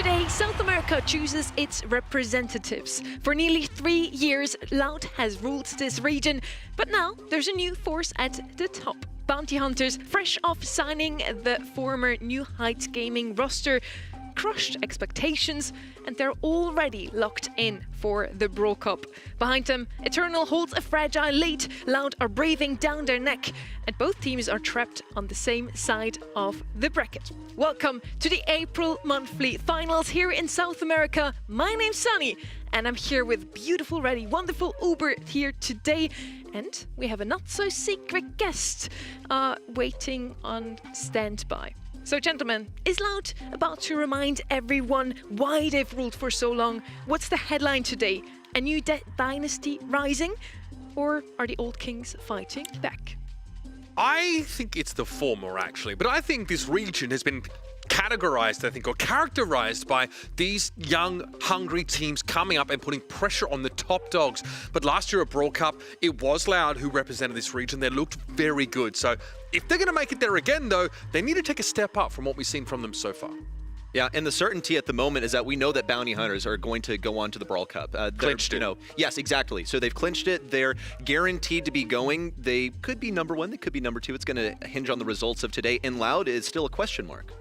Today, South America chooses its representatives. For nearly 3 years, Loud has ruled this region, but now there's a new force at the top. Bounty Hunters, fresh off signing the former New Heights Gaming roster, crushed expectations, and they're already locked in for the Brawl Cup. Behind them, Eternal holds a fragile lead. Loud are breathing down their neck, and both teams are trapped on the same side of the bracket. Welcome to the April monthly finals here in South America. My name's Sunny, and I'm here with beautiful, ready, wonderful Uber here today. And we have a not-so-secret guest waiting on standby. So, gentlemen, is Loud about to remind everyone why they've ruled for so long? What's the headline today? A new dynasty rising? Or are the old kings fighting back? I think it's the former, actually. But I think this region has been categorized, or characterized by these young, hungry teams coming up and putting pressure on the top dogs. But last year at Brawl Cup, it was Loud who represented this region. They looked very good. So if they're going to make it there again, though, they need to take a step up from what we've seen from them so far. Yeah, and the certainty at the moment is that we know that Bounty Hunters are going to go on to the Brawl Cup. Clinched it. Yes, exactly. So they've clinched it. They're guaranteed to be going. They could be number one. They could be number two. It's going to hinge on the results of today. And Loud is still a question mark.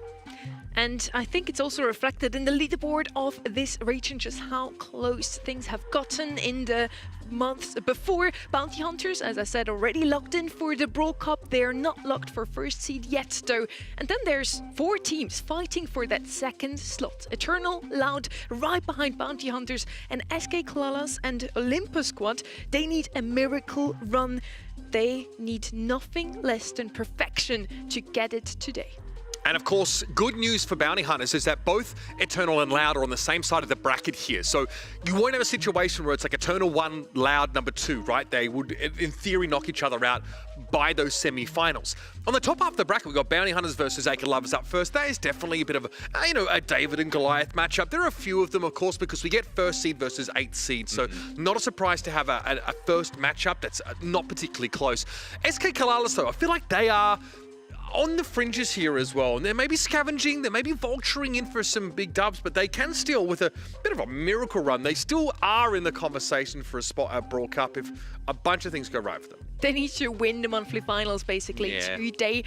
And I think it's also reflected in the leaderboard of this region, just how close things have gotten in the months before. Bounty Hunters, as I said, already locked in for the Brawl Cup. They're not locked for first seed yet, though. And then there's 4 teams fighting for that second slot. Eternal, Loud, right behind Bounty Hunters, and SK Kalalas and Olympus squad. They need a miracle run. They need nothing less than perfection to get it today. And of course, good news for Bounty Hunters is that both Eternal and Loud are on the same side of the bracket here. So you won't have a situation where it's like Eternal 1, Loud number 2, right? They would, in theory, knock each other out by those semi-finals. On the top half of the bracket, we've got Bounty Hunters versus Acre Lovers up first. That is definitely a bit of a David and Goliath matchup. There are a few of them, of course, because we get first seed versus 8th seed. So not a surprise to have a first matchup that's not particularly close. SK Kalalas, though, I feel like they are on the fringes here as well, and they're maybe scavenging, they're maybe vulturing in for some big dubs, but they can still, with a bit of a miracle run, they still are in the conversation for a spot at Brawl Cup if a bunch of things go right for them. They need to win the monthly finals, basically, today.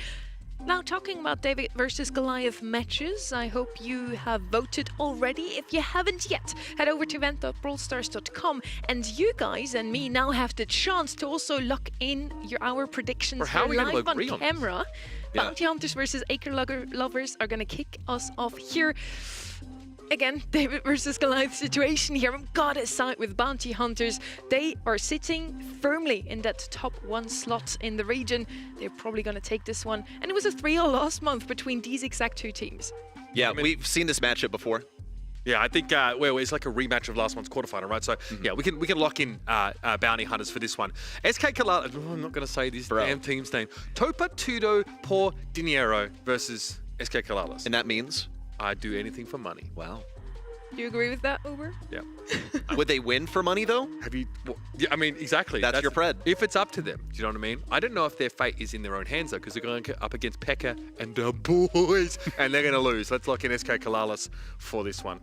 Now, talking about David versus Goliath matches, I hope you have voted already. If you haven't yet, head over to event.brawlstars.com, and you guys and me now have the chance to also lock in our predictions how are we live gonna agree on on camera. Bounty Hunters versus Acre Lovers are going to kick us off here. Again, David versus Goliath situation here. I've got to side with Bounty Hunters. They are sitting firmly in that top 1 slot in the region. They're probably going to take this one. And it was a 3-0 last month between these exact 2 teams. Yeah, we've seen this matchup before. Yeah, I think it's like a rematch of last month's quarterfinal, right? So yeah, we can lock in Bounty Hunters for this one. SK Kalala, I'm not going to say this damn team's name. Topa Tudo por Dinero versus SK Kalalas. And that means? I'd do anything for money. Wow. Do you agree with that, Uber? Yeah. Would they win for money, though? Yeah, I mean, exactly. That's your pred. If it's up to them, do you know what I mean? I don't know if their fate is in their own hands, though, because they're going up against Pekka and the boys, and they're going to lose. Let's lock in SK Kalalas for this one.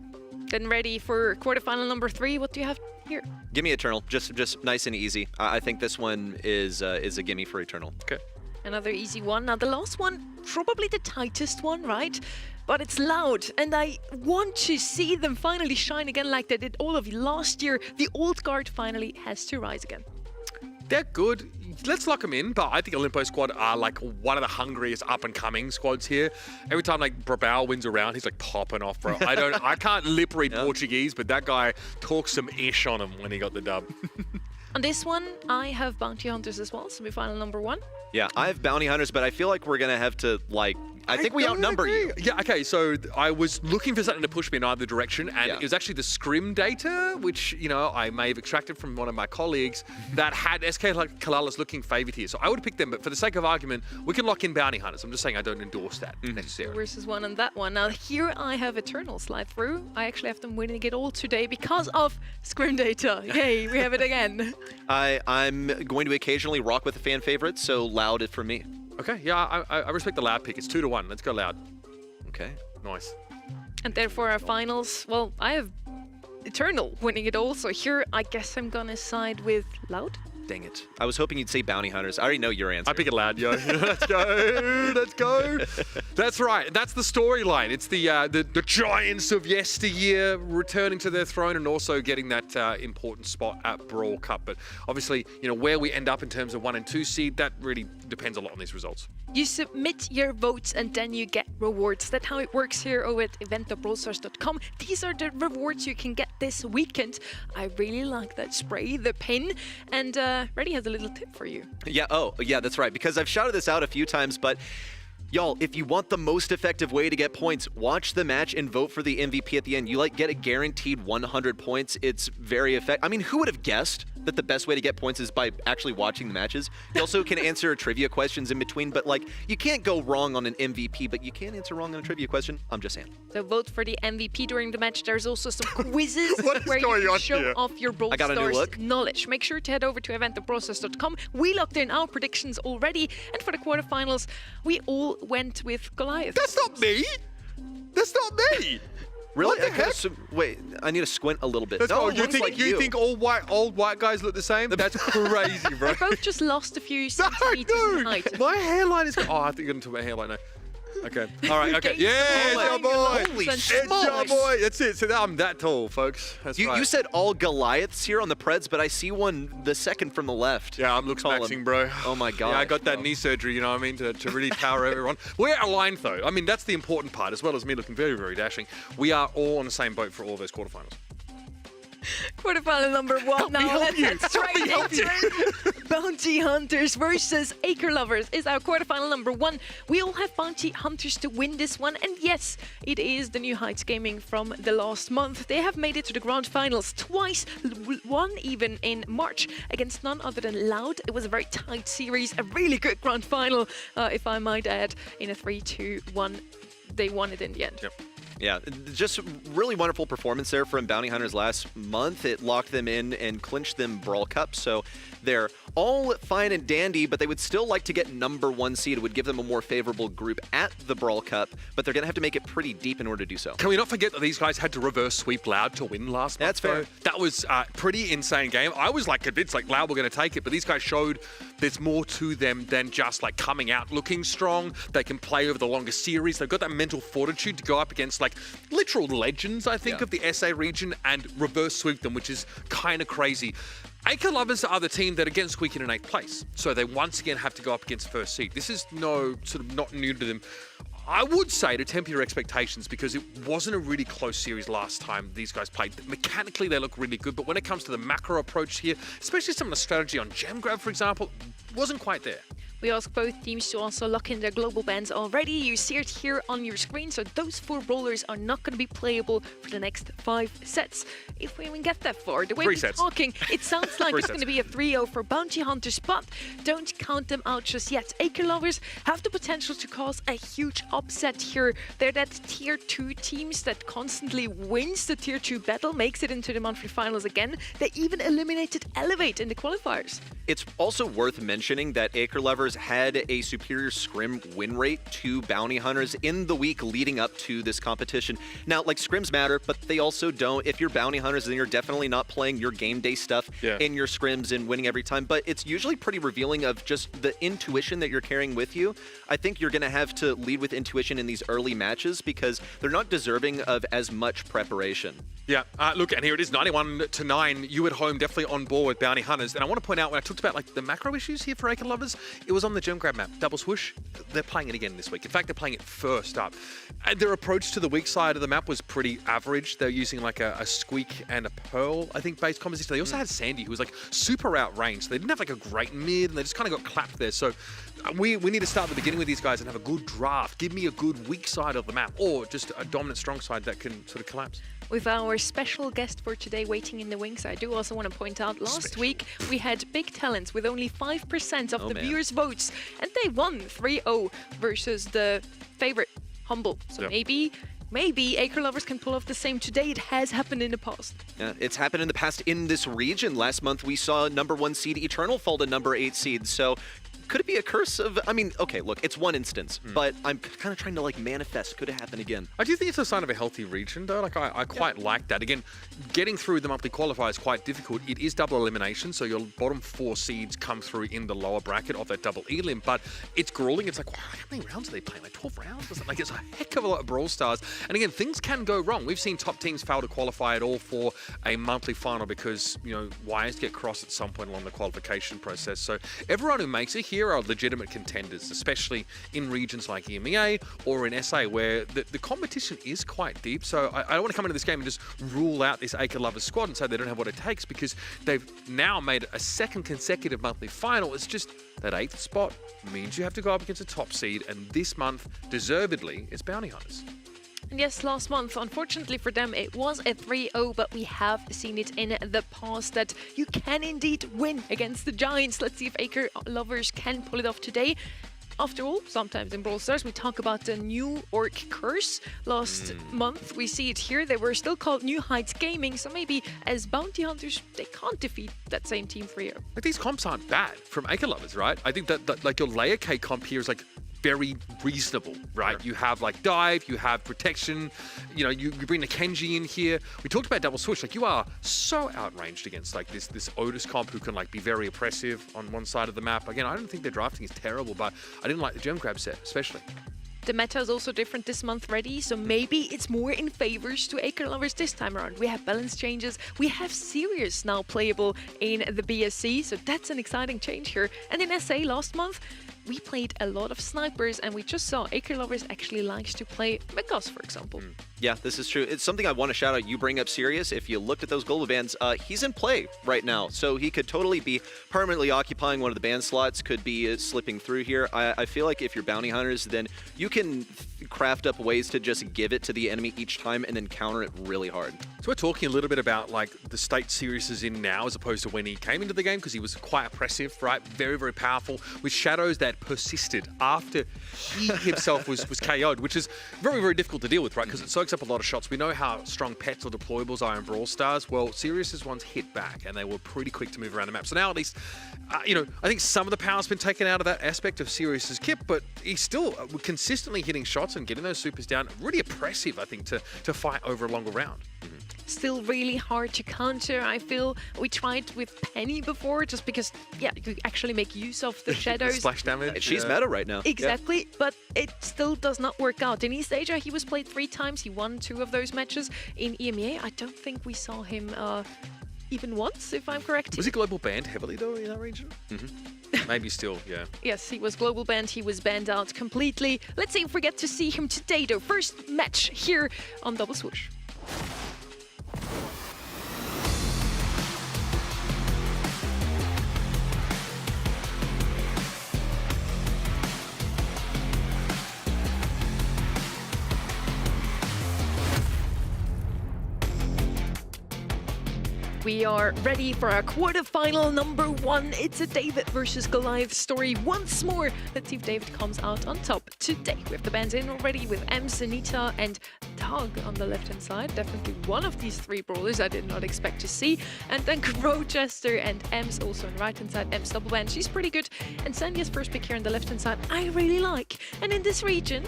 Then ready for quarterfinal number 3. What do you have here? Give me Eternal. Just nice and easy. I think this one is a gimme for Eternal. Okay. Another easy one. Now, the last one, probably the tightest one, right? But it's Loud, and I want to see them finally shine again like they did all of last year. The old guard finally has to rise again. They're good. Let's lock them in, but I think Olympus squad are like one of the hungriest up-and-coming squads here. Every time like Brawl wins a round, he's like popping off, bro. I can't lip read Portuguese, but that guy talks some ish on him when he got the dub. On this one, I have Bounty Hunters as well, semi-final number 1. Yeah, I have Bounty Hunters, but I feel like we're going to have to, I think we outnumber you. Yeah, okay, so I was looking for something to push me in either direction, and it was actually the scrim data, which, I may have extracted from one of my colleagues, that had SK Kalalas looking favoured here. So I would have picked them, but for the sake of argument, we can lock in Bounty Hunters. I'm just saying I don't endorse that necessarily. Versus 1 on that one. Now, here I have Eternal slide through. I actually have them winning it all today because of scrim data. Yay, we have it again. I'm going to occasionally rock with the fan favorites, so Loud it for me. Okay, yeah, I respect the Loud pick. It's 2-1. Let's go Loud. Okay. Nice. And therefore our finals, well, I have Eternal winning it all. So here, I guess I'm gonna side with Loud. Dang it. I was hoping you'd say Bounty Hunters. I already know your answer. I pick it Loud, yo. Let's go. Let's go. That's right. That's the storyline. It's the giants of yesteryear returning to their throne and also getting that important spot at Brawl Cup. But obviously, where we end up in terms of 1 and 2 seed, that really depends a lot on these results. You submit your votes and then you get rewards. That's how it works here over at event.brawlstars.com. These are the rewards you can get this weekend. I really like that spray, the pin, and Reddy has a little tip for you. Yeah, that's right, because I've shouted this out a few times, but y'all, if you want the most effective way to get points, watch the match and vote for the MVP at the end. You get a guaranteed 100 points. It's very effective. I mean, who would have guessed that the best way to get points is by actually watching the matches? You also can answer trivia questions in between, but you can't go wrong on an MVP, but you can answer wrong on a trivia question. I'm just saying. So vote for the MVP during the match. There's also some quizzes where you can show off your Brawl Stars knowledge. Make sure to head over to event.brawlstars.com. We locked in our predictions already, and for the quarterfinals, we all went with Goliath. That's not me. That's not me. Really? What the heck? So, wait, I need to squint a little bit. You think old white guys look the same? That's crazy, bro. They both just lost a few centimeters in height. My hairline is... Oh, I think you're going to talk about hairline now. Okay. All right, okay. Yeah, it's your boy. Holy It's your boy. That's it. So I'm that tall, folks. That's right. You said all Goliaths here on the Preds, but I see one, the second from the left. Yeah, I'm looks maxing, bro. Oh my God. Yeah, I got that knee surgery, you know what I mean, to really tower everyone. We're aligned, though. I mean, that's the important part, as well as me looking very, very dashing. We are all on the same boat for all of those quarterfinals. Quarterfinal number 1 now. Let's head straight into it. Bounty Hunters versus Acre Lovers is our quarterfinal number 1. We all have Bounty Hunters to win this one. And yes, it is the New Heights Gaming from the last month. They have made it to the grand finals twice, one even in March against none other than Loud. It was a very tight series, a really good grand final, if I might add, in a 3-2-1. They won it in the end. Yep. Yeah, just really wonderful performance there from Bounty Hunters last month. It locked them in and clinched them Brawl Cup. So they're all fine and dandy, but they would still like to get number 1 seed. It would give them a more favorable group at the Brawl Cup, but they're going to have to make it pretty deep in order to do so. Can we not forget that these guys had to reverse sweep Loud to win last month? That's fair. That was a pretty insane game. I was convinced Loud were going to take it, but these guys showed there's more to them than just coming out looking strong. They can play over the longer series. They've got that mental fortitude to go up against literal legends, I think, of the SA region and reverse sweep them, which is kind of crazy. Acre Lovers are the team that again squeak in 8th place, so they once again have to go up against first seed. This is not new to them. I would say to temper your expectations because it wasn't a really close series last time these guys played. Mechanically, they look really good, but when it comes to the macro approach here, especially some of the strategy on gem grab, for example, wasn't quite there. We ask both teams to also lock in their global bans already. You see it here on your screen, so those 4 brawlers are not going to be playable for the next 5 sets. If we even get that far, the way we're talking, it sounds like it's going to be a 3-0 for Bounty Hunters, but don't count them out just yet. Acre Lovers have the potential to cause a huge upset here. They're that tier 2 teams that constantly wins the tier 2 battle, makes it into the monthly finals again. They even eliminated Elevate in the qualifiers. It's also worth mentioning that Acre Lovers had a superior scrim win rate to Bounty Hunters in the week leading up to this competition. Now, scrims matter, but they also don't. If you're Bounty Hunters, then you're definitely not playing your game day stuff in your scrims and winning every time. But it's usually pretty revealing of just the intuition that you're carrying with you. I think you're going to have to lead with intuition in these early matches because they're not deserving of as much preparation. Yeah, look, and here it is, 91-9. You at home definitely on board with Bounty Hunters. And I want to point out, when I talked about the macro issues here for Acre Lovers, it was on the gem grab map. Double swoosh, they're playing it again this week. In fact, they're playing it first up. And their approach to the weak side of the map was pretty average. They're using a squeak and a pearl, I think, based composition. They also had Sandy, who was super outranged. They didn't have a great mid, and they just kind of got clapped there. So we need to start at the beginning with these guys and have a good draft. Give me a good weak side of the map, or just a dominant strong side that can sort of collapse. With our special guest for today waiting in the wings, I do also want to point out last week we had big talents with only 5% of the viewers' votes, and they won 3-0 versus the favorite, Humble. So maybe Acre Lovers can pull off the same today. It has happened in the past. Yeah, it's happened in the past in this region. Last month we saw number 1 seed Eternal fall to number 8 seed. So could it be a curse of? I mean, okay, look, it's one instance, but I'm kind of trying to like manifest. Could it happen again? I do think it's a sign of a healthy region, though. Like I quite like that. Again, getting through the monthly qualifier is quite difficult. It is double elimination, so your bottom 4 seeds come through in the lower bracket of that double elim. But it's grueling. It's like, wow, how many rounds are they playing? Like 12 rounds? Or something? Like it's a heck of a lot of Brawl Stars. And again, things can go wrong. We've seen top teams fail to qualify at all for a monthly final because wires get crossed at some point along the qualification process. So everyone who makes it here are legitimate contenders, especially in regions like EMEA or in SA, where the competition is quite deep. So I don't want to come into this game and just rule out this Acre Lovers squad and say they don't have what it takes, because they've now made a second consecutive monthly final. It's just that 8th spot means you have to go up against a top seed, and this month, deservedly, it's Bounty Hunters. And yes, last month, unfortunately for them, it was a 3-0, but we have seen it in the past that you can indeed win against the Giants. Let's see if Acre Lovers can pull it off today. After all, sometimes in Brawl Stars, we talk about the New Orc Curse. Last month, we see it here. They were still called New Heights Gaming, so maybe as Bounty Hunters, they can't defeat that same team 3-0. Like, these comps aren't bad from Acre Lovers, right? I think that like your layer K comp here is like very reasonable, right? Sure. You have like dive, you have protection, you bring the Kenji in here. We talked about double switch. Like, you are so outranged against like this Otis comp who can like be very oppressive on one side of the map. Again, I don't think their drafting is terrible, but I didn't like the gem grab set, especially. The meta is also different this month already, so maybe it's more in favors to Acre Lovers this time around. We have balance changes. We have Sirius now playable in the BSC, so that's an exciting change here. And in SA last month, we played a lot of snipers, and we just saw Acre Lovers actually likes to play Megas, for example. Yeah, this is true. It's something I want to shout out. You bring up Sirius. If you looked at those global bans, he's in play right now. So he could totally be permanently occupying one of the ban slots, could be slipping through here. I feel like if you're bounty hunters, then you can craft up ways to just give it to the enemy each time and then counter it really hard. So we're talking a little bit about like the state Sirius is in now as opposed to when he came into the game, because he was quite oppressive, right? Very, very powerful, with shadows that persisted after he himself was KO'd, which is very, very difficult to deal with, right? Because it soaks up a lot of shots. We know how strong pets or deployables are in Brawl Stars. Well, Sirius's ones hit back, and they were pretty quick to move around the map. So now at least, I think some of the power's been taken out of that aspect of Sirius's kit, but he's still consistently hitting shots and getting those supers down. Really oppressive, I think, to fight over a longer round. Still really hard to counter. I feel we tried with Penny before, just because, yeah, you actually make use of the shadows. Splash damage. She's meta right now. Exactly, but it still does not work out. In East Asia, he was played 3 times. He won 2 of those matches. In EMEA, I don't think we saw him even once, if I'm correct. Was he global banned heavily, though, in that region? Maybe still, yeah. Yes, he was global banned. He was banned out completely. Let's see if we get to see him today, though. First match here on Double Swoosh. We are ready for our quarterfinal number 1. It's a David versus Goliath story once more. Let's see if David comes out on top today. We have the bands in already with Ems, Anita, and Tug on the left-hand side. Definitely one of these 3 brawlers I did not expect to see. And then Rochester and Ems also on the right-hand side. Ems double band, she's pretty good. And Sandy's first pick here on the left-hand side, I really like. And in this region,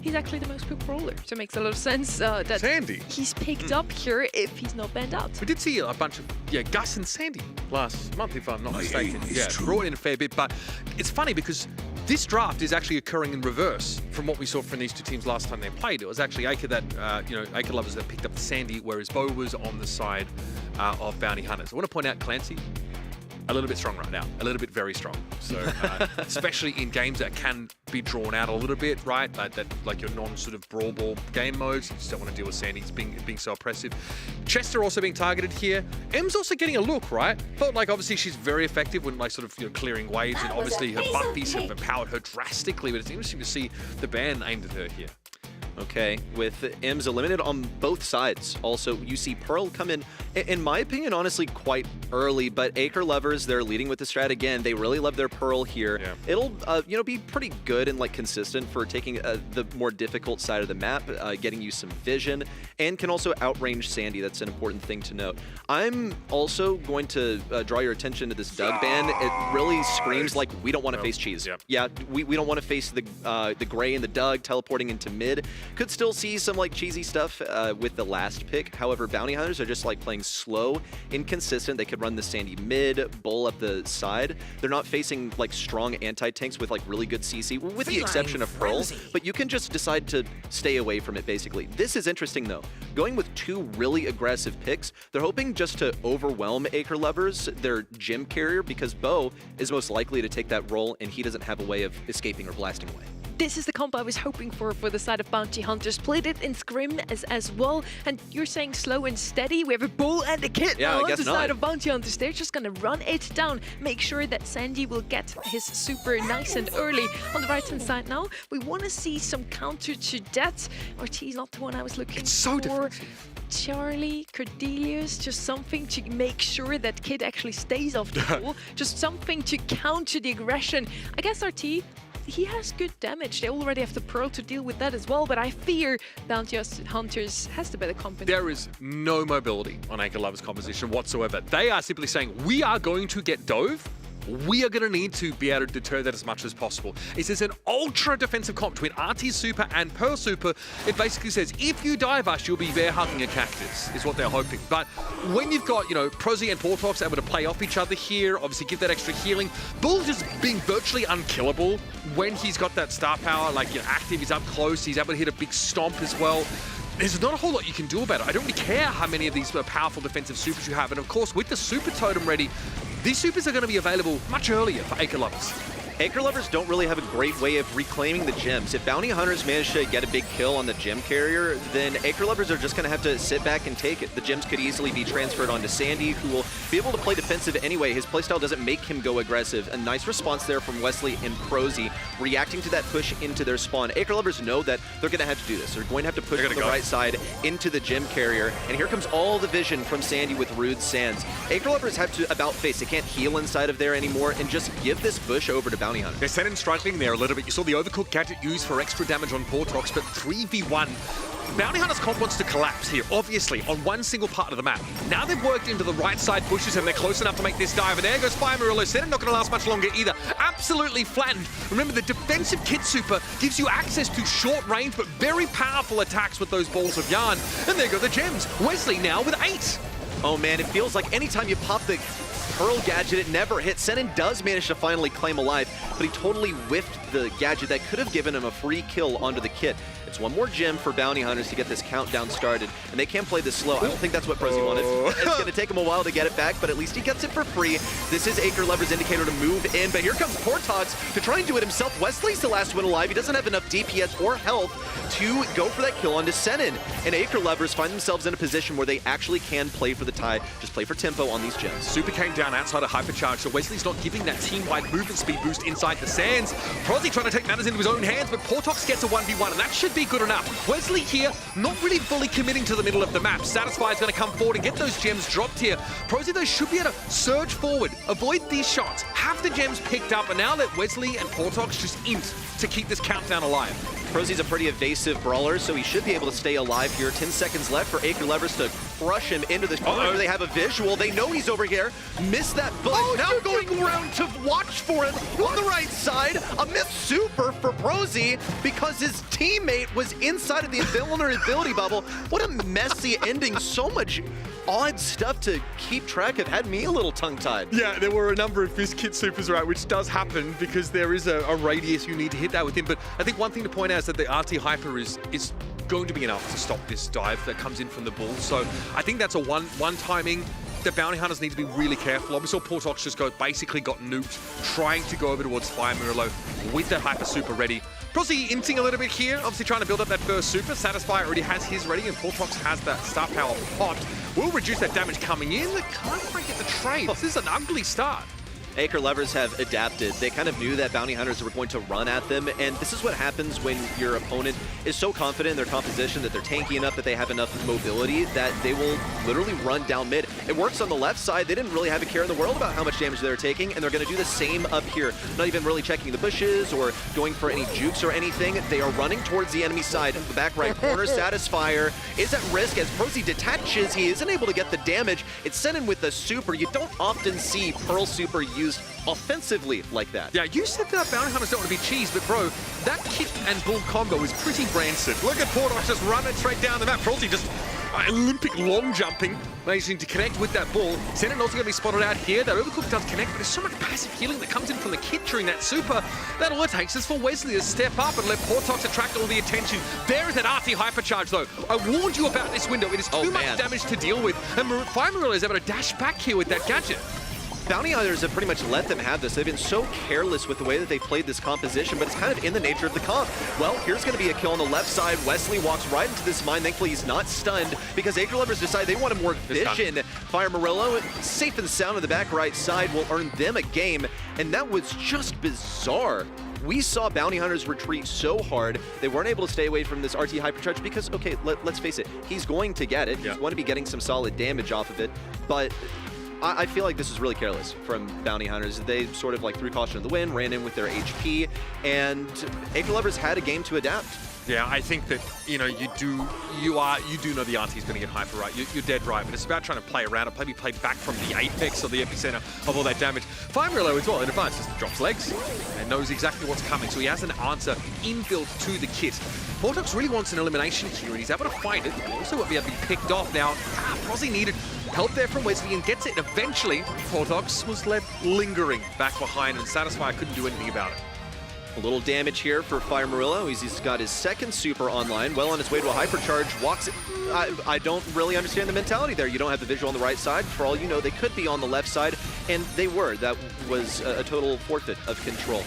he's actually the most picked brawler, so it makes a lot of sense that Sandy. He's picked up here if he's not banned out. We did see a bunch of, Gus and Sandy last month, if I'm not mistaken. Yeah, brought in a fair bit, but it's funny because this draft is actually occurring in reverse from what we saw from these 2 teams last time they played. It was actually Acre that, Acre Lovers that picked up Sandy, whereas Bo was on the side of Bounty Hunters. I want to point out Clancy, a little bit strong right now, a little bit very strong. So, especially in games that can be drawn out a little bit, right? That like your non Brawl Ball game modes, you just don't want to deal with Sandy being so oppressive. Chester also being targeted here. Em's also getting a look, right? But like obviously she's very effective when like clearing waves, and obviously her buffies have empowered her drastically. But it's interesting to see the ban aimed at her here. Okay, with M's eliminated on both sides. Also, you see Pearl come in my opinion, honestly, quite early, but Acre lovers, they're leading with the strat again. They really love their Pearl here. Yeah. It'll, be pretty good and like consistent for taking the more difficult side of the map, getting you some vision, and can also outrange Sandy. That's an important thing to note. I'm also going to draw your attention to this Doug ban. It really screams like we don't want to face Cheese. Yep. Yeah, we don't want to face the Gray and the Doug teleporting into mid. Could still see some like cheesy stuff with the last pick. However, Bounty Hunters are just like playing slow, inconsistent. They could run the Sandy mid, Bull up the side. They're not facing like strong anti-tanks with like really good CC, with the exception of Pearl, but you can just decide to stay away from it basically. This is interesting though. Going with two really aggressive picks, they're hoping just to overwhelm Acre lovers, their gym carrier, because Bo is most likely to take that role and he doesn't have a way of escaping or blasting away. This is the comp I was hoping for the side of Bounty Hunters. Played it in Scrim as well. And you're saying slow and steady. We have a Bull and a Kit Yeah, now I on guess the not. side of Bounty Hunters. They're just going to run it down. Make sure that Sandy will get his super nice and early. On the right-hand side now, we want to see some counter to that. RT is not the one I was looking It's so for. defensive. Charlie, Cordelius, just something to make sure that Kid actually stays off the ball. Just something to counter the aggression. I guess RT, he has good damage. They already have the Pearl to deal with that as well, but I fear Bounty Hunters has the better company. There is no mobility on Acre Lover's composition whatsoever. They are simply saying, we are going to get dove. We are going to need to be able to deter that as much as possible. It says an ultra defensive comp between RT Super and Pearl Super. It basically says, if you dive us, you'll be bear hugging a cactus, is what they're hoping. But when you've got, Prozy and Portox able to play off each other here, obviously give that extra healing, Bull just being virtually unkillable when he's got that star power, active, he's up close, he's able to hit a big stomp as well. There's not a whole lot you can do about it. I don't really care how many of these powerful defensive supers you have. And of course, with the super totem ready, these supers are going to be available much earlier for Acre lovers. Acre lovers don't really have a great way of reclaiming the gems. If Bounty Hunters manage to get a big kill on the gem carrier, then Acre lovers are just going to have to sit back and take it. The gems could easily be transferred onto Sandy, who will be able to play defensive anyway. His playstyle doesn't make him go aggressive. A nice response there from Wesley and Prozy, reacting to that push into their spawn. Acre lovers know that they're going to have to do this. They're going to have to push to the right side into the gem carrier. And here comes all the vision from Sandy with Rude Sands. Acre lovers have to about face. They can't heal inside of there anymore and just give this bush over to Bounty Hunter. They're sending struggling there a little bit. You saw the Overcooked gadget used for extra damage on Portox, but 3v1. Bounty Hunter's comp wants to collapse here, obviously, on one single part of the map. Now they've worked into the right side bushes and they're close enough to make this dive. And there goes Fire Murillo. Senna not going to last much longer either. Absolutely flattened. Remember, the defensive Kid Super gives you access to short range but very powerful attacks with those balls of yarn. And there go the gems. Wesley now with 8. Oh man, it feels like anytime you pop the Pearl gadget, it never hits. Senin does manage to finally claim a life, but he totally whiffed the gadget that could have given him a free kill onto the Kit. It's one more gem for Bounty Hunters to get this countdown started, and they can play this slow. I don't think that's what Prozy wanted. It's going to take him a while to get it back, but at least he gets it for free. This is Acre Lover's indicator to move in, but here comes Portox to try and do it himself. Wesley's the last one alive. He doesn't have enough DPS or health to go for that kill onto Senin, and Acre Lovers find themselves in a position where they actually can play for the tie, just play for tempo on these gems. Super came down outside of Hypercharge, so Wesley's not giving that team-wide movement speed boost inside the sands. Prozy trying to take matters into his own hands, but Portox gets a 1v1, and that should be good enough. Wesley here, not really fully committing to the middle of the map. Satisfy is going to come forward and get those gems dropped here. Prozy, though, should be able to surge forward, avoid these shots, have the gems picked up, and now let Wesley and Portox just int to keep this countdown alive. Prozy's a pretty evasive brawler, so he should be able to stay alive here. 10 seconds left for Acre Lovers to crush him into this corner. They have a visual. They know he's over here. Missed that bullet. Now going around to watch for him on the right side. A missed super for Prozy because his teammate was inside of the invulnerability bubble. What a messy ending. So much odd stuff to keep track of. Had me a little tongue-tied. Yeah, there were a number of Fist Kit Supers, right, which does happen because there is a radius you need to hit that within. But I think one thing to point out is that the RT Hyper is going to be enough to stop this dive that comes in from the Bull. So I think that's a one timing. The Bounty Hunters need to be really careful. We saw Portox just basically got nuked, trying to go over towards Fire Murillo with that Hyper Super ready. Prozy inting a little bit here, obviously trying to build up that first super. Satisfy already has his ready, and Portox has that star power popped. Will reduce that damage coming in. Can't quite get the trade. This is an ugly start. Acre Lovers have adapted. They kind of knew that Bounty Hunters were going to run at them, and this is what happens when your opponent is so confident in their composition that they're tanky enough, that they have enough mobility, that they will literally run down mid. It works on the left side. They didn't really have a care in the world about how much damage they're taking, and they're going to do the same up here. Not even really checking the bushes or going for any jukes or anything. They are running towards the enemy side. The back right corner, Satisfier is at risk as Prosy detaches. He isn't able to get the damage. It's sent in with the super. You don't often see Pearl Super used offensively like that. Yeah, you said that Bounty Hunters don't want to be cheese, but bro, that Kit and Bull combo is pretty rancid. Look at Portox just running straight down the map. Prosy just Olympic long jumping, managing to connect with that ball. Sentinel's going to be spotted out here. That Overcook does connect, but there's so much passive healing that comes in from the Kit during that super. That all it takes is for Wesley to step up and let Portox attract all the attention. There is that RT hypercharge though. I warned you about this window. It is too much damage to deal with, and Fire Marilla is able to dash back here with that gadget. Bounty Hunters have pretty much let them have this. They've been so careless with the way that they played this composition, but it's kind of in the nature of the comp. Well, here's going to be a kill on the left side. Wesley walks right into this mine. Thankfully, he's not stunned because Acre Lovers decide they want more vision. Fire Murillo, safe and sound on the back right side, will earn them a game, and that was just bizarre. We saw Bounty Hunters retreat so hard, they weren't able to stay away from this RT Hypercharge because, okay, let's face it, he's going to get it. He's going to be getting some solid damage off of it, but I feel like this is really careless from Bounty Hunters. They sort of like threw caution to the wind, ran in with their HP, and Acre Lovers had a game to adapt. Yeah, I think that, you know, you do know the RT's going to get hyper right. You're dead right, but it's about trying to play around it, maybe play back from the apex or the epicenter of all that damage. Fire Murillo as well in advance just drops legs and knows exactly what's coming, so he has an answer inbuilt to the kit. Portox really wants an elimination here, and he's able to find it. He also won't be able to be picked off now. Prosy needed help there from Wesley and gets it. Eventually, Portox was left lingering back behind, and Satisfier couldn't do anything about it. A little damage here for Fire Murillo. He's got his second super online, well on his way to a hypercharge, walks it. I don't really understand the mentality there. You don't have the visual on the right side. For all you know, they could be on the left side, and they were. That was a total forfeit of control.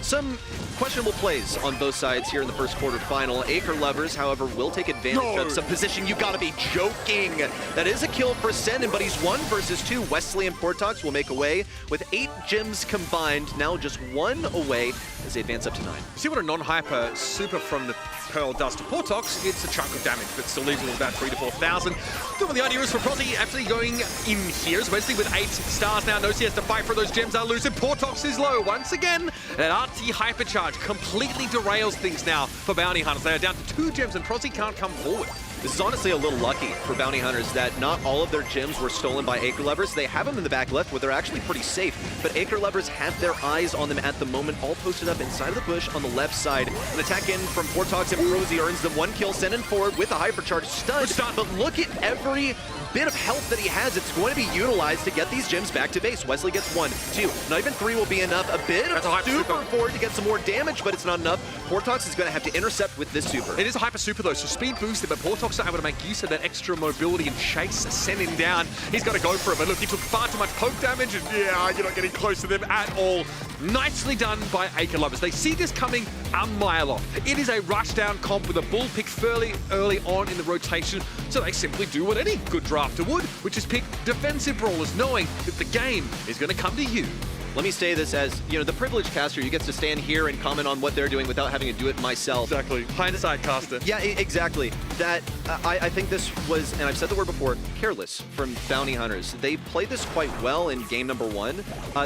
Some questionable plays on both sides here in the first quarterfinal. Acre Lovers, however, will take advantage of some position. You gotta be joking. That is a kill for Senden, but he's 1 versus 2. Wesley and Portox will make away with 8 gems combined. Now just 1 away as they advance up to 9. See what a non-hyper super from the Pearl does to Portox. It's a chunk of damage, but still leaves him with about 3,000 to 4,000. Then the idea is for Prosy actually going in here. As Wesley with 8 stars now knows he has to fight for those gems are loose, and Portox is low. Once again, that RT hypercharge completely derails things now for Bounty Hunters. They are down to 2 gems, and Prosy can't come forward. This is honestly a little lucky for Bounty Hunters that not all of their gems were stolen by Acre Lovers. They have them in the back left where they're actually pretty safe, but Acre Lovers have their eyes on them at the moment, all posted up inside of the bush on the left side. An attack in from Portox and Prosy earns them 1 kill, sending forward with a hypercharge stunned. But look at every bit of health that he has. It's going to be utilized to get these gems back to base. Wesley gets 1, 2, not even 3 will be enough. A bit of super forward to get some more damage, but it's not enough. Portox is going to have to intercept with this super. It is a hyper super though, so speed boosted, but Portox are able to make use of that extra mobility and chase, send him down. He's got to go for it, but look, he took far too much poke damage, and yeah, you're not getting close to them at all. Nicely done by Acre Lovers. They see this coming a mile off. It is a rushdown comp with a bull pick fairly early on in the rotation, so they simply do what any good drafter would, which is pick defensive brawlers, knowing that the game is going to come to you. Let me say this as, you know, the privileged caster, you get to stand here and comment on what they're doing without having to do it myself. Exactly. Hindsight caster. Yeah, exactly. That, I think this was, and I've said the word before, careless from Bounty Hunters. They played this quite well in game number 1.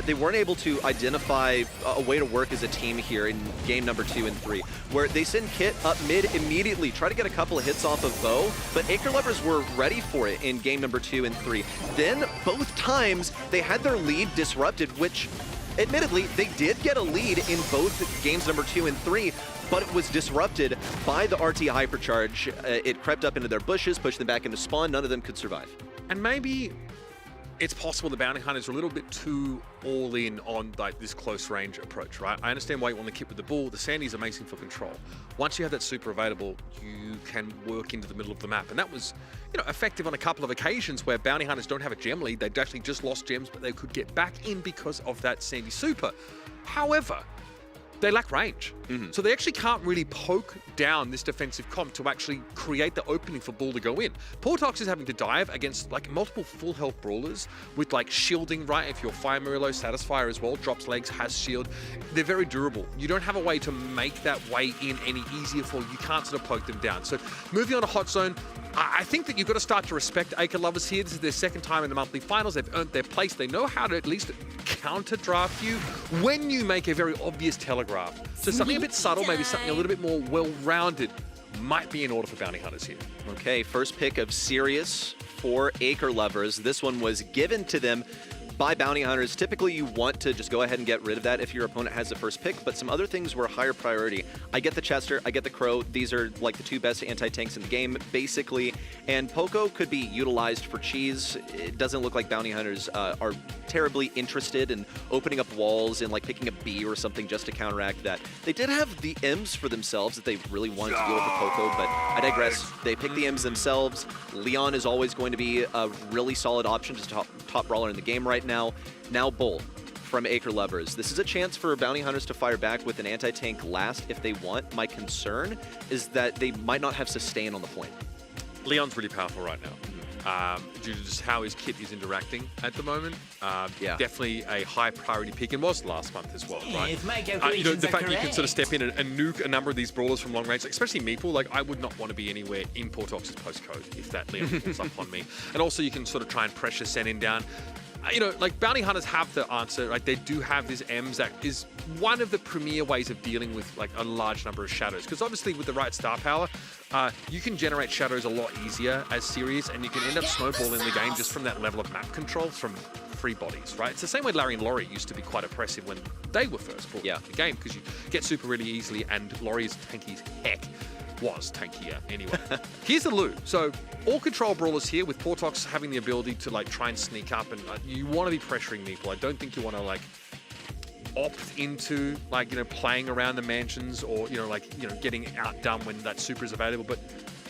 They weren't able to identify a way to work as a team here in game number 2 and 3, where they send Kit up mid immediately, try to get a couple of hits off of Bo, but Acre Lovers were ready for it in game number 2 and 3. Then, both times, they had their lead disrupted, which admittedly, they did get a lead in both games number 2 and 3, but it was disrupted by the RT Hypercharge. It crept up into their bushes, pushed them back into spawn. None of them could survive. And maybe it's possible the Bounty Hunters are a little bit too all in on like this close range approach, right? I understand why you want to keep with the bull. The Sandy's amazing for control. Once you have that super available, you can work into the middle of the map. And that was, you know, effective on a couple of occasions where Bounty Hunters don't have a gem lead. They'd actually just lost gems, but they could get back in because of that Sandy super. However, they lack range. So they actually can't really poke down this defensive comp to actually create the opening for Bull to go in. Portox is having to dive against like multiple full health brawlers with like shielding, right? If you're Fire Murillo, Satisfier as well, drops legs, has shield. They're very durable. You don't have a way to make that way in any easier for you. You can't sort of poke them down. So moving on to Hot Zone, I think that you've got to start to respect Acre lovers here. This is their second time in the monthly finals. They've earned their place. They know how to at least counter draft you when you make a very obvious telegraph. So something a bit subtle, maybe something a little bit more well-rounded might be in order for Bounty Hunters here. Okay, first pick of Sirius for Acre lovers. This one was given to them by Bounty Hunters. Typically, you want to just go ahead and get rid of that if your opponent has the first pick, but some other things were higher priority. I get the Chester, I get the Crow. These are like the two best anti-tanks in the game, basically. And Poco could be utilized for cheese. It doesn't look like Bounty Hunters are terribly interested in opening up walls and like picking a B or something just to counteract that. They did have the M's for themselves that they really wanted to go with the Poco, but I digress. They picked the M's themselves. Leon is always going to be a really solid option, just top brawler in the game right now. Now Bull from Acre lovers. This is a chance for Bounty Hunters to fire back with an anti-tank last if they want. My concern is that they might not have sustain on the point. Leon's really powerful right now. Due to just how his kit is interacting at the moment. Definitely a high priority pick, and was last month as well, right? The fact you can sort of step in and nuke a number of these brawlers from long range, like, especially Meeple, like I would not want to be anywhere in Portox's postcode if that Leon pulls up on me. And also you can sort of try and pressure Senin down. Like Bounty Hunters have the answer, right? They do have this M's that is one of the premier ways of dealing with like a large number of shadows. Because obviously with the right star power, you can generate shadows a lot easier as Sirius, and you can end up snowballing the game just from that level of map control from free bodies, right? It's the same way Larry and Laurie used to be quite oppressive when they were first brought into the game, because you get super really easily, and Laurie is tanky as heck. Was tankier anyway. Here's the loot. So all control brawlers here with Portox having the ability to like try and sneak up, and you want to be pressuring Meeple. I don't think you want to like opt into like, playing around the mansions or, getting outdone when that super is available. But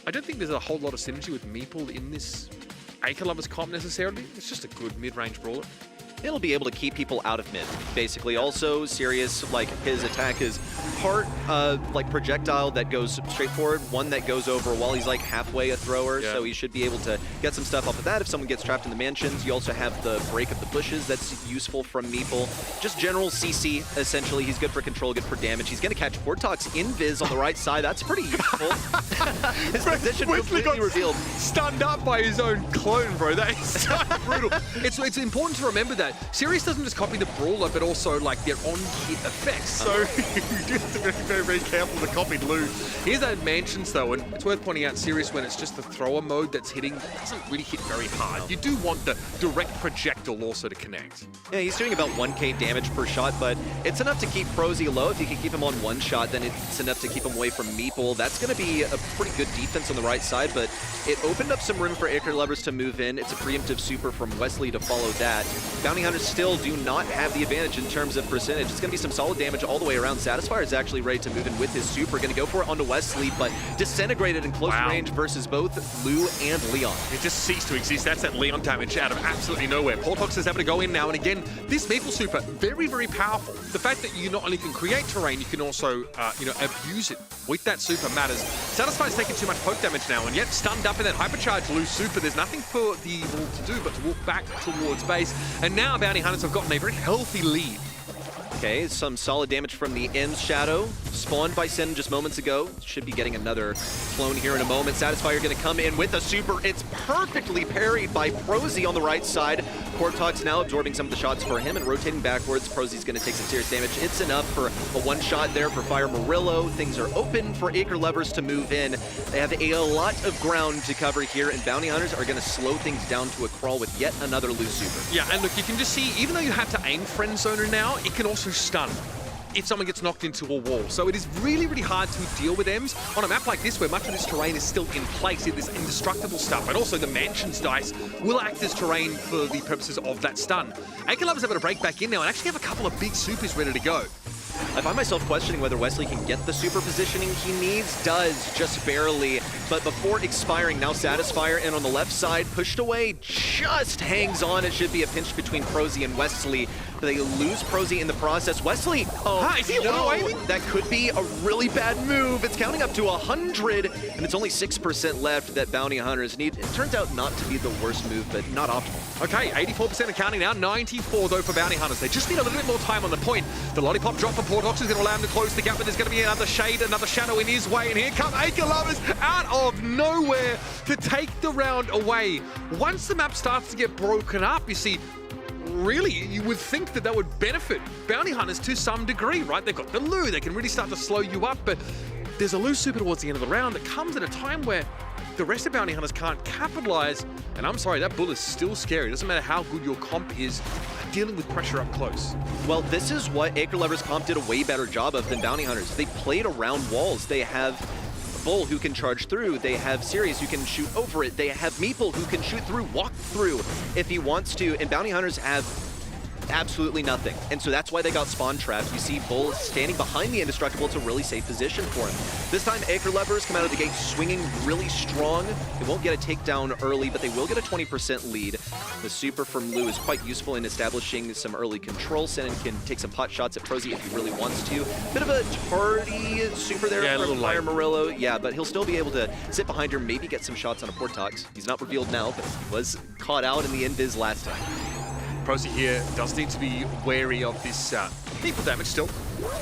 I don't think there's a whole lot of synergy with Meeple in this Acre lovers comp necessarily. It's just a good mid-range brawler. It'll be able to keep people out of mid, basically. Also, Sirius, like, his attack is part like projectile that goes straight forward, one that goes over while he's like halfway a thrower, so he should be able to get some stuff off of that if someone gets trapped in the mansions. You also have the break of the bushes that's useful from Meeple. Just general CC, essentially. He's good for control, good for damage. He's going to catch Portox invis on the right side. That's pretty useful. His position completely revealed. Stunned up by his own clone, bro. That is so brutal. It's important to remember that Sirius doesn't just copy the brawler, but also like their on-hit effects. So you do have to be very, very careful to copy loot. Here's that mansions though, and it's worth pointing out Sirius, when it's just the thrower mode that's hitting, doesn't really hit very hard. You do want the direct projectile also to connect. Yeah, he's doing about 1k damage per shot, but it's enough to keep Prosy low. If you can keep him on one shot, then it's enough to keep him away from Meeple. That's going to be a pretty good defense on the right side, but it opened up some room for Acre lovers to move in. It's a preemptive super from Wesley to follow that. Bounty Hunters still do not have the advantage in terms of percentage. It's going to be some solid damage all the way around. Satisfier is actually ready to move in with his super. Going to go for it onto Wesley, but disintegrated in close range versus both Lou and Leon. It just ceased to exist. That's that Leon damage out of absolutely nowhere. Portox is able to go in now, and again, this Meeple super, very, very powerful. The fact that you not only can create terrain, you can also, abuse it with that super matters. Satisfier's taking too much poke damage now, and yet stunned up in that hypercharged Lou super. There's nothing for the Bull to do but to walk back towards base, and now Bounty Hunters have gotten a very healthy lead. Okay, some solid damage from the M's Shadow, spawned by Sin just moments ago. Should be getting another clone here in a moment. Satisfier going to come in with a super. It's perfectly parried by Prosy on the right side. Portox now absorbing some of the shots for him and rotating backwards. Prosy's going to take some serious damage. It's enough for a one-shot there for Fire Murillo. Things are open for Acre lovers to move in. They have a lot of ground to cover here, and Bounty Hunters are going to slow things down to a crawl with yet another loose super. Yeah, and look, you can just see, even though you have to aim friend zoner now, it can also stun if someone gets knocked into a wall. So it is really, really hard to deal with M's on a map like this, where much of this terrain is still in place. It is indestructible stuff, and also the mansions dice will act as terrain for the purposes of that stun. Acre lovers able to break back in now and actually have a couple of big supers ready to go. I find myself questioning whether Wesley can get the super positioning he needs. Does, just barely. but before expiring, now Satisfier, and on the left side, pushed away, just hangs on. It should be a pinch between Prosy and Wesley. They lose Prosy in the process. Wesley, oh is he no, auto-aiming? that could be a really bad move. It's counting up to 100, and it's only 6% left that Bounty Hunters need. It turns out not to be the worst move, but not optimal. Okay, 84% of counting now, 94 though for Bounty Hunters. They just need a little bit more time on the point. The lollipop drop from Portox is going to allow him to close the gap, but there's going to be another shade, another shadow in his way, and here come Acre Lovers out of nowhere to take the round away. Once the map starts to get broken up, you see, really, you would think that that would benefit Bounty Hunters to some degree, right? They've got the Lou, they can really start to slow you up, but there's a Lou super towards the end of the round that comes at a time where the rest of Bounty Hunters can't capitalize, and I'm sorry, that bull is still scary. It doesn't matter how good your comp is, dealing with pressure up close. Well, this is what Acre Lovers comp did a way better job of than Bounty Hunters. They played around walls. They have Bull who can charge through, they have Sirius who can shoot over it, they have Meeple who can shoot through, walk through if he wants to, and Bounty Hunters have absolutely nothing. And so that's why they got spawn traps. You see Bull standing behind the Indestructible. It's a really safe position for him. This time, Acre Lovers come out of the gate swinging really strong. They won't get a takedown early, but they will get a 20% lead. The super from Lou is quite useful in establishing some early control. Senin can take some pot shots at Prosy if he really wants to. Bit of a tardy super there from Fire Murillo. Yeah, but he'll still be able to sit behind her, maybe get some shots on a Portox. He's not revealed now, but he was caught out in the invis last time. Prosy here does need to be wary of this people damage still.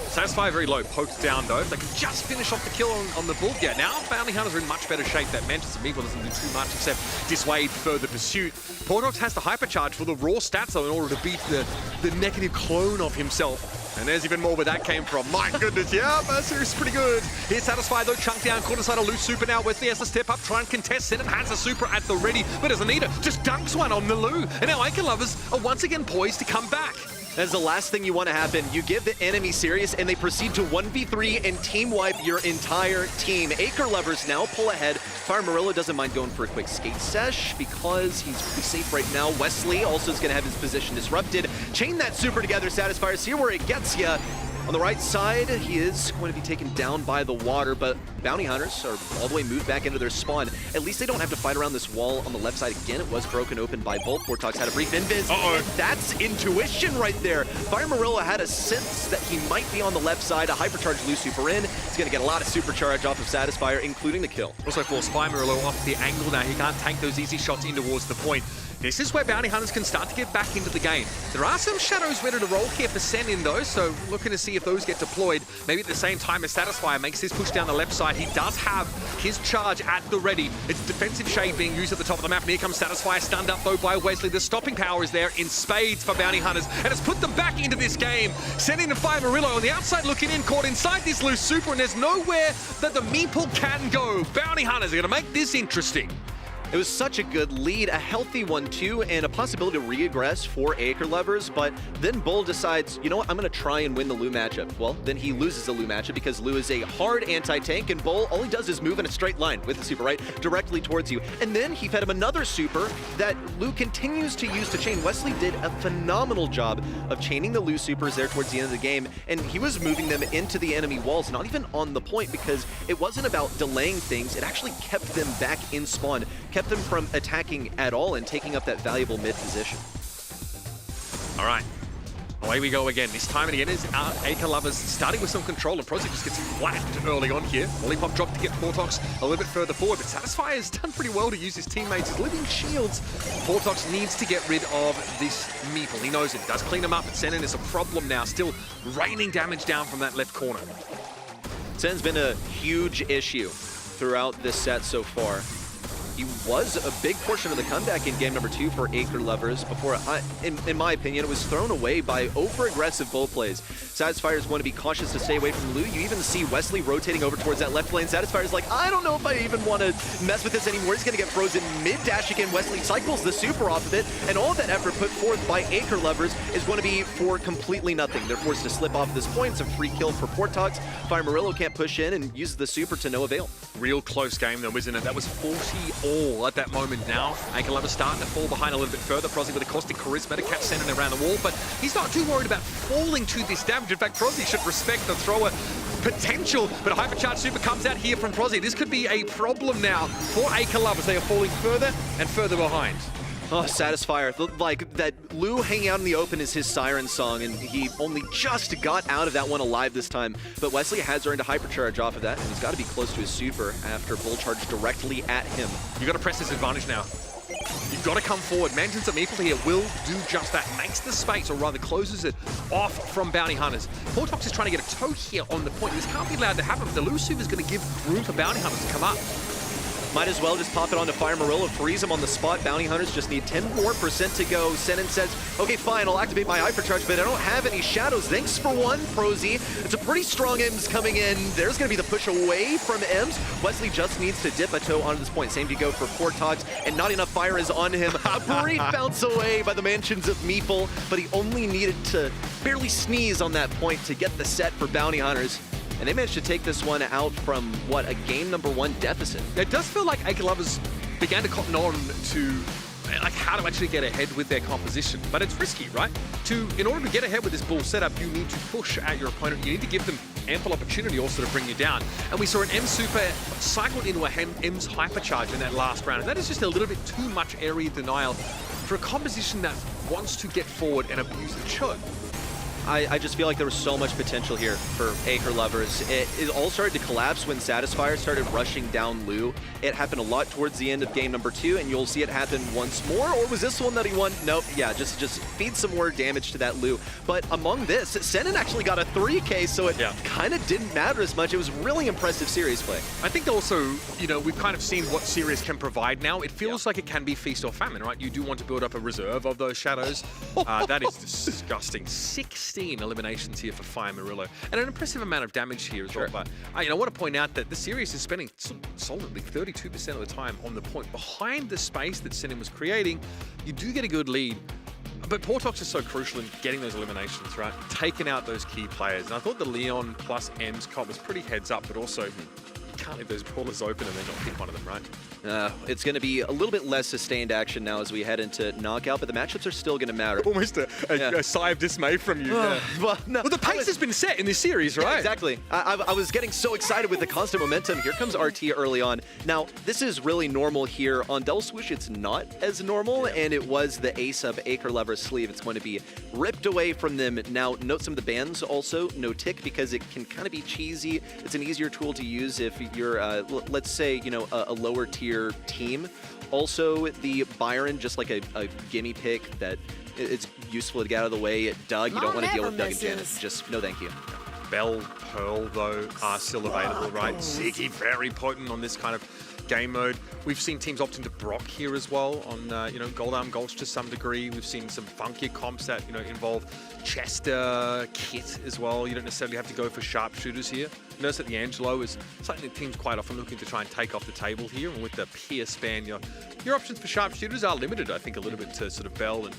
Satisfy very low, poked down though. If they can just finish off the kill on the bull. Yeah, now Bounty Hunters are in much better shape. That Mantis and Meeple doesn't do too much except dissuade further pursuit. Portox has the hypercharge for the raw stats though in order to beat the negative clone of himself. And there's even more where that came from. My goodness, yeah, Mercer's pretty good. Here's Satisfy though, chunk down, corner side, a loose super now. Wesley has to step up, try and contest. Senin has a super at the ready, but doesn't need it. Just dunks one on the Lou. And now Acre Lovers are once again poised to come back. That's the last thing you want to happen. You give the enemy Sirius and they proceed to 1v3 and team wipe your entire team. Acre Lovers now pull ahead. Fire Murillo doesn't mind going for a quick skate sesh because he's pretty safe right now. Wesley also is going to have his position disrupted. Chain that super together, Satisfier. See where it gets you. On the right side, he is going to be taken down by the water, but Bounty Hunters are all the way moved back into their spawn. At least they don't have to fight around this wall on the left side again. It was broken open by Bolt. Portox had a brief invis, and that's intuition right there. Fire Murillo had a sense that he might be on the left side. A hypercharge Lou super in. He's going to get a lot of supercharge off of Satisfier, including the kill. Also force Fire Murillo off the angle now. He can't tank those easy shots in towards the point. This is where Bounty Hunters can start to get back into the game. There are some shadows ready to roll here for Senin though, so looking to see if those get deployed. Maybe at the same time as Satisfier makes his push down the left side. He does have his charge at the ready. It's defensive shade being used at the top of the map. And here comes Satisfier, stunned up though by Wesley. The stopping power is there in spades for Bounty Hunters, and it's put them back into this game. Senin and Fire Murillo on the outside looking in, caught inside this loose super, and there's nowhere that the Meeple can go. Bounty Hunters are going to make this interesting. It was such a good lead, a healthy one too, and a possibility to regress for Acre Lovers, but then Bull decides, you know what, I'm going to try and win the Lou matchup. Well, then he loses the Lou matchup because Lou is a hard anti-tank, and Bull, all he does is move in a straight line with the super, right, directly towards you. And then he fed him another super that Lou continues to use to chain. Wesley did a phenomenal job of chaining the Lou supers there towards the end of the game, and he was moving them into the enemy walls, not even on the point, because it wasn't about delaying things, it actually kept them back in spawn, kept them from attacking at all and taking up that valuable mid position. All right, away we go again. This time and again is Acre Lovers starting with some control, and Prosy just gets flattened early on here. Lollipop drop to get Portox a little bit further forward, but Satisfy has done pretty well to use his teammates as living shields. Portox needs to get rid of this Meeple. He knows it. Does clean him up, but Senin is a problem now, still raining damage down from that left corner. Senin's been a huge issue throughout this set so far. He was a big portion of the comeback in game number 2 for Acre Lovers before, in my opinion, it was thrown away by over-aggressive bull plays. Satisfier is going to be cautious to stay away from Lou. You even see Wesley rotating over towards that left lane. Satisfier's like, I don't know if I even want to mess with this anymore. He's going to get frozen mid-dash again. Wesley cycles the super off of it, and all that effort put forth by Acre Lovers is going to be for completely nothing. They're forced to slip off this point. It's a free kill for Portox. Fire Murillo can't push in and uses the super to no avail. Real close game though, isn't it? That was 40-all at that moment now. Acre Lovers starting to fall behind a little bit further. Prosy with a caustic charisma to catch Senin around the wall, but he's not too worried about falling to this damage. In fact, Prosy should respect the thrower. potential, but a hypercharged super comes out here from Prozzy. This could be a problem now for Acre lovers. They are falling further and further behind. Oh, Satisfier. Like, that Lou hanging out in the open is his siren song, and he only just got out of that one alive this time. But Wesley has earned a hypercharge off of that, and he's got to be close to his super after bull charge directly at him. You got to press this advantage now. You've got to come forward. Mansions of Maple here will do just that. Makes the space, or rather closes it off from Bounty Hunters. Portox is trying to get a toe here on the point. This can't be allowed to happen, but the Lou super is going to give room for Bounty Hunters to come up. Might as well just pop it onto Fire Marilla, freeze him on the spot. Bounty Hunters just need 10% more to go. Senin says, okay, fine, I'll activate my hypercharge, but I don't have any shadows. Thanks for one, Prozzy. It's a pretty strong Ems coming in. There's going to be the push away from Ems. Wesley just needs to dip a toe onto this point. Same to go for Portox, and not enough fire is on him. A brief bounce away by the Mansions of Meeple, but he only needed to barely sneeze on that point to get the set for Bounty Hunters. And they managed to take this one out from, what, a game #1 deficit. It does feel like Acre lovers began to cotton on to like how to actually get ahead with their composition. But it's risky, right? In order to get ahead with this bull setup, you need to push at your opponent. You need to give them ample opportunity also to bring you down. And we saw an M super cycled into a M's hypercharge in that last round. And that is just a little bit too much area denial for a composition that wants to get forward and abuse the choke. I just feel like there was so much potential here for Acre lovers. It all started to collapse when Satisfier started rushing down Lou. It happened a lot towards the end of game #2, and you'll see it happen once more. Or was this the one that he won? Nope. Yeah, just feed some more damage to that Lou. But among this, Senin actually got a 3K, so it kind of didn't matter as much. It was really impressive series play. I think also, you know, we've kind of seen what series can provide now. It feels like it can be feast or famine, right? You do want to build up a reserve of those shadows. That is disgusting. 16 eliminations here for Fire Murillo, and an impressive amount of damage here as well. But I want to point out that the series is spending solidly 32% of the time on the point. Behind the space that Senin was creating, you do get a good lead. But Portox is so crucial in getting those eliminations, right? Taking out those key players. And I thought the Leon plus M's comp was pretty heads up, but also you can't leave those brawlers open and then not pick one of them, right? It's going to be a little bit less sustained action now as we head into knockout, but the matchups are still going to matter. Almost a sigh of dismay from you. Well, the pace has been set in this series, right? Yeah, exactly. I was getting so excited with the constant momentum. Here comes RT early on. Now, this is really normal here. On Del Swoosh, it's not as normal, and it was the ace of Acre Lover's sleeve. It's going to be ripped away from them. Now, note some of the bans also. No tick, because it can kind of be cheesy. It's an easier tool to use if you're, let's say, you know, a lower tier team. Also, the Byron, just like a gimme pick that it's useful to get out of the way. Doug, you don't want to deal with Doug and Janet. Just no thank you. Bell, Pearl, though, are still available, right? Ziggy, very potent on this kind of game mode. We've seen teams opt into Brock here as well on, you know, Gold Arm Gulch to some degree. We've seen some funky comps that, you know, involve Chester, Kit as well. You don't necessarily have to go for sharpshooters here. Notice that the Angelo is something that teams quite often looking to try and take off the table here. And with the Pierce ban, your options for sharpshooters are limited, I think, a little bit to sort of Bell and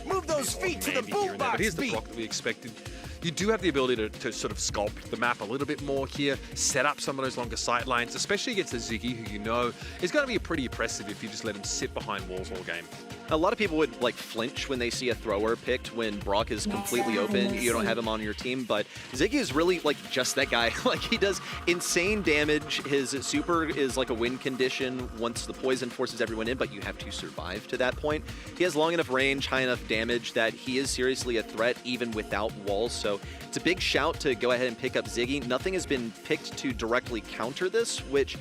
move those feet to the boom box. But here's the Brock that we expected. You do have the ability to sort of sculpt the map a little bit more here, set up some of those longer sight lines, especially against the Ziggy, who you know is going to be pretty oppressive if you just let him sit behind walls all game. A lot of people would like flinch when they see a thrower picked when Brock is completely open. You don't have him on your team, but Ziggy is really like just that guy. Like, he does insane damage. His super is like a win condition once the poison forces everyone in, but you have to survive to that point. He has long enough range, high enough damage that he is seriously a threat even without walls. So it's a big shout to go ahead and pick up Ziggy. Nothing has been picked to directly counter this, which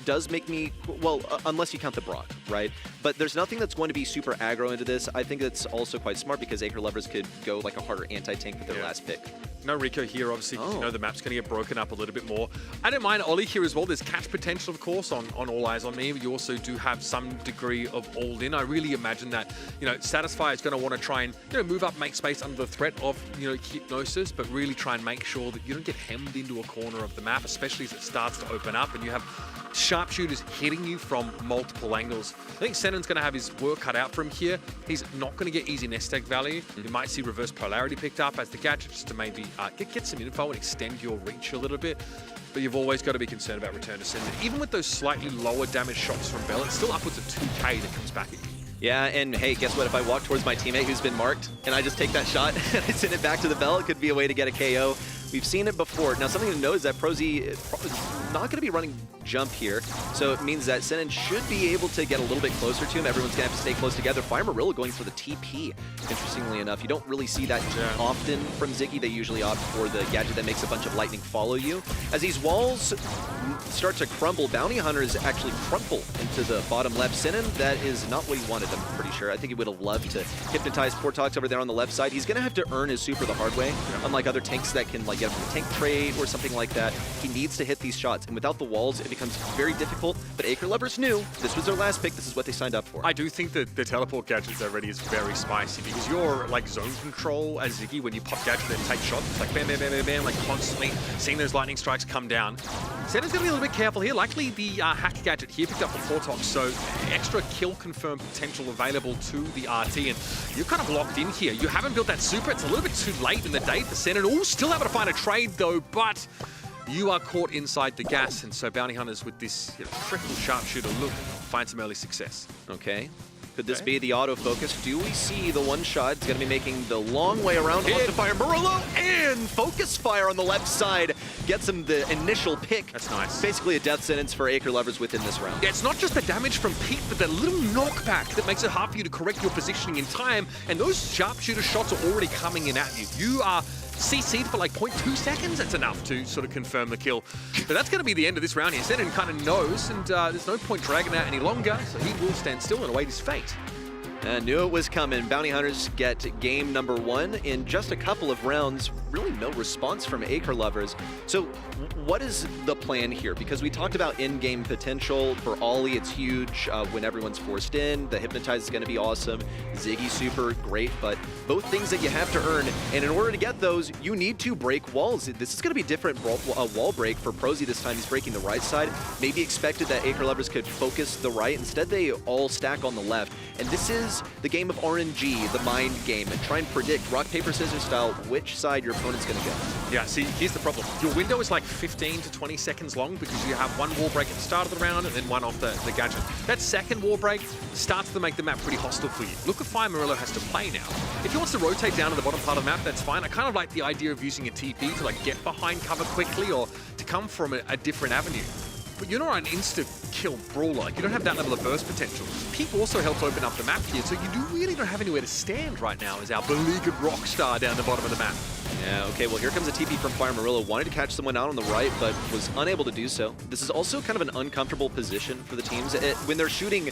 does make me, well, unless you count the Brock, right? But there's nothing that's going to be super aggro into this. I think that's also quite smart because Acre lovers could go like a harder anti-tank with their last pick. No Rico here, obviously, because you know the map's going to get broken up a little bit more. I don't mind Ollie here as well. There's catch potential, of course, on All Eyes on Me, but you also do have some degree of all-in. I really imagine that, you know, Satisfy is going to want to try and, you know, move up, make space under the threat of, you know, Hypnosis, but really try and make sure that you don't get hemmed into a corner of the map, especially as it starts to open up and you have sharpshooters hitting you from multiple angles. I think Senin's going to have his work cut out from here. He's not going to get easy nest egg value. You might see reverse polarity picked up as the gadget just to maybe get some info and extend your reach a little bit. But you've always got to be concerned about return to sender. Even with those slightly lower damage shots from Bell, it's still upwards of 2k that comes back at you. Yeah, and hey, guess what? If I walk towards my teammate who's been marked and I just take that shot and I send it back to the Bell, it could be a way to get a KO. We've seen it before. Now, something to note is that Prosy is not going to be running jump here, so it means that Senin should be able to get a little bit closer to him. Everyone's going to have to stay close together. Fire Marilla going for the TP, interestingly enough. You don't really see that often from Ziggy. They usually opt for the gadget that makes a bunch of lightning follow you. As these walls start to crumble, Bounty Hunters actually crumple into the bottom left. Senin, that is not what he wanted, I'm pretty sure. I think he would have loved to hypnotize Portox over there on the left side. He's going to have to earn his super the hard way, unlike other tanks that can like get him from a tank trade or something like that. He needs to hit these shots, and without the walls, it becomes very difficult. But Acre lovers knew this was their last pick. This is what they signed up for. I do think that the teleport gadget already is very spicy because you're like zone control as Ziggy when you pop gadget and take shots. It's like bam, bam, bam, bam, bam, like constantly seeing those lightning strikes come down. Senin's going to be a little bit careful here. Likely the hack gadget here picked up for Portox, so extra kill confirmed potential available to the RT, and you're kind of locked in here. You haven't built that super. It's a little bit too late in the day for Senin. Oh, still able to find a trade though, but you are caught inside the gas, and so Bounty Hunters with this triple sharpshooter look find some early success. Okay. Could this be the autofocus? Do we see the one shot? It's going to be making the long way around to Fire Murillo, and focus fire on the left side gets him the initial pick. That's nice. Basically a death sentence for Acre lovers within this round. Yeah, it's not just the damage from Pete, but the little knockback that makes it hard for you to correct your positioning in time, and those sharpshooter shots are already coming in at you. You are CC'd for like 0.2 seconds. That's enough to sort of confirm the kill. But that's going to be the end of this round here. Senin kind of knows, and there's no point dragging out any longer, so he will stand still and await his fate. I knew it was coming. Bounty Hunters get game number 1 in just a couple of rounds. Really no response from Acre lovers. So what is the plan here? Because we talked about in-game potential. For Ollie, it's huge when everyone's forced in. The Hypnotize is going to be awesome. Ziggy super great, but both things that you have to earn. And in order to get those, you need to break walls. This is going to be different wall break for Prosy this time. He's breaking the right side. Maybe expected that Acre lovers could focus the right. Instead, they all stack on the left. And this is the game of RNG, the mind game, and try and predict rock, paper, scissors style which side your opponent's going to go. Yeah, see, here's the problem. Your window is like 15 to 20 seconds long because you have one wall break at the start of the round and then one off the gadget. That second wall break starts to make the map pretty hostile for you. Look at Fire Murillo has to play now. If he wants to rotate down to the bottom part of the map, that's fine. I kind of like the idea of using a TP to like get behind cover quickly or to come from a different avenue. But you're not an insta-kill brawler. Like, you don't have that level of burst potential. Peep also helps open up the map here, so you really don't have anywhere to stand right now as our beleaguered rock star down the bottom of the map. Yeah, okay, well, here comes a TP from Fire Murillo. Wanted to catch someone out on the right, but was unable to do so. This is also kind of an uncomfortable position for the teams. When they're shooting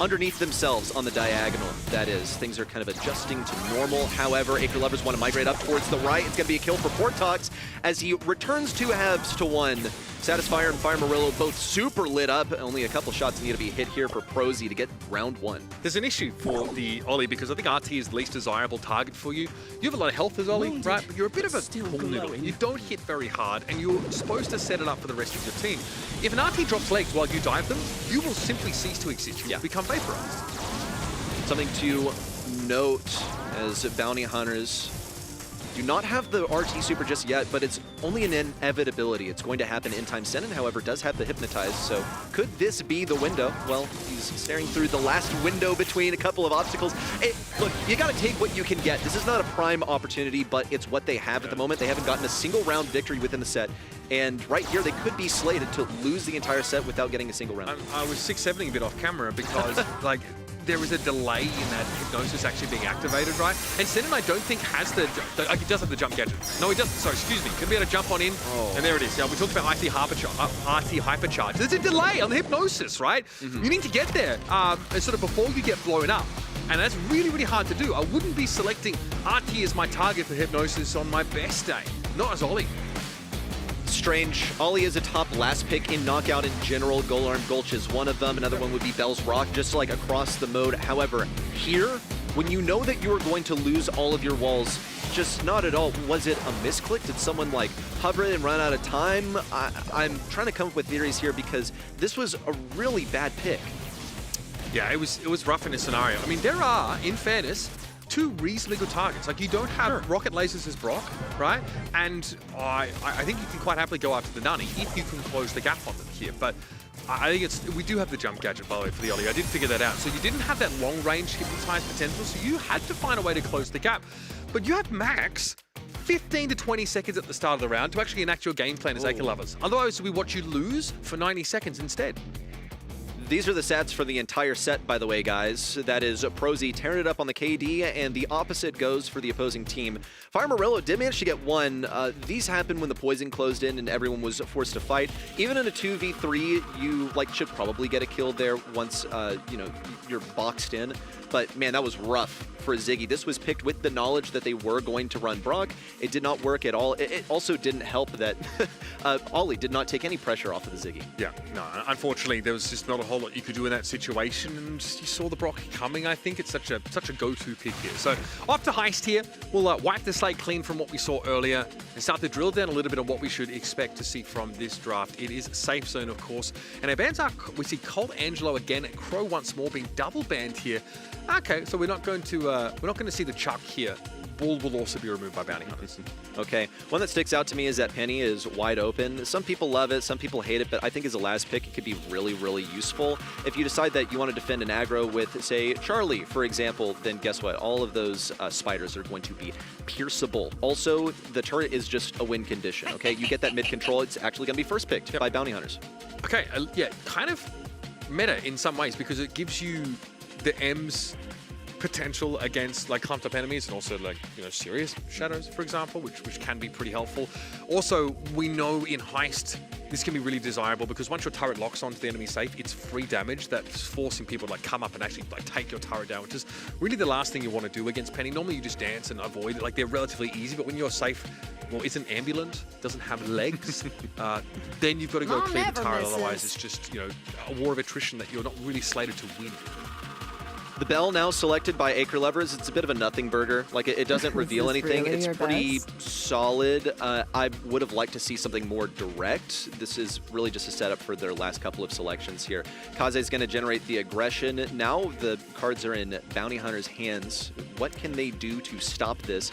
underneath themselves on the diagonal, that is. Things are kind of adjusting to normal. However, Acre lovers want to migrate up towards the right. It's going to be a kill for Portox as he returns 2 halves to 1. Satisfyer and Fire Murillo both super lit up. Only a couple shots need to be hit here for Prosy to get round 1. There's an issue for the Ollie because I think RT is the least desirable target for you. You have a lot of health as Ollie, right? But you're a bit of a pool noodle. You don't hit very hard, and you're supposed to set it up for the rest of your team. If an RT drops legs while you dive them, you will simply cease to exist. You will become vaporized. Something to note as Bounty Hunters do not have the RT super just yet, but it's only an inevitability. It's going to happen in time. Senin, however, does have the Hypnotize, so could this be the window? Well, he's staring through the last window between a couple of obstacles. Look, you got to take what you can get. This is not a prime opportunity, but it's what they have at the moment. They haven't gotten a single round victory within the set, and right here, they could be slated to lose the entire set without getting a single round. I was 6-7ing a bit off camera because, like, there was a delay in that Hypnosis actually being activated, right? And Senin, I don't think has the he does have the jump gadget. No, he doesn't. Sorry, excuse me. Can be able to jump on in, and there it is. Yeah, we talked about RT hypercharge. There's a delay on the Hypnosis, right? You need to get there sort of before you get blown up. And that's really, really hard to do. I wouldn't be selecting RT as my target for Hypnosis on my best day. Not as Ollie. Strange. Ollie is a top last pick in Knockout in general. Golarm Gulch is one of them. Another one would be Bell's Rock, just like across the mode. However, here, when you know that you are going to lose all of your walls, just not at all. Was it a misclick? Did someone like hover it and run out of time? I'm trying to come up with theories here because this was a really bad pick. Yeah, it was rough in this scenario. I mean, there are, in fairness, 2 reasonably good targets. Like, you don't have rocket lasers as Brock, right? And I think you can quite happily go after the Nani if you can close the gap on them here. But I think we do have the jump gadget, by the way, for the Ollie. I did figure that out. So you didn't have that long-range hypnotize potential, so you had to find a way to close the gap. But you have Max 15 to 20 seconds at the start of the round to actually enact your game plan as acre lovers. Otherwise, we watch you lose for 90 seconds instead. These are the stats for the entire set, by the way, guys. That is Prosy tearing it up on the KD, and the opposite goes for the opposing team. Fire Morello did manage to get one. These happened when the poison closed in and everyone was forced to fight. Even in a 2v3, you should probably get a kill there once you're boxed in. But man, that was rough for Ziggy. This was picked with the knowledge that they were going to run Brock. It did not work at all. It also didn't help that Ollie did not take any pressure off of the Ziggy. Yeah, no, unfortunately, there was just not a whole lot you could do in that situation, and you saw the Brock coming. I think it's such a go-to pick here. So off to Heist here. We'll wipe the slate clean from what we saw earlier and start to drill down a little bit on what we should expect to see from this draft. It is safe zone, of course, and our bans are, we see Colt Angelo again, Crow once more being double banned here. Okay, so we're not going to see the Chuck here. Bull will also be removed by bounty hunters. Okay, one that sticks out to me is that Penny is wide open. Some people love it, some people hate it, but I think as a last pick, it could be really, really useful. If you decide that you want to defend an aggro with, say, Charlie, for example, then guess what? All of those spiders are going to be pierceable. Also, the turret is just a win condition, okay? You get that mid-control, it's actually going to be first picked by bounty hunters. Okay, yeah, kind of meta in some ways because it gives you the M's potential against clumped up enemies and also serious shadows, for example, which can be pretty helpful. Also, we know in Heist this can be really desirable because once your turret locks onto the enemy safe, it's free damage that's forcing people to come up and actually take your turret down, which is really the last thing you want to do against Penny. Normally you just dance and avoid it. They're relatively easy, but when you're safe, well, isn't ambulant, doesn't have legs, then you've got to go clear the turret. Otherwise, it's just a war of attrition that you're not really slated to win. The bell now selected by acre lovers. It's a bit of a nothing burger. It doesn't reveal anything. Really it's pretty solid. I would have liked to see something more direct. This is really just a setup for their last couple of selections here. Kaze is going to generate the aggression. Now the cards are in Bounty Hunter's hands. What can they do to stop this?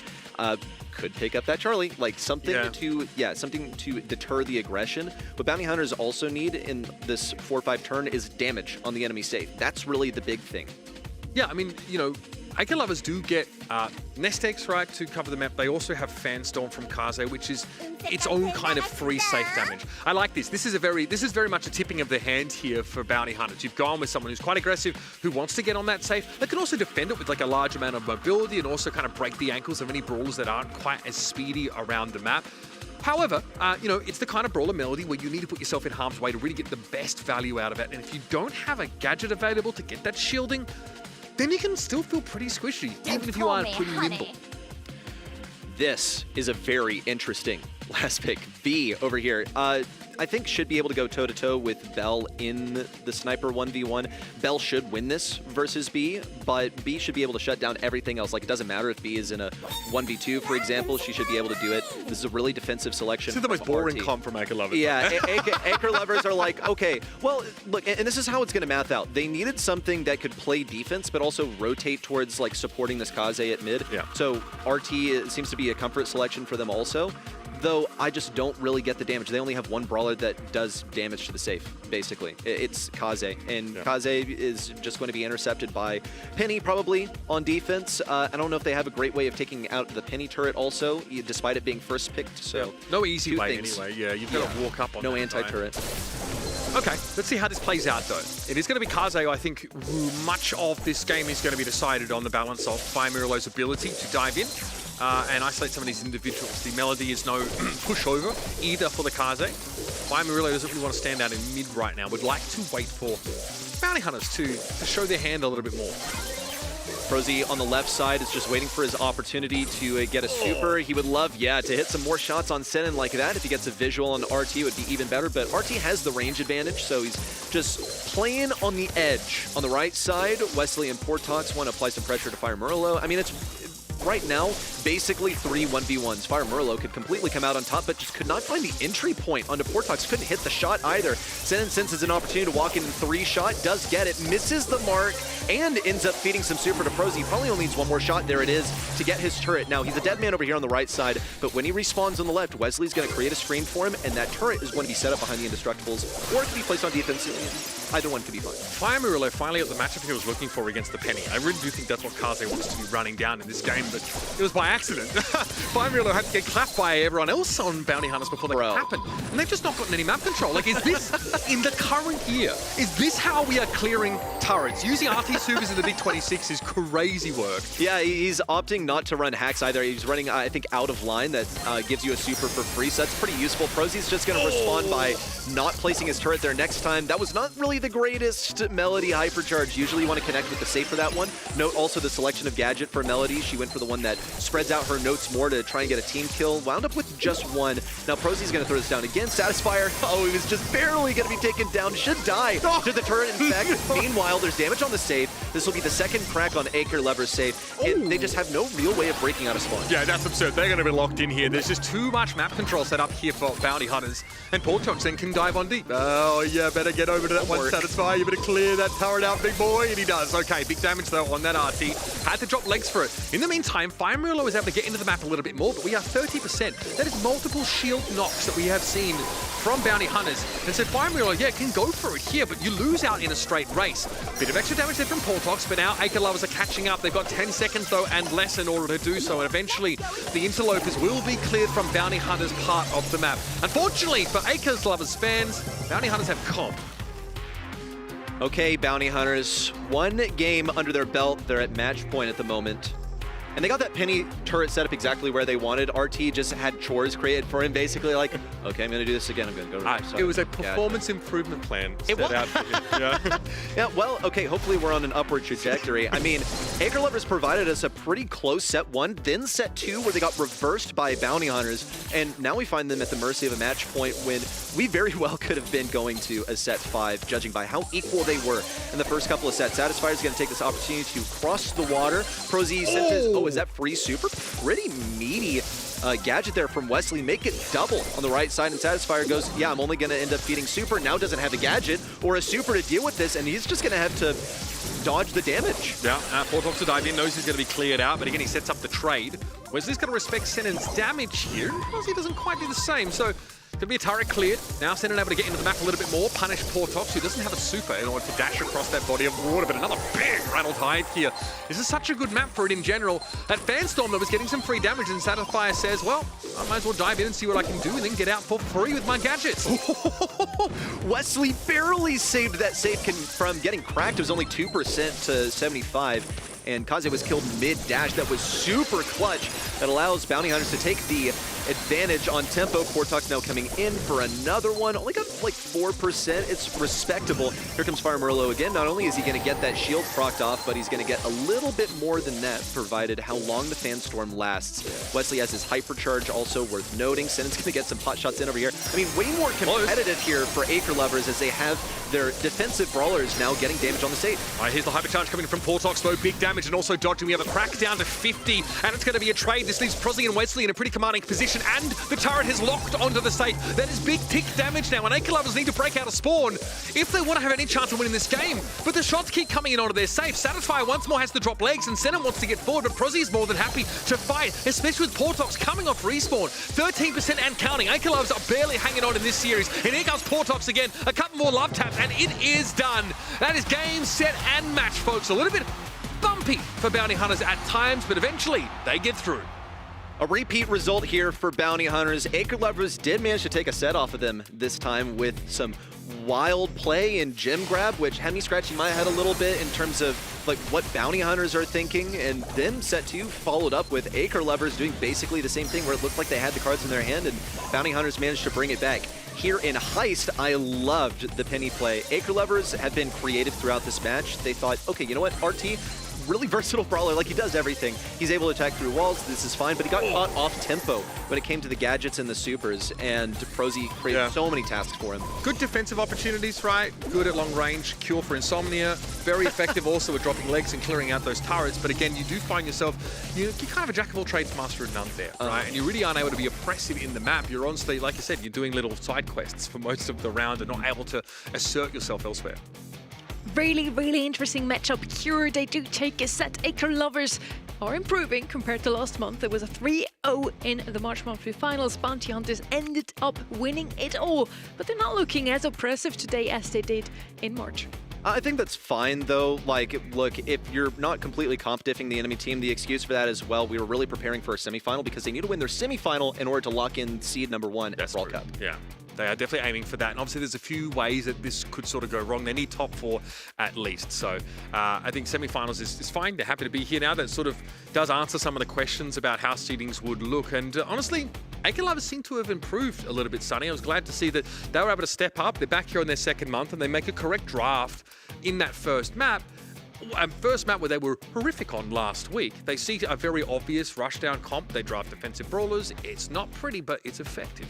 Could pick up that Charlie, something to deter the aggression. What Bounty Hunters also need in this 4-5 turn is damage on the enemy safe. That's really the big thing. Yeah, I mean, acre lovers do get nest eggs, right, to cover the map. They also have Fan Storm from Kaze, which is its own kind of free safe damage. I like this. This is very much a tipping of the hand here for bounty hunters. You've gone with someone who's quite aggressive, who wants to get on that safe. They can also defend it with a large amount of mobility and also kind of break the ankles of any brawlers that aren't quite as speedy around the map. However, it's the kind of brawler melody where you need to put yourself in harm's way to really get the best value out of it. And if you don't have a gadget available to get that shielding, then you can still feel pretty squishy, even if you aren't pretty nimble. This is a very interesting last pick. B over here. I think should be able to go toe-to-toe with Bell in the Sniper 1v1. Bell should win this versus B, but B should be able to shut down everything else. It doesn't matter if B is in a 1v2, for example. She should be able to do it. This is a really defensive selection. This is the most boring comp from acre lovers. Yeah, acre lovers are okay, well, look, and this is how it's going to math out. They needed something that could play defense, but also rotate towards, supporting this Kaze at mid. Yeah. So RT seems to be a comfort selection for them also. Though I just don't really get the damage. They only have one brawler that does damage to the safe, basically. It's Kaze, and yeah. Kaze is just going to be intercepted by Penny, probably, on defense. I don't know if they have a great way of taking out the Penny turret also, despite it being first picked. So yeah. No easy way, anyway. Yeah, you've got to walk up on no that anti-turret. Okay, let's see how this plays out, though. It is going to be Kaze, I think, much of this game is going to be decided on the balance of Fire Miralo's ability to dive in and isolate some of these individuals. The Melody is no pushover either for the Kaze. Fire Miralo doesn't really want to stand out in mid right now. Would like to wait for Bounty Hunters to show their hand a little bit more. Prosy on the left side is just waiting for his opportunity to get a super. He would love, to hit some more shots on Senin like that. If he gets a visual on RT, it would be even better. But RT has the range advantage, so he's just playing on the edge. On the right side, Wesley and Portox want to apply some pressure to Fire Miralo. I mean, it's right now basically 3 1v1s. Fire Miralo could completely come out on top, but just could not find the entry point onto Portox. Couldn't hit the shot either. Senin senses an opportunity to walk in 3-shot, does get it, misses the mark, and ends up feeding some super to Prosy. Probably only needs one more shot. There it is to get his turret. Now, he's a dead man over here on the right side, but when he respawns on the left, Wesley's going to create a screen for him, and that turret is going to be set up behind the Indestructibles, or it can be placed on defense. Either one could be fine. Fire Miralo finally got the matchup he was looking for against the Penny. I really do think that's what Kaze wants to be running down in this game, but happen. It was by accident. Firemulo had to get clapped by everyone else on Bounty Hunters before that could happen. And they've just not gotten any map control. Like, is this, in the current year, is this how we are clearing turrets? Using RT supers in the Big 26 is crazy work. Yeah, he's opting not to run hacks either. He's running, I think, out of line that gives you a super for free, so that's pretty useful. Prozy's just going to respond by not placing his turret there next time. That was not really the greatest Melody hypercharge. Usually you want to connect with the safe for that one. Note also the selection of gadget for Melody. She went for the one that spreads out her notes more to try and get a team kill. Wound up with just one. Now Prozy's going to throw this down again. Satisfier, oh, he was just barely going to be taken down. Should die to the turret, in fact. Meanwhile, there's damage on the save. This will be the second crack on Acre Lever's save, and they just have no real way of breaking out of spawn. Yeah, that's absurd. They're going to be locked in here. There's just too much map control set up here for Bounty Hunters. And Portox then can dive on deep. Oh, yeah, better get over to that one Satisfy. You better clear that turret out, big boy. And he does. Okay, big damage, though, on that RT. Had to drop legs for it. In the meantime, Firemulo was able to get into the map a little bit more, but we are 30%. That is multiple shield knocks that we have seen from Bounty Hunters. And so Firemulo, yeah, can go for it here, but you lose out in a straight race. Bit of extra damage there from Portox, but now Acre Lovers are catching up. They've got 10 seconds, though, and less in order to do so. And eventually, the interlopers will be cleared from Bounty Hunters' part of the map. Unfortunately, for Acre Lovers fans, Bounty Hunters have comp. Okay, Bounty Hunters, one game under their belt. They're at match point at the moment. And they got that Penny turret set up exactly where they wanted. RT just had chores created for him, basically like, okay, I'm going to do this again. I'm going to go to It was a performance improvement plan set out for him. Yeah. Yeah, well, okay, hopefully we're on an upward trajectory. I mean, Acre Lovers provided us a pretty close set one, then set two, where they got reversed by Bounty Hunters, and now we find them at the mercy of a match point when we very well could have been going to a set five, judging by how equal they were in the first couple of sets. Satisfier is going to take this opportunity to cross the water. Prozy sent his, is that free super? Pretty meaty gadget there from Wesley. Make it double on the right side, and Satisfier goes, yeah, I'm only going to end up feeding super. Now doesn't have a gadget or a super to deal with this, and he's just going to have to dodge the damage. Yeah, Portox to dive in, knows he's going to be cleared out, but again, he sets up the trade. Wesley's going to respect Senen's damage here, because he doesn't quite do the same, so going to be a turret cleared. Now Senen able to get into the map a little bit more, punish Portox, who doesn't have a super in order to dash across that body of water, but another big rattled hide here. This is such a good map for it in general. That Fanstorm, though, was getting some free damage, and Satisfier says, well, I might as well dive in and see what I can do and then get out for free with my gadgets. Wesley barely saved that save from getting cracked. It was only 2% to 75. And Kaze was killed mid-dash. That was super clutch. That allows Bounty Hunters to take the advantage on tempo. Portox now coming in for another one. Only got like 4%. It's respectable. Here comes Firemulo again. Not only is he going to get that shield procced off, but he's going to get a little bit more than that, provided how long the Fanstorm lasts. Wesley has his hypercharge, also worth noting. Senen's going to get some pot shots in over here. I mean, way more competitive here for Acre Lovers, as they have their defensive brawlers now getting damage on the stage. All right, here's the hypercharge coming from Portox, though. Big damage and also dodging. We have a crack down to 50, and it's going to be a trade. This leaves Prozy and Wesley in a pretty commanding position, and the turret has locked onto the safe. That is big tick damage now, and Acre Lovers need to break out a spawn if they want to have any chance of winning this game. But the shots keep coming in onto their safe. Satisfier once more has to drop legs, and Senen wants to get forward, but Prozy is more than happy to fight, especially with Portox coming off respawn. 13% and counting. Acre Lovers are barely hanging on in this series, and here comes Portox again. A couple more love taps, and it is done. That is game, set, and match, folks. A little bit bumpy for Bounty Hunters at times, but eventually they get through. A repeat result here for Bounty Hunters. Acre Lovers did manage to take a set off of them this time with some wild play and gem grab, which had me scratching my head a little bit in terms of like what Bounty Hunters are thinking. And then set two followed up with Acre Lovers doing basically the same thing, where it looked like they had the cards in their hand, and Bounty Hunters managed to bring it back. Here in Heist, I loved the penny play. Acre Lovers have been creative throughout this match. They thought, okay, you know what, RT, really versatile brawler, like he does everything. He's able to attack through walls, this is fine, but he got caught off tempo when it came to the gadgets and the supers, and Prozy created so many tasks for him. Good defensive opportunities, right? Good at long range, cure for insomnia. Very effective also at dropping legs and clearing out those turrets, but again, you do find yourself, you're kind of a jack of all trades, master of none there, right? And you really aren't able to be oppressive in the map. You're on stage, like you said, you're doing little side quests for most of the round and not able to assert yourself elsewhere. Really, really interesting matchup here. They do take a set. Acre Lovers are improving compared to last month. There was a 3-0 in the March monthly finals. Bounty Hunters ended up winning it all, but they're not looking as oppressive today as they did in March. I think that's fine, though. Like, look, if you're not completely comp diffing the enemy team, the excuse for that is, well, we were really preparing for a semifinal because they need to win their semifinal in order to lock in seed #1 at Brawl Cup. Yeah. They are definitely aiming for that. And obviously there's a few ways that this could sort of go wrong. They need top 4 at least. So I think semifinals is fine. They're happy to be here now. That sort of does answer some of the questions about how seedings would look. And honestly, acre lovers seem to have improved a little bit, Sonny. I was glad to see that they were able to step up. They're back here on their second month and they make a correct draft in that first map. First map where they were horrific on last week. They see a very obvious rushdown comp. They draft defensive brawlers. It's not pretty, but it's effective.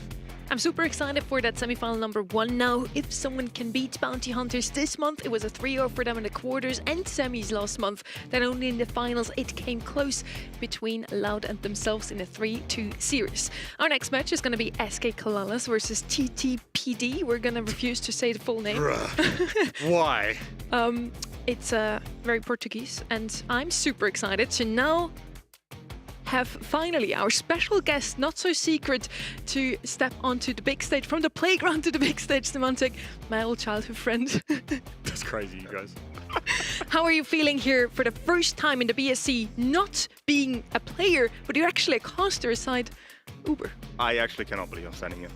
I'm super excited for that semifinal #1 now. If someone can beat Bounty Hunters this month, it was a 3-0 for them in the quarters and semis last month. Then only in the finals it came close between Loud and themselves in a 3-2 series. Our next match is going to be SK Kalalas versus TTPD. We're going to refuse to say the full name. Why? It's very Portuguese, and I'm super excited to now have finally our special guest, not so secret, to step onto the big stage, from the playground to the big stage, Semantic, my old childhood friend. That's crazy, you guys. How are you feeling here for the first time in the BSC, not being a player, but you're actually a caster aside Uber? I actually cannot believe I'm standing here.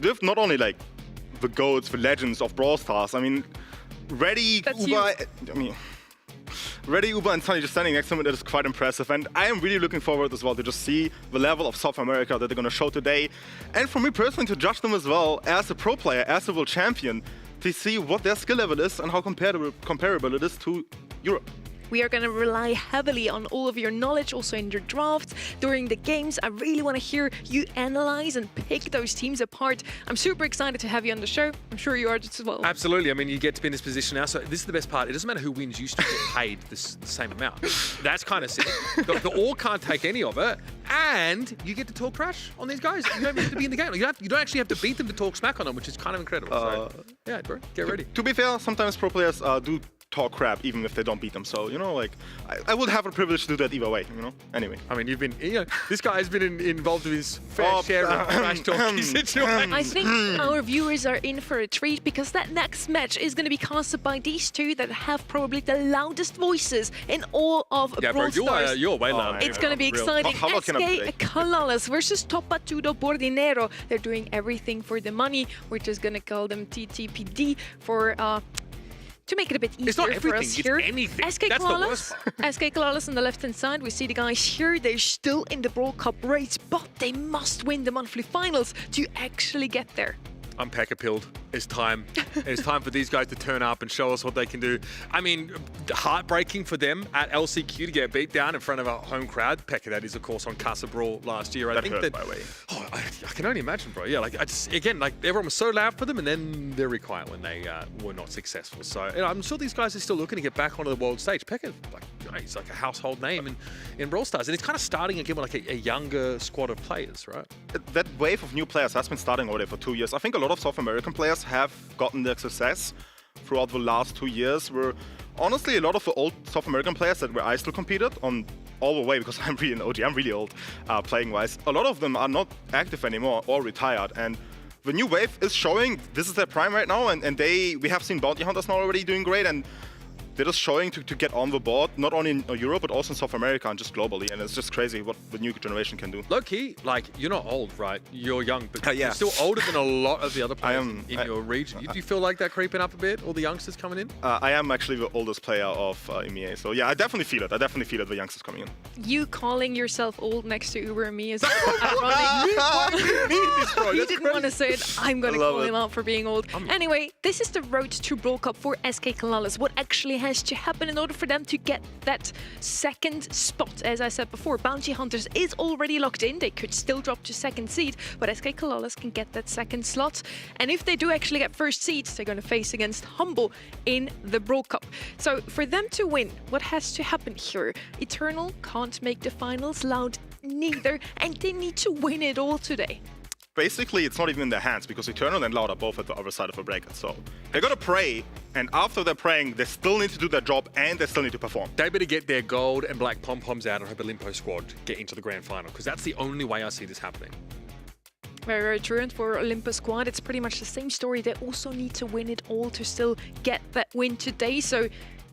With not only like the GOATs, the legends of Brawl Stars, I mean, Ready, That's Uber, you. Ready, Uber and Sunny just standing next to me, that is quite impressive. And I am really looking forward as well to just see the level of South America that they're going to show today. And for me personally, to judge them as well as a pro player, as a world champion, to see what their skill level is and how comparable it is to Europe. We are going to rely heavily on all of your knowledge, also in your drafts, during the games. I really want to hear you analyze and pick those teams apart. I'm super excited to have you on the show. I'm sure you are just as well. Absolutely. I mean, you get to be in this position now. So this is the best part. It doesn't matter who wins. You still get paid the same amount. That's kind of sick. The all can't take any of it. And you get to talk trash on these guys. You don't have to be in the game. You don't actually have to beat them to talk smack on them, which is kind of incredible. So, yeah, bro, get ready. To be fair, sometimes pro players do talk crap even if they don't beat them. So, you know, like, I would have a privilege to do that either way, you know? Anyway. I mean, this guy has been involved with his fair share of trash talking situations. I think our viewers are in for a treat because that next match is going to be casted by these two that have probably the loudest voices in all of Brawl Stars. You're way louder. It's going to be exciting. How loud can I play? SK Kalalas versus Topatudo Bordinero. They're doing everything for the money. We're just going to call them TTPD for... to make it a bit easier It's not for us everything, here. it's anything. SK That's the Kalalas, worst part. SK Kalalas on the left-hand side. We see the guys here. They're still in the Brawl Cup race, but they must win the monthly finals to actually get there. I'm pecker-pilled. It's time. It's time for these guys to turn up and show us what they can do. I mean, heartbreaking for them at LCQ to get beat down in front of a home crowd. Pecker, that is, of course, on Casa Brawl last year. I think hurt, that, by the way. Oh, I can only imagine, bro. Yeah, like, again, like, everyone was so loud for them, and then very quiet when they were not successful. So, you know, I'm sure these guys are still looking to get back onto the world stage. Pecker, like, he's like a household name in Brawl Stars, and it's kind of starting again with like a younger squad of players, right? That wave of new players has been starting already for 2 years. I think a lot of South American players have gotten their success throughout the last 2 years, where honestly a lot of the old South American players that where I still competed on all the way, because I'm really an OG, I'm really old playing wise, a lot of them are not active anymore or retired, and the new wave is showing this is their prime right now, and we have seen Bounty Hunters now already doing great, and they're just showing to get on the board, not only in Europe, but also in South America and just globally. And it's just crazy what the new generation can do. Low key, like, you're not old, right? You're young, but yeah. you're still older than a lot of the other players am- in your region. Do you feel like that creeping up a bit, all the youngsters coming in? I am actually the oldest player of EMEA. So yeah, I definitely feel it. I definitely feel it, the youngsters coming in. You calling yourself old next to Uber and me is ironic. He didn't want to say it. I'm going to call him out for being old. Anyway, this is the road to Brawl Cup for SK Kalalas. What actually has to happen in order for them to get that second spot? As I said before, Bounty Hunters is already locked in. They could still drop to second seed, but SK Kalalas can get that second slot. And if they do actually get first seeds, they're going to face against Humble in the Brawl Cup. So for them to win, what has to happen here? Eternal can't make the finals, Loud neither, and they need to win it all today. Basically, it's not even in their hands because Eternal and Loud are both at the other side of the bracket. So they're going to pray, and after they're praying, they still need to do their job and they still need to perform. They better get their gold and black pom-poms out and hope Olympus squad get into the grand final, because that's the only way I see this happening. Very, very true. And for Olympus squad, it's pretty much the same story. They also need to win it all to still get that win today. So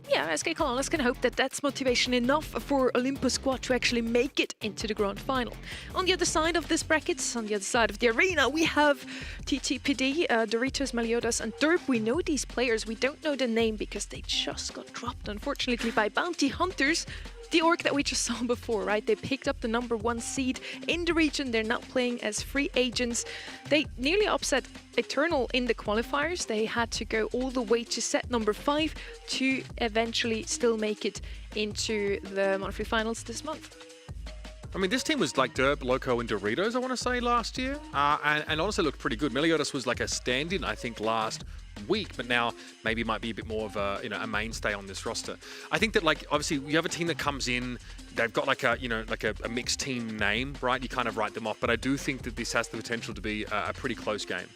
yeah, SK Colonas can hope that that's motivation enough for Olympus squad to actually make it into the grand final. On the other side of this bracket, on the other side of the arena, we have TTPD, Doritos, Meliodas, and Derp. We know these players. We don't know the name because they just got dropped, unfortunately, by Bounty Hunters. The org that we just saw before, right? They picked up the #1 seed in the region. They're now playing as free agents. They nearly upset Eternal in the qualifiers. They had to go all the way to set #5 to eventually still make it into the monthly finals this month. I mean, this team was like Derp, Loco, and Doritos, I want to say, last year. And honestly looked pretty good. Meliodas was like a stand-in, I think, last week, but now maybe might be a bit more of a, a mainstay on this roster. I think that, like, obviously you have a team that comes in, they've got like a, like a mixed team name, right? You kind of write them off, but I do think that this has the potential to be a pretty close game.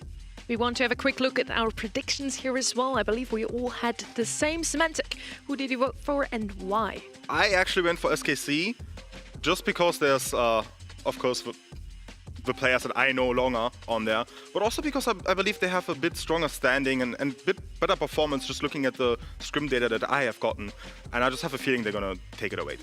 We want to have a quick look at our predictions here as well. I believe we all had the same. Semantic, who did you vote for and why? I actually went for SKC, just because there's, of course, the players that I know longer on there, but also because I believe they have a bit stronger standing and a bit better performance just looking at the scrim data that I have gotten. And I just have a feeling they're going to take it away.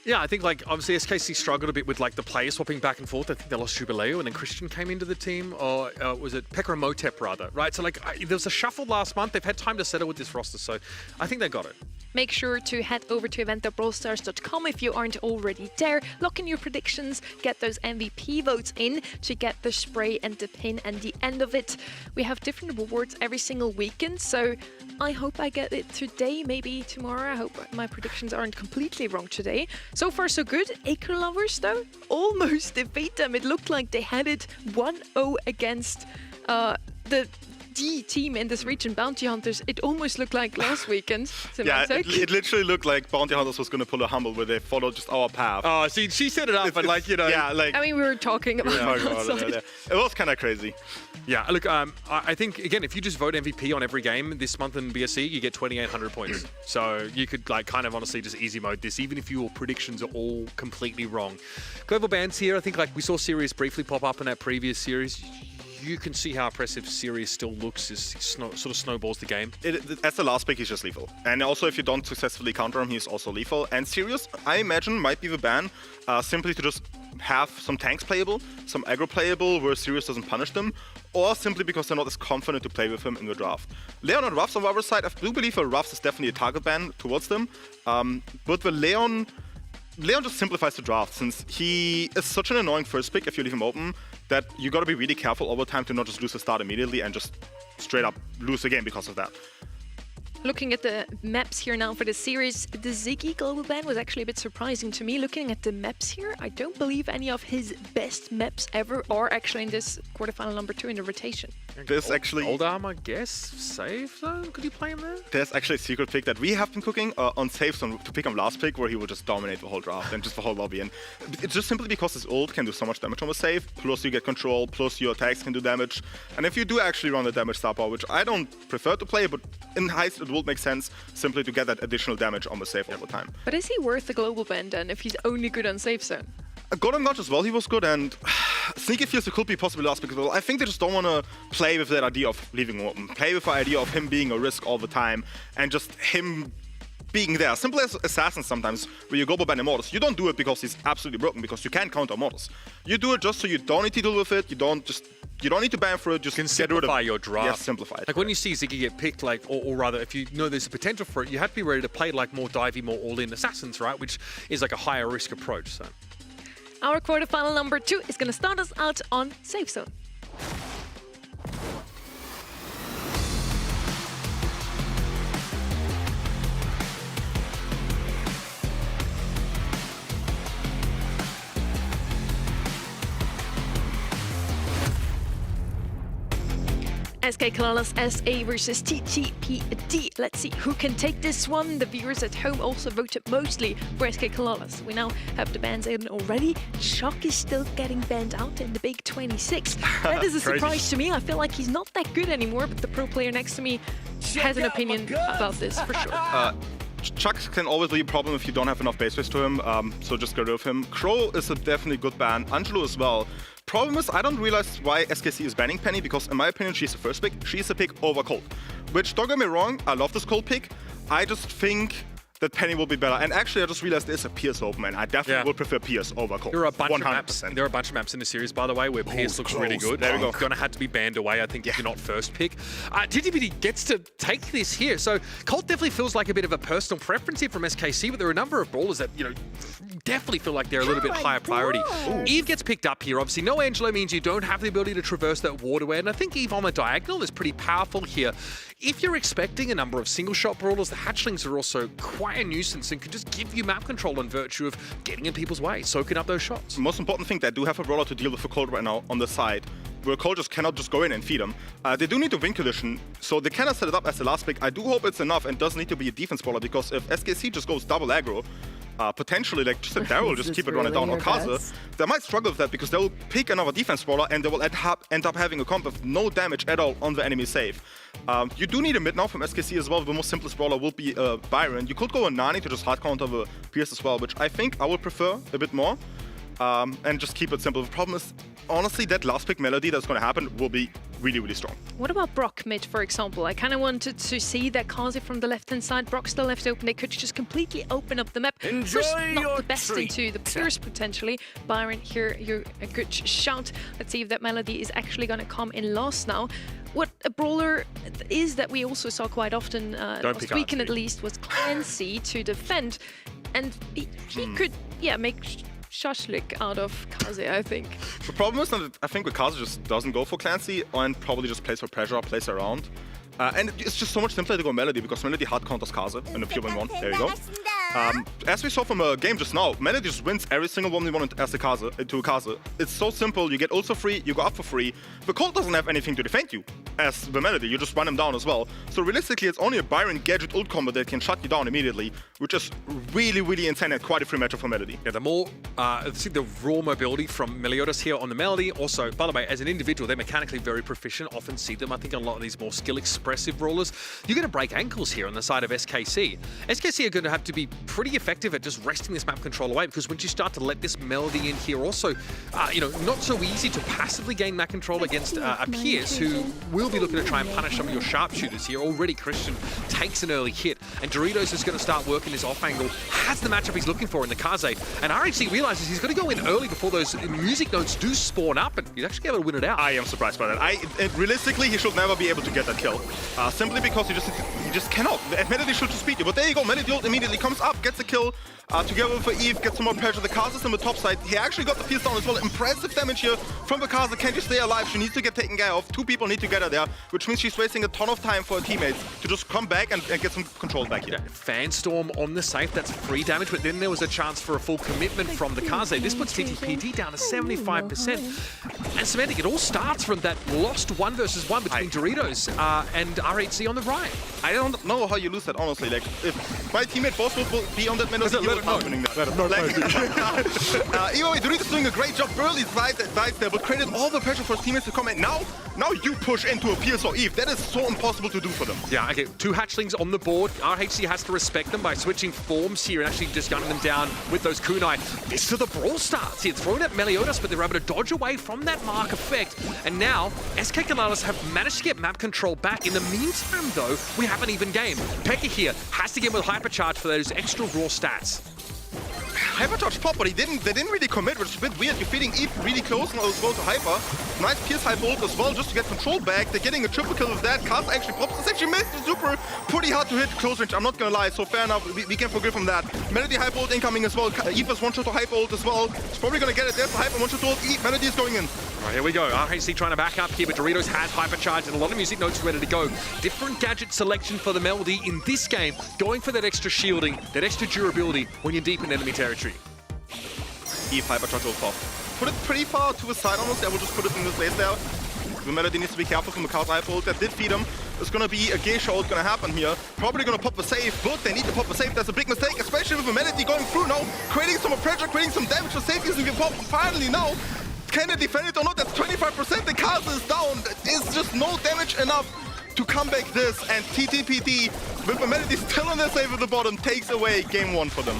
Yeah, I think, like, obviously SKC struggled a bit with, like, the players swapping back and forth. I think they lost Jubileo and then Christian came into the team, or was it Pekka Motep, rather, right? So, like, there was a shuffle last month. They've had time to settle with this roster, so I think they got it. Make sure to head over to event.brawlstars.com if you aren't already there. Lock in your predictions, get those MVP votes in to get the spray and the pin and the end of it. We have different rewards every single weekend, so I hope I get it today, maybe tomorrow. I hope my predictions aren't completely wrong today. So far, so good. Acre lovers, though, almost defeat them. It looked like they had it 1-0 against the D team in this region, Bounty Hunters. It almost looked like last weekend. Yeah, it literally looked like Bounty Hunters was going to pull a humble where they followed just our path. Oh, see, she set it up, but like, Yeah, like... I mean, we were talking about it was kind of crazy. Yeah, look, I think, again, if you just vote MVP on every game this month in BSC, you get 2,800 points. So you could, like, kind of honestly just easy mode this, even if your predictions are all completely wrong. Global bans here, I think, like, we saw Sirius briefly pop up in that previous series. You can see how impressive Sirius still looks as he sort of snowballs the game. As the last pick, he's just lethal. And also, if you don't successfully counter him, he's also lethal. And Sirius, I imagine, might be the ban, simply to just have some tanks playable, some aggro playable where Sirius doesn't punish them, or simply because they're not as confident to play with him in the draft. Leon and Ruffs on the other side, I do believe the Ruffs is definitely a target ban towards them. But the Leon just simplifies the draft, since he is such an annoying first pick if you leave him open, that you gotta be really careful over time to not just lose the start immediately and just straight up lose the game because of that. Looking at the maps here now for the series, the Ziggy global ban was actually a bit surprising to me. Looking at the maps here, I don't believe any of his best maps ever are actually in this quarterfinal #2 in the rotation. There's actually... Old Arm, I guess. Safe Zone? Could you play him there? There's actually a secret pick that we have been cooking on Safe Zone to pick him last pick, where he will just dominate the whole draft and just the whole lobby. And it's just simply because his ult can do so much damage on the save, plus you get control, plus your attacks can do damage. And if you do actually run the damage star power, which I don't prefer to play, but in Heist it will make sense simply to get that additional damage on the save all the time. But is he worth the global ban then if he's only good on Safe Zone? Golden Notch as well, he was good, and Sneaky Fierce could be possibly last pick as well. I think they just don't want to play with that idea of leaving him open, play with the idea of him being a risk all the time, and just him being there. Simple as Assassins sometimes, where you global ban Immortals. You don't do it because he's absolutely broken, because you can't counter Immortals. You do it just so you don't need to deal with it, you don't need to ban for it, just can get rid of it. Your draft. Yes, simplify it. Like when you see Ziggy get picked, like, or rather, if you know there's a potential for it, you have to be ready to play like more divey, more all-in Assassins, right? Which is like a higher risk approach, so. Our quarterfinal #2 is going to start us out on Safe Zone. SK Colonas SA versus TTPD. Let's see who can take this one. The viewers at home also voted mostly for SK Colonas. We now have the bans in already. Shock is still getting banned out in the Big 26. That is a surprise to me. I feel like he's not that good anymore, but the pro player next to me has an opinion about this for sure. Chuck can always be a problem if you don't have enough base space to him, so just get rid of him. Crow is a definitely good ban. Angelo as well. Problem is, I don't realize why SKC is banning Penny, because in my opinion, she's the first pick. She's a pick over Colt. Which, don't get me wrong, I love this Colt pick. I just think that Penny will be better. And actually, I just realized there's a Pierce open, and I definitely would prefer Pierce over Colt. There are a bunch 100%. of maps. There are a bunch of maps in the series, by the way, where Pierce looks really good. There we go. Gonna have to be banned away, I think, if you're not first pick. TTPD gets to take this here, so Colt definitely feels like a bit of a personal preference here from SKC, but there are a number of brawlers that, you know, definitely feel like they're a little bit higher priority. Eve gets picked up here. Obviously, no Angelo means you don't have the ability to traverse that waterway, and I think Eve on the diagonal is pretty powerful here. If you're expecting a number of single-shot brawlers, the hatchlings are also quite a nuisance and can just give you map control in virtue of getting in people's way, soaking up those shots. The most important thing, they do have a brawler to deal with for Colt right now on the side, where Colt just cannot just go in and feed him. They do need to win condition, so they cannot set it up as the last pick. I do hope it's enough and doesn't need to be a defense brawler, because if SKC just goes double aggro, potentially like just a Daryl just keep it running down, or Kaze, they might struggle with that because they will pick another defense brawler and they will end up having a comp with no damage at all on the enemy save. You do need a mid now from SKC as well. The most simplest brawler will be Byron. You could go a Nani to just hard counter the Pierce as well, which I think I would prefer a bit more. And just keep it simple. The problem is, honestly, that last pick Melody that's going to happen will be really, really strong. What about Brock mid, for example? I kind of wanted to see that Kaze from the left-hand side. Brock still left open. They could just completely open up the map. First, not the best into the Pierce, potentially. Byron, here, you're a good shout. Let's see if that Melody is actually going to come in last now. What a brawler is that we also saw quite often last weekend, at least, was Clancy to defend. And he could, make shashlik out of Kaze, I think. The problem is that I think Kaze just doesn't go for Clancy and probably just plays for pressure, plays around. And it's just so much simpler to go Melody, because Melody hard counters Kaze in a pure win one. There you go. As we saw from a game just now, Melody just wins every single 1v1 as a Kaze. It's so simple. You get also free, you go up for free. The Colt doesn't have anything to defend you as the Melody. You just run him down as well. So realistically, it's only a Byron gadget ult combo that can shut you down immediately, which is really, really insane and quite a free matchup for Melody. Yeah, the more, the raw mobility from Meliodas here on the Melody. Also, by the way, as an individual, they're mechanically very proficient. Often see them, I think, on a lot of these more skill-expressive brawlers. You're going to break ankles here on the side of SKC. SKC are going to have to be pretty effective at just wresting this map control away, because once you start to let this Melody in here, also, not so easy to passively gain map control against a Pierce who will be looking to try and punish some of your sharpshooters here. Already Christian takes an early hit, and Doritos is going to start working his off angle, has the matchup he's looking for in the Kaze, and RHC realizes he's going to go in early before those music notes do spawn up, and he's actually able to win it out. I am surprised by that. Realistically, he should never be able to get that kill, simply because he just cannot. Melody should just beat you, but there you go. Melody ult immediately comes up, gets a kill. Together with Eve, gets some more pressure. The Kaze is on the top side. He actually got the Pierce down as well. Impressive damage here from the Kaze. Can just stay alive. She needs to get taken care of. Two people need to get her there, which means she's wasting a ton of time for her teammates to just come back and get some control back here. Yeah, Fanstorm on the safe, that's free damage, but then there was a chance for a full commitment from the Kaze. This puts TTPD down to 75%. And Semantic, it all starts from that lost 1 versus 1 between Doritos and RHC on the right. I don't know how you lose that, honestly. Like, if my teammate boss will be on that Melody, he would not winning that. Either way, Doritos doing a great job. Early side there, but created all the pressure for his teammates to come in. Now you push into a Pierce or Eve. That is so impossible to do for them. Yeah, okay, 2 hatchlings on the board. RHC has to respect them by switching forms here and actually just gunning them down with those kunai. This is the Brawl starts here, thrown at Meliodas, but they're able to dodge away from that mark effect. And now, SK Kalalas have managed to get map control back. In the meantime, though, we have an even game. Pekka here has to get with Hypercharge for those extra raw stats. Hypercharge pop, but they didn't really commit, which is a bit weird. You're feeding Eve really close now as well to Hyper. Nice Pierce Hyper ult as well, just to get control back. They're getting a triple kill with that. Kaze actually pops. It's actually missed the super. Pretty hard to hit close range, I'm not gonna lie. So fair enough, we can forgive from that. Melody Hyper ult incoming as well. Eve has one shot to Hyper ult as well. She's probably gonna get it. There's the Hyper one shot to ult. Eve, Melody is going in. All right, here we go. RHC trying to back up here, but Doritos has Hypercharge and a lot of music notes ready to go. Different gadget selection for the Melody in this game, going for that extra shielding, that extra durability when you're deep in enemy territory. Eve Hypercharge ult pop. Put it pretty far to the side almost. I will just put it in this place there. The Melody needs to be careful from the Kaze Hyper ult. That did feed him. There's gonna be a Geisha ult gonna happen here. Probably gonna pop the save, but they need to pop the save. That's a big mistake, especially with the Melody going through now, creating some pressure, creating some damage. The save isn't gonna pop. Finally now, can they defend it or not? That's 25%. The Kaze is down. It's just no damage enough to come back this, and TTPD, with the Melody still on their save at the bottom, takes away game 1 for them.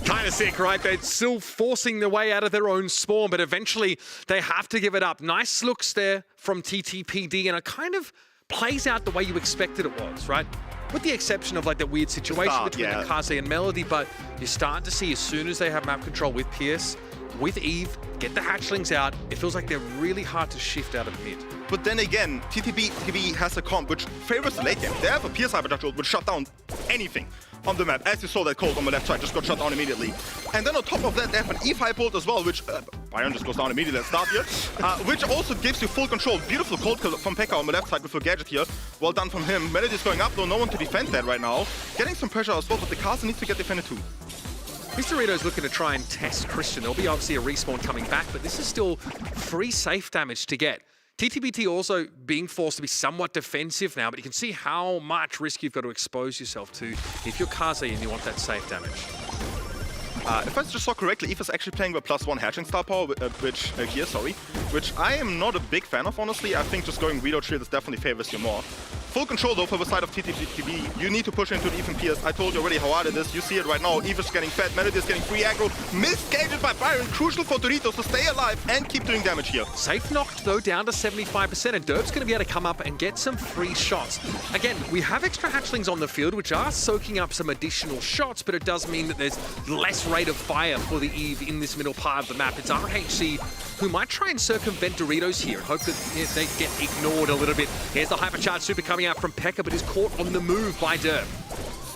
Kind of sick, right? They're still forcing their way out of their own spawn, but eventually they have to give it up. Nice looks there from TTPD, and it kind of plays out the way you expected it was, right? With the exception of like the weird situation between the Kaze and Melody, but you're starting to see as soon as they have map control with Pierce, with Eve, get the hatchlings out, it feels like they're really hard to shift out of mid. But then again, TTP has a comp which favors the late game. They have a Pierce Hyperdrive ult which shut down anything on the map. As you saw, that Colt on the left side just got shut down immediately. And then on top of that, they have an Eve Hype ult as well, which Byron just goes down immediately at start here, which also gives you full control. Beautiful Colt kill from Pekka on the left side with a gadget here. Well done from him. Melody's going up though, no one to defend that right now. Getting some pressure as well, but the Kaze needs to get defended too. Mr. Rito's looking to try and test Christian. There'll be obviously a respawn coming back, but this is still free safe damage to get. TTBT also being forced to be somewhat defensive now, but you can see how much risk you've got to expose yourself to if you're Kaze and you want that safe damage. If I just saw correctly, Eve is actually playing with +1 hatching star power, which I am not a big fan of, honestly. I think just going reload shield definitely favors you more. Full control though for the side of TTB. You need to push into the Eve and Pierce. I told you already how hard it is. You see it right now. Eve is getting fed, Melody is getting free aggro. Miscaged by Byron. Crucial for Doritos to stay alive and keep doing damage here. Safe knocked though down to 75%, and Derb's going to be able to come up and get some free shots. Again, we have extra hatchlings on the field which are soaking up some additional shots, but it does mean that there's less rate of fire for the Eve in this middle part of the map. It's RHC who might try and circumvent Doritos here and hope that they get ignored a little bit. Here's the hypercharged super coming out from Pekka, but is caught on the move by Derb.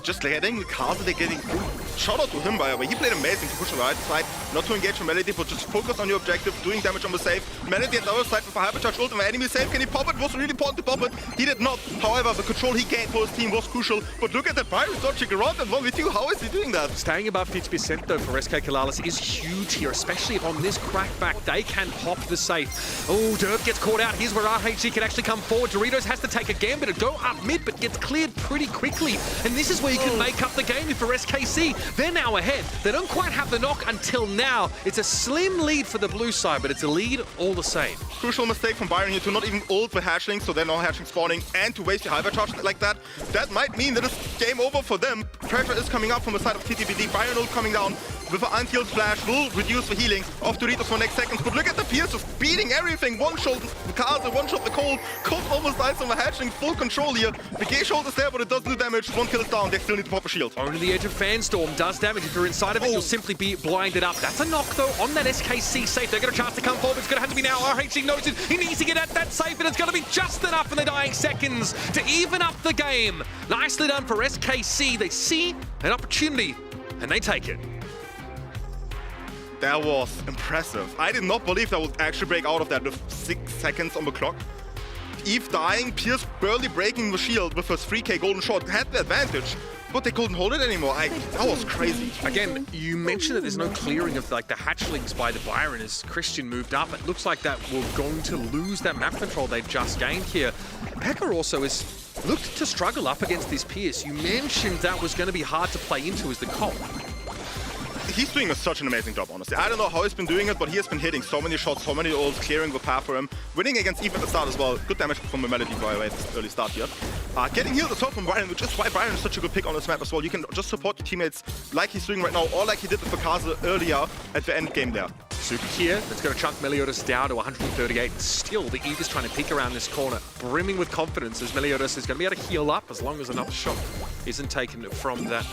Just letting the Kaze, they're getting through. Shout out to him, by the way. He played amazing to push the right side, not to engage with Melody, but just focus on your objective, doing damage on the save. Melody at the other side with a hypercharge ult, and the enemy save. Can he pop it? It was really important to pop it. He did not. However, the control he gained for his team was crucial. But look at that Byron dodging around and 1v2. How is he doing that? Staying above 50% though for SK Kalalis is huge here, especially if on this crackback they can pop the safe. Oh, Derb gets caught out. Here's where RHC can actually come forward. Doritos has to take a gambit and go up mid, but gets cleared pretty quickly. And this is where you can make up the game for SKC. They're now ahead. They don't quite have the knock until now. It's a slim lead for the blue side, but it's a lead all the same. Crucial mistake from Byron here to not even ult the hatchlings, so they're no hatchling spawning, and to waste your hypercharge like that. That might mean that it's game over for them. Pressure is coming up from the side of TTBD. Byron ult coming down with an anti-ult flash will reduce the healing of Doritos for next seconds. But look at the Pierce just beating everything. One shot the Kaze, one shot the Colt. Colt almost dies on the hatchling. Full control here. The Gay Shoulder is there, but it does do damage. One kill is down. They still need to pop a shield. Only the edge of Fanstorm does damage. If you're inside of it, you'll simply be blinded up. That's a knock, though, on that SKC safe. They're going to chance to come forward. It's going to have to be now. RHC knows it. He needs to get at that safe, and it's going to be just enough in the dying seconds to even up the game. Nicely done for SKC. They see an opportunity, and they take it. That was impressive. I did not believe that would actually break out of that with 6 seconds on the clock. Eve dying, Pierce barely breaking the shield with his 3k golden shot had the advantage, but they couldn't hold it anymore. That was crazy. Again, you mentioned that there's no clearing of like the hatchlings by the Byron as Christian moved up. It looks like that we're going to lose that map control they've just gained here. Pekka also has looked to struggle up against this Pierce. You mentioned that was going to be hard to play into as the comp. He's doing such an amazing job, honestly. I don't know how he's been doing it, but he has been hitting so many shots, so many ults, clearing the path for him. Winning against Eve at the start as well. Good damage from the Melody, by the way, at this early start here. Getting healed as well from Byron, which is why Byron is such a good pick on this map as well. You can just support your teammates like he's doing right now, or like he did with the Kaze earlier at the end game there. Super here, that's going to chunk Meliodas down to 138. Still, the Eve is trying to peek around this corner, brimming with confidence as Meliodas is going to be able to heal up as long as another shot isn't taken from that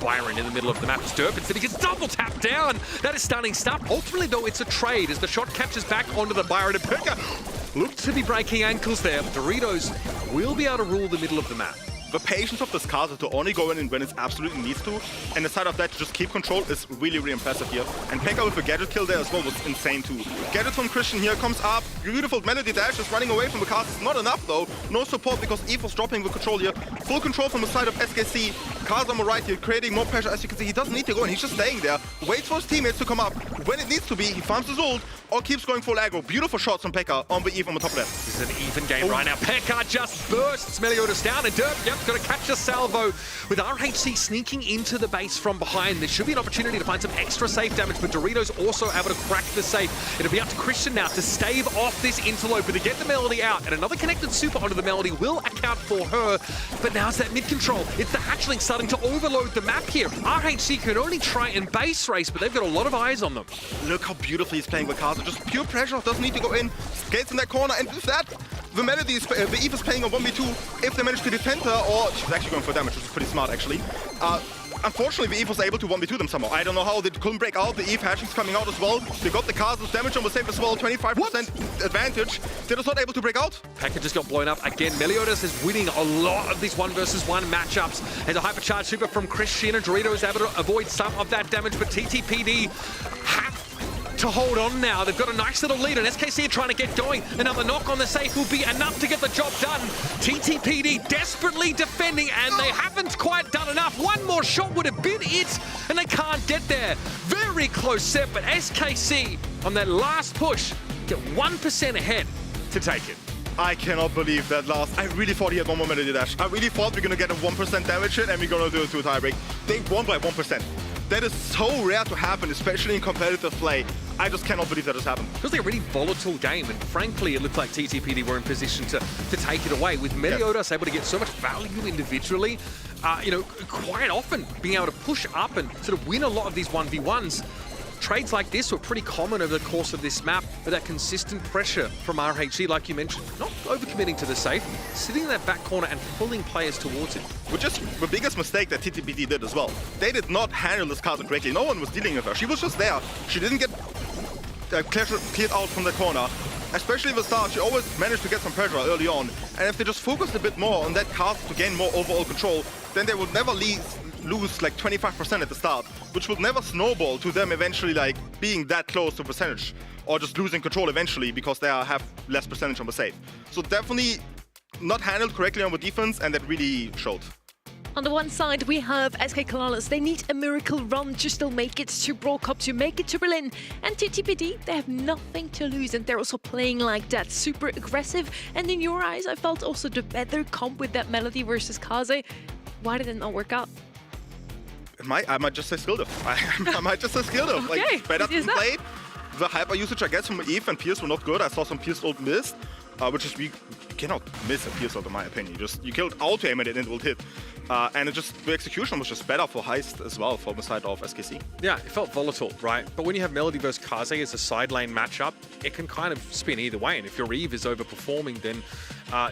Byron in the middle of the map. Sturpin said he gets double tapped down. That is stunning stuff. Ultimately, though, it's a trade as the shot catches back onto the Byron, and Pekka looked to be breaking ankles there. Doritos will be able to rule the middle of the map. The patience of this Kaze to only go in when it absolutely needs to, and the side of that to just keep control is really, really impressive here. And Pekka with a gadget kill there as well was insane too. Gadget from Christian here comes up. Beautiful Melody dash is running away from the Kaze. It's not enough though. No support because Eve was dropping the control here. Full control from the side of SKC. Kaze on the right here, creating more pressure. As you can see, he doesn't need to go in. He's just staying there. Waits for his teammates to come up. When it needs to be, he farms his ult or keeps going full aggro. Beautiful shots from Pekka on the Eve on the top left. This is an even game right now. Pekka just bursts Meliodas down, and Derp, going to catch a salvo with RHC sneaking into the base from behind. There should be an opportunity to find some extra safe damage, but Doritos also able to crack the safe. It'll be up to Christian now to stave off this interloper, to get the Melody out, and another connected super onto the Melody will account for her. But now it's that mid control. It's the hatchling starting starting to overload the map here. RHC can only try and base race, but they've got a lot of eyes on them. Look how beautifully he's playing with Kaza. Just pure pressure, doesn't need to go in. Skates in that corner, and with that, the Melody is, the Eve is playing on 1v2. If they manage to defend her, or she's actually going for damage, which is pretty smart actually. Unfortunately, the Eve was able to 1v2 them somehow. I don't know how they couldn't break out. The Eve Hashing's coming out as well. They got the Kaza's damage on the save as well. 25% advantage. They're just not able to break out. Packer just got blown up again. Meliodas is winning a lot of these 1v1 matchups. And a hypercharge super from Christian, and Dorito is able to avoid some of that damage, but TTPD have to hold on now. They've got a nice little lead, and SKC are trying to get going. Another knock on the safe will be enough to get the job done. TTPD desperately defending, and they haven't quite done enough. One more shot would have been it, and they can't get there. Very close set, but SKC on that last push get 1% ahead to take it. I cannot believe that last. I really thought he had one more Melody dash. I really thought we're gonna get a 1% damage hit and we're gonna do it to a tiebreak. They won by 1%. That is so rare to happen, especially in competitive play. I just cannot believe that has happened. It was a really volatile game, and frankly, it looked like TTPD were in position to take it away. With Meliodas able to get so much value individually, you know, quite often being able to push up and sort of win a lot of these 1v1s. Trades like this were pretty common over the course of this map, but that consistent pressure from RHC, like you mentioned, not overcommitting to the safe, sitting in that back corner and pulling players towards it. Which is the biggest mistake that TTPD did as well. They did not handle this Kaza correctly. No one was dealing with her. She was just there. She didn't get cleared out from the corner. Especially at the start, she always managed to get some pressure early on. And if they just focused a bit more on that Kaza to gain more overall control, then they would never lose like 25% at the start, which will never snowball to them eventually like being that close to percentage, or just losing control eventually because they have less percentage on the save. So definitely not handled correctly on the defense, and that really showed. On the one side, we have SK Kalalas. They need a miracle run to still make it to Brawl Cup, to make it to Berlin. And TTPD, they have nothing to lose, and they're also playing like that, super aggressive. And in your eyes, I felt also the better comp with that Melody versus Kaze. Why did it not work out? I might just say skill diff. I might just say skill diff. Okay, like, better easy as that. played. The hyper usage I guess from Eve and Pierce were not good. I saw some Pierce ult missed, which is you cannot miss a Pierce ult in my opinion. You killed auto aim it and it will hit. And the execution was just better for Heist as well from the side of SKC. Yeah, it felt volatile, right? But when you have Melody versus Kaze as a side lane matchup, it can kind of spin either way. And if your Eve is overperforming, then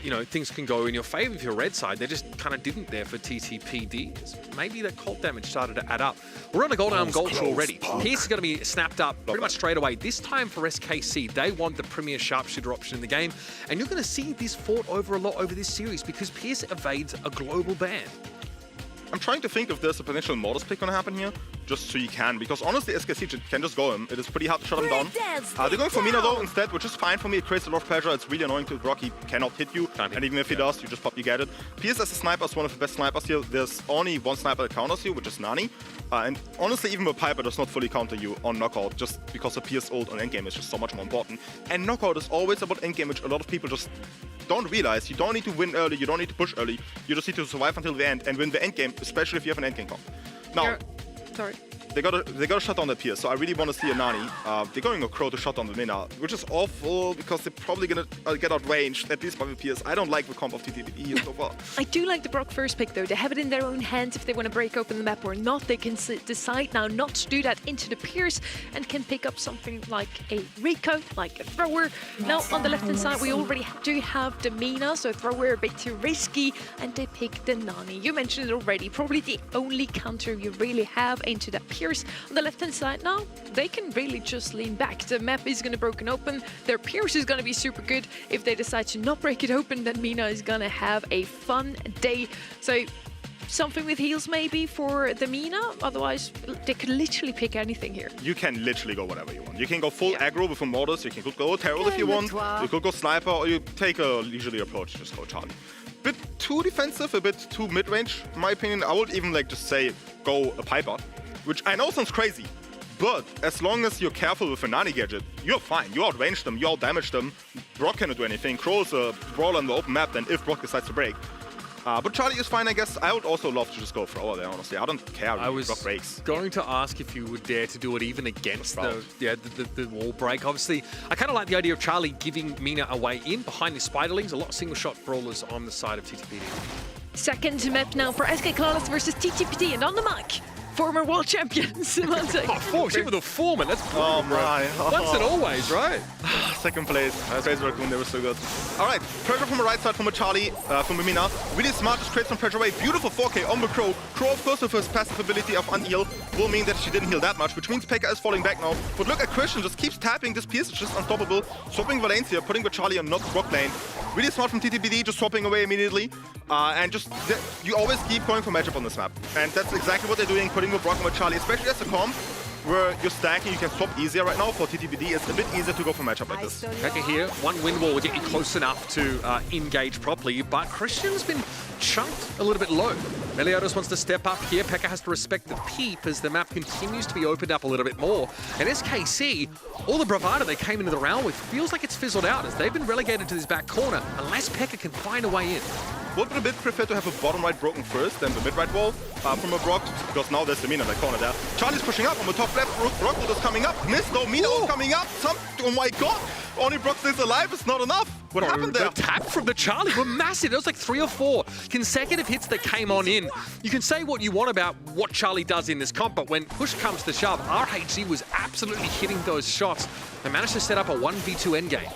you know, things can go in your favor if you're red side. They just kind of didn't there for TTPD. Maybe that cult damage started to add up. We're on a Gold Arm Gulch already. Pierce is going to be snapped up pretty much straight away. This time for SKC, they want the premier sharpshooter option in the game. And you're going to see this fought over a lot over this series because Pierce evades a global ban. I'm trying to think if there's a potential Mortis pick gonna happen here, just so you can, because honestly SKC can just go him. It is pretty hard to shut him down. They're going for Mina though instead, which is fine for me. It creates a lot of pressure. It's really annoying to Brock. He cannot hit you, and even if he does, you just probably get it. Pierce as a sniper is one of the best snipers here. There's only one sniper that counters you, which is Nani. And honestly, even the Piper does not fully counter you on knockout, just because the Pierce ult on endgame is just so much more important. And knockout is always about endgame, which a lot of people just don't realize. You don't need to win early, you don't need to push early. You just need to survive until the end and win the endgame, especially if you have an endgame comp. Now, Sorry. they gotta shut down the Pierce, so I really want to see a Nani. They're going a Crow to shut down the Mina, which is awful because they're probably gonna get outranged, at least by the Pierce. I don't like the comp of TTPD here so far. I do like the Brock first pick though. They have it in their own hands if they want to break open the map or not. They can decide now not to do that into the Pierce and can pick up something like a Rico, like a thrower. Now on the left hand side we already do have the Mina, so thrower a bit too risky, and they pick the Nani. You mentioned it already, probably the only counter you really have into that Pierce. On the left hand side now, they can really just lean back. The map is going to broken open. Their Pierce is going to be super good. If they decide to not break it open, then Mina is going to have a fun day. So something with heals maybe for the Mina. Otherwise, they could literally pick anything here. You can literally go whatever you want. You can go full aggro with a Mortis, you can go Terror if you want, you could go Sniper, or you take a leisurely approach, just go Charlie. Bit too defensive, a bit too mid-range, in my opinion. I would even like just say go a Piper, which I know sounds crazy, but as long as you're careful with a Nani gadget, you're fine. You outrange them, you outdamage them. Brock cannot do anything. Crow is a brawler on the open map, then if Brock decides to break. But Charlie is fine, I guess. I would also love to just go thrower there, honestly. I don't care if Brock breaks. Going to ask if you would dare to do it even against the wall break. Obviously, I kind of like the idea of Charlie giving Mina a way in behind the Spiderlings. A lot of single shot brawlers on the side of TTPD. Second map now for SK Clawless versus TTPD, and on the mic, former world champion Samantha. Oh, four, she with a foreman. That's Oh brilliant, bro. my. Once and always, right? Second place. Crazy Raccoon, they were so good. Alright, pressure from the right side from a Charlie, from a Mina. Really smart, just create some pressure away. Beautiful 4K on the Crow. Crow, of course, with his passive ability of unheal, will mean that she didn't heal that much, which means Pekka is falling back now. But look at Christian, just keeps tapping. This piece is just unstoppable. Swapping Valencia, putting the Charlie on not the Brock lane. Really smart from TTBD, just swapping away immediately. And just, you always keep going for matchup on this map. And that's exactly what they're doing, putting the Brock on the Charlie, especially as a comp, where you're stacking, you can swap easier right now. For TTBD, it's a bit easier to go for matchup like this. Pekka here, one wind wall will get you close enough to engage properly, but Christian's been chunked a little bit low. Meliodas wants to step up here. Pekka has to respect the peep as the map continues to be opened up a little bit more. And SKC, all the bravado they came into the round with feels like it's fizzled out as they've been relegated to this back corner unless Pekka can find a way in. Would a bit prefer to have a bottom right broken first than the mid right wall from a Brock, because now there's the Mina in the corner there. Charlie's pushing up on the top left. Brock is coming up. Missed though. Mina is coming up. Oh my god! Only Brock stays alive. It's not enough. What happened there? The tap from the Charlie were massive. There was like 3 or 4 consecutive hits that came on in. You can say what you want about what Charlie does in this comp, but when push comes to shove, RHC was absolutely hitting those shots and managed to set up a 1v2 endgame.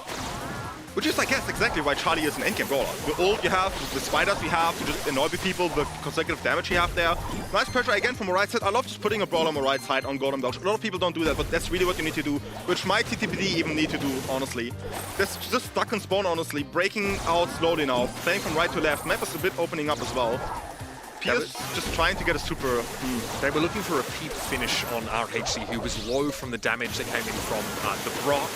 Which is, I guess, exactly why Charlie is an endgame brawler. The ult you have, the spiders we have to just annoy the people, the consecutive damage you have there. Nice pressure again from the right side. I love just putting a brawler on the right side on Golem Dodge. A lot of people don't do that, but that's really what you need to do, which might TTPD even need to do, honestly. That's just stuck in spawn, honestly, breaking out slowly now, playing from right to left. Map is a bit opening up as well. Pierce just trying to get a super... They were looking for a peep finish on RHC, who was low from the damage that came in from the Brock.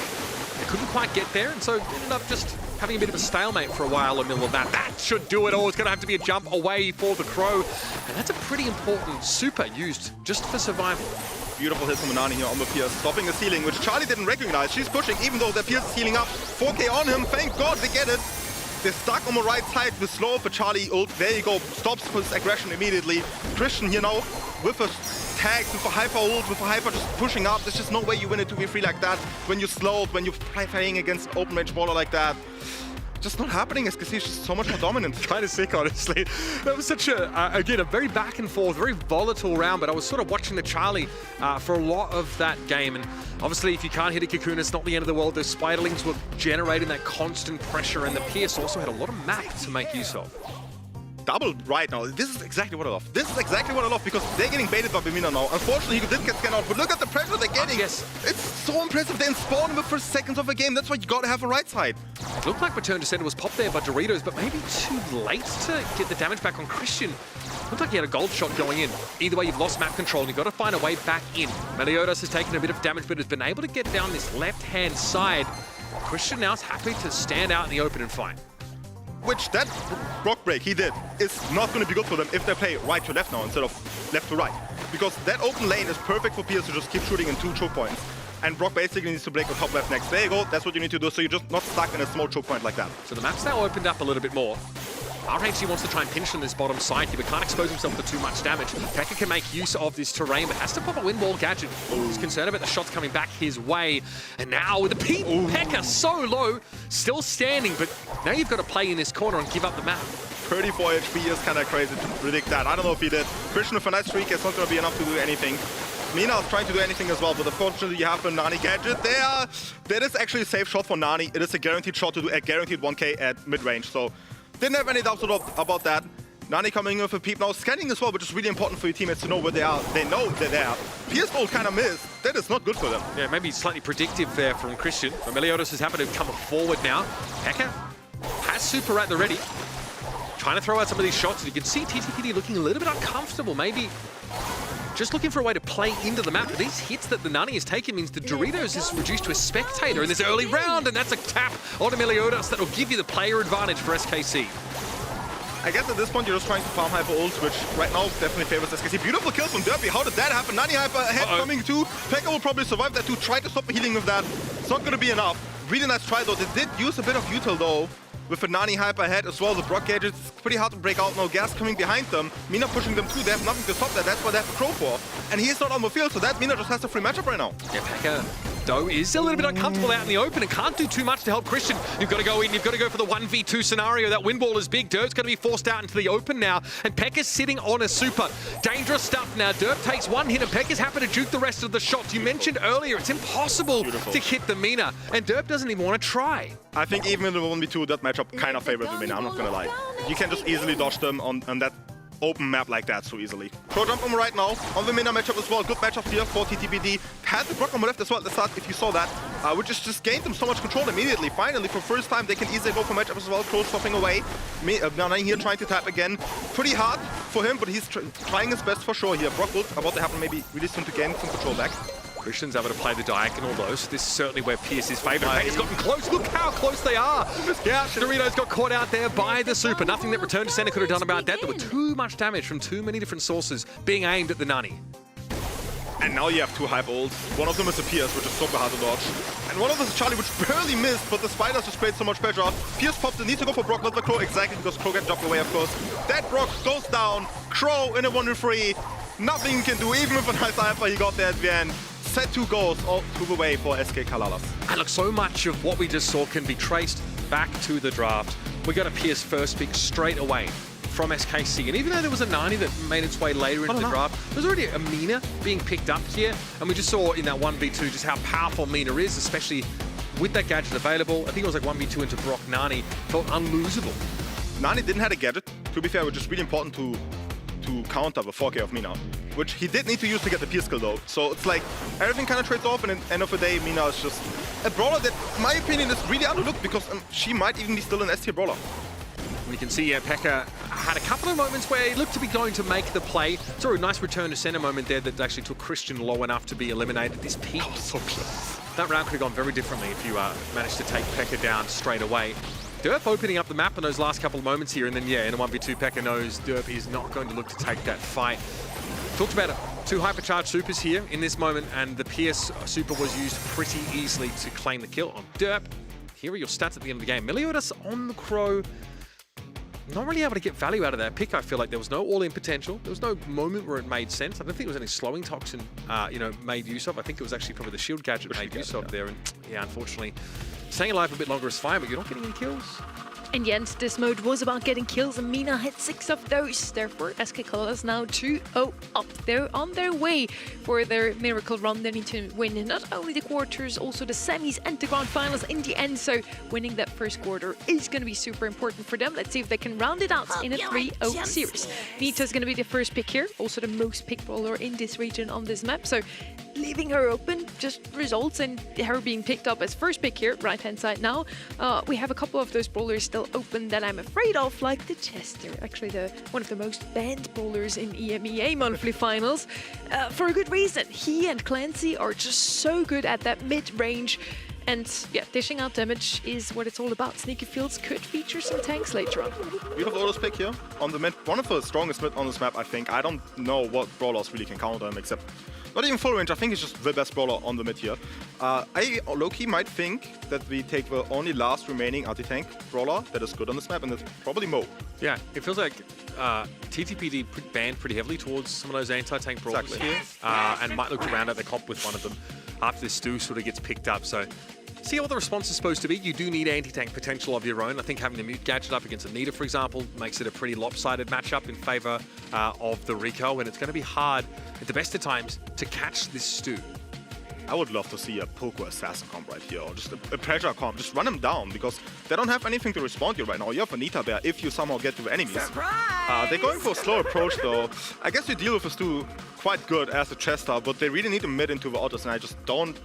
They couldn't quite get there, and so ended up just having a bit of a stalemate for a while in the middle of that. That should do it all. It's going to have to be a jump away for the Crow, and that's a pretty important super used just for survival. Beautiful hit from Nani here on the Pierce, stopping the ceiling, which Charlie didn't recognize. She's pushing, even though the Pierce is healing up. 4K on him, thank God they get it. They're stuck on the right side with slow for Charlie ult. There you go, stops his aggression immediately. Christian here now with a tag, with a hyper ult, with a hyper just pushing up. There's just no way you win a 2v3 like that when you're slowed, when you're playing against open range brawler like that. Just not happening. SKC is just so much more dominant. Kind of sick, honestly. That was such a, again, a very back and forth, very volatile round, but I was sort of watching the Charlie for a lot of that game. And obviously, if you can't hit a Cocoon, it's not the end of the world. Those Spiderlings were generating that constant pressure, and the Pierce also had a lot of map to make use of. Double right now. This is exactly what I love. This is exactly what I love, because they're getting baited by Bimina now. Unfortunately, he didn't get scanned out, but look at the pressure they're getting. Yes. It's so impressive. They spawn in the first seconds of the game. That's why you gotta have a right side. It looked like return to center was popped there by Doritos, but maybe too late to get the damage back on Christian. Looked like he had a gold shot going in. Either way, you've lost map control and you've got to find a way back in. Meliodas has taken a bit of damage, but has been able to get down this left-hand side. Christian now is happy to stand out in the open and fight. Which that Brock break he did is not going to be good for them if they play right to left now instead of left to right. Because that open lane is perfect for Pierce to just keep shooting in 2 choke points. And Brock basically needs to break the top left next. There you go, that's what you need to do, so you're just not stuck in a small choke point like that. So the map's now opened up a little bit more. RHC wants to try and pinch on this bottom side here, but can't expose himself to too much damage. Pekka can make use of this terrain, but has to pop a wind wall gadget. He's concerned about the shots coming back his way. And now with the peep, Pekka so low, still standing, but now you've got to play in this corner and give up the map. 34 HP is kind of crazy to predict that. I don't know if he did. Christian with a nice streak, it's not going to be enough to do anything. Mina is trying to do anything as well, but unfortunately you have a Nani gadget there. That is actually a safe shot for Nani. It is a guaranteed shot to do a guaranteed 1k at mid-range, so didn't have any doubts about that. Nani coming in with a peep now, scanning as well, which is really important for your teammates to know where they are. They know they're there. Pierce ult kind of missed. That is not good for them. Yeah, maybe slightly predictive there from Christian. But Meliodas has happened to come forward now. Pekka has super at the ready. Trying to throw out some of these shots. And you can see TTPD looking a little bit uncomfortable. Maybe just looking for a way to play into the map. But these hits that the Nani has taken means the Doritos is reduced to a spectator in this early round. And that's a tap onto Meliodas that will give you the player advantage for SKC. I guess at this point you're just trying to farm hyper ults, which right now definitely favors SKC. Beautiful kills from Derpy. How did that happen? Nani hyper ahead coming too. Pekka will probably survive that too. Try to stop the healing with that. It's not going to be enough. Really nice try though. They did use a bit of util though. With a Nani hyper ahead as well, the Brock gauge, it's pretty hard to break out now. Gas coming behind them. Mina pushing them too. They have nothing to stop that. That's what they have Crow for. And he's not on the field, so that Mina just has a free matchup right now. Yeah, Pekka though, is a little bit uncomfortable out in the open and can't do too much to help Christian. You've got to go in, you've got to go for the 1v2 scenario. That wind wall is big. Dirt's going to be forced out into the open now, and Pekka's sitting on a super. Dangerous stuff now. Dirt takes one hit, and Pekka's happy to juke the rest of the shots. You mentioned earlier, it's impossible to hit the Mina, and Dirt doesn't even want to try. I think even in the 1v2, that matchup kind of favors the Mina, I'm not gonna lie. You can just easily dodge them on that open map like that so easily. Pro jump on right now, on the Mina matchup as well. Good matchup here for TTPD. Had the Brock on the left as well at the start, if you saw that. Which just gained them so much control immediately. Finally, for first time, they can easily go for matchup as well. Crow swapping away. Nine here trying to tap again. Pretty hard for him, but he's trying his best for sure here. Brock will about to happen maybe really soon to gain some control back. Christian's able to play the diagonal though, so this is certainly where Pierce is favoured. He's gotten close, look how close they are! Yeah, Doritos got caught out there by the super. Nothing that Return to Center could have done about that. There were too much damage from too many different sources being aimed at the Nani. And now you have two hype ults. One of them is a Pierce, which is super hard to dodge. And one of them is Charlie, which barely missed, but the Spiders just create so much pressure. Pierce pops the need to go for Brock, not the Crow, exactly, because Crow gets dropped away, of course. That Brock goes down. Crow in a 1v3. Nothing he can do, even with a nice alpha he got there at the end. Set 2 goals all through the way for SK Kalalas. And look, so much of what we just saw can be traced back to the draft. We got a Pierce first pick straight away from SKC. And even though there was a 90 that made its way later into the draft, there's already a Mina being picked up here. And we just saw in that 1v2 just how powerful Mina is, especially with that gadget available. I think it was like 1v2 into Brock. Nani felt unlosable. Nani didn't have a gadget, to be fair, which is really important to counter the 4K of Mina, which he did need to use to get the Pierce skill though. So it's like everything kind of trades off, and at the end of the day, Mina is just a brawler that, in my opinion, is really underlooked because she might even be still an S-tier brawler. We can see Pekka had a couple of moments where he looked to be going to make the play. Saw a nice return to center moment there that actually took Christian low enough to be eliminated. This peak, so close. That round could have gone very differently if you managed to take Pekka down straight away. Derp opening up the map in those last couple of moments here, and then yeah, in a 1v2, Pekka knows Derp is not going to look to take that fight. Talked about it. 2 hypercharged supers here in this moment, and the Pierce super was used pretty easily to claim the kill on Derp. Here are your stats at the end of the game. Meliodas on the Crow. Not really able to get value out of that pick. I feel like there was no all-in potential. There was no moment where it made sense. I don't think there was any slowing toxin, made use of. I think it was actually probably the shield gadget made use of there. And yeah, unfortunately, staying alive a bit longer is fine, but you're not getting any kills. And yes, this mode was about getting kills, and Mina had 6 of those. Therefore, SK Kalalas now 2-0 up. They're on their way for their miracle run. They need to win not only the quarters, also the semis and the grand finals in the end. So winning that first quarter is going to be super important for them. Let's see if they can round it out in a 3-0 series. Nita's going to be the first pick here, also the most picked brawler in this region on this map. So leaving her open just results in her being picked up as first pick here, right-hand side now. We have a couple of those brawlers still open that I'm afraid of, like the Chester, actually one of the most banned brawlers in EMEA monthly finals, for a good reason. He and Clancy are just so good at that mid-range, and yeah, dishing out damage is what it's all about. Sneaky Fields could feature some tanks later on. Beautiful Lotus pick here on the mid. One of the strongest mid on this map, I think. I don't know what brawlers really can counter him, except not even full range. I think he's just the best brawler on the mid here. I low-key might think that we take the only last remaining anti-tank brawler that is good on this map, and it's probably Mo. Yeah, it feels like TTPD banned pretty heavily towards some of those anti-tank brawlers here, and might look to round out the comp with one of them after this Stu sort of gets picked up. So see what the response is supposed to be. You do need anti-tank potential of your own. I think having the mute gadget up against Anita, for example, makes it a pretty lopsided matchup in favor of the Rico, and it's going to be hard at the best of times to catch this Stu. I would love to see a Poco Assassin comp right here, or just a pressure comp. Just run him down, because they don't have anything to respond to right now. You have Anita there if you somehow get to the enemies. They're going for a slow approach though. I guess you deal with a Stu quite good as a Chester, but they really need to mid into the autos, and I just don't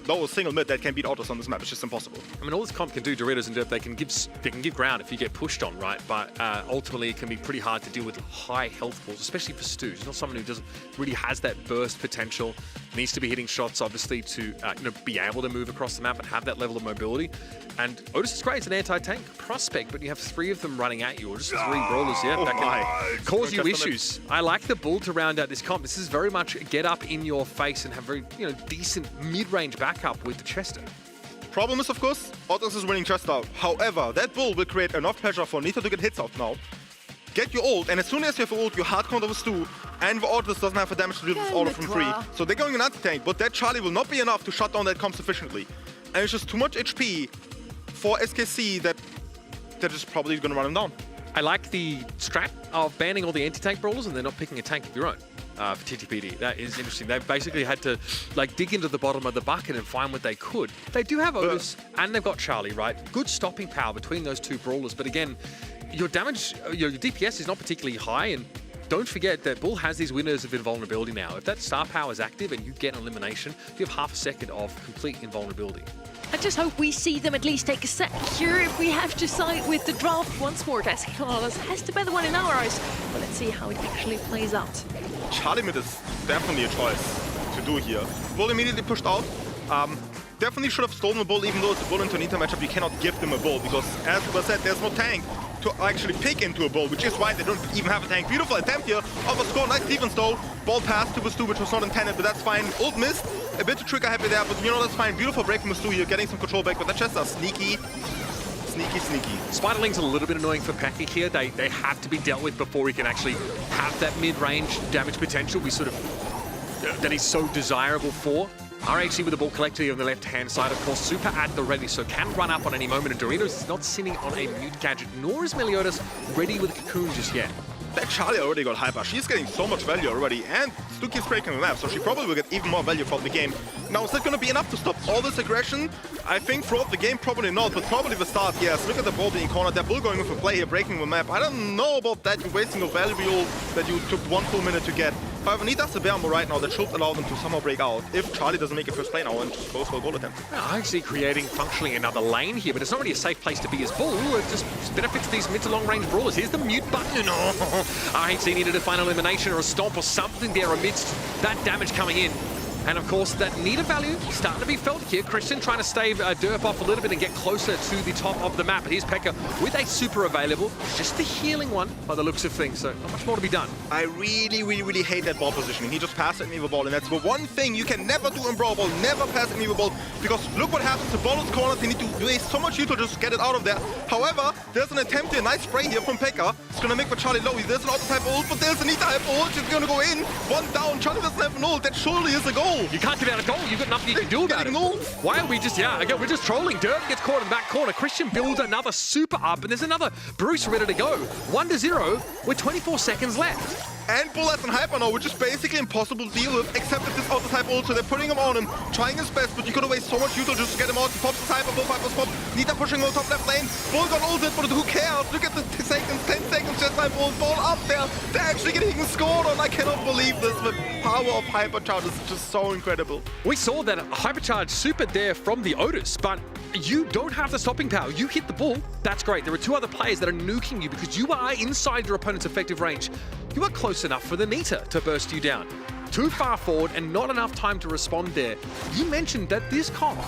know a single mid that can beat autos on this map. It's just impossible. I mean, all this comp can do, Doritos and Derp, they can give ground if you get pushed on, right? But ultimately, it can be pretty hard to deal with high health balls, especially for Stu. He's not someone who doesn't really has that burst potential. Needs to be hitting shots, obviously, to be able to move across the map and have that level of mobility. And Otis is great as an anti-tank prospect, but you have 3 of them running at you, or just 3 brawlers, that can cause you issues. I like the bull to round out this comp. This is very much get up in your face and have very decent mid-range backup with the Chester. Problem is, of course, Otis is winning Chester. However, that bull will create enough pressure for Nita to get hits off now. get your ult, and as soon as you have ult, you hard counter with Stu, and the Ortus doesn't have the damage to deal with auto from 3. So they're going an anti-tank, but that Charlie will not be enough to shut down that comp sufficiently. And it's just too much HP for SKC that they're just probably going to run him down. I like the strat of banning all the anti-tank brawlers and they're not picking a tank of your own for TTPD. That is interesting. They've basically had to like dig into the bottom of the bucket and find what they could. They do have Otis and they've got Charlie, right? Good stopping power between those two brawlers. But again, your damage, your DPS is not particularly high, and don't forget that Bull has these windows of invulnerability now. If that star power is active and you get an elimination, you have half a second of complete invulnerability. I just hope we see them at least take a set here if we have to side with the draft once more. Escalas has the better one in our eyes, but let's see how it actually plays out. Charlie mid is definitely a choice to do here. Bull immediately pushed out. Definitely should have stolen a Bull, even though it's a Bull into Nita matchup. You cannot give them a Bull because, as was said, there's no tank to actually pick into a Bull, which is why they don't even have a tank. Beautiful attempt here of a score. Nice defense though. Ball passed to Bastu, which was not intended, but that's fine. Ult missed. A bit too trigger happy there, but you know, that's fine. Beautiful break from Bastu here, getting some control back, but that's just a sneaky. Spiderling's a little bit annoying for Paki here. They have to be dealt with before he can actually have that mid-range damage potential we sort of that he's so desirable for. RHC with the ball collectively on the left-hand side, of course, super at the ready, so can run up on any moment, and Doritos is not sitting on a mute gadget, nor is Meliodas ready with a Cocoon just yet. That Charlie already got hyper. She's getting so much value already, and Stu keeps breaking the map, so she probably will get even more value from the game. Now, is that going to be enough to stop all this aggression? I think throughout the game, probably not, but probably the start, yes. Look at the ball being cornered. That Bull going with a play here, breaking the map. I don't know about that. You're wasting a value that you took 1 full minute to get. However, he does the bear armor right now. That should allow them to somehow break out if Charlie doesn't make a first play now and just goes for a goal attempt. Yeah, actually creating functionally another lane here, but it's not really a safe place to be as Bull. It just benefits these mid to long range brawlers. Here's the mute button. Oh, RHC needed a final elimination or a stomp or something there amidst that damage coming in. And of course, that Nita value starting to be felt here. Christian trying to stave Derp off a little bit and get closer to the top of the map. Here's Pekka with a super available. Just the healing one by the looks of things, so not much more to be done. I really hate that ball positioning. He just passed at me the ball, and that's the one thing you can never do in Brawl Ball. Never pass at me the ball, because look what happens. The ball is cornered. They need to waste so much util just to get it out of there. However, there's an attempt here. Nice spray here from Pekka. It's going to make for Charlie low. There's an auto-type ult, but there's a Nita type ult. She's going to go in. One down. Charlie doesn't have an ult. That surely is a goal. You can't get out a goal. You've got nothing you can do about it. Why are we just, again, we're just trolling. Derp gets caught in the back corner. Christian builds another super up, and there's another Bruce ready to go. 1-0 with 24 seconds left. And Bull has an hyper now, which is basically impossible to deal with, except with this auto-type ult, so they're putting him on him, trying his best, but you gotta waste so much util just to get him out. He pops his hyper, Bull hyper's pop, Nita pushing on top left lane, Bull got ulted, but who cares? Look at the seconds, 10 seconds, just like Bull up there. They're actually getting scored on. I cannot believe this. The power of hypercharge is just so incredible. We saw that hypercharge super there from the Otis, but you don't have the stopping power. You hit the Bull, that's great. There are 2 other players that are nuking you because you are inside your opponent's effective range. You are close enough for the Nita to burst you down. Too far forward and not enough time to respond there. You mentioned that this comp,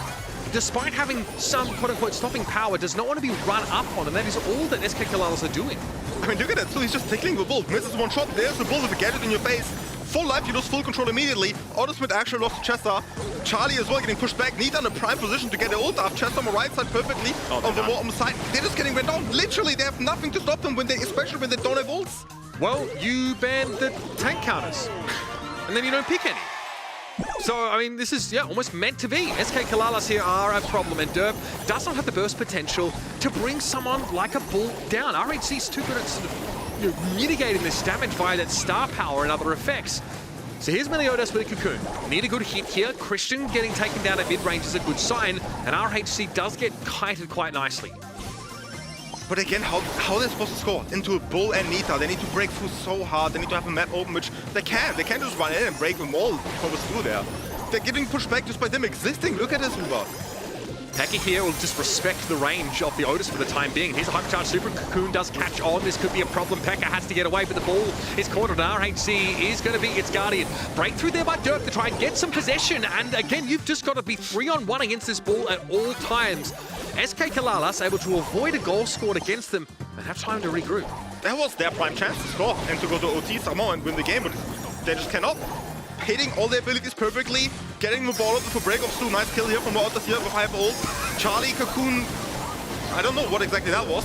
despite having some quote-unquote stopping power, does not want to be run up on, and that is all that SK Kalalas are doing. I mean, look at that. So he's just tickling the Bull. Misses one shot. There's the Bull with a gadget in your face. Full life, you lose full control immediately. Autosmith actually lost to Chester. Charlie as well getting pushed back. Nita in a prime position to get the ult up. Chester on the right side perfectly. On the bottom side, they're just getting run down. Literally, they have nothing to stop them, especially when they don't have ults. Well, you ban the tank counters, and then you don't pick any. So, I mean, this is, almost meant to be. SK Kalalas here are a problem, and Derp does not have the burst potential to bring someone like a Bull down. RHC's too good at sort of mitigating this damage via that star power and other effects. So here's Meliodas with a Cocoon. Need a good hit here. Christian getting taken down at mid-range is a good sign, and RHC does get kited quite nicely. But again, how are they supposed to score? Into a Bull and Nita. They need to break through so hard. They need to have a map open, which they can't. They can't just run in and break them all from the through there. They're getting pushed back just by them existing. Look at this, Uber. Paki here will just respect the range of the Otis for the time being. Here's a hypercharge super. Cocoon does catch on. This could be a problem. Pekka has to get away, but the ball is cornered. RHC is going to be its guardian. Breakthrough there by Derp to try and get some possession. And again, you've just got to be 3-on-1 against this ball at all times. SK Kalalas able to avoid a goal scored against them and have time to regroup. That was their prime chance to score and to go to OT somehow and win the game, but they just cannot. Hitting all their abilities perfectly, getting the ball up for break of Stu. Nice kill here from the Otters here with hyper ult. Charlie, Cocoon, I don't know what exactly that was.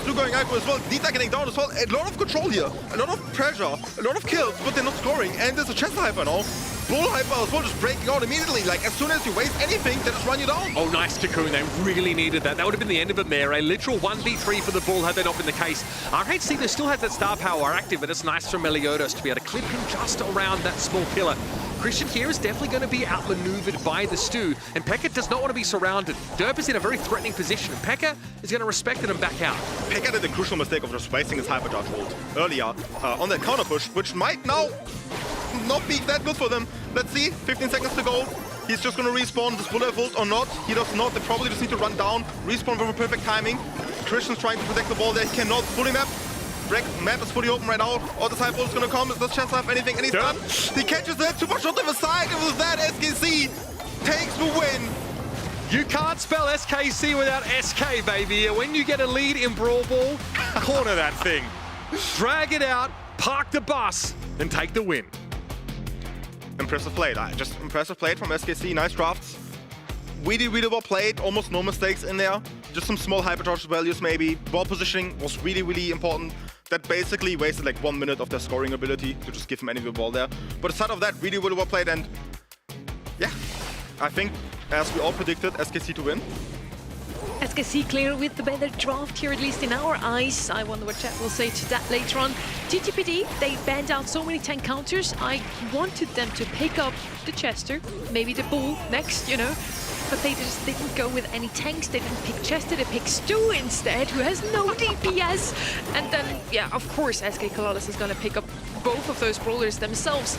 Stu going acre as well. Nita getting down as well. A lot of control here. A lot of pressure. A lot of kills, but they're not scoring. And there's a Chester Hyper now. Bull Hyper as well, just breaking out immediately. Like, as soon as you waste anything, they just run you down. Oh, nice Cocoon. They really needed that. That would have been the end of it there. A literal 1v3 for the Bull had that not been the case. RHC, they still has that star power active, but it's nice from Meliodas to be able to clip him just around that small pillar. Christian here is definitely going to be outmaneuvered by the Stu, and Pekka does not want to be surrounded. Derp is in a very threatening position, and Pekka is going to respect it and back out. Pekka did the crucial mistake of just wasting his Hypercharge ult earlier on that counter push, which might now not be that good for them. Let's see, 15 seconds to go. He's just going to respawn. Does Bullet ult or not? He does not. They probably just need to run down, respawn with a perfect timing. Christian's trying to protect the ball there. He cannot. Fully map. Map is fully open right now. All the Cypher is going to come. Does Chance have anything? And he's done. He catches it. Too much shot to the side. It was that SKC takes the win. You can't spell SKC without SK, baby. When you get a lead in Brawl Ball, corner that thing. Drag it out, park the bus, and take the win. Impressive play. Just impressive play from SKC. Nice drafts. Really well played. Almost no mistakes in there. Just some small hypercharge values maybe. Ball positioning was really important. That basically wasted like 1 minute of their scoring ability to just give him any ball there. But aside of that, really well played. And yeah, I think as we all predicted, SKC to win. SKC clear with the better draft here, at least in our eyes. I wonder what chat will say to that later on. TTPD, they banned out so many tank counters. I wanted them to pick up the Chester, maybe the Bull next, you know. But they just didn't go with any tanks. They didn't pick Chester, they picked Stu instead, who has no DPS. And then, yeah, of course, SK Colossus is going to pick up both of those brawlers themselves.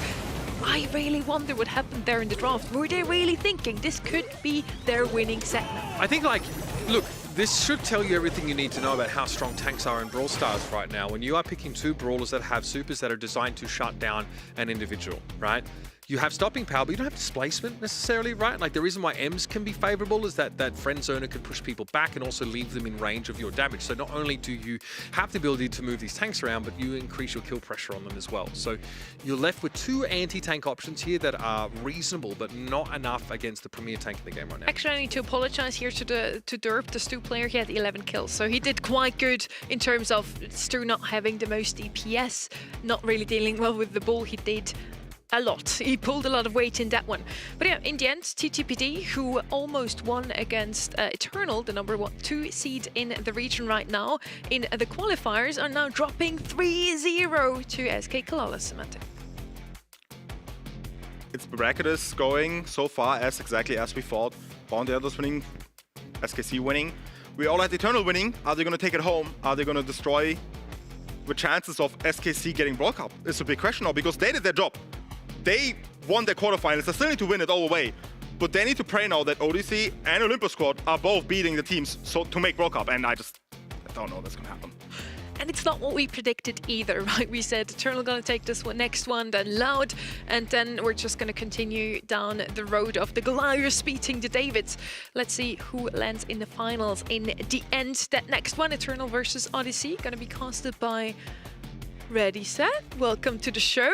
I really wonder what happened there in the draft. Were they really thinking this could be their winning set now? I think, like, look, this should tell you everything you need to know about how strong tanks are in Brawl Stars right now. When you are picking two brawlers that have supers that are designed to shut down an individual, right? You have stopping power, but you don't have displacement necessarily, right? Like, the reason why M's can be favorable is that friend zoner can push people back and also leave them in range of your damage. So not only do you have the ability to move these tanks around, but you increase your kill pressure on them as well. So you're left with two anti-tank options here that are reasonable, but not enough against the premier tank in the game right now. Actually, I need to apologize here to Derp, the Stu player. He had 11 kills, so he did quite good in terms of Stu not having the most DPS, not really dealing well with the Bull. He did a lot. He pulled a lot of weight in that one. But yeah, in the end, TTPD, who almost won against Eternal, the number 2 seed in the region right now, in the qualifiers, are now dropping 3-0 to SK Colossus. Its bracket is going so far as exactly as we thought. Bounty Hunters winning, SKC winning. We all had Eternal winning. Are they going to take it home? Are they going to destroy the chances of SKC getting Brawl Cup? It's a big question now because they did their job. They won their quarterfinals. They still need to win it all the way. But they need to pray now that Odyssey and Olympus squad are both beating the teams so to make Brawl Cup. And I don't know that's going to happen. And it's not what we predicted either, right? We said Eternal gonna take this one, next one, then Loud, and then we're just gonna continue down the road of the Goliaths beating the Davids. Let's see who lands in the finals in the end. That next one, Eternal versus Odyssey, gonna be casted by Ready, Set. Welcome to the show.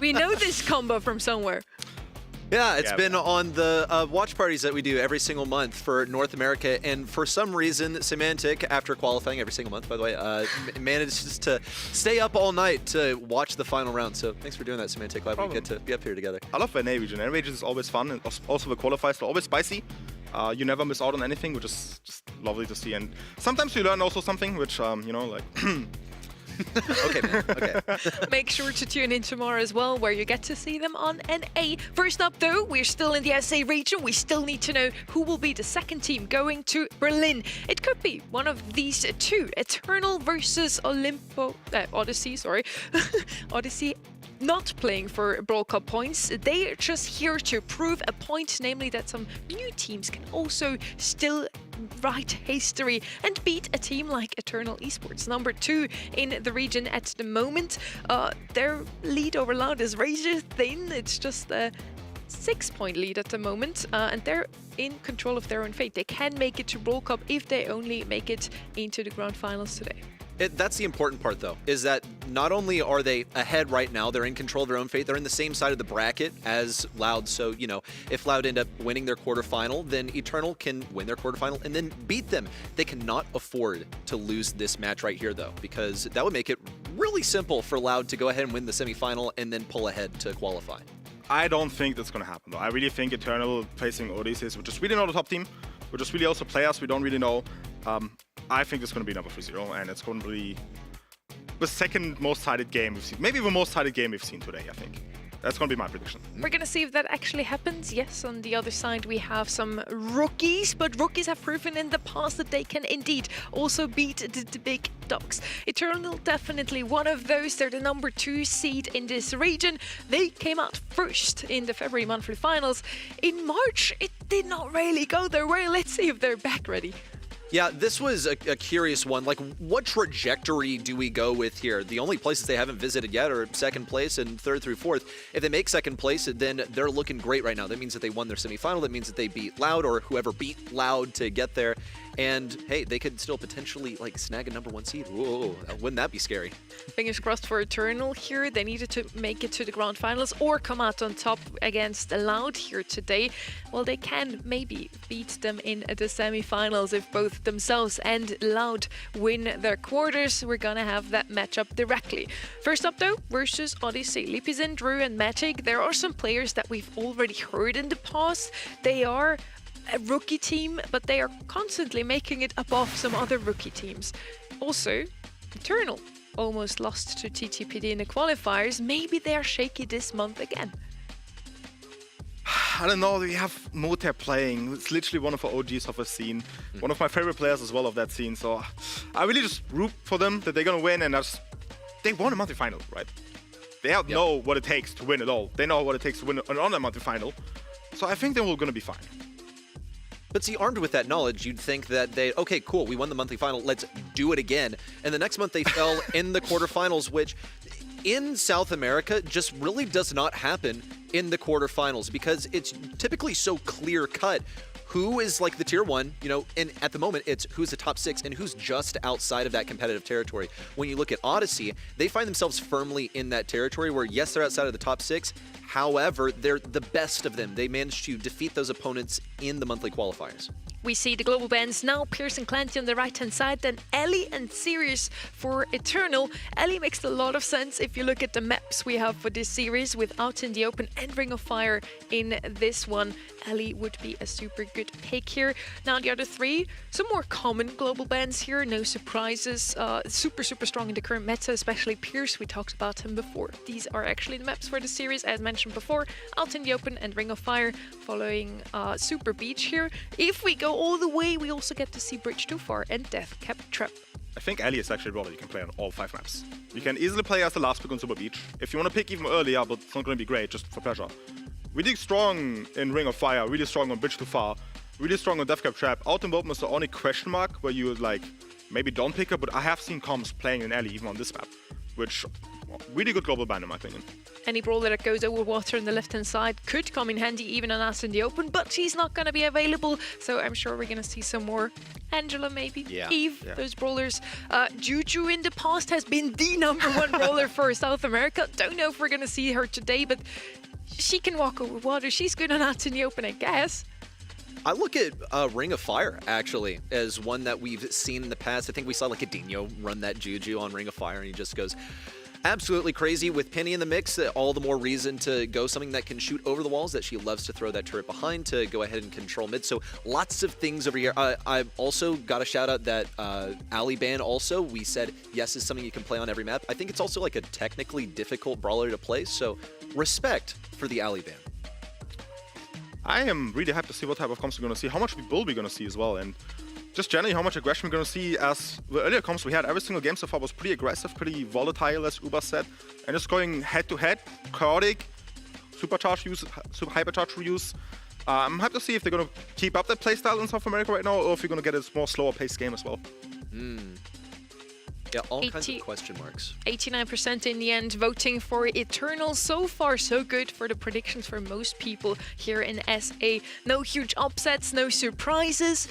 We know this combo from somewhere. Yeah, it's been on the watch parties that we do every single month for North America, and for some reason, Symantec, after qualifying every single month, by the way, manages to stay up all night to watch the final round. So thanks for doing that, Symantec. Glad we get to be up here together. I love the NA region. NA region is always fun, and also the qualifiers are always spicy. You never miss out on anything, which is just lovely to see. And sometimes you learn also something, which, you know, like... Okay, man. Okay. Make sure to tune in tomorrow as well, where you get to see them on NA. First up, though, we're still in the SA region. We still need to know who will be the second team going to Berlin. It could be one of these two, Eternal versus Odyssey, sorry. Odyssey not playing for Brawl Cup points. They're just here to prove a point, namely that some new teams can also still write history and beat a team like Eternal Esports, number 2 in the region at the moment. Their lead over Loud is razor thin. It's just a 6-point lead at the moment, and they're in control of their own fate. They can make it to Brawl Cup if they only make it into the grand finals today. That's the important part, though, is that not only are they ahead right now, they're in control of their own fate, they're in the same side of the bracket as Loud. So, you know, if Loud end up winning their quarterfinal, then Eternal can win their quarterfinal and then beat them. They cannot afford to lose this match right here, though, because that would make it really simple for Loud to go ahead and win the semifinal and then pull ahead to qualify. I don't think that's going to happen, though. I really think Eternal facing Odysseus, which is really not a top team, which is really also players we don't really know. I think it's going to be number 3-0, and it's going to be the second most sided game we've seen. Maybe the most sided game we've seen today, I think. That's going to be my prediction. We're going to see if that actually happens. Yes, on the other side we have some rookies, but rookies have proven in the past that they can indeed also beat the big dogs. Eternal definitely one of those. They're the number 2 seed in this region. They came out first in the February monthly finals. In March, it did not really go their way. Let's see if they're back ready. Yeah, this was a curious one. Like, what trajectory do we go with here? The only places they haven't visited yet are second place and third through fourth. If they make second place, then they're looking great right now. That means that they won their semifinal. That means that they beat Loud or whoever beat Loud to get there. And hey, they could still potentially like snag a number 1 seed. Whoa, wouldn't that be scary? Fingers crossed for Eternal here. They needed to make it to the grand finals or come out on top against Loud here today. Well, they can maybe beat them in the semi-finals if both themselves and Loud win their quarters. We're gonna have that matchup directly. First up though, versus Odyssey. Lipizin, Drew and Magic. There are some players that we've already heard in the past. They are a rookie team, but they are constantly making it above some other rookie teams. Also, Eternal almost lost to TTPD in the qualifiers. Maybe they are shaky this month again. I don't know, we have Mote playing. It's literally one of our OGs of a scene. One of my favorite players as well of that scene. So I really just root for them that they're going to win. And they won a monthly final, right? They know what it takes to win it all. They know what it takes to win on a monthly final. So I think they're all going to be fine. But see, armed with that knowledge, you'd think that okay, cool, we won the monthly final, let's do it again. And the next month they fell in the quarterfinals, which in South America just really does not happen in the quarterfinals because it's typically so clear cut who is like the tier 1, you know, and at the moment it's who's the top 6 and who's just outside of that competitive territory. When you look at Odyssey, they find themselves firmly in that territory where yes, they're outside of the top 6, however, they're the best of them. They managed to defeat those opponents in the monthly qualifiers. We see the global bands now, Pierce and Clancy on the right-hand side, then Ellie and Sirius for Eternal. Ellie makes a lot of sense if you look at the maps we have for this series with Out in the Open and Ring of Fire in this one. Ellie would be a super good pick here. Now the other 3, some more common global bands here, no surprises. Super strong in the current meta, especially Pierce, we talked about him before. These are actually the maps for the series, as mentioned before. Out in the Open and Ring of Fire, following Super Beach here. If we go all the way, we also get to see Bridge Too Far and Death Cap Trap. I think Ellie is actually a brawler you can play on all 5 maps. You can easily play as the last pick on Super Beach. If you want to pick even earlier, but it's not going to be great, just for pleasure. Really strong in Ring of Fire, really strong on Bridge Too Far, really strong on Death Cap Trap. Out in Open is the only question mark where you like maybe don't pick her, but I have seen comms playing in Ellie even on this map, which really good global ban in my opinion. Any brawler that goes over water on the left-hand side could come in handy even on Out in the Open, but she's not going to be available, so I'm sure we're going to see some more. Angela, maybe? Yeah. Eve, those brawlers. Juju in the past has been the number 1 brawler for South America. Don't know if we're going to see her today, but she can walk over water. She's good on Out in the Open, I guess. I look at Ring of Fire, actually, as one that we've seen in the past. I think we saw like a Dino run that Juju on Ring of Fire, and he just goes absolutely crazy. With Penny in the mix, all the more reason to go something that can shoot over the walls, that she loves to throw that turret behind to go ahead and control mid. So lots of things over here. I've also got to shout out that alley ban also. We said, yes, is something you can play on every map. I think it's also like a technically difficult brawler to play, so respect for the alley ban. I am really hyped to see what type of comps we're going to see, how much build we're going to see as well, and just generally how much aggression we're going to see. As the earlier comps we had, every single game so far was pretty aggressive, pretty volatile, as Uber said, and just going head-to-head, chaotic, supercharge use, super hypercharge reuse. I'm hyped to see if they're going to keep up that playstyle in South America right now, or if you're going to get a more slower-paced game as well. Yeah, all kinds of question marks. 89% in the end voting for Eternal. So far, so good for the predictions for most people here in SA. No huge upsets, no surprises.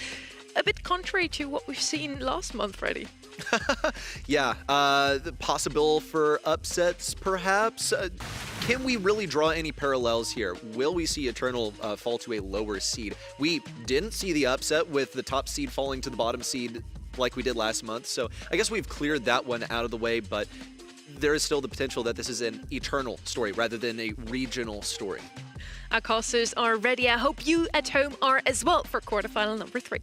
A bit contrary to what we've seen last month, Freddy. Yeah, possible for upsets, perhaps. Can we really draw any parallels here? Will we see Eternal fall to a lower seed? We didn't see the upset with the top seed falling to the bottom seed like we did last month, so I guess we've cleared that one out of the way, but there is still the potential that this is an Eternal story rather than a regional story. Our casters are ready. I hope you at home are as well for quarterfinal number 3.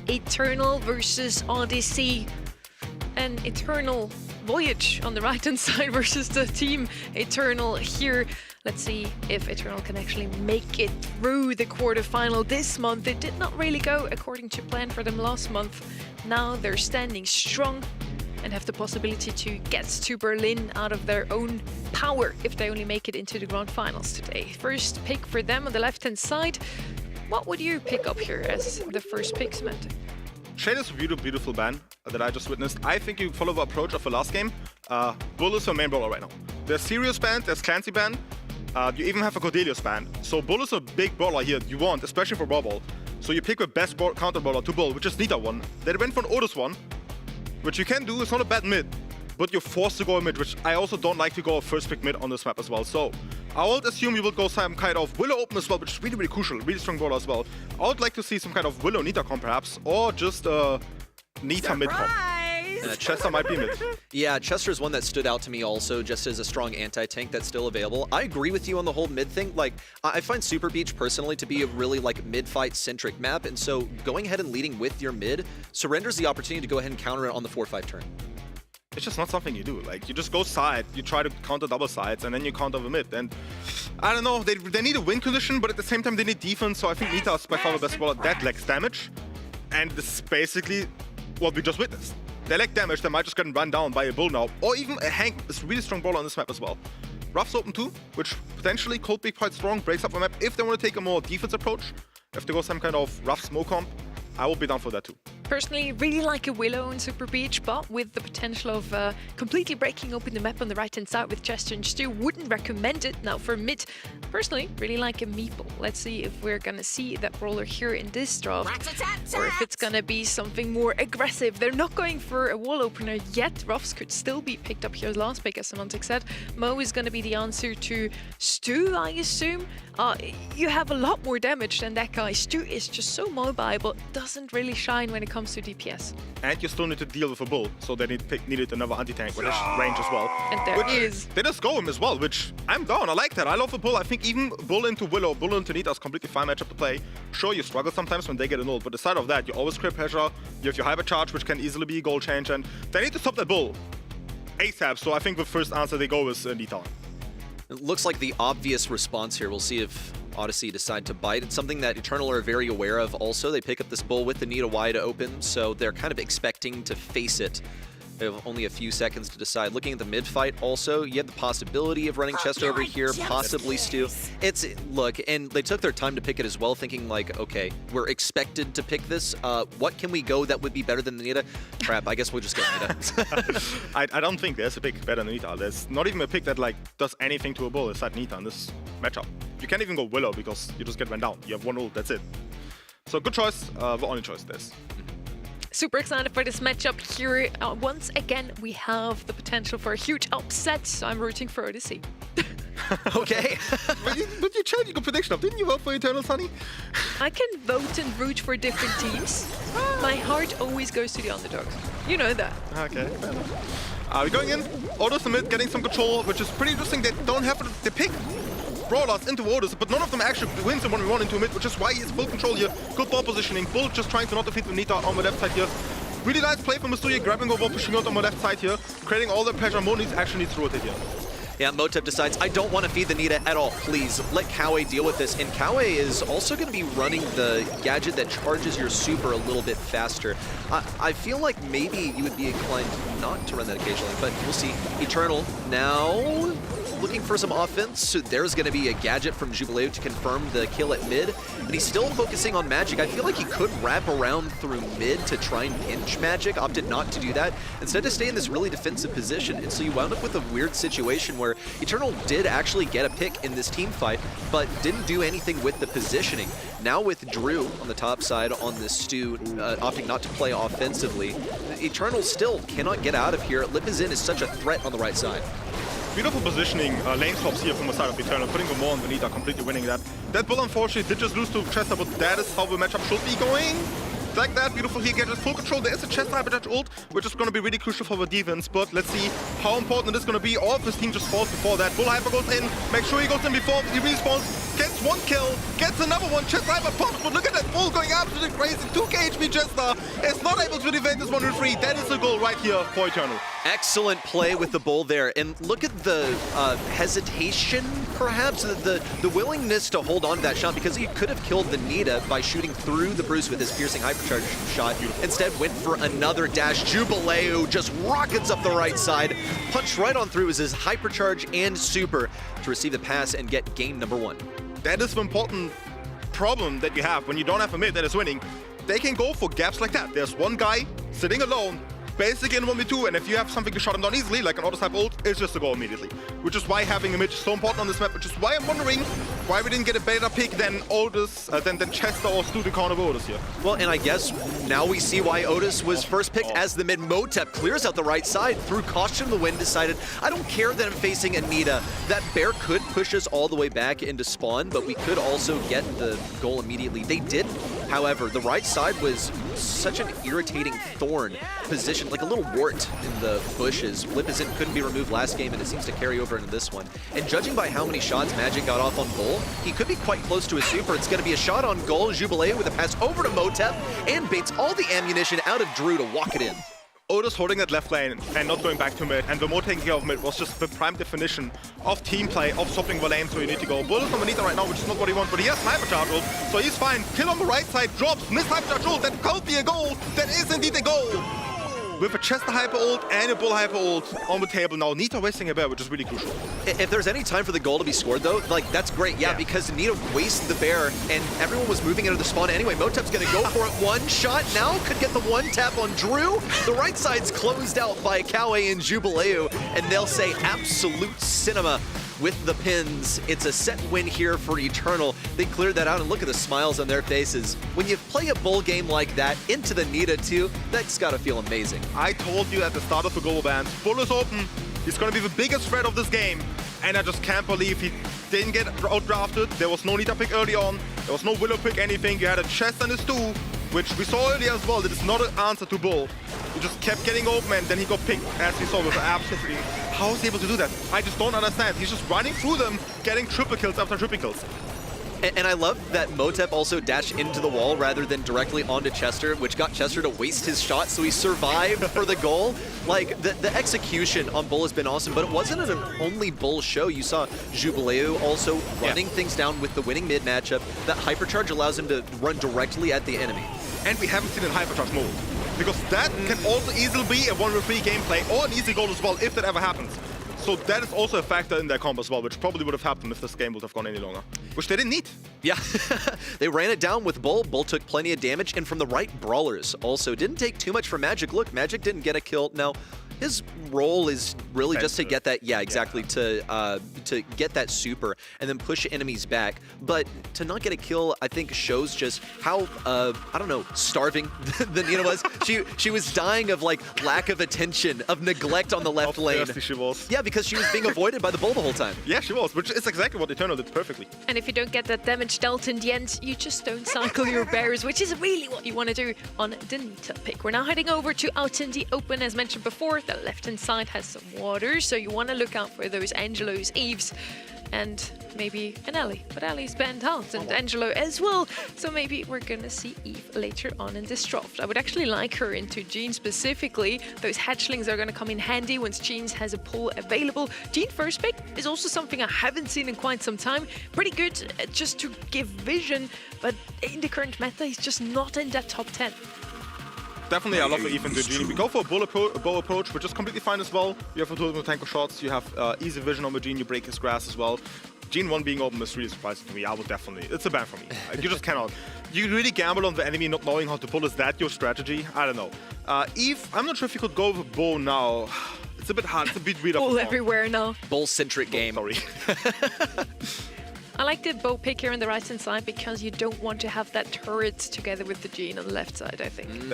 Eternal versus Odyssey. An Eternal Voyage on the right-hand side versus the team Eternal here. Let's see if Eternal can actually make it through the quarterfinal this month. It did not really go according to plan for them last month. Now they're standing strong and have the possibility to get to Berlin out of their own power if they only make it into the grand finals today. First pick for them on the left-hand side. What would you pick up here as the first pick, Samantha? Shade is a beautiful ban that I just witnessed. I think you follow the approach of the last game. Bull is your main brawler right now. There's Sirius ban, there's Clancy ban. You even have a Cordelius ban. So Bull is a big brawler here you want, especially for Brawl. So you pick the best counter brawler to Bull, which is Nita one. They went for an Otis one, which you can do. It's not a bad mid, but you're forced to go mid, which I also don't like to go first pick mid on this map as well. So I would assume you will go some kind of Willow open as well, which is really, really crucial, really strong brawler as well. I would like to see some kind of Willow Nita comp perhaps, or just Nita mid comp. Chester might be mid. Yeah, Chester's one that stood out to me also, just as a strong anti-tank that's still available. I agree with you on the whole mid thing. Like, I find Super Beach personally to be a really like mid-fight centric map, and so going ahead and leading with your mid surrenders the opportunity to go ahead and counter it on the 4-5 turn. It's just not something you do. Like, you just go side, you try to counter double sides, and then you counter the mid. And I don't know, they need a win condition, but at the same time they need defense, so I think Nita is by far the best brawler that lacks damage. And this is basically what we just witnessed. They lack damage, they might just get run down by a Bull now. Or even a Hank is a really strong brawler on this map as well. Ruff's open too, which potentially could be quite strong, breaks up the map. If they want to take a more defense approach, if they go some kind of rough smoke comp, I will be down for that too. Personally, really like a Willow in Super Beach, but with the potential of completely breaking open the map on the right-hand side with Chester and Stu, wouldn't recommend it. Now for mid, personally, really like a Meeple. Let's see if we're gonna see that brawler here in this draft, or if it's gonna be something more aggressive. They're not going for a wall opener yet. Ruffs could still be picked up here as last pick, as Semantic said. Mo is gonna be the answer to Stu, I assume. You have a lot more damage than that guy. Stu is just so mobile, but doesn't really shine when it comes to DPS. And you still need to deal with a Bull, so they needed another anti-tank with range as well. And there is. They just go him as well, which I'm down. I like that. I love the Bull. I think even Bull into Willow, Bull into Nita is completely fine matchup to play. Sure, you struggle sometimes when they get annulled, but aside of that, you always create pressure. You have your hypercharge, which can easily be a goal change, and they need to stop that Bull ASAP. So I think the first answer they go is Nita. It looks like the obvious response here. We'll see if Odyssey decide to bite. It's something that Eternal are very aware of also. They pick up this Bull with the Nita wide open, so they're kind of expecting to face it. They have only a few seconds to decide. Looking at the mid fight also, you have the possibility of running Chester over here, possibly Stu. Look, and they took their time to pick it as well, thinking like, okay, we're expected to pick this. What can we go that would be better than the Nita? Crap, I guess we'll just go Nita. I don't think there's a pick better than Nita. There's not even a pick that like does anything to a Bull aside Nita in this matchup. You can't even go Willow because you just get run down. You have one ult, that's it. So good choice, the only choice this. Super excited for this matchup here. Once again, we have the potential for a huge upset, so I'm rooting for Odyssey. Okay. But you changed your prediction up, didn't you vote for Eternal, Sunny? I can vote and root for different teams. My heart always goes to the underdogs. You know that. Okay, fair enough. We're going in, Otis mid, getting some control, which is pretty interesting. They don't have to pick brawlers into Otis, but none of them actually wins in 1v1 into mid, which is why he's full control here. Good ball positioning. Bull just trying to not defeat the Nita on the left side here. Really nice play from Mysteria, grabbing over, pushing out on the left side here, creating all the pressure. Mo actually needs to rotate here. Yeah, Motep decides, I don't want to feed the Nita at all. Please, let Kawe deal with this. And Kawe is also going to be running the gadget that charges your super a little bit faster. I feel like maybe you would be inclined not to run that occasionally, but we'll see. Eternal now looking for some offense. So there's going to be a gadget from Jubileo to confirm the kill at mid. And he's still focusing on Magic. I feel like he could wrap around through mid to try and pinch Magic. Opted not to do that. Instead to stay in this really defensive position. And so you wound up with a weird situation where Eternal did actually get a pick in this team fight, but didn't do anything with the positioning. Now with Drew on the top side on this Stu, opting not to play offensively, Eternal still cannot get out of here. Lipizin is such a threat on the right side. Beautiful positioning, lane swaps here from the side of Eternal, putting them more on Benita, completely winning that. That bull unfortunately did just lose to Chester, but that is how the matchup should be going. Like that, beautiful here, gets full control. There is a Chester hypercharge ult, which is going to be really crucial for the defense, but let's see how important it is going to be. All of his team just falls before that. Bull hyper goes in, make sure he goes in before he respawns, gets one kill, gets another one. Chester hyper pops, but look at that bull going absolutely crazy. 2k HP Chester is not able to defend this 1-3. That is the goal right here for Eternal. Excellent play with the bull there, and look at the hesitation, perhaps, the willingness to hold on to that shot, because he could have killed the Nita by shooting through the Bruce with his piercing hypercharge shot. Instead went for another dash. Jubileo just rockets up the right side, punched right on through as his hypercharge and super to receive the pass and get game number 1. That is the important problem that you have when you don't have a mid that is winning. They can go for gaps like that. There's one guy sitting alone, basically in 1v2, and if you have something to shut him down easily, like an auto-type ult, it's just a goal immediately. Which is why having a mid is so important on this map, which is why I'm wondering why we didn't get a better pick than Otis, than Chester or Stu to counter Otis here. Well, and I guess now we see why Otis was first picked as the mid. Motep clears out the right side, through caution the wind, decided, I don't care that I'm facing Anita. That bear could push us all the way back into spawn, but we could also get the goal immediately. They did, however, the right side was such an irritating thorn position, like a little wart in the bushes. Lipizin couldn't be removed last game, and it seems to carry over into this one. And judging by how many shots Magic got off on Bull, he could be quite close to his super. It's going to be a shot on goal. Jubileo with a pass over to Motep, and baits all the ammunition out of Drew to walk it in. Otis holding that left lane and not going back to mid, and the more taking care of mid was just the prime definition of team play, of stopping the lane, so you need to go. Bull is on Benita right now, which is not what he wants, but he has hypercharge ult, so he's fine. Kill on the right side, drops, miss hypercharge ult, that could be a goal. That is indeed a goal. With a Chester hyper ult and a Bull hyper ult on the table now, Nita wasting a bear, which is really crucial. If there's any time for the goal to be scored, though, like, that's great, yeah. Because Nita wasted the bear, and everyone was moving into the spawn anyway. Motep's gonna go for it. One shot now, could get the one tap on Drew. The right side's closed out by Kawe and Jubileo, and they'll say absolute cinema with the pins. It's a set win here for Eternal. They cleared that out, and look at the smiles on their faces. When you play a bull game like that, into the Nita too, that's gotta feel amazing. I told you at the start of the goal band, Bull is open. He's gonna be the biggest threat of this game. And I just can't believe he didn't get outdrafted. There was no Nita pick early on. There was no Willow pick anything. You had a Chest and a Stu, which we saw earlier as well. That is not an answer to Bull. He just kept getting open, and then he got picked, as we saw with absolutely. How is he able to do that? I just don't understand. He's just running through them, getting triple kills after triple kills. And I love that Motep also dashed into the wall rather than directly onto Chester, which got Chester to waste his shot, so he survived for the goal. Like, the execution on Bull has been awesome, but it wasn't an only Bull show. You saw Jubileo also running things down with the winning mid matchup. That hypercharge allows him to run directly at the enemy. And we haven't seen in hypercharge mode, because that can also easily be a 1v3 gameplay or an easy goal as well, if that ever happens. So that is also a factor in their comp as well, which probably would have happened if this game would have gone any longer, which they didn't need. Yeah, they ran it down with Bull. Bull took plenty of damage, and from the right, Brawlers also didn't take too much from Magic. Look, Magic didn't get a kill. Now, his role is really just to get that, to get that super and then push enemies back. But to not get a kill, I think shows just how, I don't know, starving the Nita was. She was dying of, like, lack of attention, of neglect on the left lane. She was. Yeah, because she was being avoided by the Bull the whole time. Yeah, she was, which is exactly what Eternal did perfectly. And if you don't get that damage dealt in the end, you just don't cycle your bears, which is really what you want to do on the Nita pick. We're now heading over to out in the open, as mentioned before. The left-hand side has some water, so you want to look out for those Angelo's Eves and maybe an Ellie. But Ellie's banned out, and Angelo as well, so maybe we're gonna see Eve later on in this draft. I would actually like her into Jean specifically. Those hatchlings are gonna come in handy once Jean has a pull available. Jean first pick is also something I haven't seen in quite some time. Pretty good just to give vision, but in the current meta, he's just not in that top 10. definitely I love the Eve and the Genie. We go for a bow approach, which is completely fine as well. You have a total of tanko shots, you have easy vision on the Gene, you break his grass as well. Gene 1 being open is really surprising to me. I would definitely, it's a ban for me. You just cannot. You really gamble on the enemy not knowing how to pull. Is that your strategy? I don't know. Eve, I'm not sure if you could go with a bow now. It's a bit hard, it's a bit weird. All everywhere now. Bull-centric game. Sorry. I like the bow pick here on the right-hand side because you don't want to have that turret together with the Gene on the left side, I think.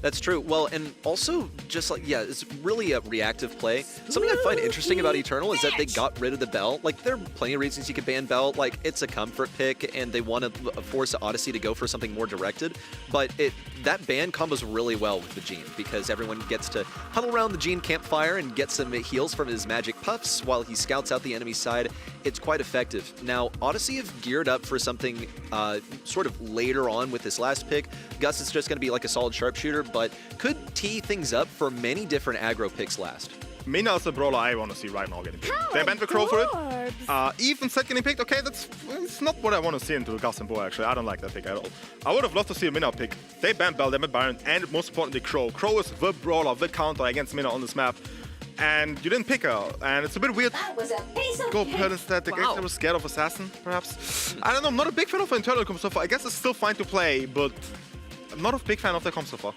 That's true. Well, and also, just like, yeah, it's really a reactive play. Something I find interesting about Eternal is that they got rid of the Bell. Like, there are plenty of reasons you could ban Bell. Like, it's a comfort pick, and they want to force Odyssey to go for something more directed. But that ban combos really well with the Gene because everyone gets to huddle around the Gene campfire and get some heals from his magic puffs while he scouts out the enemy side. It's quite effective. Now, Odyssey have geared up for something sort of later on with this last pick. Gus is just going to be like a solid sharpshooter, but could tee things up for many different aggro picks last. Mina is a brawler I want to see right now getting picked. They banned the Crow for it. Even set getting picked, okay, it's not what I want to see into Gus and Bo, actually. I don't like that pick at all. I would have loved to see a Mina pick. They banned Bell, they banned Baron, and most importantly, Crow. Crow is the brawler, the counter against Mina on this map. And you didn't pick her, and it's a bit weird. That was a piece of Go cake. Pearl instead. The guys that were scared of Assassin, perhaps. I don't know, I'm not a big fan of internal comp so far. I guess it's still fine to play, but I'm not a big fan of the comp so far.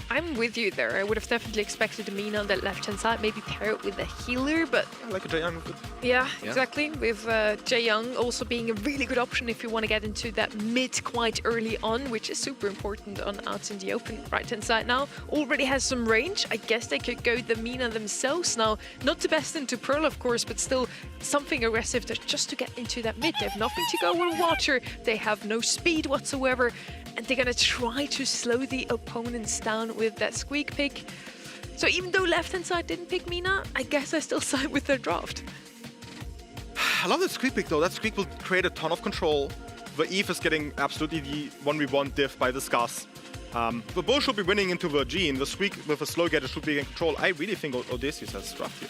I'm with you there. I would have definitely expected a Mina on that left-hand side, maybe pair it with a healer, but... I like a Jaeyoung with it. Yeah, exactly. With Jaeyoung also being a really good option if you want to get into that mid quite early on, which is super important on out in the open right-hand side now. Already has some range. I guess they could go the Mina themselves now. Not the best into Pearl, of course, but still something aggressive just to get into that mid. They have nothing to go with water. They have no speed whatsoever. And they're going to try to slow the opponents down with that squeak pick. So even though left-hand side didn't pick Mina, I guess I still side with their draft. I love that squeak pick though. That squeak will create a ton of control. The Eve is getting absolutely the 1v1 diff by this Gus. The Bull should be winning into the Gene. The squeak with a slow gadget should be in control. I really think Odysseus has draft here.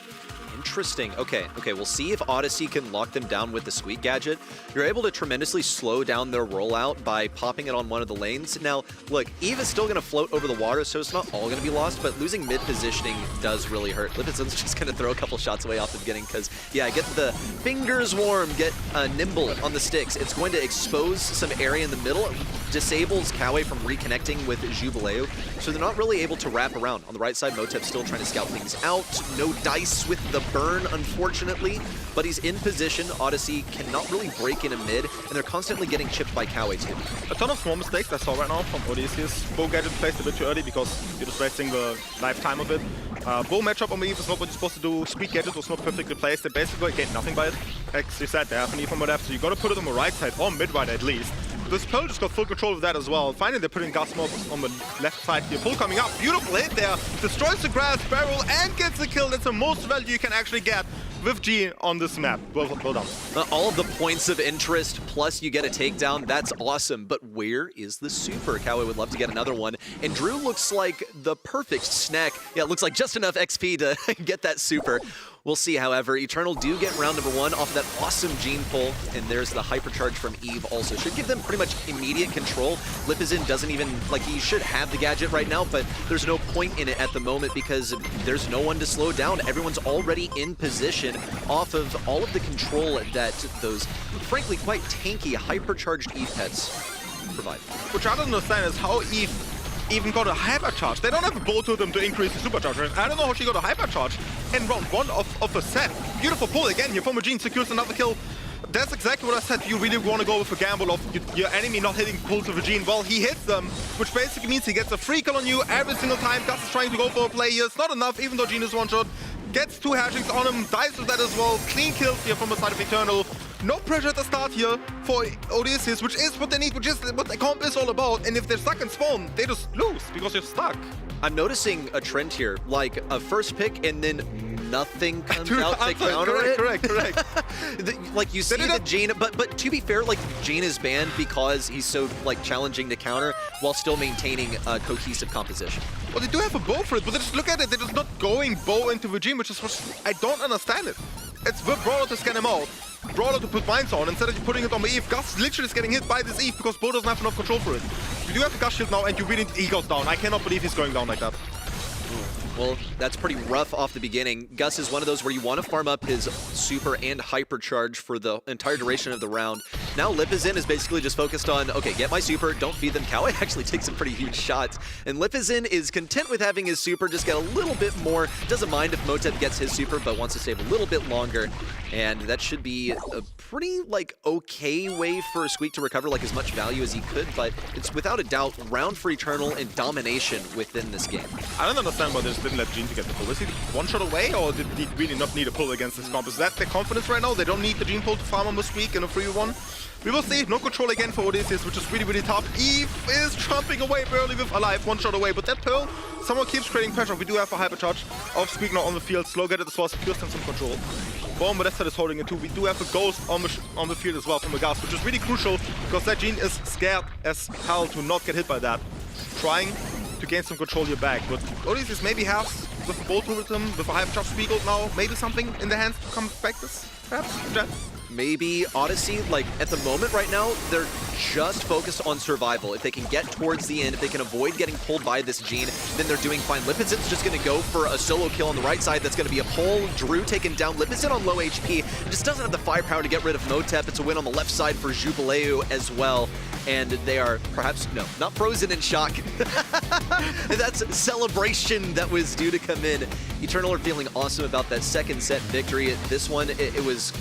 Interesting. Okay, we'll see if Odyssey can lock them down with the Squeak gadget. You're able to tremendously slow down their rollout by popping it on one of the lanes. Now, look, Eve is still going to float over the water, so it's not all going to be lost, but losing mid-positioning does really hurt. Lipidson's just going to throw a couple shots away off the beginning because, yeah, get the fingers warm, get nimble on the sticks. It's going to expose some area in the middle, disables Kawe from reconnecting with Jubileu, so they're not really able to wrap around. On the right side, Motep's still trying to scout things out. No dice with the burn, unfortunately, but he's in position. Odyssey cannot really break in a mid, and they're constantly getting chipped by Kawe too. A ton of small mistakes I saw right now from Odysseus. Bow gadget placed a bit too early because you're just wasting the lifetime of it. Bow matchup on the Eve is not what you're supposed to do. Squeak gadget was not perfectly placed. They basically gained nothing by it. Like you said, they have an Eve on the left, so you gotta put it on the right side, or mid-right at least. This Pearl just got full control of that as well. Finally, they're putting Gus Mob on the left side here. Pull coming up. Beautiful hit there. Destroys the grass barrel and gets the kill. That's the most value you can actually get with G on this map. Well done. All of the points of interest, plus you get a takedown. That's awesome. But where is the super? Kawe would love to get another one. And Drew looks like the perfect snack. Yeah, it looks like just enough XP to get that super. We'll see, however. Eternal do get round number 1 off of that awesome Gene pull, and there's the hypercharge from Eve also. Should give them pretty much immediate control. Lipizin doesn't even, like, he should have the gadget right now, but there's no point in it at the moment because there's no one to slow down. Everyone's already in position off of all of the control that those, frankly, quite tanky hypercharged Eve pets provide. Which I don't understand is how Eve even got a hypercharge. They don't have a bow to them to increase the supercharge. I don't know how she got a hypercharge in round 1 of a set. Beautiful pull again here. Former Gene secures another kill. That's exactly what I said. You really want to go with a gamble of your enemy not hitting pulls of a Gene. Well, he hits them, which basically means he gets a free kill on you every single time. Gus is trying to go for a play here. It's not enough, even though Gene is one shot. Gets 2 hashings on him, dies with that as well. Clean kills here from the side of Eternal. No pressure at the start here for Odysseus, which is what they need, which is what the comp is all about. And if they're stuck in spawn, they just lose because you're stuck. I'm noticing a trend here, like a first pick and then nothing comes out to counter it. Correct. Like you see the Gene, but to be fair, like Gene is banned because he's so like challenging to counter while still maintaining a cohesive composition. Well, they do have a bow for it, but they just look at it. They're just not going bow into the Gene, which is what I don't understand it. It's the brawler to scan him out. brawler to put mines on instead of you putting it on the Eve. Gus literally is getting hit by this Eve because Bo doesn't have enough control for it. You do have the Gus shield now, and you really he goes down. I cannot believe he's going down like that. Well, that's pretty rough off the beginning. Gus is one of those where you want to farm up his super and hypercharge for the entire duration of the round. Now Lipizin is basically just focused on, okay, get my super, don't feed them. Kawaii actually takes some pretty huge shots. And Lipizin is content with having his super just get a little bit more. Doesn't mind if Motep gets his super, but wants to save a little bit longer. And that should be a pretty, okay way for Squeak to recover, as much value as he could. But it's without a doubt round for Eternal and domination within this game. I don't understand why they just didn't let Gene to get the pull. Is he one shot away, or did he really not need a pull against this comp? Is that their confidence right now? They don't need the Gene pull to farm on the Squeak in a 3v1. We will see. No control again for Odysseus, which is really, really tough. Eve is jumping away barely with Alive, one shot away. But that Pearl someone keeps creating pressure. We do have a hypercharge of Squeak now on the field. Slow get at the source, secures them some control. Boom, but that's is holding it too. We do have a Ghost on the field as well from the Gas, which is really crucial because that Gene is scared as hell to not get hit by that. Trying to gain some control here back, but Odysseus maybe has with a bolt with him, with a hypercharge Squeak now, maybe something in the hands to come back this, perhaps? Jet? Maybe Odyssey, at the moment right now, they're just focused on survival. If they can get towards the end, if they can avoid getting pulled by this Gene, then they're doing fine. Lipizin's just going to go for a solo kill on the right side. That's going to be a pull. Drew taken down. Lipizin on low HP. Just doesn't have the firepower to get rid of Motep. It's a win on the left side for Jubileu as well. And they are perhaps, no, not frozen in shock. That's celebration that was due to come in. Eternal are feeling awesome about that second set victory. This one, it was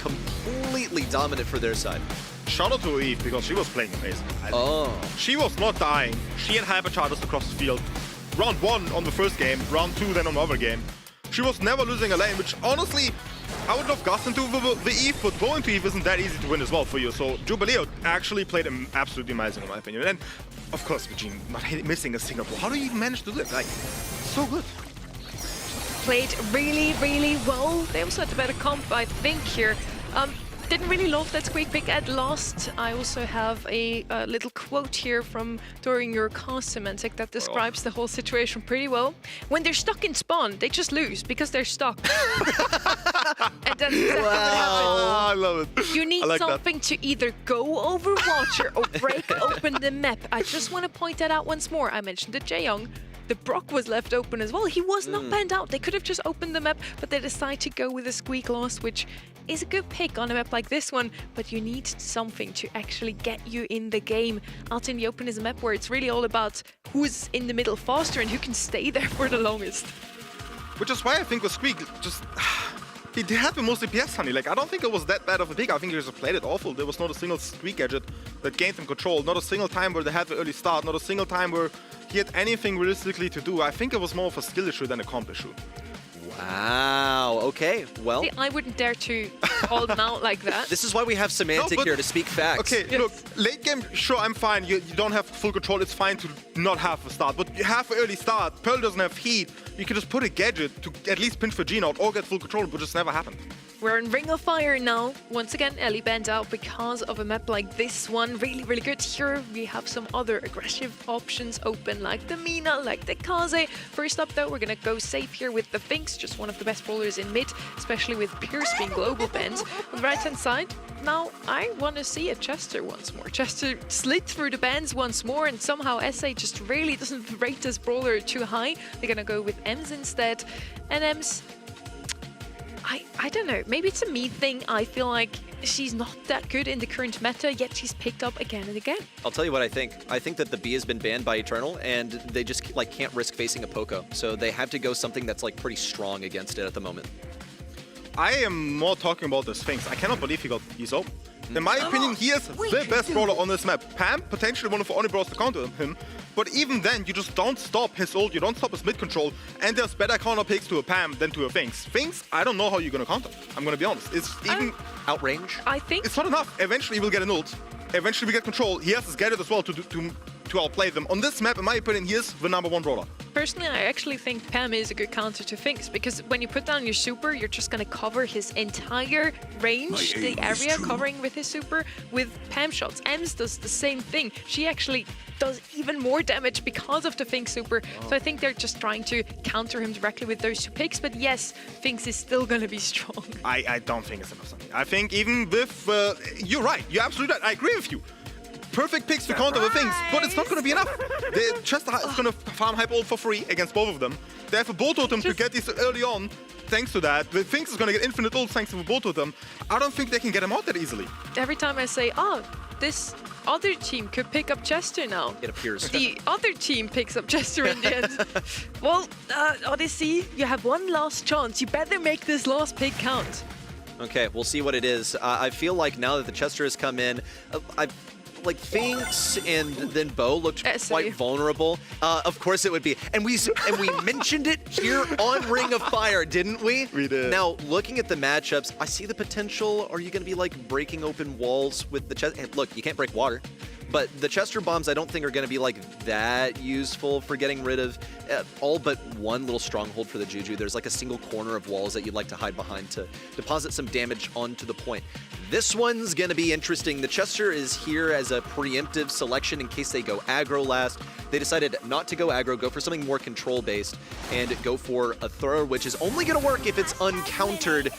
completely dominant for their side. Shout out to Eve because she was playing amazing. Oh. She was not dying. She had hypercharges across the field. Round 1 on the first game, round 2 then on the other game. She was never losing a lane, which honestly, I would love Gus into the Eve, but going to Eve isn't that easy to win as well for you. So Jubileu actually played absolutely amazing in my opinion. And of course, Eugene not missing a single ball. How do you even manage to do it? So good. Played really, really well. They also had a better comp, I think, here. Didn't really love that Squeak pick at last. I also have a little quote here from during your cast, Semantic, that describes the whole situation pretty well. When they're stuck in spawn, they just lose because they're stuck. And that's exactly what happens. I love it. You need like something to either go over Watcher or break open the map. I just want to point that out once more. I mentioned it, Jaeyoung. The Brock was left open as well. He was not banned out. They could have just opened the map, but they decide to go with a Squeak loss, which is a good pick on a map like this one, but you need something to actually get you in the game. Out in the Open is a map where it's really all about who's in the middle faster and who can stay there for the longest. Which is why I think with Squeak, just... He had the most DPS, honey. I don't think it was that bad of a pick. I think he just played it awful. There was not a single Squeak gadget that gained him control. Not a single time where they had the early start. Not a single time where he had anything realistically to do. I think it was more of a skill issue than a comp issue. Wow, okay, well... See, I wouldn't dare to call them out like that. This is why we have Semantic here to speak facts. Okay, Yes. Look, late game, sure, I'm fine. You don't have full control. It's fine to not have a start. But you have an early start. Pearl doesn't have heat. You can just put a gadget to at least pinch for Gene out or get full control, but just never happened. We're in Ring of Fire now. Once again, Ellie banned out because of a map like this one. Really, really good. Here we have some other aggressive options open, like the Mina, like the Kaze. First up, though, we're going to go safe here with the Finks, just one of the best brawlers in mid, especially with Pierce being global banned. On the right-hand side, now I want to see a Chester once more. Chester slid through the bans once more, and somehow SA just really doesn't rate this brawler too high. They're going to go with Ems instead. And Ems... I don't know, maybe it's a me thing. I feel like she's not that good in the current meta, yet she's picked up again and again. I'll tell you what I think. I think that the B has been banned by Eternal, and they just can't risk facing a Poco. So they have to go something that's pretty strong against it at the moment. I am more talking about the Sphinx. I cannot believe he got ESO. In my opinion, he is the best brawler on this map. Pam, potentially one of the only brawlers to counter him. But even then, you just don't stop his ult, you don't stop his mid control, and there's better counter picks to a Pam than to a Sphinx. Sphinx, I don't know how you're gonna counter. I'm gonna be honest. It's even Outrange? I think it's not enough. Eventually, he will get an ult. Eventually, we get control. He has his gadget as well to outplay them. On this map, in my opinion, he is the #1 brawler. Personally, I actually think Pam is a good counter to Finks, because when you put down your super, you're just going to cover his entire range, the area covering with his super, with Pam shots. Ems does the same thing. She actually does even more damage because of the Finks super. So I think they're just trying to counter him directly with those 2 picks. But yes, Finks is still going to be strong. I don't think it's enough. Something. I think even with... you're right. You're absolutely right. I agree with you. Perfect picks to counter the things, but it's not going to be enough. Chester is going to farm hype ult for free against both of them. They have a bolt totem to get these early on. Thanks to that, the Finks is going to get infinite ult thanks to the bolt totem. I don't think they can get him out that easily. Every time I say, oh, this other team could pick up Chester now, It appears. the other team picks up Chester in the end. Well, Odyssey, you have one last chance. You better make this last pick count. Okay, we'll see what it is. I feel like now that the Chester has come in, like Finks and then Bo looked quite vulnerable. Of course it would be. And we mentioned it here on Ring of Fire, didn't we? We did. Now, looking at the matchups, I see the potential. Are you going to be like breaking open walls with the Chester? And look, you can't break water. But the Chester bombs, I don't think are going to be like that useful for getting rid of all but one little stronghold for the Juju. There's like a single corner of walls that you'd like to hide behind to deposit some damage onto the point. This one's going to be interesting. The Chester is here as a preemptive selection in case they go aggro last. They decided not to go aggro, go for something more control-based, and go for a throw, which is only going to work if it's uncountered.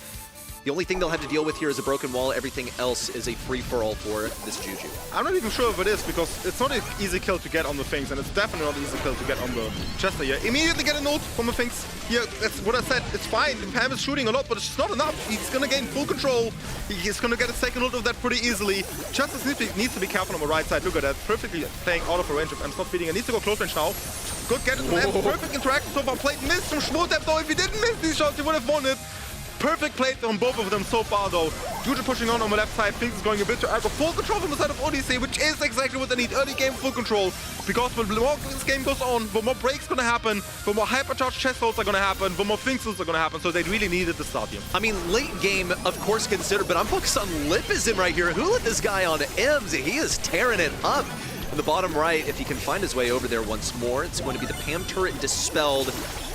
The only thing they'll have to deal with here is a broken wall. Everything else is a free-for-all for this Juju. I'm not even sure if it is, because it's not an easy kill to get on the Finks, and it's definitely not an easy kill to get on the Chester here. Immediately get a note from the Finks. Here, that's what I said. It's fine. Pam is shooting a lot, but it's just not enough. He's going to gain full control. He's going to get a second ult of that pretty easily. Chester needs to be careful on the right side. Look at that. Perfectly playing out of a range of M's not feeding. He needs to go close range now. Good get it from M's. Perfect interaction so far. Played missed from Schmotep, though. If he didn't miss these shots, he would have won it. Perfect play on both of them so far, though. Juju pushing on the left side. Finks is going a bit to aggro. Full control from the side of Odyssey, which is exactly what they need. Early game full control. Because the more this game goes on, the more breaks going to happen, the more hypercharged chest holds are going to happen, the more Finks are going to happen. So they really needed the start here. I mean, late game, of course, considered, but I'm focused on Lipizim right here. Who let this guy on Ems? He is tearing it up. In the bottom right, if he can find his way over there once more, it's going to be the Pam turret dispelled.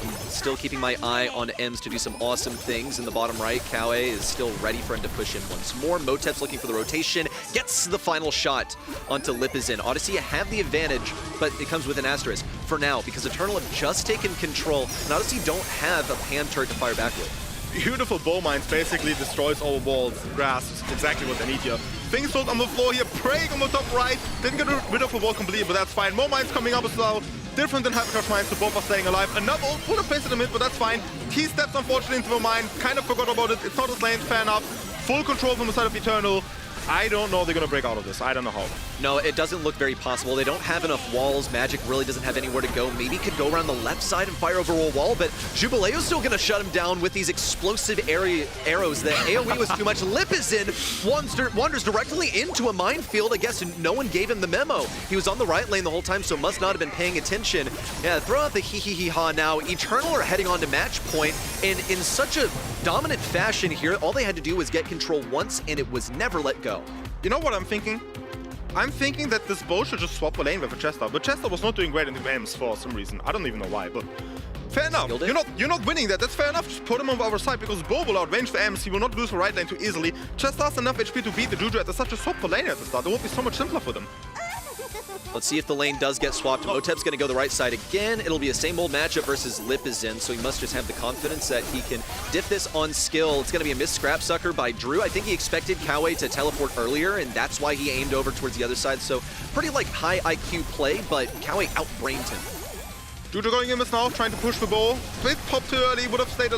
I'm still keeping my eye on Ems to do some awesome things. In the bottom right, Kawe is still ready for him to push in once more. Motep's looking for the rotation, gets the final shot onto Lipizim. Odyssey have the advantage, but it comes with an asterisk for now, because Eternal have just taken control, and Odyssey don't have a Pam turret to fire back with. Beautiful bow mines basically destroys all walls. Grass is exactly what they need here. Finks ult on the floor here, praying on the top right. Didn't get rid of the wall completely, but that's fine. More mines coming up as well. Different than hypercharge mines, so both are staying alive. Another ult would have placed in the mid, but that's fine. He steps unfortunately into the mine. Kind of forgot about it. It's not his lane, fair enough. Full control from the side of Eternal. I don't know they're going to break out of this. I don't know how. No, it doesn't look very possible. They don't have enough walls. Magic really doesn't have anywhere to go. Maybe could go around the left side and fire over a wall, but Jubileo's still going to shut him down with these explosive arrows. The AoE was too much. Lipizim wanders directly into a minefield. I guess no one gave him the memo. He was on the right lane the whole time, so must not have been paying attention. Yeah, throw out the hee-hee-hee-ha now. Eternal are heading on to match point, and in such a dominant fashion here, all they had to do was get control once, and it was never let go. You know what I'm thinking? I'm thinking that this Bo should just swap the lane with a Chester. But Chester was not doing great in the games for some reason. I don't even know why, but fair enough. You're not winning that. That's fair enough. Just put him on the other side, because Bo will outrange the M's. He will not lose the right lane too easily. Chester has enough HP to beat the Juju at such a swap for lane at the start. It would be so much simpler for them. Let's see if the lane does get swapped. Motep's going to go the right side again. It'll be a same old matchup versus Lipizim, so he must just have the confidence that he can diff this on skill. It's going to be a missed scrap sucker by Drew. I think he expected Kawe to teleport earlier, and that's why he aimed over towards the other side. So pretty like high IQ play, but Kawe outbrained him. Juju going in this now, trying to push the Bo. Bit popped too early, would have stayed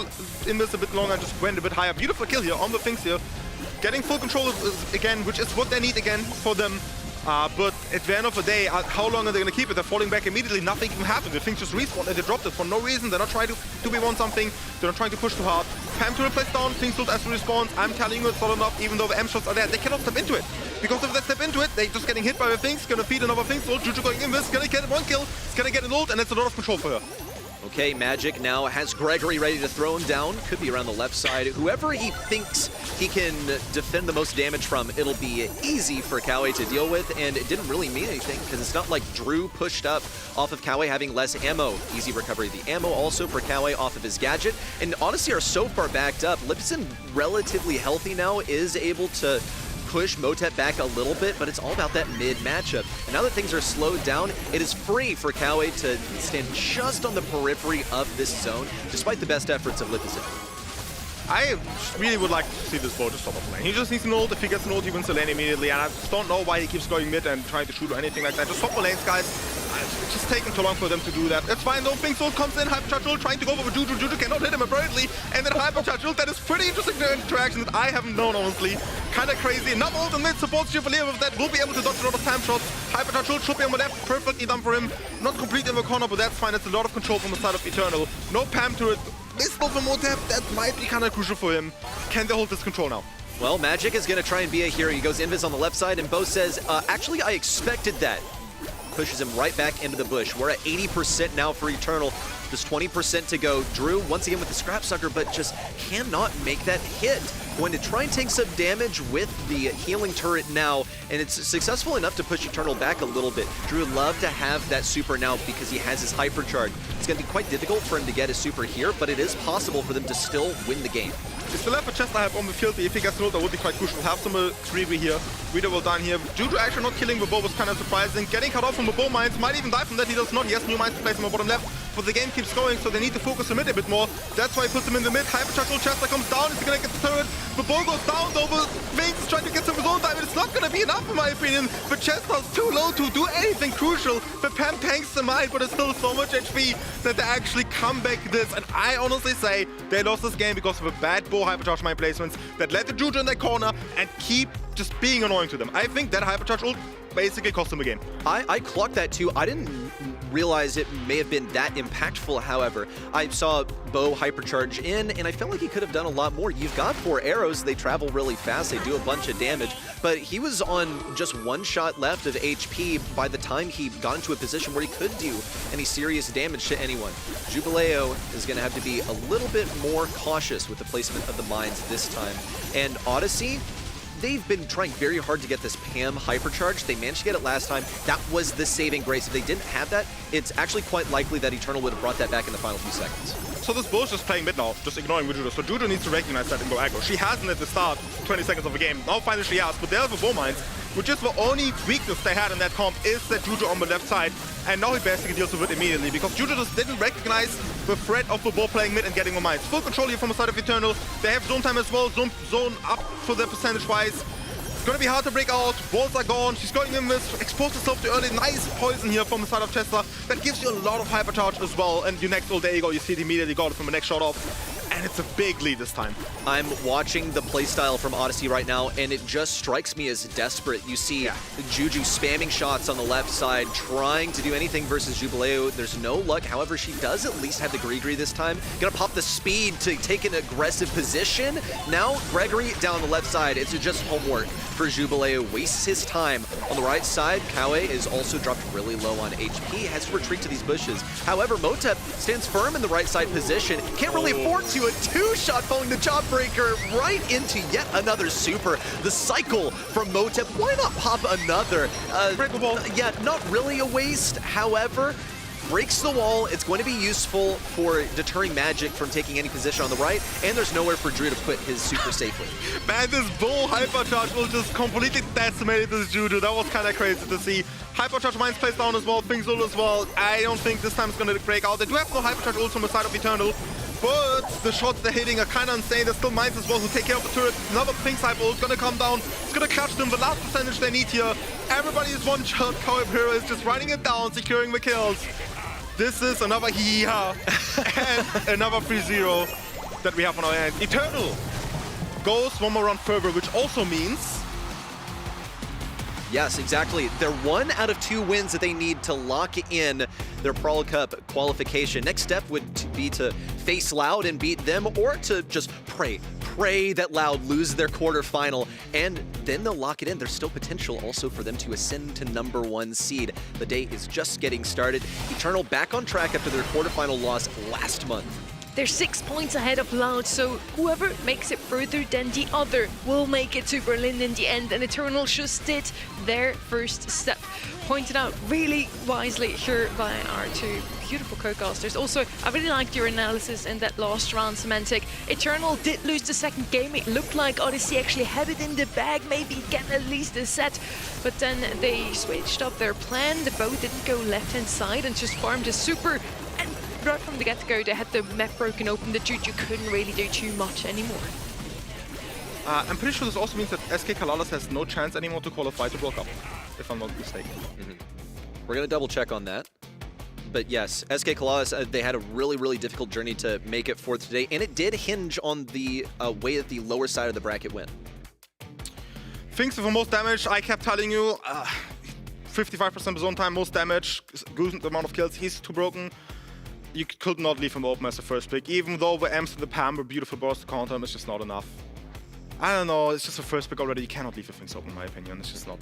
in this a bit longer, just went a bit higher. Beautiful kill here on the Finks here. Getting full control again, which is what they need again for them. But at the end of the day, how long are they going to keep it? They're falling back immediately. Nothing even happened. The things just respawned and they dropped it for no reason. They're not trying to 2v1 something. They're not trying to push too hard. Pam to replace down. Things ult as respawns. I'm telling you, it's not enough. Even though the M shots are there, they cannot step into it. Because if they step into it, they're just getting hit by the things. Gonna feed another thing. So Juju going in this. Gonna get one kill. It's gonna get an ult, and it's a lot of control for her. Okay, Magic now has Gregory ready to throw him down. Could be around the left side. Whoever he thinks he can defend the most damage from, it'll be easy for Kawe to deal with, and it didn't really mean anything because it's not like Drew pushed up off of Kawe having less ammo. Easy recovery of the ammo also for Kawe off of his gadget, and Odyssey are so far backed up. Lipson, relatively healthy now, is able to push Motep back a little bit, but it's all about that mid matchup. And now that things are slowed down, it is free for Kawe to stand just on the periphery of this zone, despite the best efforts of Lipson. I really would like to see this Bo just stop off lane. He just needs an ult. If he gets an ult, he wins the lane immediately. And I just don't know why he keeps going mid and trying to shoot or anything like that. Just swap the lanes, guys. It's just taking too long for them to do that. It's fine though. Pink's ult comes in. Hypercharge ult trying to go over Juju. Juju cannot hit him apparently. And then Hypercharge ult. That is pretty interesting interaction that I haven't known, honestly. Kind of crazy. Enough ult in mid supports Jubilee with that. Will be able to dodge a lot of time shots. Hypercharge ult should be on the left. Perfectly done for him. Not completely in the corner, but that's fine. It's a lot of control from the side of Eternal. No Pam to it. Missed off a Motep. That might be kind of crucial for him. Can they hold this control now? Well, Magic is going to try and be a hero. He goes invis on the left side, and Bo says, actually, I expected that. Pushes him right back into the bush. We're at 80% now for Eternal. Just 20% to go. Drew, once again with the Scrap Sucker, but just cannot make that hit. Going to try and take some damage with the healing turret now, and it's successful enough to push Eternal back a little bit. Drew would love to have that super now because he has his hypercharge. It's going to be quite difficult for him to get his super here, but it is possible for them to still win the game. If the left chest I have on the field, if he gets ult, that would be quite crucial. Have some 3v here. Reader will down here. Juju actually not killing the bow was kind of surprising. Getting cut off from the bow mines. Might even die from that. He does not. He has new mines to place on the bottom left. But the game keeps going, so they need to focus the mid a bit more. That's why he puts him in the mid. Hypercharge ult Chester comes down. He's gonna get the turret. The bow goes down though. But Vinx is trying to get some of his own time. And it's not gonna be enough in my opinion. The Chester's too low to do anything crucial. The Pam tanks the mine, but it's still so much HP that they actually come back this. And I honestly say they lost this game because of a bad bow hypercharge mine placements that led the Juju in their corner and keep just being annoying to them. I think that hypercharge ult basically cost them a game. I clocked that too. I didn't realize it may have been that impactful, however. I saw Bo hypercharge in, and I felt like he could have done a lot more. You've got 4 arrows. They travel really fast. They do a bunch of damage, but he was on just 1 shot left of HP by the time he got into a position where he could do any serious damage to anyone. Jubileo is going to have to be a little bit more cautious with the placement of the mines this time. And Odyssey, they've been trying very hard to get this Pam hypercharge. They managed to get it last time. That was the saving grace. If they didn't have that, it's actually quite likely that Eternal would have brought that back in the final few seconds. So this Bo's just playing mid now, just ignoring Juju. So Juju needs to recognize that and go aggro. She hasn't at the start, 20 seconds of the game. Now finally she has, but there's the bow mines, which is the only weakness they had in that comp, is that Juju on the left side. And now he basically deals with it immediately because Juju just didn't recognize the threat of the Bo playing mid and getting the mines. Full control here from the side of Eternal. They have zone time as well, zone up for the percentage-wise. It's gonna be hard to break out. Walls are gone. She's going in with exposed herself to early. Nice poison here from the side of Chester. That gives you a lot of hypercharge as well. And your next ult, there you go. You see it immediately got it from the next shot off. And it's a big lead this time. I'm watching the playstyle from Odyssey right now, and it just strikes me as desperate. You see Juju spamming shots on the left side, trying to do anything versus Jubileo. There's no luck. However, she does at least have the Grigri this time. Gonna pop the speed to take an aggressive position. Now, Gregory down the left side. It's just homework for Jubileo. Wastes his time on the right side. Kawe is also dropped really low on HP. Has to retreat to these bushes. However, Motep stands firm in the right side position. Can't really afford to. A 2-shot falling the Jawbreaker right into yet another super. The cycle from Motep. Why not pop another? Yeah, not really a waste. However, breaks the wall. It's going to be useful for deterring Magic from taking any position on the right, and there's nowhere for Drew to put his super safely. Man, this Bull hypercharge will just completely decimate this Juju. That was kind of crazy to see. Hypercharge mines placed down as well, Things ult as well. I don't think this time it's going to break out. They do have no hypercharge ult from the side of Eternal, but the shots they're hitting are kind of insane. There's still mines as well who take care of the turret. Another Things hyper ult going to come down. It's going to catch them. The last percentage they need here. Everybody is one shot. Cowboy Hero is just running it down, securing the kills. This is another hee-hee-ha and another 3-0 that we have on our end. Eternal goes one more round further, which also means... Yes, exactly. They're 1 out of 2 wins that they need to lock in their Brawl Cup qualification. Next step would be to face Loud and beat them, or to just pray pray that Loud lose their quarterfinal, and then they'll lock it in. There's still potential also for them to ascend to #1 seed. The day is just getting started. Eternal back on track after their quarterfinal loss last month. They're 6 points ahead of Loud, so whoever makes it further than the other will make it to Berlin in the end, and Eternal just did their first step. Pointed out really wisely here by our two beautiful co-casters. Also, I really liked your analysis in that last round, Semantic. Eternal did lose the second game. It looked like Odyssey actually had it in the bag, maybe get at least a set, but then they switched up their plan. The bow didn't go left-hand side and just farmed a super. And right from the get-go, they had the map broken open. The Juju couldn't really do too much anymore. I'm pretty sure this also means that SK Kalalas has no chance anymore to qualify to World Cup, if I'm not mistaken. We're going to double check on that. But yes, SK Kalalas, they had a really, really difficult journey to make it for today, and it did hinge on the way that the lower side of the bracket went. Things with the most damage, I kept telling you, 55% zone time, most damage, good amount of kills, he's too broken. You could not leave him open as the first pick, even though the M's and the Pam were beautiful balls to counter him, it's just not enough. I don't know, it's just the first pick already, you cannot leave the things open in my opinion, it's just not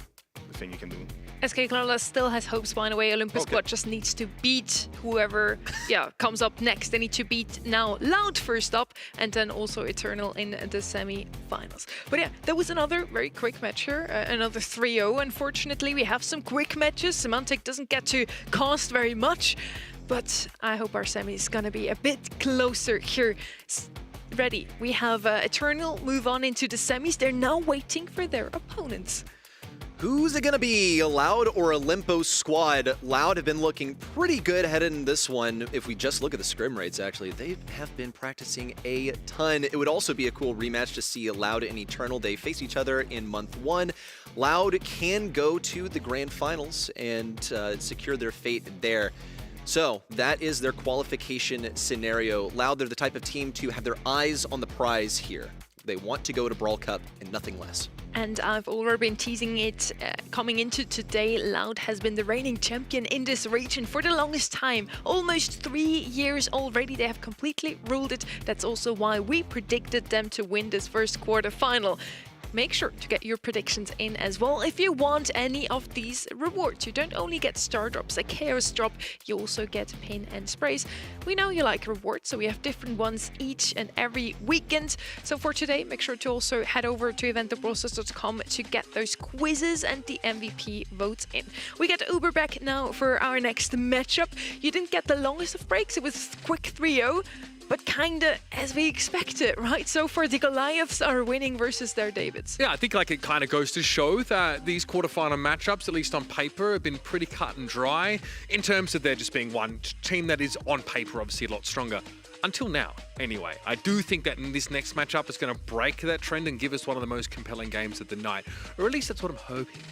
the thing you can do. SK Kalalas still has hopes by the way. Olympus squad just needs to beat whoever comes up next. They need to beat now Loud first up, and then also Eternal in the semi-finals. But yeah, there was another very quick match here, another 3-0. Unfortunately, we have some quick matches. Semantic doesn't get to cast very much, but I hope our semi is gonna be a bit closer here. Ready, we have Eternal move on into the semis. They're now waiting for their opponents. Who's it going to be, Loud or Olympus squad? Loud have been looking pretty good headed in this one. If we just look at the scrim rates, actually, they have been practicing a ton. It would also be a cool rematch to see Loud and Eternal. They face each other in month 1. Loud can go to the grand finals and secure their fate there. So that is their qualification scenario. Loud, they're the type of team to have their eyes on the prize here. They want to go to Brawl Cup and nothing less. And I've already been teasing it coming into today. Loud has been the reigning champion in this region for the longest time. Almost 3 years already. They have completely ruled it. That's also why we predicted them to win this first quarterfinal. Make sure to get your predictions in as well if you want any of these rewards. You don't only get star drops, a chaos drop, you also get pin and sprays. We know you like rewards, so we have different ones each and every weekend. So for today, make sure to also head over to eventtheprocess.com to get those quizzes and the MVP votes in. We get Uber back now for our next matchup. You didn't get the longest of breaks, it was quick 3-0. But kinda as we expected, right? So far, the Goliaths are winning versus their Davids. Yeah, I think like it kind of goes to show that these quarterfinal matchups, at least on paper, have been pretty cut and dry in terms of there just being one team that is on paper obviously a lot stronger. Until now, anyway. I do think that in this next matchup, it's going to break that trend and give us one of the most compelling games of the night. Or at least that's what I'm hoping.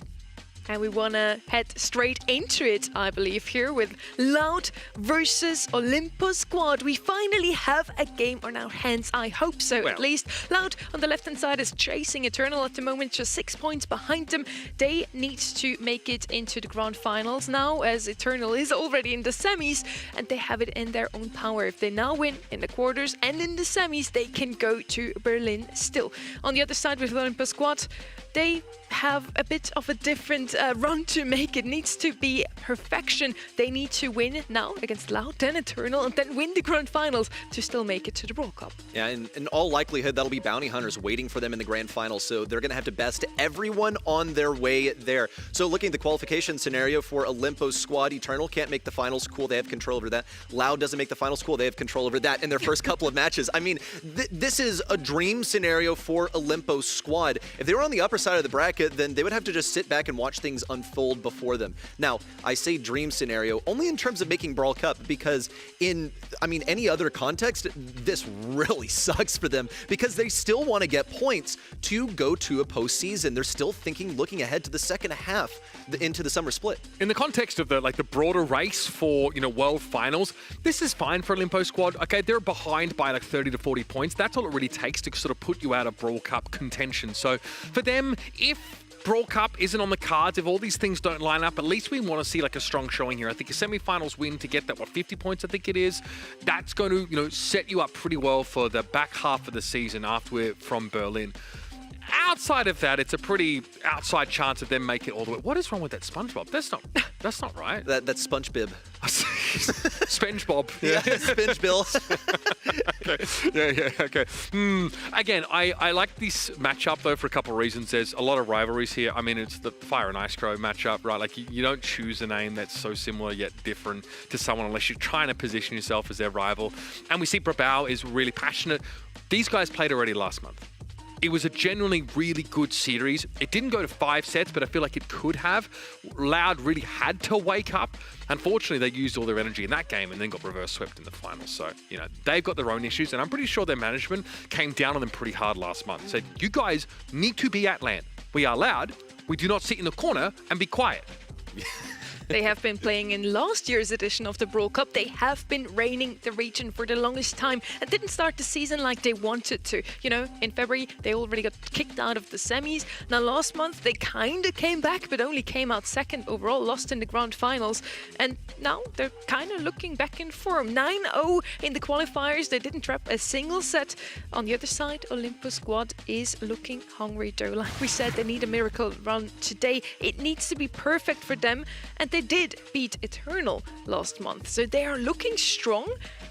And we want to head straight into it, I believe, here with Loud versus Olympus squad. We finally have a game on our hands. I hope so, at least. Loud on the left-hand side is chasing Eternal at the moment, just 6 points behind them. They need to make it into the grand finals now, as Eternal is already in the semis, and they have it in their own power. If they now win in the quarters and in the semis, they can go to Berlin still. On the other side with Olympus squad, they have a bit of a different run to make. It needs to be perfection. They need to win now against Loud, then Eternal, and then win the grand finals to still make it to the Brawl Cup. Yeah, in all likelihood, that'll be Bounty Hunters waiting for them in the grand finals, so they're going to have to best everyone on their way there. So looking at the qualification scenario for Olympus squad, Eternal can't make the finals. Cool, they have control over that. Loud doesn't make the finals. Cool, they have control over that in their first couple of matches. I mean, this is a dream scenario for Olympus squad. If they were on the upper side of the bracket, then they would have to just sit back and watch things unfold before them. Now, I say dream scenario only in terms of making Brawl Cup, because in, any other context, this really sucks for them, because they still want to get points to go to a postseason. They're still looking ahead to the second half into the summer split. In the context of the broader race for, world finals, this is fine for Olympus squad. Okay, they're behind by 30 to 40 points. That's all it really takes to sort of put you out of Brawl Cup contention. So for them, if Brawl Cup isn't on the cards. If all these things don't line up, at least we want to see like a strong showing here. I think a semi-finals win to get that, 50 points I think it is, that's going to, set you up pretty well for the back half of the season after we're from Berlin. Outside of that, it's a pretty outside chance of them making it all the way. What is wrong with that SpongeBob? That's not right. That's SpongeBob. SpongeBob. Yeah, Spinge Bill. Okay. Okay. Again, I like this matchup though for a couple of reasons. There's a lot of rivalries here. I mean, it's the Fire and Ice Crow matchup, right? Like you don't choose a name that's so similar yet different to someone unless you're trying to position yourself as their rival. And we see Brawl is really passionate. These guys played already last month. It was a genuinely really good series. It didn't go to 5 sets, but I feel like it could have. Loud really had to wake up. Unfortunately, they used all their energy in that game and then got reverse swept in the finals. So, they've got their own issues, and I'm pretty sure their management came down on them pretty hard last month. Said, you guys need to be at LAN. We are loud. We do not sit in the corner and be quiet. They have been playing in last year's edition of the Brawl Cup. They have been reigning the region for the longest time and didn't start the season like they wanted to. In February, they already got kicked out of the semis. Now, last month, they kind of came back, but only came out second overall, lost in the grand finals. And now they're kind of looking back in form. 9-0 in the qualifiers. They didn't drop a single set. On the other side, Olympus squad is looking hungry, though. Like we said, they need a miracle run today. It needs to be perfect for them. And they did beat Eternal last month, so they are looking strong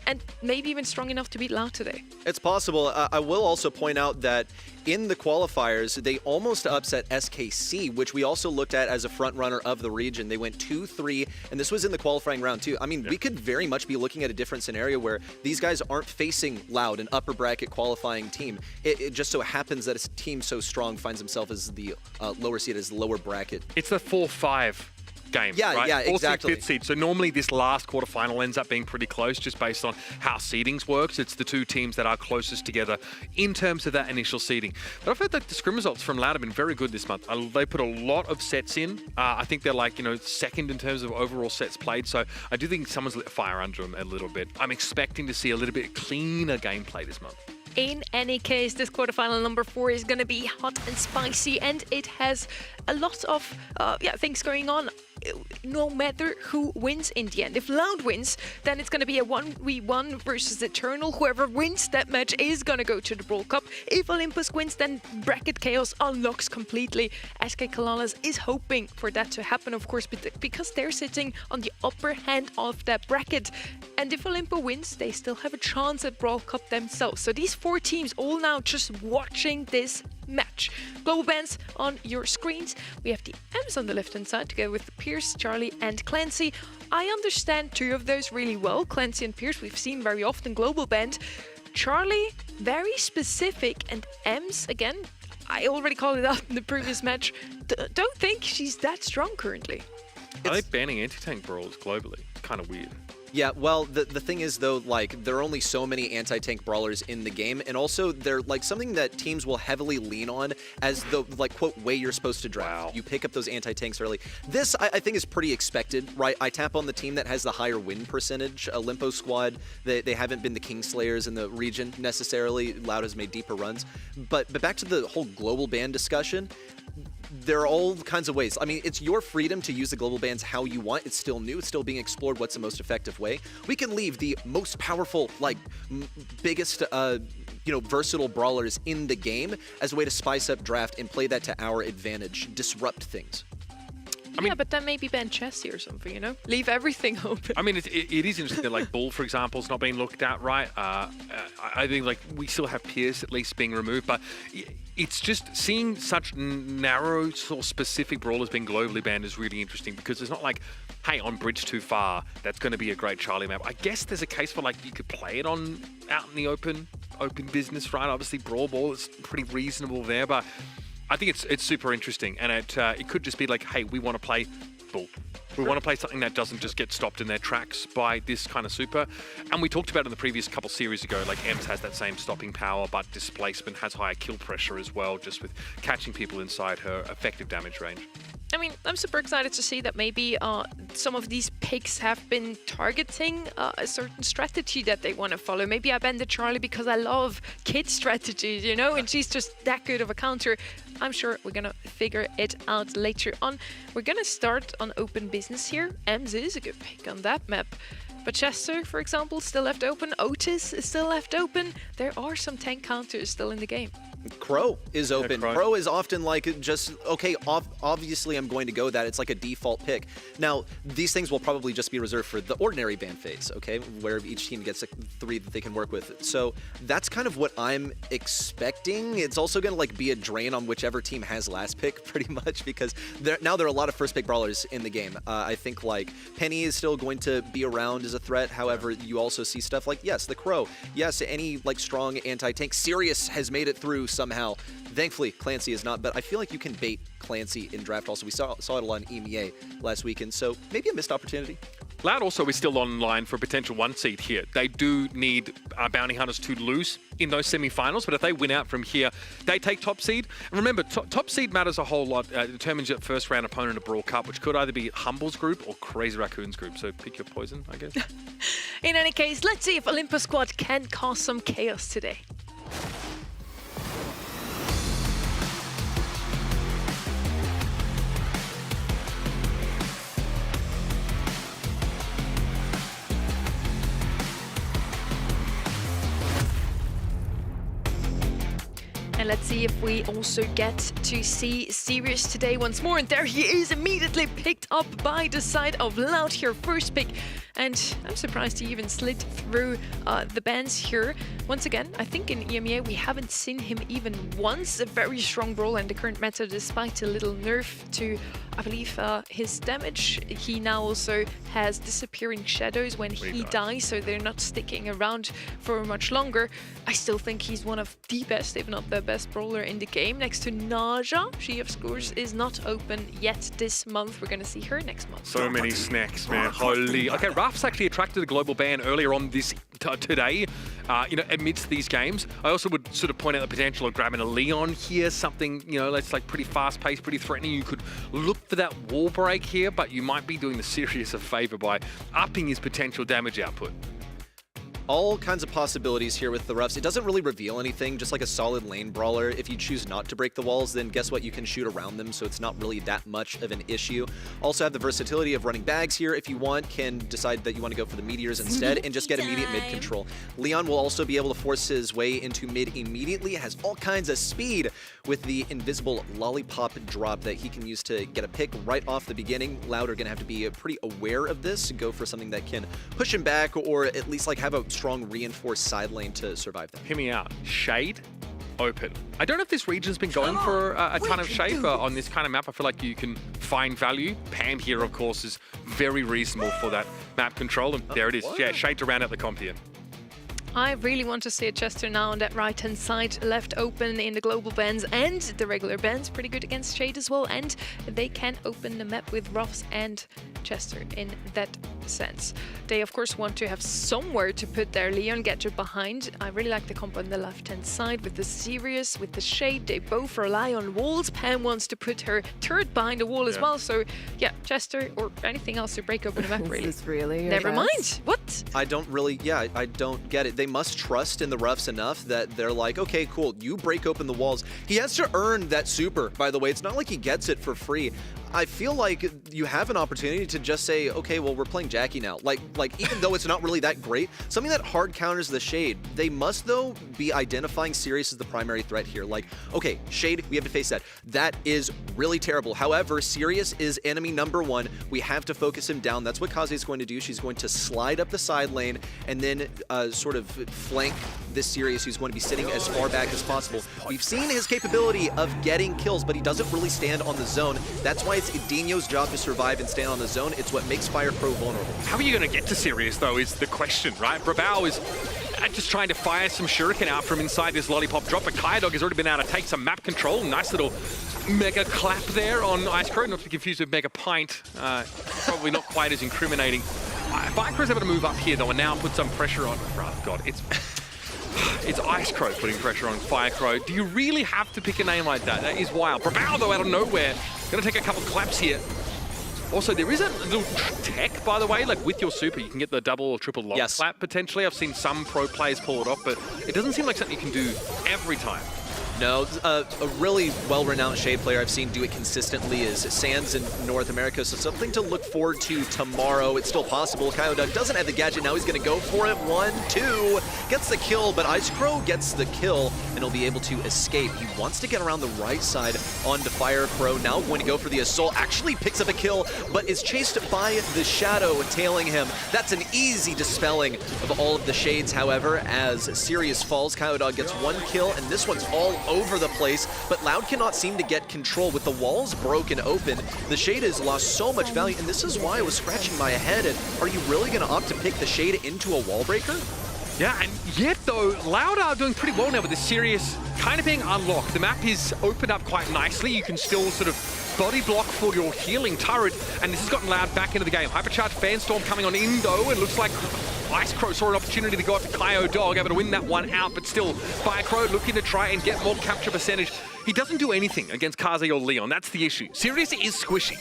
and maybe even strong enough to beat Loud today. It's possible. I will also point out that in the qualifiers, they almost upset SKC, which we also looked at as a front runner of the region. They went 2-3, and this was in the qualifying round too. I mean, we could very much be looking at a different scenario where these guys aren't facing Loud, an upper bracket qualifying team. It just so happens that a team so strong finds himself as the lower seed, as the lower bracket. It's the 4-5 game, yeah, right? Yeah, exactly. 4th, 5th seed. So normally this last quarterfinal ends up being pretty close just based on how seedings works. It's the two teams that are closest together in terms of that initial seeding. But I've heard that the scrim results from Loud have been very good this month. They put a lot of sets in. I think they're like, second in terms of overall sets played. So I do think someone's lit fire under them a little bit. I'm expecting to see a little bit cleaner gameplay this month. In any case, this quarterfinal number 4 is going to be hot and spicy, and it has a lot of things going on. No matter who wins in the end. If Loud wins, then it's going to be a 1v1 versus Eternal. Whoever wins that match is going to go to the Brawl Cup. If Olympus wins, then Bracket Chaos unlocks completely. SK Kalalas is hoping for that to happen, of course, because they're sitting on the upper hand of that bracket. And if Olympus wins, they still have a chance at Brawl Cup themselves. So these 4 teams all now just watching this match. Global bands on your screens. We have the M's on the left-hand side together with Pierce, Charlie and Clancy. I understand 2 of those really well. Clancy and Pierce we've seen very often global band. Charlie, very specific, and M's, again, I already called it out in the previous match. Don't think she's that strong currently. I like banning anti-tank brawls globally. It's kind of weird. Yeah, well, the thing is, though, like, there are only so many anti-tank brawlers in the game, and also they're, like, something that teams will heavily lean on as the, like, quote, way you're supposed to draft. Wow. You pick up those anti-tanks early. This, I think, is pretty expected, right? I tap on the team that has the higher win percentage. Limpo squad, they haven't been the Kingslayers in the region, necessarily. Loud has made deeper runs. But back to the whole global ban discussion, there are all kinds of ways. I mean, it's your freedom to use the global bans how you want. It's still new. It's still being explored what's the most effective way. We can leave the most powerful, like, biggest, versatile brawlers in the game as a way to spice up draft and play that to our advantage, disrupt things. I mean, but then maybe ban Chessie or something, Leave everything open. I mean, it is interesting that, like, Bull, for example, is not being looked at, right? I think, like, we still have Pierce at least being removed, but it's just seeing such narrow, sort of specific brawlers being globally banned is really interesting because it's not like, hey, on Bridge Too Far, that's going to be a great Charlie map. I guess there's a case for, like, you could play it on out in the open business, right? Obviously, Brawl Ball is pretty reasonable there, but I think it's super interesting, and it could just be like, hey, we want to play Bull. We want to play something that doesn't just get stopped in their tracks by this kind of super. And we talked about it in the previous couple series ago, like Ems has that same stopping power, but displacement has higher kill pressure as well, just with catching people inside her effective damage range. I mean, I'm super excited to see that maybe some of these picks have been targeting a certain strategy that they want to follow. Maybe I bend to Charlie because I love kid strategies, you know, and she's just that good of a counter. I'm sure we're going to figure it out later on. We're going to start on open business here. Ems is a good pick on that map. But Chester, for example, still left open. Otis is still left open. There are some tank counters still in the game. Crow is open. Crow. Crow is often like just, okay, obviously I'm going to go that. It's like a default pick. Now, these things will probably just be reserved for the ordinary ban phase, okay, where each team gets 3 that they can work with. So that's kind of what I'm expecting. It's also going to like be a drain on whichever team has last pick pretty much, because now there are a lot of first pick brawlers in the game. I think like Penny is still going to be around as a threat. However, you also see stuff like, yes, the Crow. Yes, any like strong anti-tank. Sirius has made it through somehow. Thankfully, Clancy is not, but I feel like you can bait Clancy in draft also. We saw it a lot in EMEA last weekend, so maybe a missed opportunity. Loud also is still online for a potential 1 seed here. They do need Bounty Hunters to lose in those semi-finals, but if they win out from here, they take top seed. And remember, top seed matters a whole lot. It determines your first round opponent at Brawl Cup, which could either be Humble's group or Crazy Raccoon's group. So pick your poison, I guess. In any case, let's see if Olympus Squad can cause some chaos today. And let's see if we also get to see Sirius today once more. And there he is, immediately picked up by the side of Loud here, first pick. And I'm surprised he even slid through the bans here. Once again, I think in EMEA we haven't seen him even once. A very strong brawler in the current meta, despite a little nerf to, I believe, his damage. He now also has disappearing shadows when he dies, so they're not sticking around for much longer. I still think he's one of the best, if not the best brawler in the game, next to Naja. She, of course, is not open yet this month. We're going to see her next month. So many snacks, man. Holy. Okay, Ruff's actually attracted a global ban earlier on this today, you know, amidst these games. I also would sort of point out the potential of grabbing a Leon here, something, you know, that's like pretty fast-paced, pretty threatening. You could look for that wall break here, but you might be doing the Sirius a favor by upping his potential damage output. All kinds of possibilities here with the Ruffs. It doesn't really reveal anything, just like a solid lane brawler. If you choose not to break the walls, then guess what? You can shoot around them, so it's not really that much of an issue. Also have the versatility of running bags here. If you want, can decide that you want to go for the meteors instead and just get immediate mid control. Leon will also be able to force his way into mid immediately. Has all kinds of speed with the invisible lollipop drop that he can use to get a pick right off the beginning. Loud are going to have to be pretty aware of this, go for something that can push him back or at least like have a strong reinforced side lane to survive that. Hear me out. Shade, open. I don't know if this region's been going for a ton of shade, but on this kind of map, I feel like you can find value. Pam here, of course, is very reasonable for that map control, and there it is. Yeah, shade to round out the comp here. I really want to see a Chester now on that right-hand side, left open in the global bans and the regular bans. Pretty good against Shade as well, and they can open the map with Ruffs and Chester in that sense. They, of course, want to have somewhere to put their Leon gadget behind. I really like the comp on the left-hand side with the Sirius, with the Shade. They both rely on walls. Pam wants to put her turret behind the wall as well. So, yeah, Chester or anything else to break open the map, really. Is this really your Never guess? mind. What? I don't really, I don't get it. They must trust in the Ruffs enough that they're like, okay, cool, you break open the walls. He has to earn that super, by the way. It's not like he gets it for free. I feel like you have an opportunity to just say, okay, well, we're playing Jackie now. Like even though it's not really that great, something that hard counters the Shade. They must, though, be identifying Sirius as the primary threat here. Like, okay, Shade, we have to face that. That is really terrible. However, Sirius is enemy number 1. We have to focus him down. That's what Kaze is going to do. She's going to slide up the side lane and then sort of flank this Sirius who's going to be sitting as far back as possible. We've seen his capability of getting kills, but he doesn't really stand on the zone. That's why it's Edinho's job to survive and stand on the zone. It's what makes Firecrow vulnerable. How are you going to get to Sirius, though, is the question, right? Brawl is just trying to fire some shuriken out from inside this lollipop drop, but Kyodog has already been able to take some map control. Nice little mega clap there on Ice Crow, not to be confused with Mega Pint. Probably not quite as incriminating. Firecrow's able to move up here, though, and now put some pressure on. Oh, God, it's Ice Crow putting pressure on Firecrow. Do you really have to pick a name like that? That is wild. Brawl, though, out of nowhere, Gonna take a couple claps here. Also, there is a little tech, by the way, like with your super, you can get the double or triple log clap potentially. I've seen some pro players pull it off, but it doesn't seem like something you can do every time. No, a really well-renowned Shade player I've seen do it consistently is Sands in North America, so something to look forward to tomorrow. It's still possible. Kyodug doesn't have the gadget. Now he's going to go for it. 1, 2, gets the kill, but Icecrow gets the kill, and he'll be able to escape. He wants to get around the right side onto Firecrow. Now going to go for the assault. Actually picks up a kill, but is chased by the Shadow tailing him. That's an easy dispelling of all of the Shades, however, as Sirius falls. Kyodug gets 1 kill, and this one's all over the place, but Loud cannot seem to get control. With the walls broken open, the Shade has lost so much value, and this is why I was scratching my head. And are you really going to opt to pick the Shade into a wall breaker? Yeah, and yet though, Loud are doing pretty well now with the Sirius kind of being unlocked. The map is opened up quite nicely. You can still sort of body block for your healing turret, and this has gotten Loud back into the game. Hypercharged Fanstorm coming on Indo, and looks like Icecrow saw an opportunity to go after Kyodog, able to win that one out, but still Firecrow looking to try and get more capture percentage. He doesn't do anything against Kaze or Leon. That's the issue. Sirius is squishy.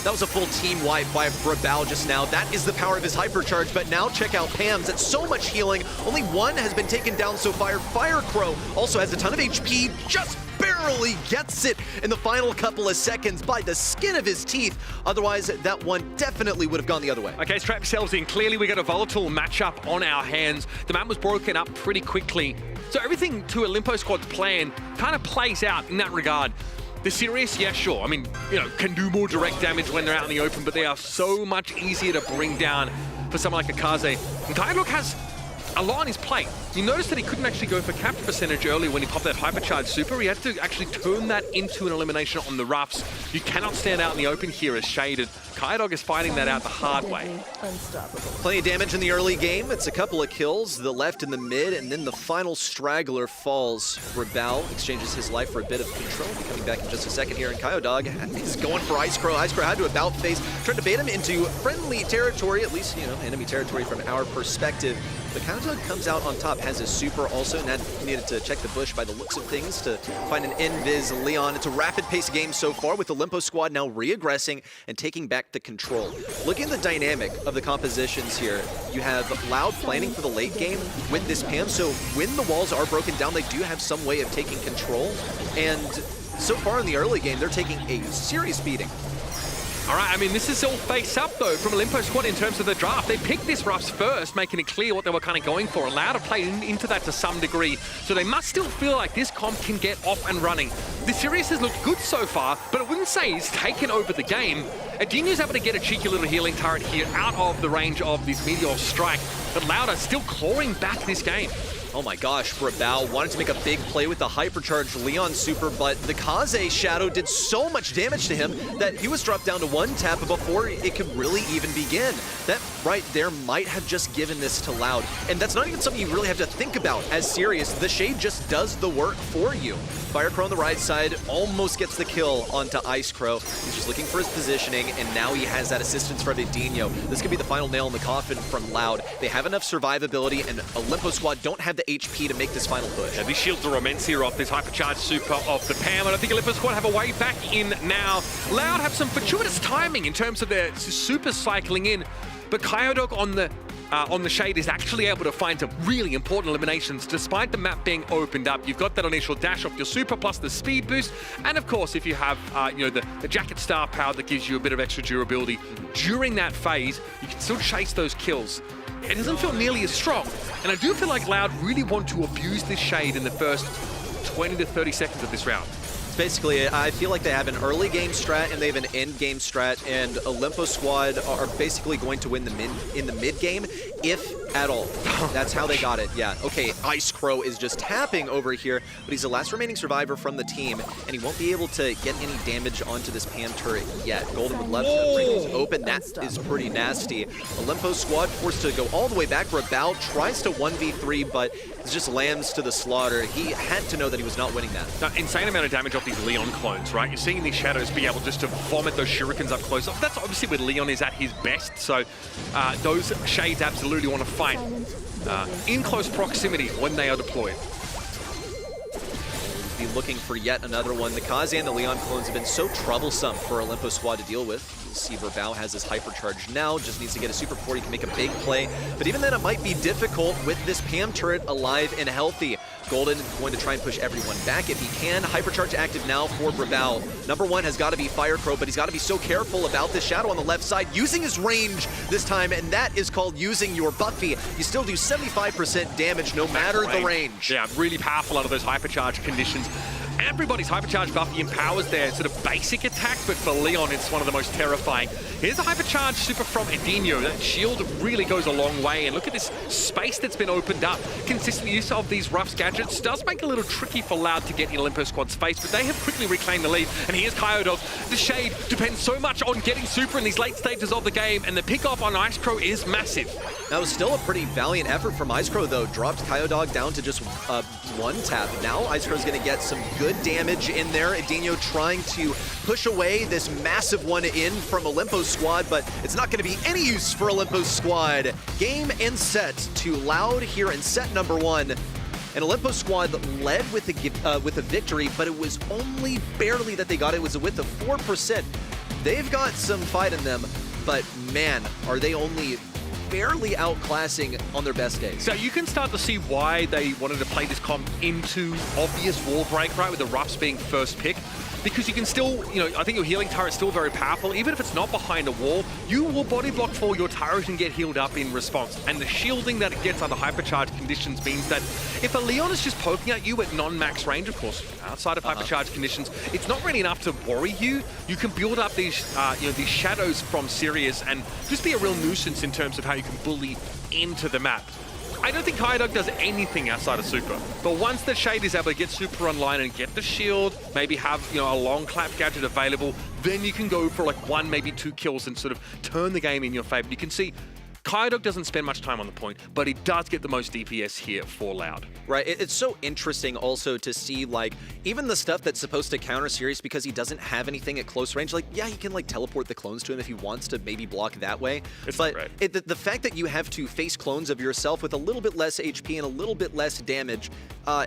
That was a full team wipe by Brawl just now. That is the power of his hypercharge, but now check out Pam's. That's so much healing. Only one has been taken down so far. Firecrow also has a ton of HP, just barely gets it in the final couple of seconds by the skin of his teeth. Otherwise, that one definitely would have gone the other way. Okay, strap yourselves in. Clearly, we got a volatile matchup on our hands. The map was broken up pretty quickly. So everything to Olympus Squad's plan kind of plays out in that regard. The Sirius, yeah, sure. I mean, you know, can do more direct damage when they're out in the open, but they are so much easier to bring down for someone like a Kaze. And Kyodog has a lot on his plate. You notice that he couldn't actually go for capture percentage earlier when he popped that hypercharged super. He had to actually turn that into an elimination on the roughs. You cannot stand out in the open here as Shaded. Kyodog is fighting that out the hard way. Plenty of damage in the early game. It's a couple of kills, the left and the mid, and then the final straggler falls. Brawl exchanges his life for a bit of control. We'll be coming back in just a second here, and Kyodog is going for Icecrow. Icecrow had to about face, trying to bait him into friendly territory, at least, you know, enemy territory from our perspective. But Kyodog comes out on top, has his super also, and needed to check the bush by the looks of things to find an invis Leon. It's a rapid-paced game so far, with the Olympus squad now re-aggressing and taking back the control. Looking at the dynamic of the compositions here, you have Loud planning for the late game with this Pam, so when the walls are broken down, they do have some way of taking control, and so far in the early game, they're taking a serious beating. All right, I mean, this is all face up, though, from Olympus Squad in terms of the draft. They picked this roughs first, making it clear what they were kind of going for. Allowed to play into that to some degree, so they must still feel like this comp can get off and running. The Sirius has looked good so far, but I wouldn't say he's taken over the game. Adino's able to get a cheeky little healing turret here out of the range of this Meteor Strike, but Loud are still clawing back this game. Oh my gosh, Brawl wanted to make a big play with the hypercharged Leon super, but the Kaze Shadow did so much damage to him that he was dropped down to 1 tap before it could really even begin. That right there might have just given this to Loud, and that's not even something you really have to think about as Sirius. The Shade just does the work for you. Firecrow on the right side almost gets the kill onto Icecrow. He's just looking for his positioning, and now he has that assistance from Adino. This could be the final nail in the coffin from Loud. They have enough survivability, and Olympus Squad don't have the HP to make this final push. Yeah, these shields are immense here off this hypercharged super of the Pam, and I think Olympus Squad have a way back in now. Loud have some fortuitous timing in terms of their super cycling in, but Kyodog on the Shade is actually able to find some really important eliminations despite the map being opened up. You've got that initial dash off your super plus the speed boost, and of course if you have you know, the jacket star power that gives you a bit of extra durability during that phase, you can still chase those kills. It doesn't feel nearly as strong, and I do feel like Loud really want to abuse this Shade in the first 20 to 30 seconds of this round. Basically, I feel like they have an early game strat and they have an end game strat, and Olympus Squad are basically going to win in the mid game, if at all. That's how they got it, yeah. Okay, Icecrow is just tapping over here, but he's the last remaining survivor from the team, and he won't be able to get any damage onto this Pam turret yet. Golden would love to bring this open. That is pretty nasty. Olympus Squad forced to go all the way back. Brawl tries to 1v3, but it's just lambs to the slaughter. He had to know that he was not winning that. Now, insane amount of damage off these Leon clones, right? You're seeing these Shadows be able just to vomit those shurikens up close. That's obviously where Leon is at his best, so those Shades absolutely want to fight in close proximity when they are deployed. be looking for yet another one. The Kaze and the Leon clones have been so troublesome for Olympus squad to deal with. You'll see Brawl has his hypercharge now, just needs to get a super 40, can make a big play. But even then, it might be difficult with this Pam turret alive and healthy. Golden going to try and push everyone back if he can. Hypercharge active now for Brawl. Number one has got to be Fire Crow, but he's got to be so careful about this Shadow on the left side, using his range this time, and that is called using your Buffy. You still do 75% damage no matter the range. Yeah, really powerful out of those hypercharge conditions. Everybody's hypercharge Buffy empowers their sort of basic attack, but for Leon, it's one of the most terrifying. Here's a hypercharge super from Edinho. That shield really goes a long way, and look at this space that's been opened up. Consistent use of these Ruffs gadgets does make it a little tricky for Loud to get in Olympus squad's face, but they have quickly reclaimed the lead. And here's Kyodog. The Shade depends so much on getting super in these late stages of the game, and the pick-off on Ice Crow is massive. That was still a pretty valiant effort from Ice Crow, though. Dropped Kyodog down to just one tap. Now Ice Crow's going to get some good damage in there. Edinho trying to push away this massive one in from Olympus squad, but it's not going to be any use for Olympus squad. Game and set to Loud here in set number one. And Olympus squad led with a victory, but it was only barely that they got it. It was with a 4%. They've got some fight in them, but man, are they only barely outclassing on their best days. So you can start to see why they wanted to play this comp into obvious wall break, right, with the Ruffs being first pick. Because you can still, I think your healing turret's still very powerful. Even if it's not behind a wall, you will body block for your turret and get healed up in response. And the shielding that it gets under hypercharge conditions means that if a Leon is just poking at you at non-max range, of course, outside of hypercharge conditions, it's not really enough to worry you. You can build up these, these shadows from Sirius and just be a real nuisance in terms of how you can bully into the map. I don't think Kyodog does anything outside of super, but once the Shade is able to get super online and get the shield, maybe have a long clap gadget available, then you can go for like 1, maybe 2 kills and sort of turn the game in your favor. You can see Kyodog doesn't spend much time on the point, but he does get the most DPS here for Loud. Right, it's so interesting also to see, like, even the stuff that's supposed to counter Sirius because he doesn't have anything at close range. Like, yeah, he can, like, teleport the clones to him if he wants to maybe block that way. But the fact that you have to face clones of yourself with a little bit less HP and a little bit less damage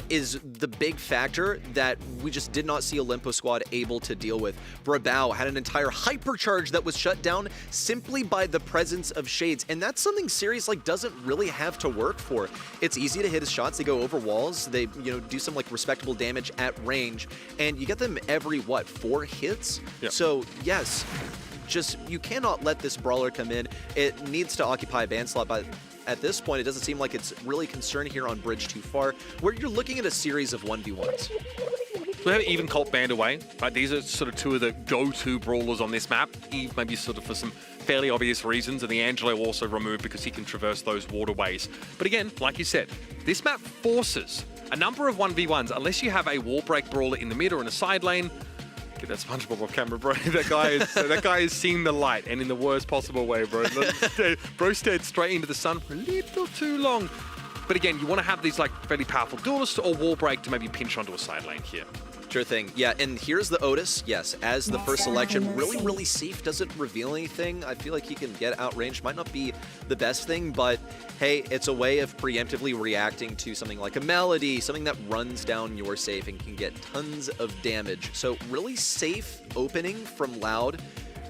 is the big factor that we just did not see Olympus squad able to deal with. Brawl had an entire hypercharge that was shut down simply by the presence of Shades, and that's something Sirius doesn't really have to work for. It's easy to hit his shots. They go over walls. They do some respectable damage at range, and you get them every 4 hits. Yep. So yes, just you cannot let this brawler come in. It needs to occupy a ban slot, but at this point, it doesn't seem like it's really concerned here on Bridge too far, where you're looking at a series of 1v1s. We have Eve and Colt banned away, right? These are sort of 2 of the go-to brawlers on this map. Eve maybe sort of for some fairly obvious reasons, and the Angelo also removed because he can traverse those waterways. But again, like you said, this map forces a number of 1v1s, unless you have a wall break brawler in the mid or in a side lane. Get that SpongeBob off camera, bro. That guy is seeing the light, and in the worst possible way, bro. Bro stared straight into the sun for a little too long. But again, you want to have these fairly powerful duelists or wall break to maybe pinch onto a side lane here. Sure thing. Yeah, and here's the Otis. Yes, as the first selection, really safe, doesn't reveal anything. I feel like he can get outranged. Might not be the best thing, but hey, it's a way of preemptively reacting to something like a Melody, something that runs down your safe and can get tons of damage. So really safe opening from Loud.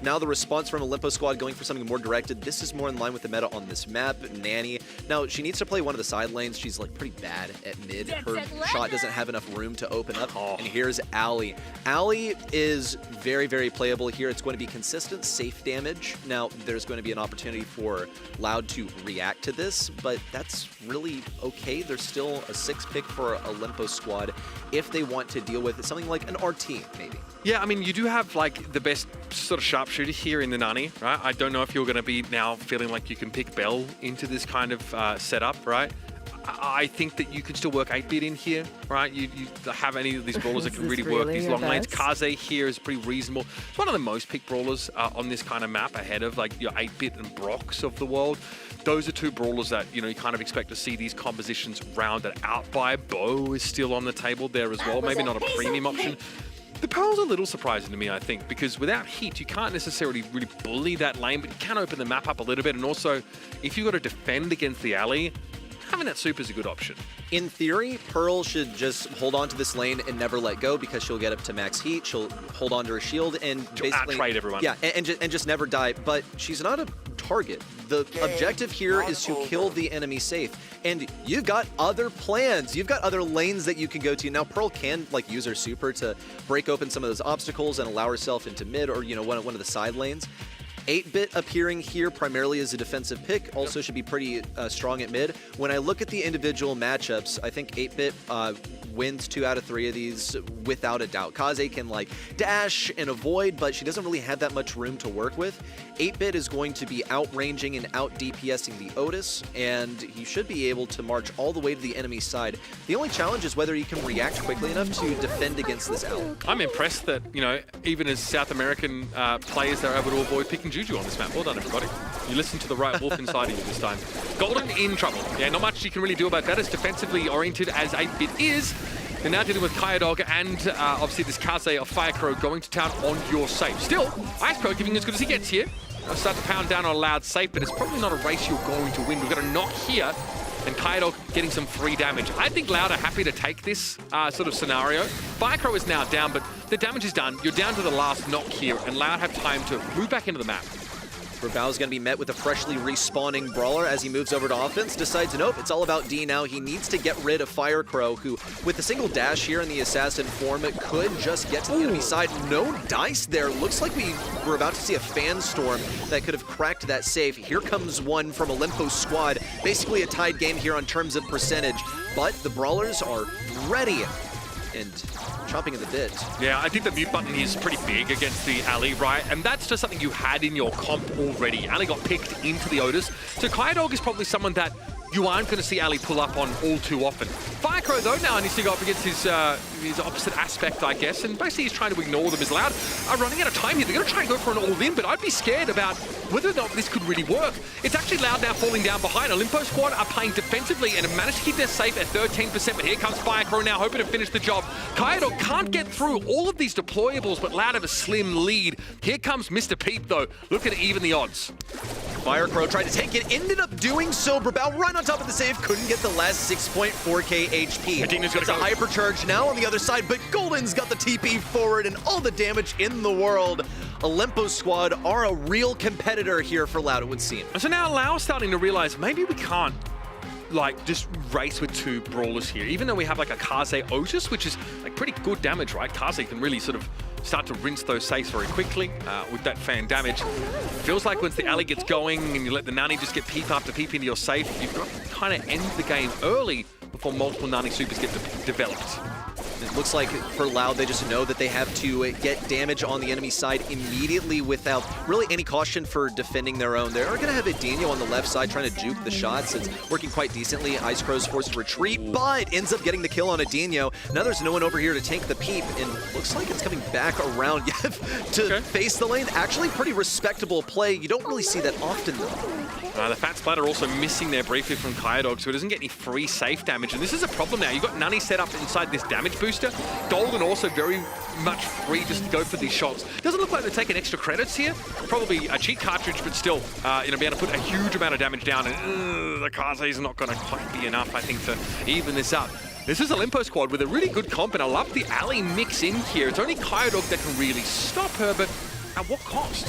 Now the response from Olympus squad going for something more directed. This is more in line with the meta on this map. Nanny. Now, she needs to play one of the side lanes. She's pretty bad at mid. Her shot doesn't have enough room to open up. And here's Ali. Ali is very playable here. It's going to be consistent, safe damage. Now, there's going to be an opportunity for Loud to react to this, but that's really okay. There's still a 6 pick for Olympus squad if they want to deal with something like an RT, maybe. Yeah, I mean, you do have the best sort of sharpshooter here in the Nani, right? I don't know if you're going to be now feeling like you can pick Bell into this kind of setup, right? I think that you can still work 8-bit in here, right? You have any of these brawlers that can really work these long lanes. Kaze here is pretty reasonable. It's one of the most picked brawlers on this kind of map, ahead of your 8-bit and Brox of the world. Those are 2 brawlers that, you kind of expect to see these compositions rounded out by. Bo is still on the table there as well. Maybe not a premium option. The Pearl's a little surprising to me, I think, because without heat, you can't necessarily really bully that lane, but you can open the map up a little bit. And also, if you've got to defend against the alley, having that super is a good option. In theory, Pearl should just hold on to this lane and never let go because she'll get up to max heat. She'll hold on to her shield and basically out-trade everyone. Yeah, and just never die. But she's not a target. The objective here is to kill the enemy safe. And you've got other plans. You've got other lanes that you can go to. Now, Pearl can like use her super to break open some of those obstacles and allow herself into mid or, you know, one of the side lanes. 8-bit appearing here primarily as a defensive pick, also should be pretty strong at mid. When I look at the individual matchups, I think 8-bit wins 2 out of 3 of these without a doubt. Kaze can like dash and avoid, but she doesn't really have that much room to work with. 8-bit is going to be outranging and out DPSing the Otis, and he should be able to march all the way to the enemy side. The only challenge is whether he can react quickly enough to defend against this ally. I'm impressed that, you know, even as South American players, they're able to avoid picking Juju on this map. Well done, everybody. You listen to the right wolf inside of you this time. Golden in trouble. Yeah, not much you can really do about that as defensively oriented as 8-bit is. They're now dealing with Kyodog and obviously this Kaze of Firecrow going to town on your safe. Still, Icecrow giving as good as he gets here. They'll start to pound down on a loud safe, but it's probably not a race you're going to win. We've got a knock here, and Kyodog getting some free damage. I think Loud are happy to take this sort of scenario. Firecrow is now down, but the damage is done. You're down to the last knock here, and Loud have time to move back into the map. Brawl is going to be met with a freshly respawning Brawler as he moves over to offense, decides, nope, it's all about D now. He needs to get rid of Firecrow, who, with a single dash here in the Assassin form, could just get to the enemy side. No dice there. Looks like we were about to see a fan storm that could have cracked that safe. Here comes one from Olympus squad. Basically a tied game here on terms of percentage, but the Brawlers are ready and chomping at the bit. Yeah, I think the mute button is pretty big against the Ali, right? And that's just something you had in your comp already. Ali got picked into the Otis. So Kyodog is probably someone that you aren't going to see Ali pull up on all too often. Firecrow, though, now needs to go up against his opposite aspect, I guess, and basically he's trying to ignore them as Loud. Running out of time here. They're going to try and go for an all-in, but I'd be scared about whether or not this could really work. It's actually Loud now falling down behind. Olympus squad are playing defensively and have managed to keep their safe at 13%, but here comes Firecrow now, hoping to finish the job. Kyodog can't get through all of these deployables, but Loud have a slim lead. Here comes Mr. Peep, though. Look at even the odds. Firecrow tried to take it, ended up doing so. Brawl right on top of the save, couldn't get the last 6.4k HP. It's a hypercharge now on the other side, but Golden's got the TP forward and all the damage in the world. Olympus squad are a real competitor here for Loud, it would seem. And so now Lau's starting to realize maybe we can't like just race with 2 brawlers here, even though we have like a Kaze Otis, which is like pretty good damage, right? Kaze can really sort of start to rinse those safes very quickly with that fan damage. Feels like once the alley gets going and you let the Nani just get peep after peep into your safe, you've got to kind of end the game early before multiple Nani supers get developed. It looks like for Loud, they just know that they have to get damage on the enemy side immediately without really any caution for defending their own. They're going to have Edinho on the left side trying to juke the shots. It's working quite decently. Icecrow's forced to retreat, but ends up getting the kill on Edinho. Now there's no one over here to tank the peep, and looks like it's coming back around to face the lane. Actually, pretty respectable play. You don't really see that often, though. The Fat Splatter also missing there briefly from Kyodog, so he doesn't get any free safe damage. And this is a problem now. You've got Nani set up inside this damage booster. Golden also very much free just to go for these shots. Doesn't look like they're taking extra credits here. Probably a cheat cartridge, but still, you know, be able to put a huge amount of damage down. And the Kaze is not going to quite be enough, I think, to even this up. This is Olympus squad with a really good comp, and I love the alley mix in here. It's only Kyodog that can really stop her, but at what cost?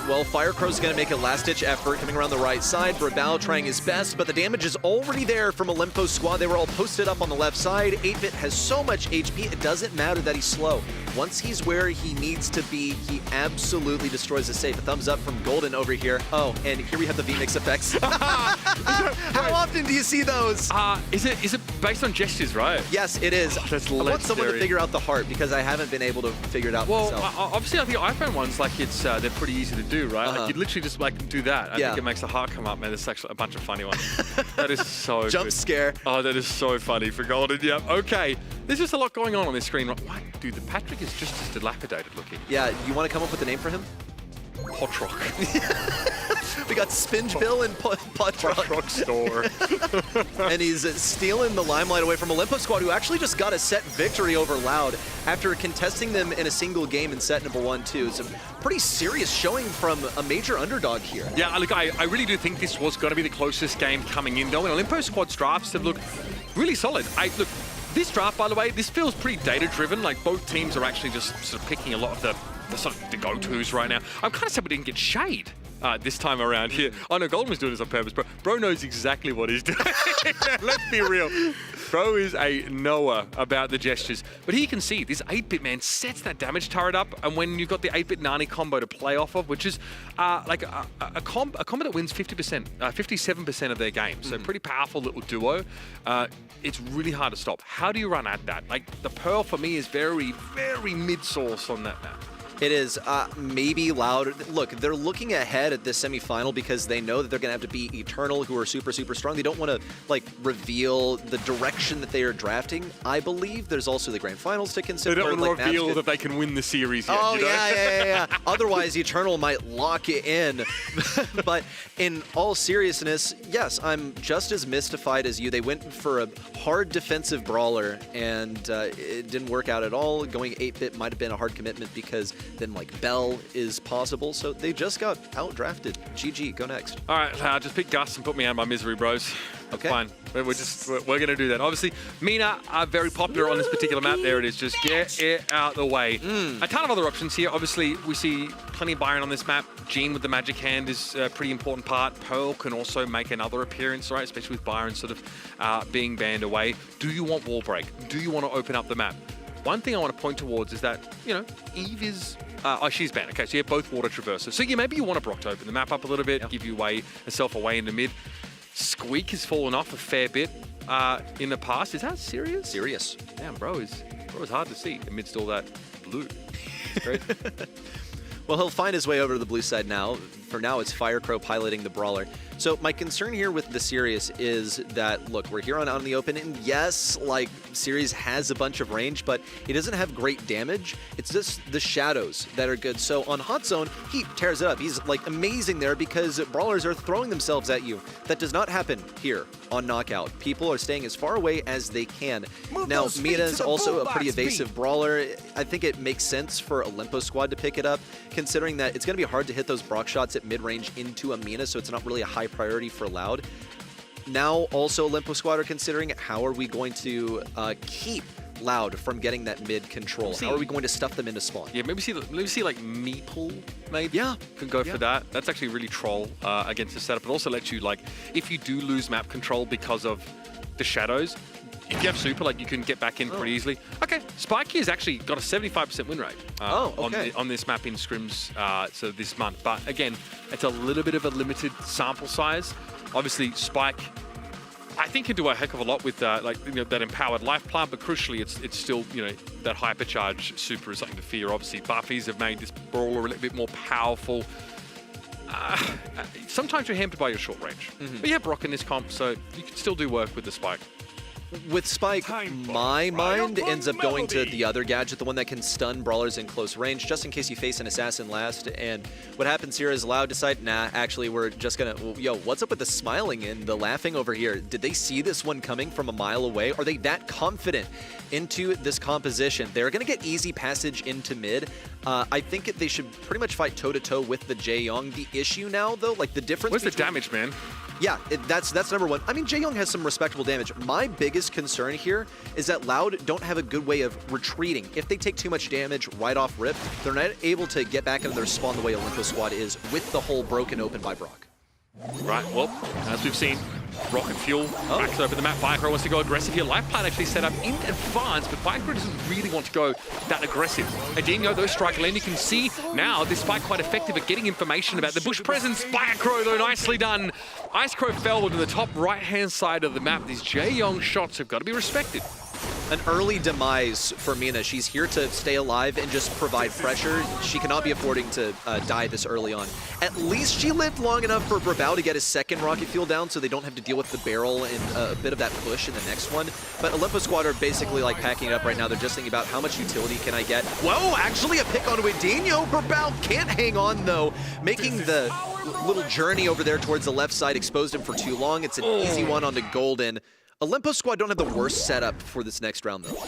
Well, Firecrow's going to make a last-ditch effort coming around the right side. Brawl trying his best, but the damage is already there from Olympus squad. They were all posted up on the left side. 8-bit has so much HP, it doesn't matter that he's slow. Once he's where he needs to be, he absolutely destroys the safe. A thumbs up from Golden over here. Oh, and here we have the VMix effects. How often do you see those? Is it based on gestures, right? Yes, it is. Oh, that's I want someone to figure out the heart because I haven't been able to figure it out myself. Well, obviously, I think iPhone ones, like, it's they're pretty easy to do, right? Like, you literally just like do that. I think it makes the heart come up, man. There's actually a bunch of funny ones. That is so Jump good. scare. Oh, that is so funny for Golden. Yeah. Okay. There's just a lot going on this screen. What? Dude, the Patrick is just as dilapidated looking. Yeah. You want to come up with a name for him? Potrock. We got Spingebill and Potrock. Potrock store. And he's stealing the limelight away from Olympus Squad, who actually just got a set victory over Loud after contesting them in a single game in set number 1, too. It's a pretty serious showing from a major underdog here. Yeah, look, I really do think this was going to be the closest game coming in, though. And Olympus Squad's drafts have looked really solid. Look, this draft, by the way, this feels pretty data-driven. Like, both teams are actually just sort of picking a lot of the sort of the go-tos right now. I'm kind of sad we didn't get Shade this time around here. Oh no, Golden was doing this on purpose, bro. Bro knows exactly what he's doing. Let's be real. Bro is a knower about the gestures. But here you can see this 8-bit man sets that damage turret up, and when you've got the 8-bit Nani combo to play off of, which is like a combo that wins 50%, 57% of their game. So pretty powerful little duo. It's really hard to stop. How do you run at that? Like, the Pearl for me is very, very mid-source on that map. It is maybe Loud. Look, they're looking ahead at this semifinal because they know that they're going to have to beat Eternal, who are super, super strong. They don't want to, like, reveal the direction that they are drafting. I believe there's also the grand finals to consider. They don't want to reveal that they can win the series yet. Oh, you know? yeah. Otherwise, Eternal might lock it in. But in all seriousness, yes, I'm just as mystified as you. They went for a hard defensive brawler, and it didn't work out at all. Going 8-bit might have been a hard commitment because then, like, Bell is possible. So they just got outdrafted. GG, go next. All right, just pick Gus and put me out of my misery, bros. Okay. Fine. We're going to do that. Obviously, Mina are very popular on this particular map. There it is. Just get it out the way. A ton of other options here. Obviously, we see plenty of Byron on this map. Jean with the magic hand is a pretty important part. Pearl can also make another appearance, right? Especially with Byron sort of being banned away. Do you want wall break? Do you want to open up the map? One thing I want to point towards is that, you know, Eve is... she's banned. Okay, so you have both water traversers. So yeah, maybe you want a Brock to open the map up a little bit, give you yourself away in the mid. Squeak has fallen off a fair bit in the past. Is that serious? Serious. Damn, bro is hard to see amidst all that blue. Great. Well, he'll find his way over to the blue side now. For now, it's Firecrow piloting the Brawler. So my concern here with the Sirius is that, look, we're here out in the open, and yes, like, Sirius has a bunch of range, but he doesn't have great damage. It's just the shadows that are good. So on Hot Zone, he tears it up. He's, like, amazing there because Brawlers are throwing themselves at you. That does not happen here on Knockout. People are staying as far away as they can. Now, Mina is also a pretty evasive Brawler. I think it makes sense for Olympus Squad to pick it up, considering that it's going to be hard to hit those Brock shots at mid-range into a Mina, so it's not really a high priority for Loud. Now, also, Olympus Squad are considering how are we going to keep Loud from getting that mid control? How are we going to stuff them into spawn? Yeah, maybe see like Meeple, maybe. Yeah. Can go for that. That's actually really troll against the setup. It also lets you, like, if you do lose map control because of the shadows, if you have super, like, you can get back in pretty easily. Okay, Spikey has actually got a 75% win rate on this map in scrims so this month. But again, it's a little bit of a limited sample size. Obviously, Spike, I think, can do a heck of a lot with like, you know, that empowered life plant, but crucially, it's still, you know, that hypercharge super is something to fear. Obviously, buffies have made this brawler a little bit more powerful. Sometimes you're hampered by your short range. But you have Brock in this comp, so you can still do work with the Spike. With Spike, my mind ends up going to the other gadget, the one that can stun brawlers in close range, just in case you face an assassin last. And what happens here is Loud decide, nah, actually, we're just gonna, yo, what's up with the smiling and the laughing over here? Did they see this one coming from a mile away? Are they that confident into this composition? They're gonna get easy passage into mid. I think they should pretty much fight toe-to-toe with the Jae-Young. The issue now, though, like the difference Where's the damage, man? Yeah, that's number one. I mean, Jae-Young has some respectable damage. My biggest concern here is that Loud don't have a good way of retreating. If they take too much damage right off rip, they're not able to get back into their spawn the way Olympus Squad is with the hole broken open by Brock. Right, well, as we've seen, Rocket Fuel backs open the map. Firecrow wants to go aggressive here. Life Plan actually set up in advance, but Firecrow doesn't really want to go that aggressive. Adinho, though, strike lane. You can see now this Spike quite effective at getting information about the bush presence. Firecrow, though, nicely done. Icecrow fell to the top right-hand side of the map. These Jae-Young shots have got to be respected. An early demise for Mina. She's here to stay alive and just provide pressure. She cannot be affording to die this early on. At least she lived long enough for Brawl to get his second rocket fuel down so they don't have to deal with the barrel and a bit of that push in the next one. But Olympus squad are basically like packing it up right now. They're just thinking about how much utility can I get. Whoa, actually a pick on Widinho. Brawl can't hang on though, making the little journey over there towards the left side exposed him for too long. It's an easy one onto Golden. Olympus squad don't have the worst setup for this next round, though.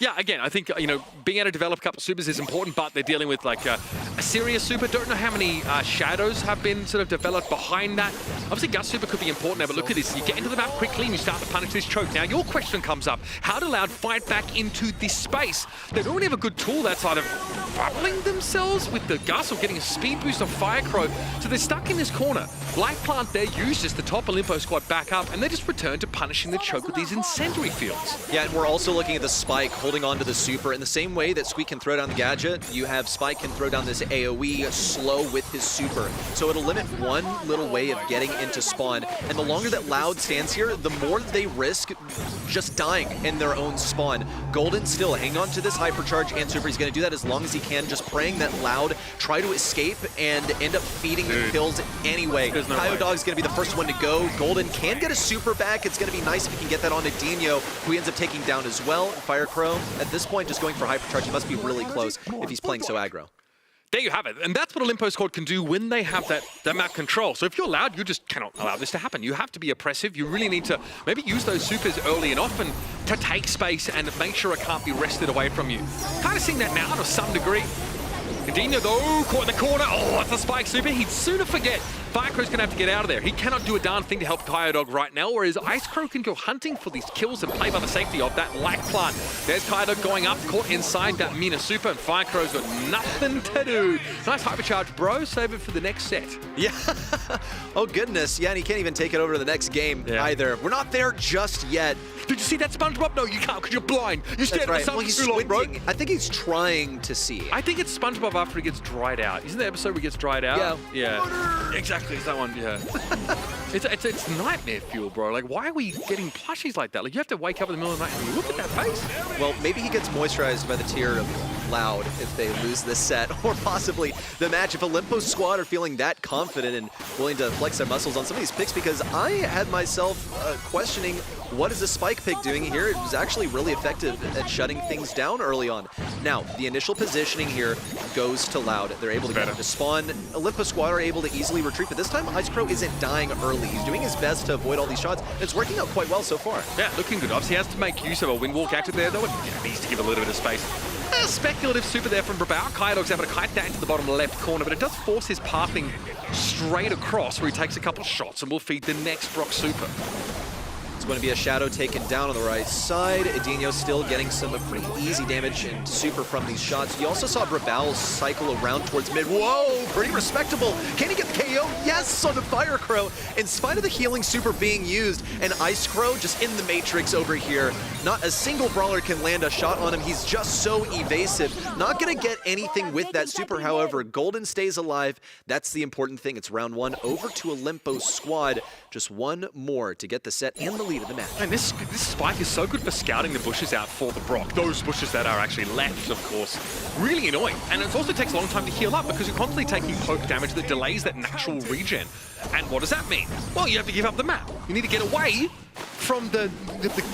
Yeah, again, I think, you know, being able to develop a couple supers is important, but they're dealing with, like, a serious super. Don't know how many shadows have been sort of developed behind that. Obviously, Gus super could be important now, but look at this. You get into the map quickly and you start to punish this choke. Now, your question comes up. How do Loud fight back into this space? They don't really have a good tool outside of bubbling themselves with the Gus or getting a speed boost of Firecrow. So they're stuck in this corner. Life Plant there uses the top Olympus squad back up, and they just return to punishing the choke with these incendiary fields. Yeah, and we're also looking at the Spike holding on to the super in the same way that Squeak can throw down the gadget. You have Spike can throw down this AoE slow with his super. So it'll limit one little way of getting into spawn. And the longer that Loud stands here, the more they risk just dying in their own spawn. Golden still hang on to this hypercharge and super. He's going to do that as long as he can, just praying that Loud try to escape and end up feeding the kills anyway. No Dog's going to be the first one to go. Golden can get a super back. It's going to be nice if he can get that onto Dino, who he ends up taking down as well. Firecrow, at this point, just going for hypercharge. He must be really close if he's playing so aggro. There you have it. And that's what Olympus squad can do when they have that map control. So if you're Loud, you just cannot allow this to happen. You have to be oppressive. You really need to maybe use those supers early and often to take space and make sure it can't be wrested away from you. Kind of seeing that now to some degree. Dino, though, caught in the corner. Oh, it's a Spike super. He'd sooner forget. Firecrow's going to have to get out of there. He cannot do a darn thing to help Dog right now, whereas Ice Crow can go hunting for these kills and play by the safety of that Life Plant. There's Dog going up, caught inside that Mina super, and Firecrow's got nothing to do. Nice hypercharge, bro. Save it for the next set. Yeah. Oh, goodness. Yeah, and he can't even take it over to the next game either. We're not there just yet. Did you see that SpongeBob? No, you can't because you're blind. You're staring at something too long, bro. I think he's trying to see. I think it's SpongeBob after he gets dried out. Isn't the episode where he gets dried out? Yeah. Exactly, it's that one, yeah. it's nightmare fuel, bro. Like, why are we getting plushies like that? Like, you have to wake up in the middle of the night and look at that face. Well, maybe he gets moisturized by the tear of Loud if they lose this set, or possibly the match if Olympus squad are feeling that confident and willing to flex their muscles on some of these picks, because I had myself questioning what is a Spike pick doing here. It was actually really effective at shutting things down early on. Now, the initial positioning here goes to Loud. They're able to get into spawn. Olympus squad are able to easily retreat, but this time Ice Crow isn't dying early. He's doing his best to avoid all these shots. It's working out quite well so far. Yeah, looking good. Obviously, he has to make use of a wind walk active there, though. He needs to give a little bit of space. A speculative super there from Brawl. Dog's able to kite that into the bottom left corner, but it does force his pathing straight across, where he takes a couple of shots and will feed the next Brock super. It's going to be a shadow taken down on the right side. Edinho still getting some pretty easy damage and super from these shots. You also saw Brawl cycle around towards mid. Whoa, pretty respectable. Can he get the KO? Yes, on the Firecrow. In spite of the healing super being used, and Ice Crow just in the matrix over here. Not a single brawler can land a shot on him. He's just so evasive. Not going to get anything with that super, however. Golden stays alive. That's the important thing. It's round one over to Olympus squad. Just one more to get the set and the lead of the match. And this Spike is so good for scouting the bushes out for the Brock. Those bushes that are actually left, of course. Really annoying. And it also takes a long time to heal up because you're constantly taking poke damage that delays that natural regen. And what does that mean? Well, you have to give up the map. You need to get away from the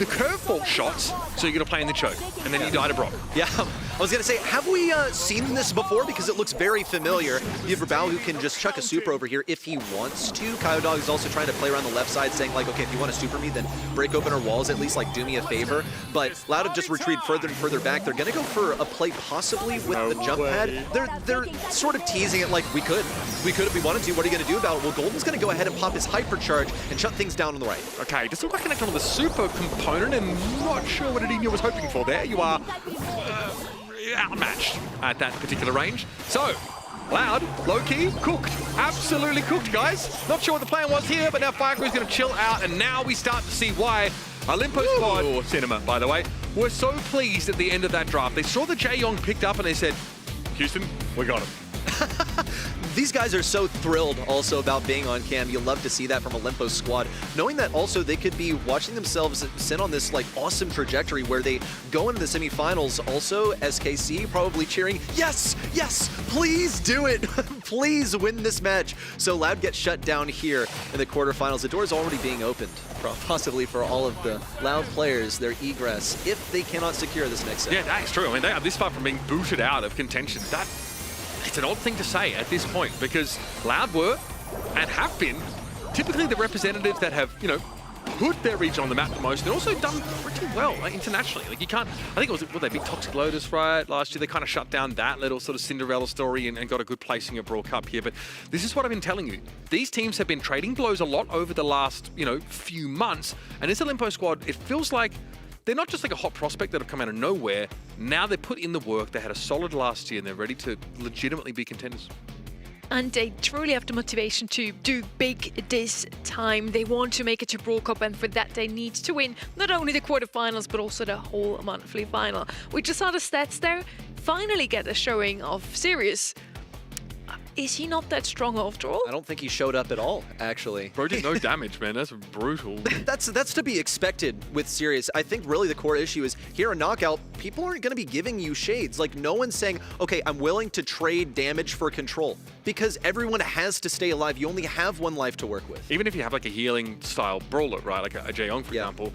curveball shots, so you're going to play in the choke, and then you die to Brock. Yeah, I was going to say, have we seen this before? Because it looks very familiar. You have Brawl who can just chuck a super over here if he wants to. Dog is also trying to play around the left side, saying like, okay, if you want to super me, then break open our walls, at least like do me a favor. But Loud have just retreated further and further back. They're going to go for a play possibly with the jump pad. They're sort of teasing it like, we could if we wanted to. What are you going to do about it? Well, Golden's going to go ahead and pop his hypercharge and shut things down on the right. Okay, just look like connect on the super component, and not sure what Edinho was hoping for there. You are outmatched at that particular range. So, Loud, low-key, cooked. Absolutely cooked, guys. Not sure what the plan was here, but now Firecrow's going to chill out, and now we start to see why Olympus squad, Cinema, by the way, were so pleased at the end of that draft. They saw the Jae Young picked up, and they said, Houston, we got him. These guys are so thrilled also about being on cam. You'll love to see that from Olympus squad, knowing that also they could be watching themselves sit on this like awesome trajectory where they go into the semifinals. Also, SKC probably cheering, yes, yes, please do it. Please win this match. So Loud gets shut down here in the quarterfinals. The door is already being opened, possibly for all of the Loud players, their egress, if they cannot secure this next set. Yeah, that is true. I mean, they are this far from being booted out of contention. It's an odd thing to say at this point because Loud were and have been typically the representatives that have, you know, put their region on the map the most and also done pretty well internationally. Like you can't, I think it was, what they beat Toxic Lotus, right? Last year they kind of shut down that little sort of Cinderella story and got a good placing at Brawl Cup here. But this is what I've been telling you. These teams have been trading blows a lot over the last, you know, few months. And this Olympus squad, it feels like they're not just like a hot prospect that have come out of nowhere. Now they put in the work. They had a solid last year and they're ready to legitimately be contenders. And they truly have the motivation to do big this time. They want to make it to Brawl Cup, and for that they need to win not only the quarterfinals but also the whole monthly final. We just saw the stats there. Finally get a showing of Sirius. Is he not that strong after all? I don't think he showed up at all, actually. Bro did no damage, man. That's brutal. That's to be expected with Sirius. I think really the core issue is here in Knockout, people aren't going to be giving you shades. Like no one's saying, okay, I'm willing to trade damage for control because everyone has to stay alive. You only have one life to work with. Even if you have like a healing style brawler, right? Like a Jaeong, for example,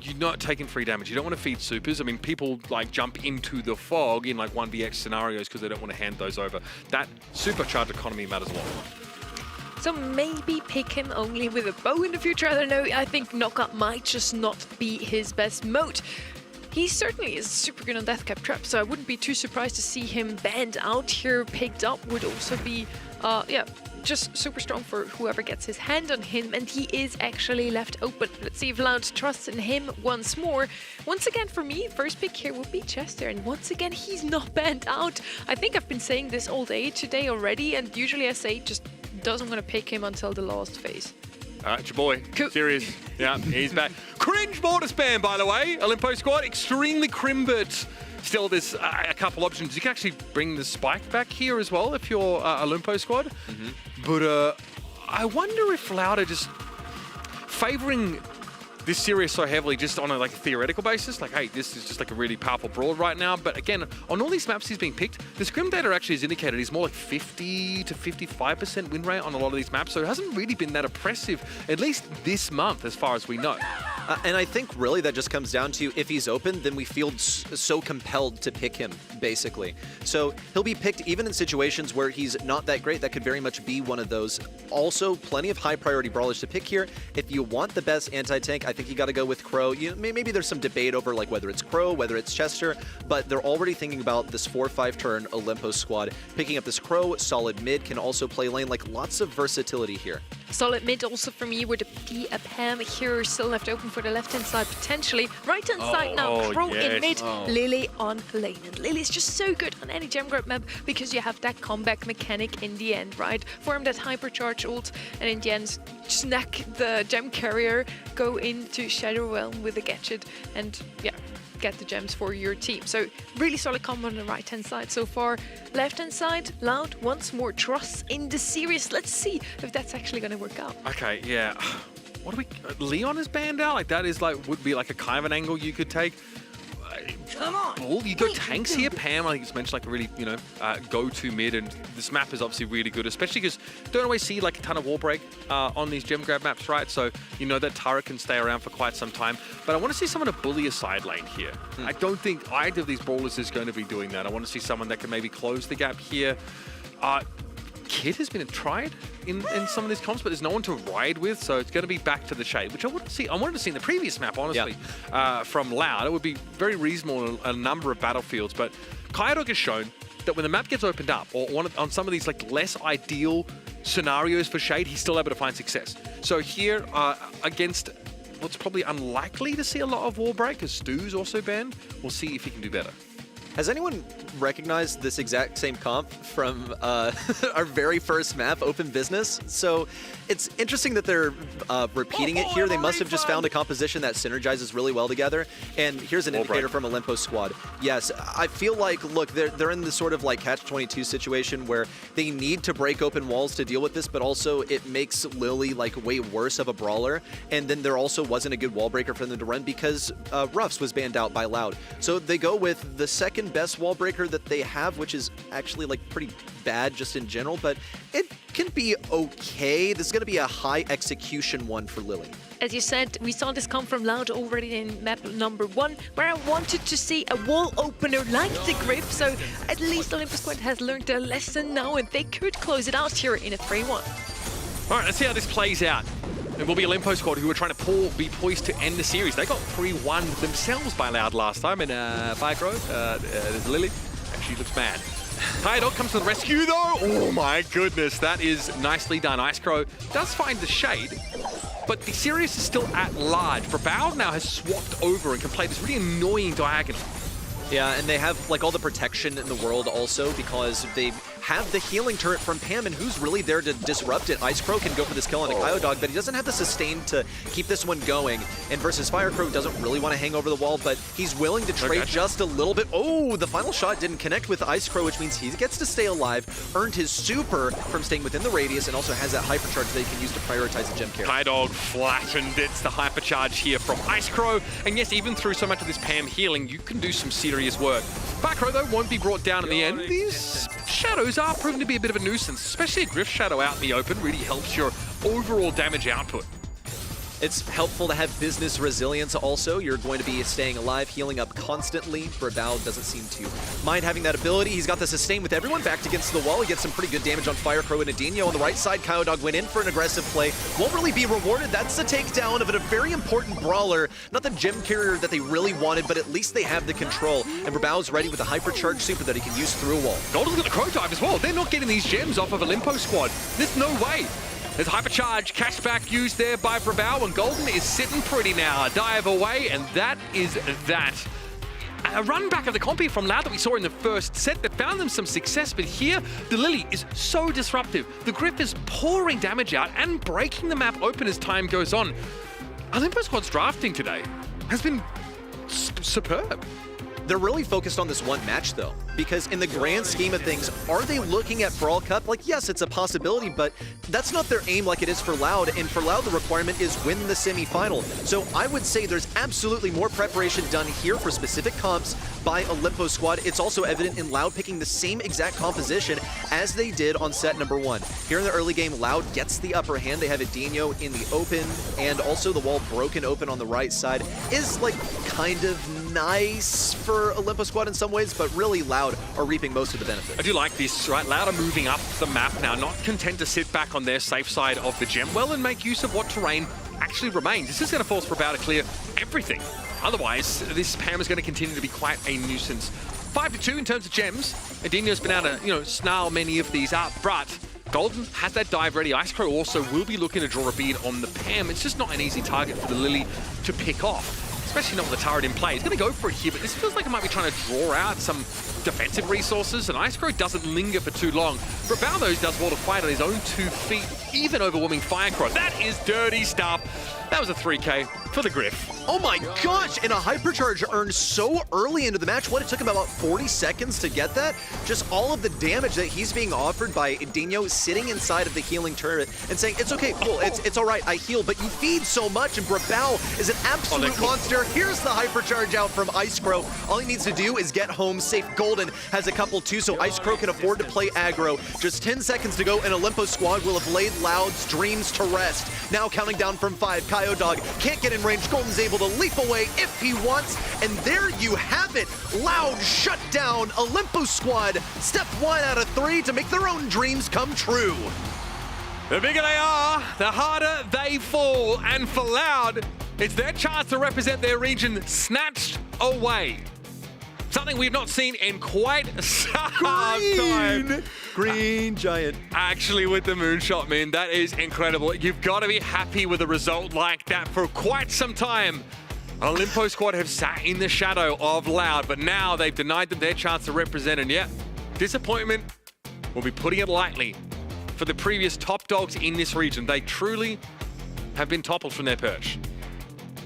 you're not taking free damage. You don't want to feed supers. I mean, people like jump into the fog in like 1vx scenarios because they don't want to hand those over. That supercharged economy matters a lot. So maybe pick him only with a bow in the future. I don't know. I think Knockout might just not be his best mode. He certainly is super good on Deathcap Trap, so I wouldn't be too surprised to see him banned out here. Picked up would also be, just super strong for whoever gets his hand on him, and he is actually left open. Let's see if Loud trusts in him once more. Once again, for me, first pick here would be Chester, and once again, he's not banned out. I think I've been saying this all day today already, and usually I say just doesn't want to pick him until the last phase. It's your boy, Sirius. Yeah, he's back. Cringe border spam, by the way. Olympus squad, extremely crim, but still there's a couple options. You can actually bring the spike back here as well if you're Olympus squad. But I wonder if Loud are just favoring this Sirius so heavily just on a like theoretical basis. Like, hey, this is just like a really powerful brawler right now. But again, on all these maps he's being picked, the scrim data actually has indicated he's more like 50 to 55% win rate on a lot of these maps. So it hasn't really been that oppressive, at least this month, as far as we know. And I think really that just comes down to if he's open, then we feel so compelled to pick him, basically. So he'll be picked even in situations where he's not that great. That could very much be one of those. Also, plenty of high priority brawlers to pick here. If you want the best anti-tank, I think you got to go with Crow. Maybe there's some debate over like whether it's Crow, whether it's Chester, but they're already thinking about this 4-5 turn Olympus squad. Picking up this Crow, solid mid, can also play lane, like lots of versatility here. Solid mid also for me with a Pam here still left open for the left-hand side potentially. Right-hand side now, Crow in mid, Lily on lane. And Lily's just so good on any gem grab map because you have that comeback mechanic in the end, right? Form that hypercharge ult and in the end snack the gem carrier, go into Shadow Realm with a gadget and get the gems for your team. So really solid combo on the right-hand side so far. Left-hand side, Loud once more trusts in the Sirius. Let's see if that's actually going to work out. Okay, yeah. What do we... Leon is banned out? Like that is like, would be like a kind of an angle you could take. Come on! Bull, you go tanks here. Pam, I think it's mentioned like a really, go-to mid, and this map is obviously really good, especially because don't always see like a ton of wall break on these gem grab maps, right? So you know that turret can stay around for quite some time. But I want to see someone to bully a side lane here. I don't think either of these brawlers is going to be doing that. I want to see someone that can maybe close the gap here. Kid has been tried in some of these comps, but there's no one to ride with, so it's going to be back to the shade, which I wanted to see in the previous map, honestly, from Loud. It would be very reasonable in a number of battlefields, but Kaidog has shown that when the map gets opened up, or on some of these like less ideal scenarios for shade, he's still able to find success. So here, against what's probably unlikely to see a lot of wall break, because Stu's also banned, we'll see if he can do better. Has anyone recognized this exact same comp from our very first map, Open Business? So it's interesting that they're repeating it here. They must have just found a composition that synergizes really well together. And here's an indicator from Olympus squad. Yes, I feel like, look, they're in this sort of like catch-22 situation where they need to break open walls to deal with this, but also it makes Lily like way worse of a brawler. And then there also wasn't a good wall breaker for them to run because Ruffs was banned out by Loud. So they go with the second best wall breaker that they have, which is actually like pretty bad just in general, but it can be okay. This is going to be a high execution one for Lily. As you said, we saw this come from Loud already in map number 1, where I wanted to see a wall opener like the Grip, so at least Olympus Squad has learned their lesson now, and they could close it out here in a 3-1. All right, let's see how this plays out. It will be Olympus Squad who are trying to be poised to end the series. They got 3-1 themselves by Loud last time in Firecrow. There's Lily, and she looks mad. Dog comes to the rescue though. Oh my goodness, that is nicely done. Icecrow does find the shade, but the Sirius is still at large. Brawl now has swapped over and can play this really annoying diagonal. Yeah, and they have like all the protection in the world also because they have the healing turret from Pam, and who's really there to disrupt it? Icecrow can go for this kill on a Kyodog, but he doesn't have the sustain to keep this one going. And versus Firecrow doesn't really want to hang over the wall, but he's willing to trade just a little bit. Oh, the final shot didn't connect with Icecrow, which means he gets to stay alive, earned his super from staying within the radius, and also has that hypercharge that he can use to prioritize the gem carry. Kyodog flattened. It's the hypercharge here from Icecrow. And yes, even through so much of this Pam healing, you can do some serious work. Firecrow, though, won't be brought down in the end. These shadows are proven to be a bit of a nuisance, especially a Griff shadow out in the open really helps your overall damage output. It's helpful to have business resilience also. You're going to be staying alive, healing up constantly. Brawl doesn't seem to mind having that ability. He's got the sustain with everyone backed against the wall. He gets some pretty good damage on Firecrow and Adinho. On the right side, Kyodog went in for an aggressive play. Won't really be rewarded. That's the takedown of a very important brawler. Not the gem carrier that they really wanted, but at least they have the control. And Brabow's ready with a hypercharged super that he can use through a wall. Golden's got the Crow dive as well. They're not getting these gems off of Olympus Squad. There's no way. There's a hypercharge cashback used there by Brawl, and Golden is sitting pretty now. A dive away, and that is that. A run back of the compy from Loud that we saw in the first set that found them some success, but here the Lily is so disruptive. The Grip is pouring damage out and breaking the map open as time goes on. Olympus Squad's drafting today has been superb. They're really focused on this one match, though, because in the grand scheme of things, are they looking at Brawl Cup? Like, yes, it's a possibility, but that's not their aim like it is for Loud, and for Loud, the requirement is win the semifinal. So I would say there's absolutely more preparation done here for specific comps by Olympus Squad. It's also evident in Loud picking the same exact composition as they did on set number 1. Here in the early game, Loud gets the upper hand. They have Adinho in the open, and also the wall broken open on the right side is, like, kind of nice for Olympus Squad in some ways, but really Loud are reaping most of the benefit. I do like this, right? Loud are moving up the map now, not content to sit back on their safe side of the gem well and make use of what terrain actually remains. This is going to force Brawl to clear everything. Otherwise, this Pam is going to continue to be quite a nuisance. 5-2 in terms of gems. Adinho's been able to, snarl many of these up, but Golden has that dive ready. Icecrow also will be looking to draw a bead on the Pam. It's just not an easy target for the Lily to pick off, especially not with the turret in play. He's going to go for it here, but this feels like it might be trying to draw out some defensive resources, and Icecrow doesn't linger for too long. Brawl, though, does well to fight on his own 2 feet, even overwhelming Firecrow. That is dirty stuff. That was a 3K for the Griff. Oh my gosh, and a hypercharge earned so early into the match. What, it took him about 40 seconds to get that? Just all of the damage that he's being offered by Adinho sitting inside of the healing turret and saying, it's okay, cool, it's all right, I heal, but you feed so much, and Brawl is an absolute monster. Here's the hypercharge out from Icecrow. All he needs to do is get home safe. Golden has a couple too, so Icecrow can afford to play aggro. Just 10 seconds to go, and Olympus Squad will have laid Loud's dreams to rest. Now counting down from 5, Kyodog can't get in range. Golden's able to leap away if he wants, and there you have it. Loud shut down Olympus Squad. Step 1 out of 3 to make their own dreams come true. The bigger they are, the harder they fall, and for Loud, it's their chance to represent their region snatched away. Something we've not seen in quite some time. Green giant. Actually, with the moonshot, man, that is incredible. You've got to be happy with a result like that for quite some time. Olympus squad have sat in the shadow of Loud, but now they've denied them their chance to represent, and yeah, disappointment, we'll be putting it lightly, for the previous top dogs in this region. They truly have been toppled from their perch.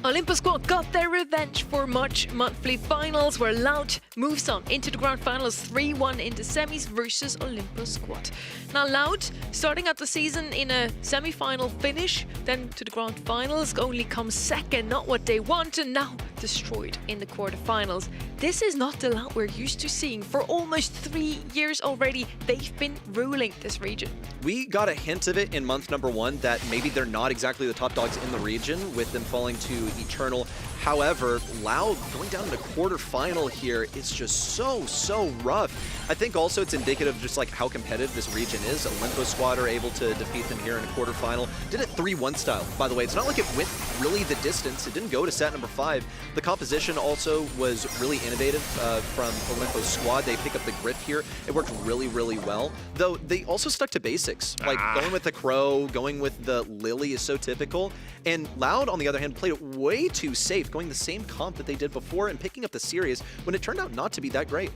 Olympus squad got their revenge for March monthly finals, where Loud moves on into the grand finals 3-1 in the semis versus Olympus squad. Now Loud, starting out the season in a semi-final finish, then to the grand finals, only comes second, not what they want, and now destroyed in the quarterfinals. This is not the Loud we're used to seeing. For almost 3 years already, they've been ruling this region. We got a hint of it in month number 1 that maybe they're not exactly the top dogs in the region, with them falling to Eternal. However, Loud going down to the quarterfinal here is just so rough. I think also it's indicative of just like how competitive this region is. Olympus squad are able to defeat them here in a quarterfinal. Did it 3-1 style, by the way. It's not like it went really the distance. It didn't go to set number 5. The composition also was really innovative from Olympus squad. They pick up the grip here. It worked really well. Though they also stuck to basics. Like going with the Crow, going with the Lily is so typical. And Loud, on the other hand, played it way too safe, going the same comp that they did before and picking up the series when it turned out not to be that great.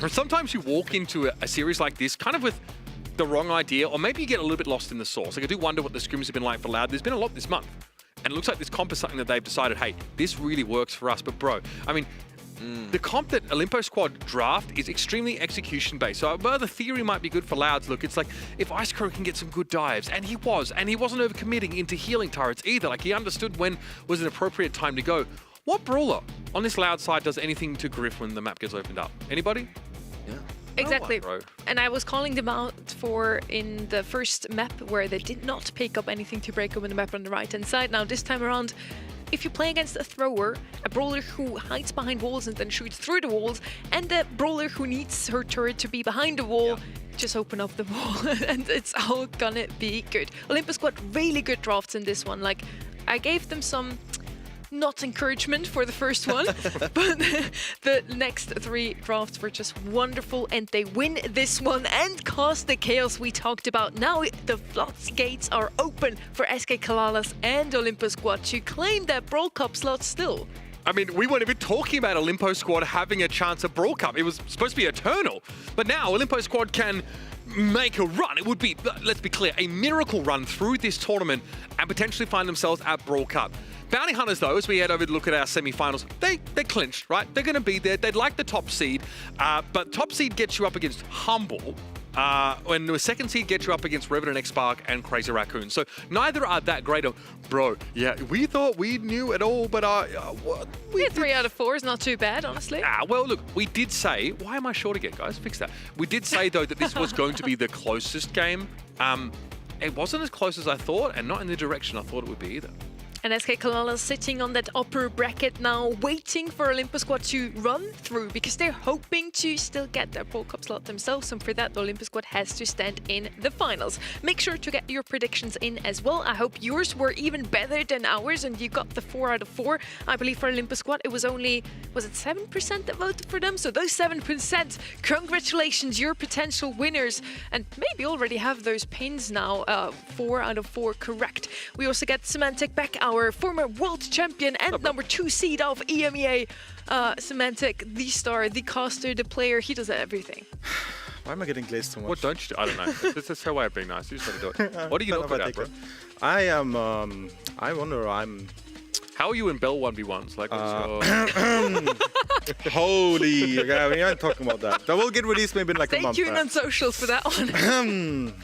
Sometimes you walk into a series like this kind of with the wrong idea, or maybe you get a little bit lost in the sauce. Like, I do wonder what the scrims have been like for Loud. There's been a lot this month, and it looks like this comp is something that they've decided, hey, this really works for us. But bro, I mean, the comp that Olympus squad draft is extremely execution based. So while the theory might be good for Loud's look, it's like if Ice Crow can get some good dives, and he wasn't overcommitting into healing turrets either. Like, he understood when was an appropriate time to go. What brawler on this Loud side does anything to Griff when the map gets opened up? Anybody? Yeah. Exactly. No one, bro. And I was calling them out for in the first map where they did not pick up anything to break open the map on the right-hand side. Now this time around, if you play against a thrower, a brawler who hides behind walls and then shoots through the walls, and a brawler who needs her turret to be behind the wall, just open up the wall and it's all gonna be good. Olympus got really good drafts in this one. Like, I gave them some not encouragement for the first one, but the next 3 drafts were just wonderful, and they win this one and cause the chaos we talked about. Now the floodgates are open for SK Kalalas and Olympus squad to claim that Brawl Cup slot still. I mean, we weren't even talking about Olympus squad having a chance at Brawl Cup. It was supposed to be eternal. But now Olympus squad can make a run. It would be, let's be clear, a miracle run through this tournament and potentially find themselves at Brawl Cup. Bounty Hunters, though, as we head over to look at our semi-finals, they clinched, right? They're going to be there. They'd like the top seed, but top seed gets you up against Humble, when the second seed gets you up against Revenant X-Spark and Crazy Raccoon. So neither are that great. Bro, yeah, we thought we knew it all, but Yeah, 3 out of 4 is not too bad, honestly. well, look, we did say, why am I short again, guys? Fix that. We did say, though, that this was going to be the closest game. It wasn't as close as I thought, and not in the direction I thought it would be either. And SK Kalalas sitting on that upper bracket now, waiting for Olympus squad to run through, because they're hoping to still get their Brawl Cup slot themselves, and for that the Olympus squad has to stand in the finals. Make sure to get your predictions in as well. I hope yours were even better than ours and you got the 4 out of 4. I believe for Olympus squad it was only, was it 7% that voted for them? So those 7%, congratulations, you're potential winners, and maybe already have those pins now. 4 out of 4 correct. We also get Semantic back, our former world champion and number 2 seed of EMEA. Semantic, the star, the caster, the player, he does everything. Why am I getting glazed so much? What don't you do? I don't know. That's her way of being nice. You just got to do it. What are you not good at, bro? I am, I wonder, How are you in Bell 1v1s? Like, holy, okay, we aren't talking about that. That will get released maybe in like a month. Stay tuned on socials for that one.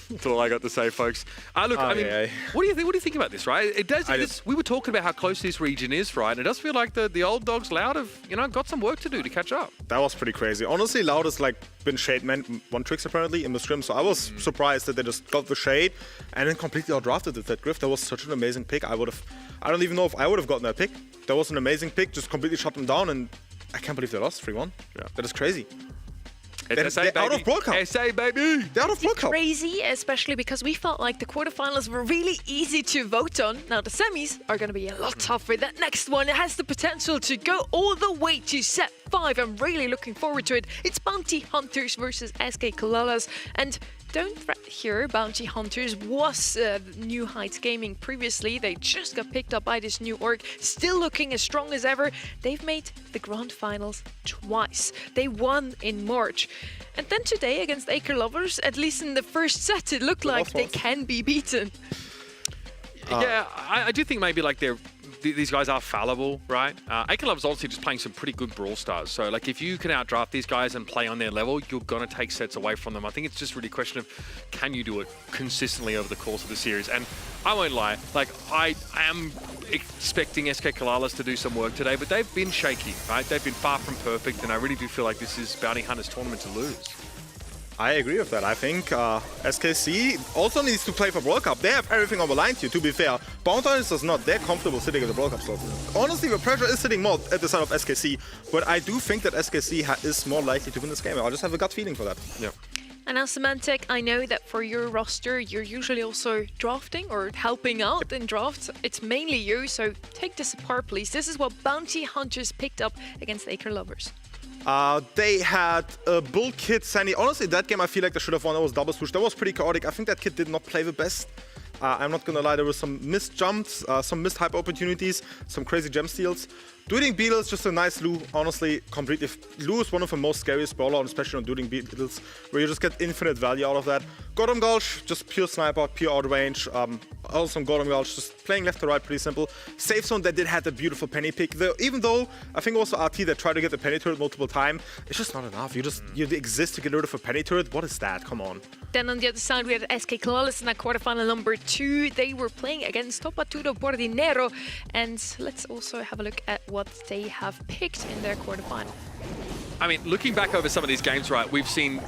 That's all I got to say, folks. Look, I mean, what do you think about this, right? It does. We were talking about how close this region is, right? And it does feel like the old dogs, Loud, have got some work to do to catch up. That was pretty crazy. Honestly, Loud has like been shade one tricks apparently in the scrim, so I was surprised that they just got the shade and then completely outdrafted it. That Griff, that was such an amazing pick. I don't even know if I would have gotten that pick. That was an amazing pick, just completely shut them down, and I can't believe they lost 3-1. Yeah, that is crazy. They're out of Brawl Cup. SA, baby. They're out of Brawl Cup. Crazy, especially because we felt like the quarterfinals were really easy to vote on. Now the semis are going to be a lot tougher. That next one, it has the potential to go all the way to set 5. I'm really looking forward to it. It's Bounty Hunters versus SK Kalalas, and don't fret here. Bounty Hunters was New Heights Gaming previously. They just got picked up by this new org, still looking as strong as ever. They've made the grand finals twice. They won in March. And then today against Acre Lovers, at least in the first set, it looked like they can be beaten. Yeah, I do think maybe like these guys are fallible, right? Acre Love's obviously just playing some pretty good Brawl stars. So, like, if you can outdraft these guys and play on their level, you're going to take sets away from them. I think it's just really a question of, can you do it consistently over the course of the series? And I won't lie, like, I am expecting SK Kalalas to do some work today, but they've been shaky, right? They've been far from perfect, and I really do feel like this is Bounty Hunter's tournament to lose. I agree with that. I think SKC also needs to play for World Cup. They have everything on the line here, to be fair. Bounty Hunters is not. They're comfortable sitting at the World Cup slot. Honestly, the pressure is sitting more at the side of SKC, but I do think that SKC is more likely to win this game. I just have a gut feeling for that. Yeah. And now, Symantec, I know that for your roster, you're usually also drafting or helping out in drafts. It's mainly you, so take this apart, please. This is what Bounty Hunters picked up against Acre Lovers. They had a Bull Kid, Sandy. Honestly, that game I feel like they should have won. That was double swoosh. That was pretty chaotic. I think that kid did not play the best. I'm not gonna lie, there were some missed jumps, some missed hype opportunities, some crazy gem steals. Dueling Beetle is just a nice Lu, honestly, completely. Lu is one of the most scariest brawler, especially on Dueling Beetles, where you just get infinite value out of that. Gordon Gulch, just pure sniper, pure out range. Also on Gordon Gulch, just playing left to right, pretty simple. Safe Zone, they did have a beautiful penny pick. Even though, I think also RT, they tried to get the penny turret multiple times, it's just not enough. You exist to get rid of a penny turret. What is that? Come on. Then on the other side, we had SK Kalalas in that quarterfinal number 2. They were playing against Topatudo Bordinero. And let's also have a look at what they have picked in their quarterfinal. I mean, looking back over some of these games, right, we've seen,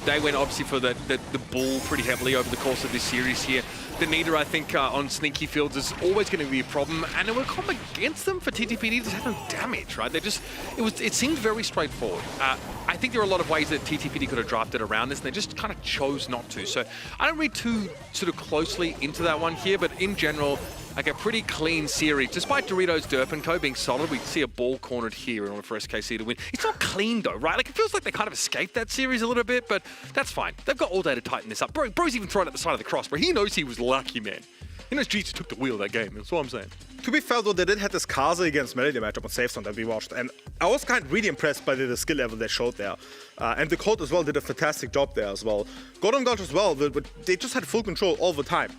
they went obviously for the bull pretty heavily over the course of this series here. The Nita, I think, on sneaky fields is always going to be a problem, and it will come against them for TTPD to have no damage, right? It seemed very straightforward. I think there are a lot of ways that TTPD could have drafted around this, and they just kind of chose not to. So I don't read too sort of closely into that one here, but in general, like a pretty clean series. Despite Doritos, Derp, and Co being solid, we see a ball cornered here in order for SKC to win. It's not clean though, right? Like it feels like they kind of escaped that series a little bit, but that's fine. They've got all day to tighten this up. Bro's even thrown at the side of the cross, but he knows he was lucky, man. He knows Jesus took the wheel that game. That's what I'm saying. To be fair though, they did have this Kaze against Melody matchup on Safe Zone that we watched, and I was kind of really impressed by the skill level they showed there. And the Colt as well did a fantastic job there as well. Gordon Gulch as well, but they just had full control all the time.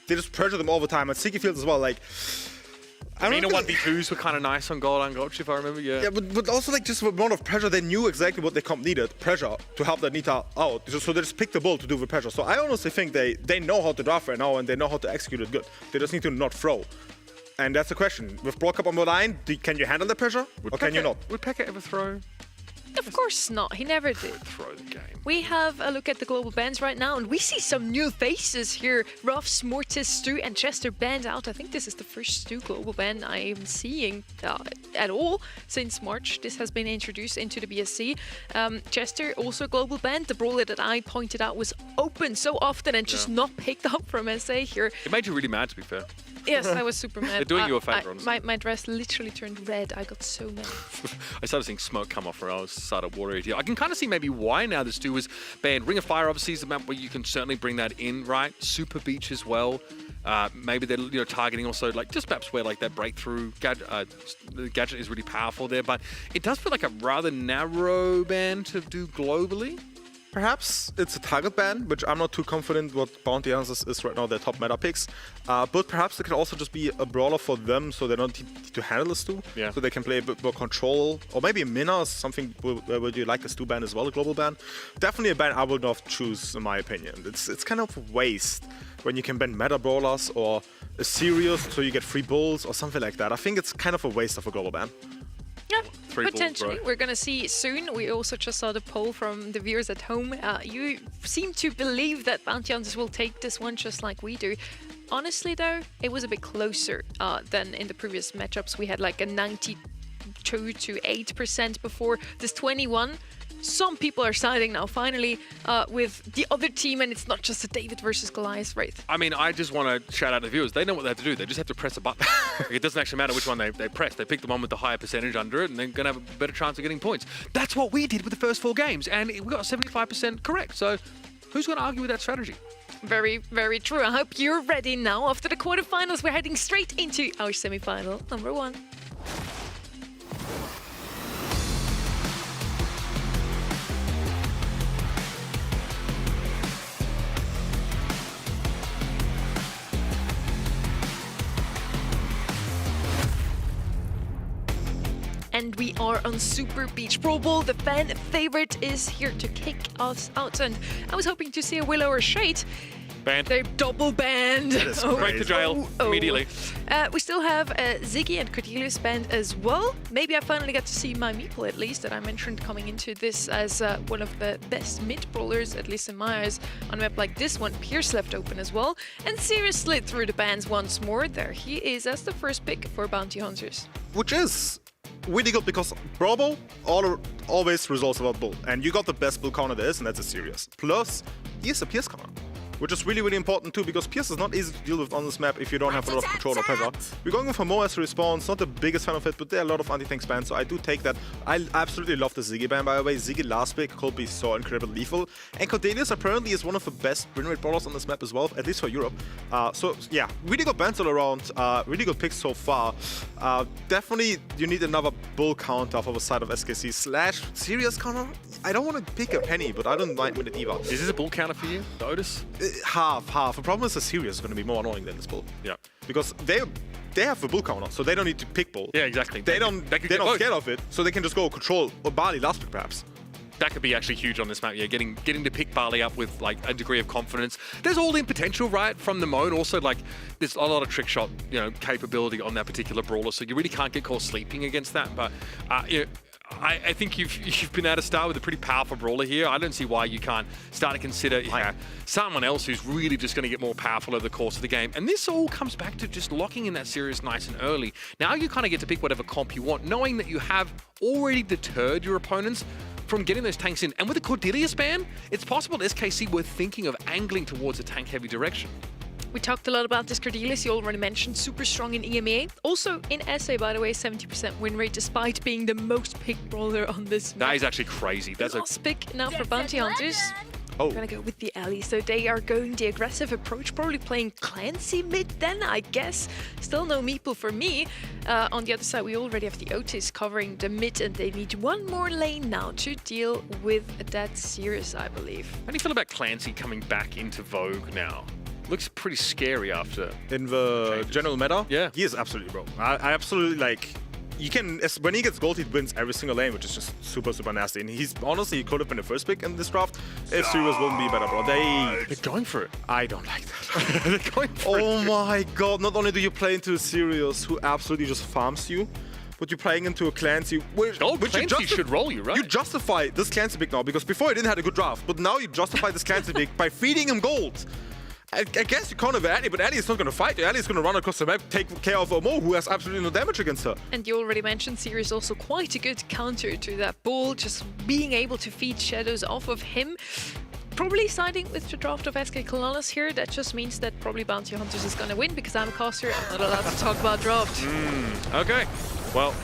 They just pressured them all the time, and Sticky Fields as well, like... Nina 1v2s were kind of nice on Gordon Gulch, if I remember, yeah. Yeah, but also like just the amount of pressure, they knew exactly what the comp needed, pressure, to help that Nita out. So they just picked the bull to do the pressure. So I honestly think they know how to draft right now, and they know how to execute it good. They just need to not throw. And that's the question. With Brawl Cup on the line, can you handle the pressure, or can you not? Would Pekka ever throw? Of course not. He never did. Throw the game. We have a look at the global bans right now, and we see some new faces here. Ruffs, Mortis, Stu, and Chester banned out. I think this is the first Stu global ban I am seeing at all since March. This has been introduced into the BSC. Chester also global banned. The brawler that I pointed out was open so often and just not picked up from SA here. It made you really mad, to be fair. Yes, I was super mad. They're doing you a favor, honestly. My dress literally turned red. I got so mad. I started seeing smoke come off where I was started water here. I can kind of see maybe why now this Stu was banned. Ring of Fire obviously is the map where you can certainly bring that in, right? Super Beach as well. Maybe they're targeting also like just maps where like that breakthrough gadget is really powerful there, but it does feel like a rather narrow ban to do globally. Perhaps it's a target ban, which I'm not too confident what Bounty Hunters is right now, their top meta picks. But perhaps it can also just be a brawler for them, so they don't need to handle a Stu. Yeah. So they can play a bit more control. Or maybe a Mina or something where you like a Stu ban as well, a global ban. Definitely a ban I would not choose, in my opinion. It's kind of a waste when you can ban meta brawlers or a Sirius so you get free bulls or something like that. I think it's kind of a waste of a global ban. Yeah, Three potentially. balls, We're going to see soon. We also just saw the poll from the viewers at home. You seem to believe that Bounty Hunters will take this one just like we do. Honestly, though, it was a bit closer than in the previous matchups. We had like a 92 to 8% before this 21. Some people are siding now, finally, with the other team, and it's not just a David versus Goliath race. I mean, I just want to shout out to the viewers. They know what they have to do. They just have to press a button. It doesn't actually matter which one they press. They pick the one with the higher percentage under it, and they're going to have a better chance of getting points. That's what we did with the first 4 games, and we got 75% correct. So who's going to argue with that strategy? Very, very true. I hope you're ready now. After the quarterfinals, we're heading straight into our semi-final number 1. And we are on Super Beach Brawl Ball. The fan favorite is here to kick us out. And I was hoping to see a Willow or Shade. Banned. They're double banned. That is Straight to jail immediately. We still have Ziggy and Cordelius banned as well. Maybe I finally got to see my Meeple at least that I mentioned coming into this as one of the best mid-brawlers, at least in my eyes, on a map like this one. Pierce left open as well. And Sirius slid through the bans once more. There he is as the first pick for Bounty Hunters. Which is really good because Brawl Ball always results about Bull. And you got the best Bull counter there is, and that's a Sirius. Plus, he is a Pierce counter, which is really, really important too, because Pierce is not easy to deal with on this map if you don't have a lot of control or pressure. We're going for more as a response, not the biggest fan of it, but there are a lot of anti-tank bans, so I do take that. I absolutely love the Ziggy ban, by the way. Ziggy last pick could be so incredibly lethal. And Cordelius apparently is one of the best win rate brawlers on this map as well, at least for Europe. So yeah, really good bans all around, really good picks so far. Definitely you need another Bull counter for the side of SKC / Sirius counter. I don't want to pick a penny, but I don't mind with it either. Is this a Bull counter for you, the Otis? Half. The problem is the Sirius is going to be more annoying than this Bull. Yeah. Because they have a Bull counter, so they don't need to pick Bull. Yeah, exactly. They're not scared of it, so they can just go control or Barley last pick perhaps. That could be actually huge on this map, yeah, getting to pick Barley up with like a degree of confidence. There's all in potential, right, from the Moan. Also, like, there's a lot of trick shot, capability on that particular brawler, so you really can't get caught sleeping against that. But, I think you've been able to start with a pretty powerful brawler here. I don't see why you can't start to consider someone else who's really just going to get more powerful over the course of the game. And this all comes back to just locking in that Sirius nice and early. Now you kind of get to pick whatever comp you want, knowing that you have already deterred your opponents from getting those tanks in. And with a Cordelius ban, it's possible SKC were thinking of angling towards a tank-heavy direction. We talked a lot about this Cordelius, you already mentioned, super strong in EMEA. Also in SA, by the way, 70% win rate despite being the most picked brawler on this map. That is actually crazy. That's last pick now for Bounty Hunters. I'm gonna go with the alley, so they are going the aggressive approach, probably playing Clancy mid then, I guess. Still no Meeple for me. On the other side, we already have the Otis covering the mid, and they need one more lane now to deal with that Sirius, I believe. How do you feel about Clancy coming back into vogue now? Looks pretty scary after. In the changes. general meta, Yeah. he is absolutely broke. I absolutely like. When he gets gold, he wins every single lane, which is just super, super nasty. And he could have been the first pick in this draft if Sirius wouldn't be better, bro. They're going for it. I don't like that. They're going for it. Oh my god, not only do you play into a Sirius who absolutely just farms you, but you're playing into a Clancy, which Clancy should roll you, right? You justify this Clancy pick now, because before he didn't have a good draft, but now you justify this Clancy pick by feeding him gold. I guess you can't have Addy, but Addy is not going to fight you. Addy is going to run across the map, take care of Omo, who has absolutely no damage against her. And you already mentioned Sirius also quite a good counter to that Bull, just being able to feed shadows off of him. Probably siding with the draft of SK Kalanas here. That just means that probably Bounty Hunters is going to win because I'm a caster. I'm not allowed to talk about draft. Okay. Well,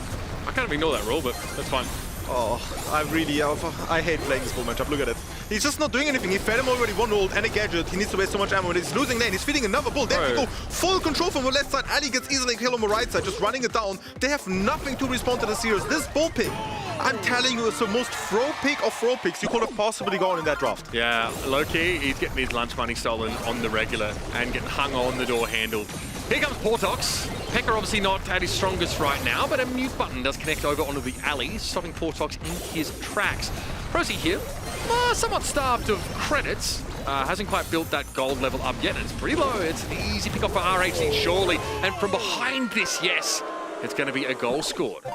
I kind of ignore that rule, but that's fine. Oh, I hate playing this Bull matchup. Look at it. He's just not doing anything. He fed him already one ult and a gadget. He needs to waste so much ammo. And he's losing lane. He's feeding another Bull. They have to go full control from the left side. Ali gets easily killed on the right side, just running it down. They have nothing to respond to the Sirius. This Bull pick, I'm telling you, it's the most throw pick of throw picks you could have possibly gone in that draft. Yeah, low-key, he's getting his lunch money stolen on the regular and getting hung on the door handle. Here comes Portox. Pekka obviously not at his strongest right now, but a mute button does connect over onto the alley, stopping Portox in his tracks. Procy here, somewhat starved of credits. Hasn't quite built that gold level up yet, and it's pretty low. It's an easy pick off for RHC, surely. And from behind this, yes, it's going to be a goal scored.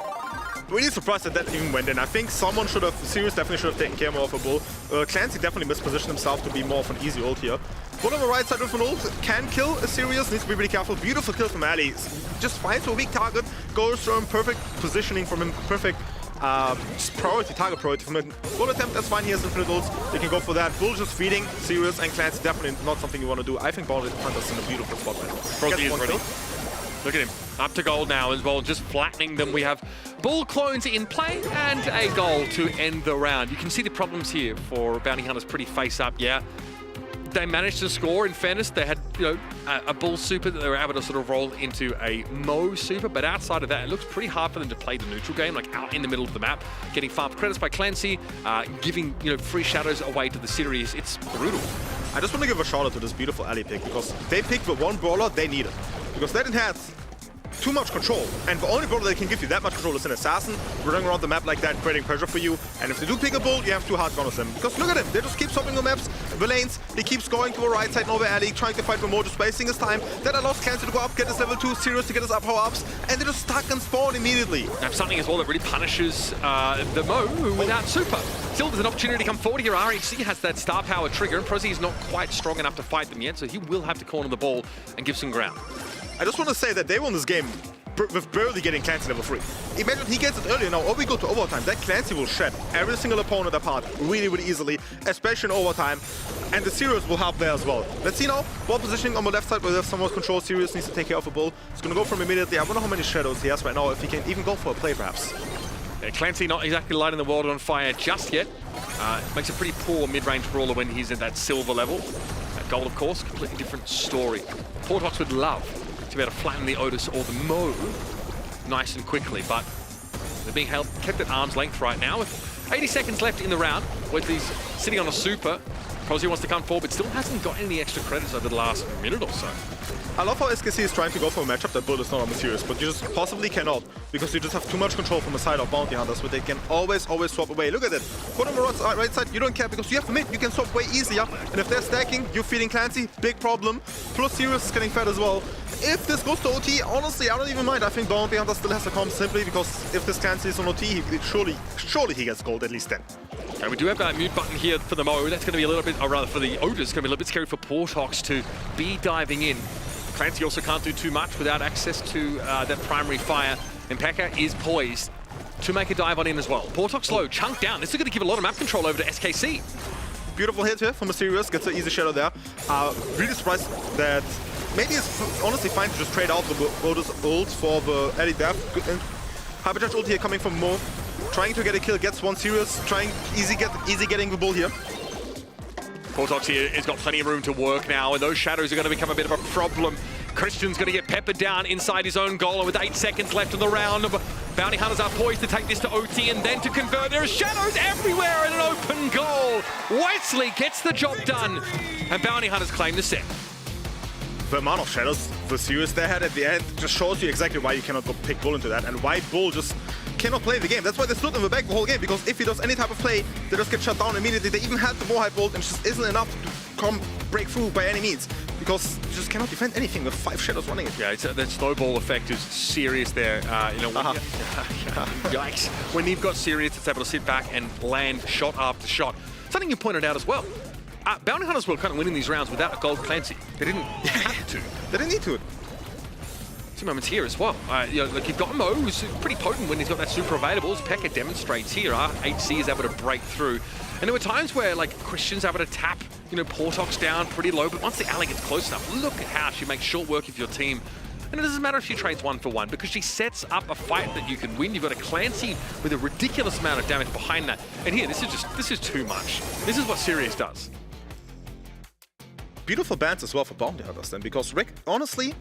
Really surprised that even went in. I think Sirius definitely should have taken care more of a Bull. Clancy definitely mispositioned himself to be more of an easy ult here. Bull on the right side with an ult can kill a Sirius, needs to be really careful. Beautiful kill from Ali. Just finds a weak target, goes through him, perfect positioning from him, perfect target priority from him. Bull attempt, that's fine, he has infinite ults. They can go for that. Bull just feeding Sirius and Clancy, definitely not something you want to do. I think Ball Hunter's in a beautiful spot right now. Procy is ready. Look at him, up to gold now as well, just flattening them. We have Bull clones in play and a goal to end the round. You can see the problems here for Bounty Hunters pretty face up, yeah. they managed to score. In fairness, they had a Bull super that they were able to sort of roll into a Mo super, but outside of that, it looks pretty hard for them to play the neutral game, like out in the middle of the map, getting farm credits by Clancy, giving free shadows away to the series. It's brutal. I just want to give a shout out to this beautiful alley pick because they picked the one brawler they needed. Because they didn't have too much control. And the only brawler that can give you that much control is an assassin running around the map like that, creating pressure for you. And if they do pick a bull, you have to hard counters them. Because look at them, they just keep swapping the maps, the lanes, they keep going to the right side, over alley, trying to fight for more, just wasting his time. Then allows Clancy to go up, get his level 2, Sirius to get his up power-ups, and they're just stuck and spawn immediately. Have something as well that really punishes the Mo without super. Still, there's an opportunity to come forward here. RHC has that star power trigger, and Prosy is not quite strong enough to fight them yet, so he will have to corner the ball and give some ground. I just want to say that they won this game with barely getting Clancy level 3. Imagine he gets it earlier now, or we go to overtime. That Clancy will shred every single opponent apart really, really easily, especially in overtime. And the Sirius will help there as well. Let's see now, ball positioning on the left side where they have some more control. Sirius needs to take care of the bull. It's going to go for him immediately. I wonder how many shadows he has right now, if he can even go for a play perhaps. Yeah, Clancy not exactly lighting the world on fire just yet. Makes a pretty poor mid-range brawler when he's at that silver level. At gold, of course, completely different story. Portox would love to be able to flatten the Otis or the Mo nice and quickly, but they're being kept at arm's length right now with 80 seconds left in the round. With these sitting on a super, Prosy wants to come forward, but still hasn't got any extra credits over the last minute or so. I love how SKC is trying to go for a matchup that Bull is not on the Sirius, but you just possibly cannot because you just have too much control from the side of Bounty Hunters where they can always swap away. Look at it. Put on the right side, you don't care because you have the mid, you can swap way easier. And if they're stacking, you're feeding Clancy, big problem. Plus Sirius is getting fed as well. If this goes to OT, honestly, I don't even mind. I think Bounty Hunter still has to come simply because if this Clancy is on OT, surely he gets gold at least 10. Okay, we do have that mute button here for the Mo. That's going to be a little bit, or rather for the Otis, it's going to be a little bit scary for Portox to be diving in. Clancy also can't do too much without access to that primary fire. And Pekka is poised to make a dive on in as well. Portox low, chunked down. This is going to give a lot of map control over to SKC. Beautiful hit here from Mysterious, gets an easy shadow there. Really surprised that maybe it's honestly fine to just trade out the Otis ult for the Ellie Death. Hypercharge ult here coming from Mo. Trying to get a kill, gets one Sirius, trying easy getting the bull here. Portox here has got plenty of room to work now, and those shadows are going to become a bit of a problem. Christian's going to get peppered down inside his own goal, and with 8 seconds left in the round, Bounty Hunters are poised to take this to OT and then to convert. There are shadows everywhere in an open goal. Wesley gets the job done, and Bounty Hunters claim the set. The amount of shadows the Sirius they had at the end just shows you exactly why you cannot go pick Bull into that, and why Bull just cannot play the game. That's why they stood in the back the whole game, because if he does any type of play, they just get shut down immediately. They even had the Warhype ult, and just isn't enough to come break through by any means, because you just cannot defend anything with 5 shadows running it. Yeah, that snowball effect is serious there. Yikes. When you've got Sirius that's able to sit back and land shot after shot. Something you pointed out as well. Bounty Hunters were kind of winning these rounds without a gold Clancy. They didn't have to. They didn't need to. Two moments here as well. Like you've got Mo, who's pretty potent when he's got that super available, as Pekka demonstrates here. HC is able to break through. And there were times where like Christian's able to tap, Portox down pretty low, but once the alley gets close enough, look at how she makes short work of your team. And it doesn't matter if she trades 1 for 1, because she sets up a fight that you can win. You've got a Clancy with a ridiculous amount of damage behind that. And here, this is too much. This is what Sirius does. Beautiful bans as well for Bounty Hunters then, because Rick, honestly,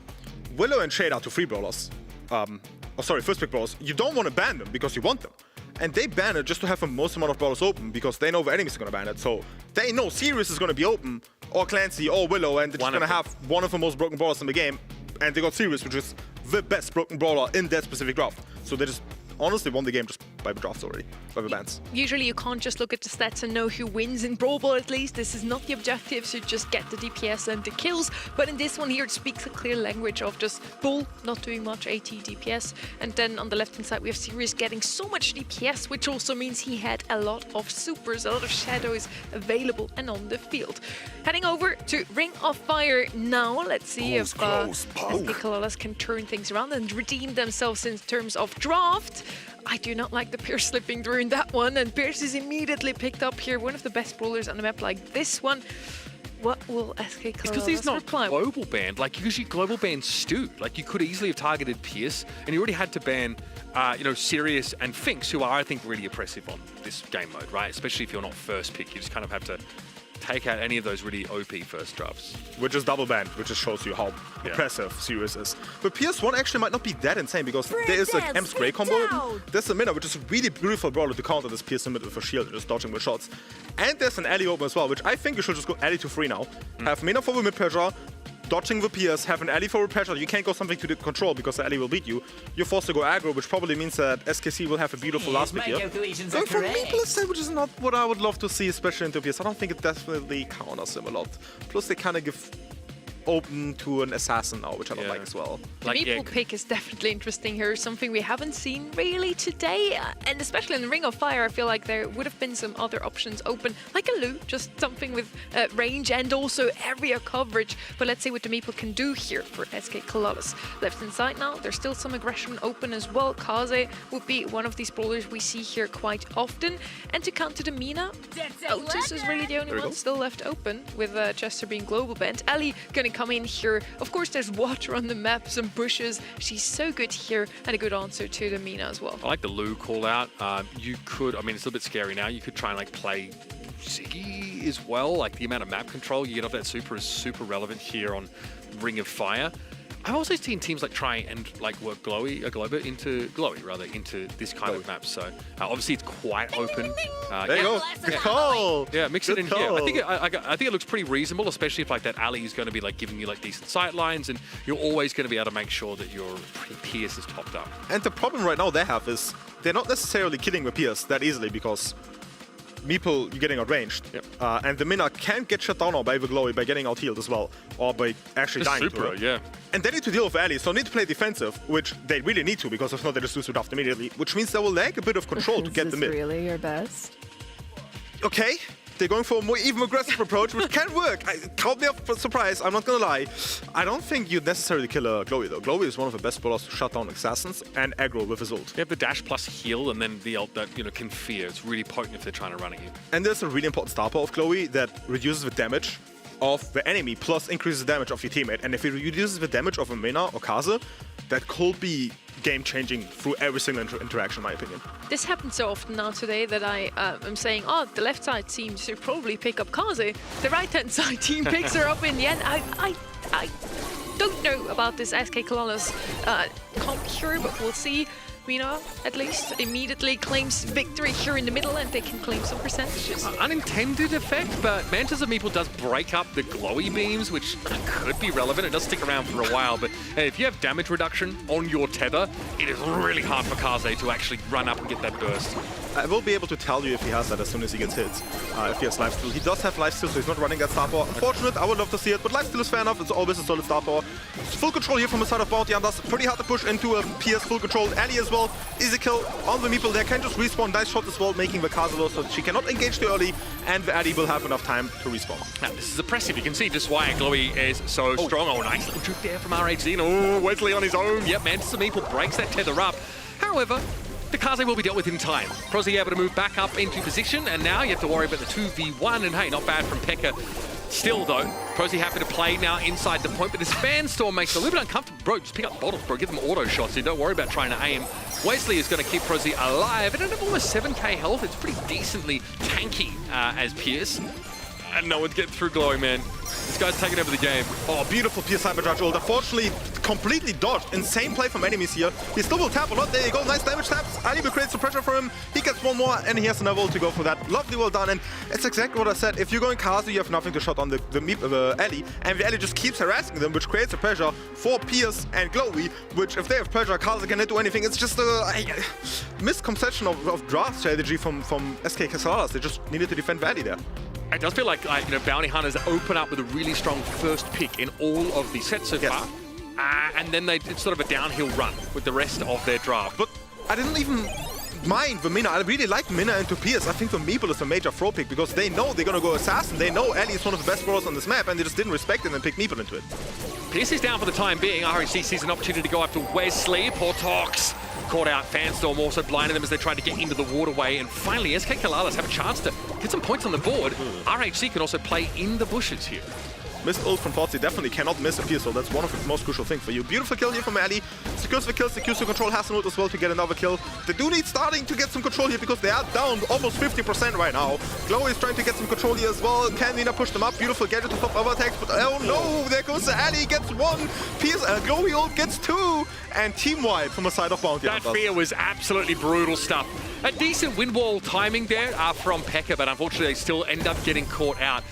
Willow and Shade are 2 free brawlers. First pick brawlers. You don't want to ban them because you want them. And they ban it just to have the most amount of brawlers open, because they know the enemies are going to ban it. So they know Sirius is going to be open, or Clancy, or Willow, and they're just going to have one of the most broken brawlers in the game. And they got Sirius, which is the best broken brawler in that specific draft. So they just honestly won the game just by the drafts already, by the bans. Usually you can't just look at the stats and know who wins in Brawl Ball, at least. This is not the objective, so just get the DPS and the kills. But in this one here, it speaks a clear language of just Bull not doing much AT DPS. And then on the left-hand side, we have Sirius getting so much DPS, which also means he had a lot of supers, a lot of shadows available and on the field. Heading over to Ring of Fire now. Let's see if SK Kalalas can turn things around and redeem themselves in terms of draft. I do not like the Pierce slipping through in that one, and Pierce is immediately picked up here. One of the best brawlers on the map like this one. What will SK Kalalas because he's not reply? global banned. Like, usually global ban Stu. Like, you could easily have targeted Pierce, and you already had to ban, Sirius and Finks, who are, I think, really oppressive on this game mode, right? Especially if you're not first pick. You just kind of have to take out any of those really OP first drafts. Which is double banned, which just shows you how oppressive Sirius is. But PS1 actually might not be that insane because there is a Em's Grey combo. There's a Mina, which is a really beautiful brawler to counter this PS mid with a shield and just dodging with shots. And there's an Ellie open as well, which I think you should just go Ellie to 3 now. Have Mina for the mid pressure, dodging the PS, have an Ellie for pressure. You can't go something to the control because the Ellie will beat you. You're forced to go aggro, which probably means that SKC will have a beautiful last pick here. Going for Maple instead, which is not what I would love to see, especially into PS. I don't think it definitely counters him a lot. Plus, they kind of give open to an assassin now, which I don't like as well. The Meeple pick is definitely interesting here, something we haven't seen really today, and especially in the Ring of Fire, I feel like there would have been some other options open, like a Lu, just something with range and also area coverage. But let's see what the Meeple can do here for SK Colossus. Left inside now, there's still some aggression open as well. Kaze would be one of these brawlers we see here quite often. And to counter the Mina, Otis is really the only one still left open, with Chester being global banned. Ali gonna come in here. Of course, there's water on the map, some bushes. She's so good here, and a good answer to the Mina as well. I like the Lu call out. You could, I mean, it's a little bit scary now. You could try and like play Ziggy as well. Like the amount of map control you get off that super is super relevant here on Ring of Fire. I've also seen teams like try and like work Glowy into this kind of map. So obviously it's quite open. There you go. Good call. Yeah, mix it in here. I think it looks pretty reasonable, especially if like that alley is going to be like giving you like decent sight lines, and you're always going to be able to make sure that your Pierce is topped up. And the problem right now they have is they're not necessarily killing the Pierce that easily because Meeple, you're getting outranged. And the Mina can't get shut down by the Glowy by getting out healed as well, or by actually dying to her. And they need to deal with Ellie, so they need to play defensive, which they really need to, because if not, they just lose to Daft immediately, which means they will lack a bit of control to get the mid. Is this really your best? Okay, they're going for a more even aggressive approach, which can work. Caught me off for surprise, I'm not gonna lie. I don't think you'd necessarily kill a Glowy though. Glowy is one of the best brawlers to shut down assassins and aggro with his ult. You have the dash plus heal, and then the ult that can fear. It's really potent if they're trying to run at you. And there's a really important star power of Glowy that reduces the damage of the enemy plus increases the damage of your teammate. And if it reduces the damage of a Mina or Kaze, that could be game-changing through every single interaction, in my opinion. This happens so often now today that I am saying, oh, the left side team should probably pick up Kaze. The right-hand side team picks her up in the end. I don't know about this SK Colossus comp here, but we'll see. Mina, at least, immediately claims victory here in the middle, and they can claim some percentages. Unintended effect, but Mantis of Meeple does break up the glowy beams, which could be relevant. It does stick around for a while, but if you have damage reduction on your tether, it is really hard for Kaze to actually run up and get that burst. I will be able to tell you if he has that as soon as he gets hit, if he has lifesteal. He does have lifesteal, so he's not running that star power. Unfortunate, I would love to see it, but lifesteal is fair enough. It's always a solid star power. Full control here from the side of Bounty Hunters. Pretty hard to push into a PS full control. Ellie as well. Easy kill on the Meeple. They can just respawn. Nice shot as well, making the Kaze low so she cannot engage too early, and the Ellie will have enough time to respawn. Now, this is impressive. You can see just why Glowy is so strong. Oh, nice little juke there from RHZ. Oh, Wesley on his own. Yep, Mantis of Meeple breaks that tether up. However, the Kaze will be dealt with in time. Prosy able to move back up into position, and now you have to worry about the 2v1, and hey, not bad from Pekka. Still though, Prosy happy to play now inside the point, but this fan storm makes it a little bit uncomfortable. Bro, just pick up bottles, bro. Give them auto shots here. Don't worry about trying to aim. Wesley is going to keep Prosy alive, and at almost 7k health, it's pretty decently tanky as Pierce. And no one's getting through Glowy, man. This guy's taking over the game. Oh, beautiful Pierce Hyperdrive ult. Unfortunately, completely dodged. Insane play from enemies here. He still will tap a lot. There you go. Nice damage taps. Ali will create some pressure for him. He gets one more, and he has another ult to go for that. Lovely, well done. And it's exactly what I said. If you're going Kaze, you have nothing to shot on the Ellie, and the Ellie just keeps harassing them, which creates a pressure for Pierce and Glowy, which if they have pressure, Kaze cannot do anything. It's just a misconception of draft strategy from SK Colossus. They just needed to defend the Ellie there. It does feel like Bounty Hunters open up with a really strong first pick in all of the sets so far. And then it's sort of a downhill run with the rest of their draft. But I didn't even mind the Mina. I really like Mina into Pierce. I think the Meeple is a major throw pick because they know they're going to go Assassin. They know Ellie is one of the best brawlers on this map, and they just didn't respect it and picked Meeple into it. Pierce is down for the time being. RHC sees an opportunity to go after Wesley. Poor Tox caught out. Fanstorm also blinded them as they tried to get into the waterway. And finally, SK Colossus have a chance to get some points on the board. RHC can also play in the bushes here. Missed ult from Thoughtsy, definitely cannot miss a Pierce, so that's one of the most crucial things for you. Beautiful kill here from Ellie. Secures the kill, secures the control, has an ult as well to get another kill. They do need starting to get some control here because they are down almost 50% right now. Chloe is trying to get some control here as well. Can Nina push them up? Beautiful gadget to stop other attacks, but oh no, there goes Ellie, gets one. Pierce, Chloe ult gets two, and team wipe from the side of Bounty That Hunters. fear was absolutely brutal stuff. A decent wind wall timing there from Pekka, but unfortunately they still end up getting caught out.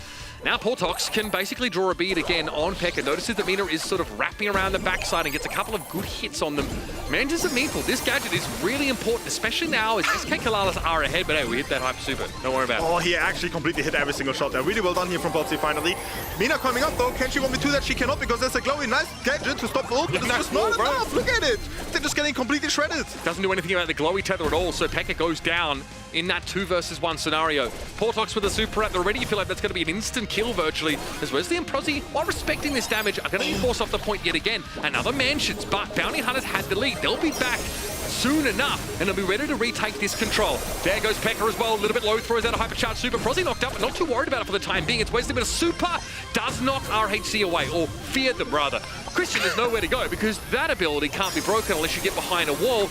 Now Portox can basically draw a bead again on Pekka. Notices that Mina is sort of wrapping around the backside and gets a couple of good hits on them. Manages a meatball. This gadget is really important, especially now as SK Kalalas are ahead, but hey, we hit that hyper super. Don't worry about it. Oh, he actually completely hit every single shot there. Really well done here from Thoughtsy finally. Mina coming up though. Can she 1v2 that? She cannot because there's a Chloe. Nice gadget to stop the ult, but it's just not enough. Look at it. They're just getting completely shredded. Doesn't do anything about the glowy tether at all, so Pekka goes down in that 2 versus 1 scenario. Portox with a super at the ready. You feel like that's going to be an instant kill virtually, as Wesley and Prozzy, while respecting this damage, are going to be forced off the point yet again. Another mansions, but Bounty Hunters had the lead. They'll be back soon enough, and they'll be ready to retake this control. There goes Pekka as well, a little bit low, throws out a hypercharge super. Prozzy knocked up, but not too worried about it for the time being. It's Wesley, but a super does knock RHC away, or feared them rather. Christian is nowhere to go because that ability can't be broken unless you get behind a wall.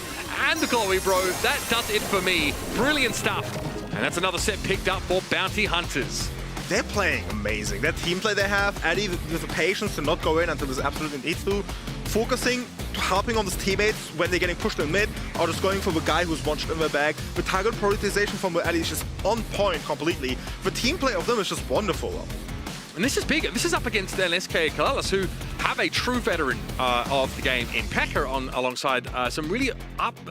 And the glowy bro, that does it for me. Brilliant stuff. And that's another set picked up for Bounty Hunters. They're playing amazing. That team play they have, Eddie with the patience to not go in until this absolutely needs to, focusing, helping on his teammates when they're getting pushed in mid, or just going for the guy who's one shot in the bag. The target prioritization from Eddie is just on point completely. The team play of them is just wonderful. And this is big. This is up against then SK Kalalas, who have a true veteran of the game in Pekka alongside some really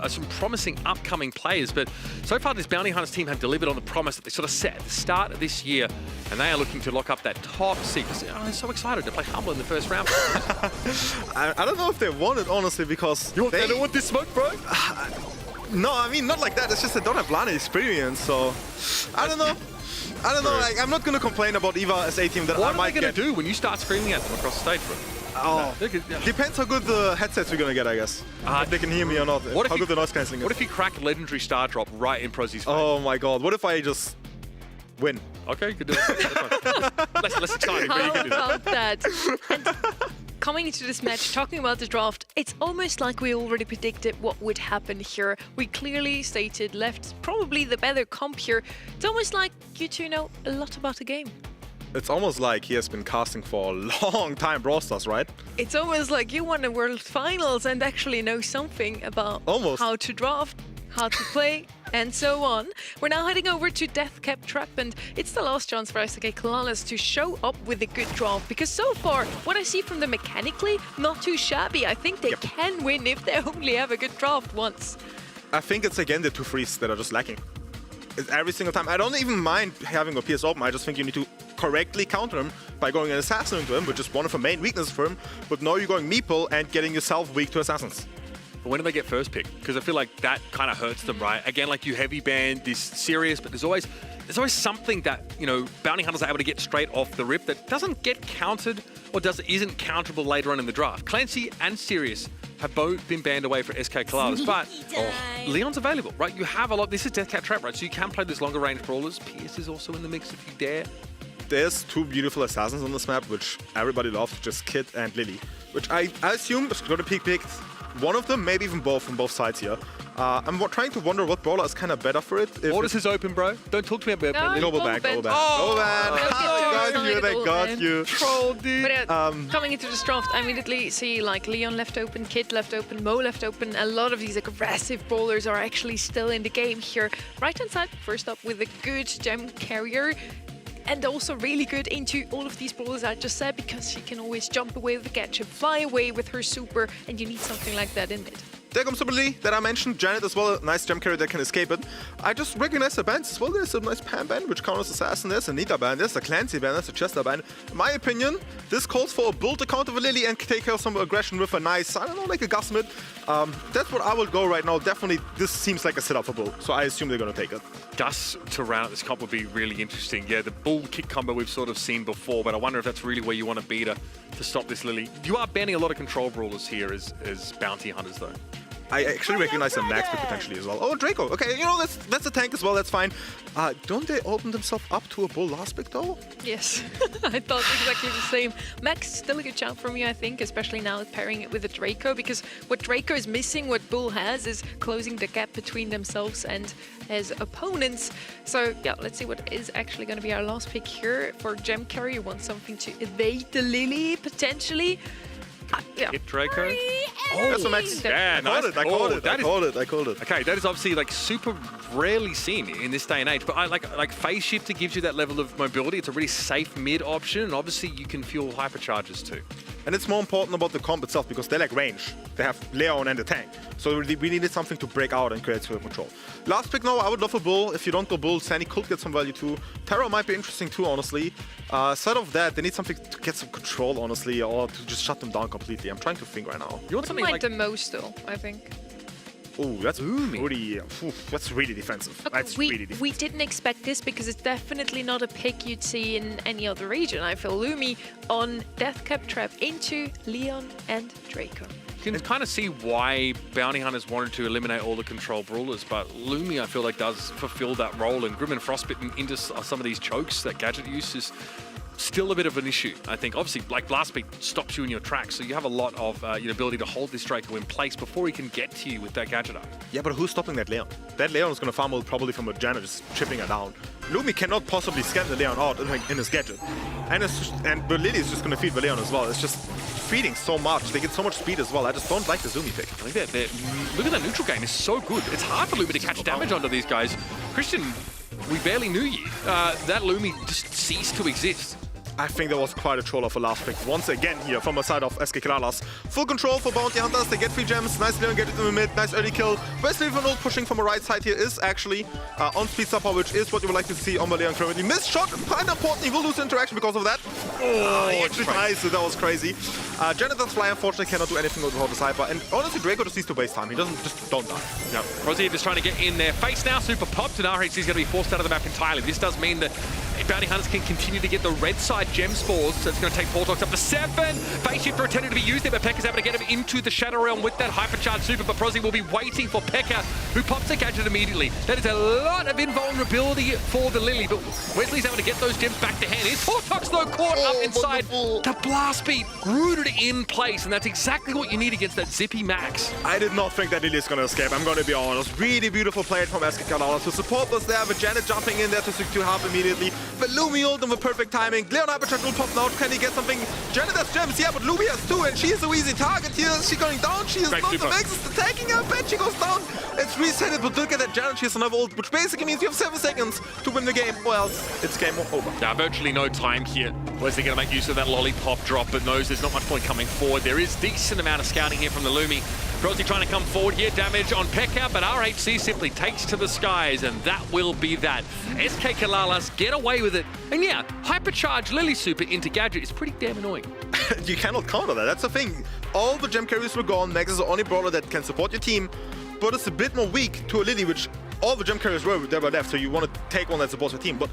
some promising upcoming players. But so far, this Bounty Hunters team have delivered on the promise that they sort of set at the start of this year, and they are looking to lock up that top seed. I'm so excited to play Humble in the first round. I don't know if they want it, honestly, because They don't want this smoke, bro? No, I mean, not like that. It's just they don't have LAN experience, so I don't know. I don't know, like, I'm not going to complain about EVA as a team that I might get. What are they going to do when you start screaming at them across the stage, bro? Oh, depends how good the headsets we're going to get, I guess. If they can hear me or not. How good the noise cancelling is. What if you crack a legendary star drop right in Prozzy's face? Oh my god, what if I just win? Okay, you could do it. less exciting, but you can do that. How about that? And coming into this match, talking about the draft, it's almost like we already predicted what would happen here. We clearly stated left probably the better comp here. It's almost like you two know a lot about the game. It's almost like he has been casting for a long time Brawl Stars, right? It's almost like you won the World Finals and actually know something about how to draft, how to play, and so on. We're now heading over to Death Cap Trap, and it's the last chance for SK Kalalas to show up with a good draft, because so far, what I see from them mechanically, not too shabby. I think they can win if they only have a good draft once. I think it's again the 2 frees that are just lacking. It's every single time. I don't even mind having a PS open, I just think you need to correctly counter him by going an assassin into him, which is one of the main weaknesses for him, but now you're going meeple and getting yourself weak to assassins. But when do they get first pick? Because I feel like that kind of hurts them, right? Again, like you heavy ban this serious, but there's always something that, you know, Bounty Hunters are able to get straight off the rip that doesn't get countered or isn't counterable later on in the draft. Clancy and Sirius have both been banned away for SK Kalalas, but Leon's available, right? You have a lot. This is Death Cat Trap, right? So you can play these longer range brawlers. PS is also in the mix if you dare. There's 2 beautiful assassins on this map, which everybody loves, just Kid and Lily, which I assume is going to be picked. One of them, maybe even both, from both sides here. I'm trying to wonder what brawler is kind of better for it. Orders is open, bro. Don't talk to me about it. Global ban. Oh, They got you. Troll, dude. But coming into this draft, I immediately see like Leon left open, Kid left open, Mo left open. A lot of these aggressive brawlers are actually still in the game here. Right hand side, first up with a good gem carrier. And also really good into all of these brawlers I just said, because she can always jump away with the gadget, fly away with her super, and you need something like that in mid. There comes Lily that I mentioned, Janet as well, a nice gem carrier that can escape it. I just recognize the bands as well. There's a nice Pam band which counters Assassin, there's a Nita band, there's a Clancy band, there's a Chester band. In my opinion, this calls for a build account of a Lily and take care of some aggression with a nice, I don't know, like a Gus mid. That's what I will go right now. Definitely, this seems like a setup for Bull, so I assume they're going to take it. Gus to round out this comp would be really interesting. Yeah, the Bull kick combo we've sort of seen before, but I wonder if that's really where you want to be to stop this Lily. You are banning a lot of control brawlers here as Bounty Hunters, though. I actually recognize a max pick potentially as well. Oh, Draco. Okay, you know, that's a tank as well. That's fine. Don't they open themselves up to a bull last pick though? Yes, I thought exactly the same. Max, still a good shout from you, I think, especially now pairing it with the Draco, because what Draco is missing, what Bull has, is closing the gap between themselves and his opponents. So yeah, let's see what is actually going to be our last pick here for Gem Carry. You want something to evade the Lily, potentially. Yeah. Hit Draco. Oh, that's a max. Yeah, nice I called it. Okay, that is obviously like super rarely seen in this day and age. But I like phase shifter gives you that level of mobility. It's a really safe mid option, and obviously you can fuel hypercharges too. And it's more important about the comp itself because they like range. They have Leon and a tank. So we needed something to break out and create sort of control. Last pick now, I would love a Bull. If you don't go Bull, Sandy could get some value too. Terra might be interesting too, honestly. Instead of that, they need something to get some control, honestly, or to just shut them down completely. I'm trying to think right now. You want something like the most, though, I think. Oh, that's pretty. That's really defensive. Okay, That's really defensive. We didn't expect this because it's definitely not a pick you'd see in any other region. I feel Lumi on Death Cap Trap into Leon and Draco. You can kind of see why Bounty Hunters wanted to eliminate all the control brawlers, but Lumi, I feel like, does fulfill that role, and Grim and Frostbitten into some of these chokes, that gadget use is still a bit of an issue, I think. Obviously, like Blast Beat stops you in your tracks, so you have a lot of your ability to hold this Draco in place before he can get to you with that gadget up. Yeah, but who's stopping that Leon? That Leon is going to farm ult probably from a Janet just chipping her down. Lumi cannot possibly scan the Leon out in his gadget. And the Lily is just going to feed the Leon as well. It's just feeding so much. They get so much speed as well. I just don't like the Zumi pick. I think look at that neutral gain, is so good. It's hard for Lumi to catch damage onto these guys. Christian, we barely knew you. That Lumi just ceased to exist. I think that was quite a troll of a last pick. Once again here from the side of SK Keralas. Full control for Bounty Hunters. They get 3 gems. Nice Leon get it in the mid. Nice early kill. Wesley Van Old pushing from the right side here is actually on speed support, which is what you would like to see on the Leon currently. Missed shot. Kind of important. He will lose interaction because of that. Oh, he actually dies. So that was crazy. Janitor's Fly unfortunately cannot do anything without the Hyper. And honestly, Draco just needs to waste time. He don't die. No, Rossi just trying to get in there. Face now, super popped, and RHC is going to be forced out of the map entirely. This does mean that Bounty Hunters can continue to get the red side gem spores, so it's going to take Portox up to 7. Phase Shifter attempted to be used there, but Pekka's able to get him into the Shadow Realm with that hypercharged super, but Prozzy will be waiting for Pekka, who pops the gadget immediately. That is a lot of invulnerability for the Lily, but Wesley's able to get those gems back to hand. Is Portox, though, caught up inside the Blast Beat, rooted in place, and that's exactly what you need against that zippy Max. I did not think that Lily is going to escape, I'm going to be honest. Really beautiful play from SK Keralas. The support was there, with Janet jumping in there to secure half immediately. But Lumi ult in the perfect timing. Leon Hypercharge will pop now. Can he get something? Janet has gems, yeah, but Lumi has 2, and she is a easy target here. Is she going down? She is not. The Max is attacking her, but she goes down. It's reset it, but look at that Janet. She has another ult, which basically means you have 7 seconds to win the game, or else it's game over. Now, virtually no time here. Wesley going to make use of that lollipop drop, but knows there's not much point coming forward. There is decent amount of scouting here from the Lumi. Prozzy trying to come forward here, damage on Pekka, but RHC simply takes to the skies, and that will be that. SK Keralas get away with it. And yeah, hypercharge Lily Super into Gadget is pretty damn annoying. You cannot counter that, that's the thing. All the gem carriers were gone, Max is the only brawler that can support your team, but it's a bit more weak to a Lily, which all the gem carriers were left, so you want to take one that supports your team. But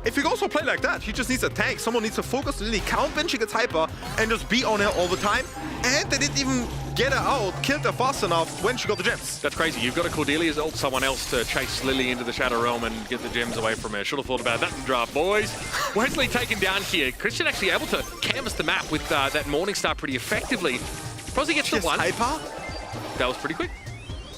if he goes for a play like that, he just needs a tank. Someone needs to focus Lily, count when she gets hyper, and just be on her all the time. And they didn't even get her out, killed her fast enough when she got the gems. That's crazy. You've got a Cordelia's ult, someone else to chase Lily into the Shadow Realm and get the gems away from her. Should have thought about that in the draft, boys. Wesley taken down here. Christian actually able to canvas the map with that Morningstar pretty effectively. Prozzy gets the one. Hyper? That was pretty quick.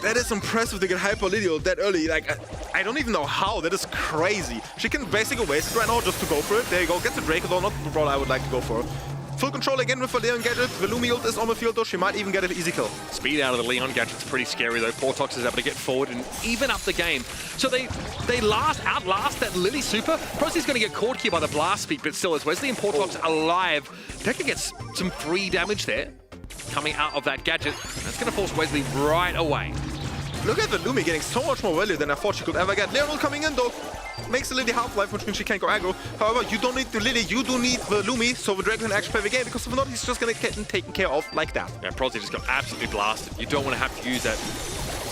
That is impressive to get hyper Lily that early. Like, I don't even know how. That is crazy. She can basically waste it right now just to go for it. There you go. Gets the Draco, though. Not the Brawl I would like to go for. Full control again with the Leon gadget. The Lumi ult is on the field, though. She might even get an easy kill. Speed out of the Leon gadget's pretty scary, though. Portox is able to get forward and even up the game. So they outlast that Lily Super. Prozzy's going to get caught here by the Blast Beat, but still, as Wesley and Portox alive, Pekka gets some free damage there coming out of that gadget. That's going to force Wesley right away. Look at the Lumi getting so much more value than I thought she could ever get. Leon coming in, though. Makes the Lily half-life, which means she can't go aggro. However, you don't need the Lily, you do need the Lumi, so the Dragon can actually play the game, because if not, he's just going to get taken care of like that. Yeah, Prozzy just got absolutely blasted. You don't want to have to use that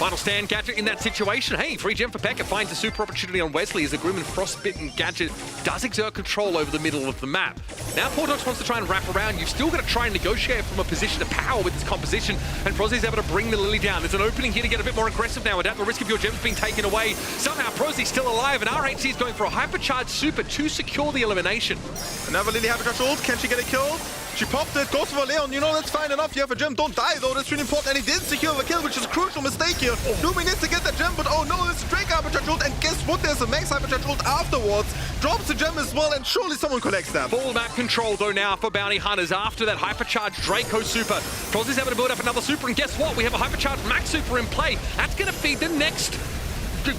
Final stand gadget in that situation. Hey, free gem for Pekka finds a super opportunity on Wesley as the Grim and Frostbitten gadget does exert control over the middle of the map. Now Portox wants to try and wrap around. You've still got to try and negotiate from a position of power with this composition, and Prozi's able to bring the Lily down. There's an opening here to get a bit more aggressive now without the risk of your gems being taken away. Somehow Prozi's still alive, and RHC is going for a hypercharged super to secure the elimination. Another Lily hypercharged ult. Can she get a kill? She popped it, goes for Leon. You know, that's fine enough. You have a gem. Don't die, though. That's really important. And he did secure the kill, which is a crucial mistake here. Lumi needs to get that gem, but oh no, it's a Drake hypercharge ult. And guess what? There's a Max hypercharge ult afterwards. Drops the gem as well, and surely someone collects that. Full map control, though, now for Bounty Hunters after that hypercharged Draco super. Prozi's able to build up another super, and guess what? We have a hypercharged Max super in play. That's going to feed the next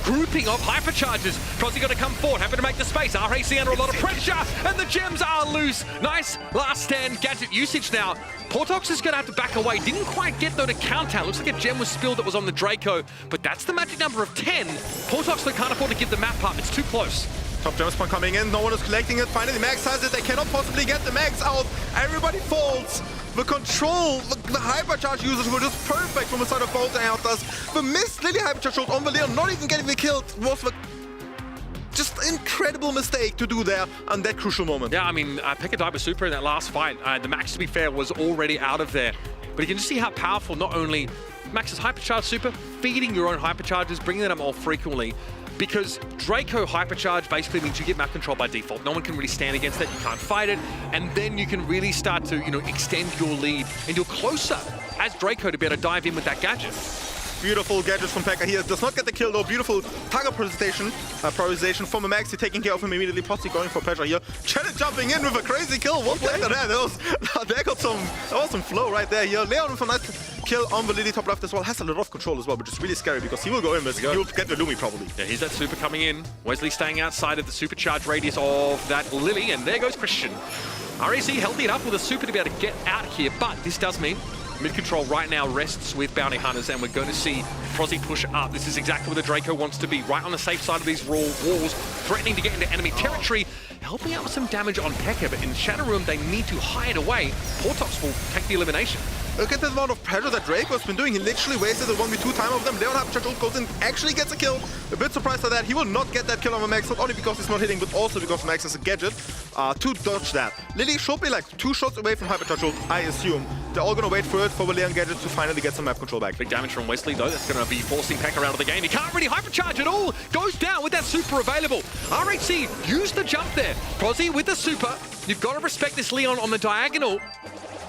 grouping of hypercharges. Prozi got to come forward, happy to make the space. RAC under a lot of pressure, and the gems are loose. Nice last stand gadget usage now. Portox is going to have to back away. Didn't quite get, though, to counter. Looks like a gem was spilled that was on the Draco, but that's the magic number of 10. Portox, they can't afford to give the map up. It's too close. Top gem spawn coming in. No one is collecting it. Finally, Max has it. They cannot possibly get the Max out. Everybody falls. The control, the hypercharge users were just perfect from the side of both Outers. The missed Lily hypercharge ult on the Leon, not even getting the kill, was the just incredible mistake to do there on that crucial moment. Yeah, I mean, Pekka died with super in that last fight. The Max, to be fair, was already out of there. But you can just see how powerful not only Max's hypercharge super, feeding your own hypercharges, bringing them up more frequently. Because Draco hypercharge basically means you get map control by default. No one can really stand against that. You can't fight it. And then you can really start to, extend your lead. And you're closer as Draco to be able to dive in with that gadget. Beautiful gadgets from Pekka here. Does not get the kill though. Beautiful target prioritization from a Maxi, taking care of him immediately. Posse going for pressure here. Janet jumping in with a crazy kill. One play after that. That was some flow right there here. Leon with a nice kill on the Lily top left as well. Has a lot of control as well, which is really scary because he will go in with. He'll get the Lumi probably. Yeah, here's that super coming in. Wesley staying outside of the supercharge radius of that Lily, and there goes Christian. RAC healthy enough with a super to be able to get out here, but this does mean mid-control right now rests with Bounty Hunters, and we're going to see Prozi push up. This is exactly where the Draco wants to be, right on the safe side of these walls, threatening to get into enemy territory, helping out with some damage on Pekka, but in Shadow Room, they need to hide away. Portox will take the elimination. Look at the amount of pressure that Draco's been doing. He literally wasted the 1v2 time of them. Leon hypercharge ult goes in, actually gets a kill. A bit surprised at that. He will not get that kill on the Max, not only because he's not hitting, but also because Max has a gadget to dodge that. Lily should be like 2 shots away from hypercharge ult, I assume. They're all going to wait for it for the Leon gadget to finally get some map control back. Big damage from Wesley, though. That's going to be forcing Pekka out of the game. He can't really hypercharge at all. Goes down with that super available. RHC used the jump there. Prozi with the super. You've got to respect this Leon on the diagonal.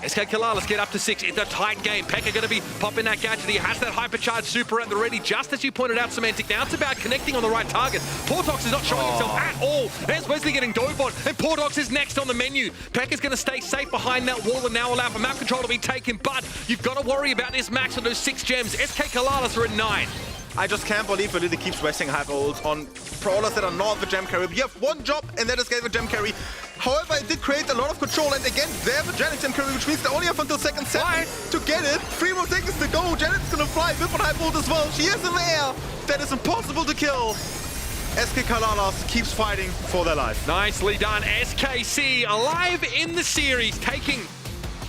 SK Killer, let's get up to 6. It's a tight game. Pekka going to be popping that gadget. He has that hypercharged super at the ready, just as you pointed out, Semantic. Now it's about connecting on the right target. Portox is not showing himself at all. There's Wesley getting dove on, and Portox is next on the menu. Pekka's going to stay safe behind that wall and now allow for map control to be taken, but you've got to worry about this Max on those 6 gems. SK Kalalas are at 9. I just can't believe that Lily keeps wasting hyper ults on brawlers that are not the gem carry. You have one job, and that is get the gem carry. However, it did create a lot of control, and again, they have a Janet gem carry, which means they only have until second 7 to get it. 3 more seconds to go. Janet's gonna fly with an hyper ult as well. She is in the air. That is impossible to kill. SK Kalalas keeps fighting for their life. Nicely done. SKC alive in the series, taking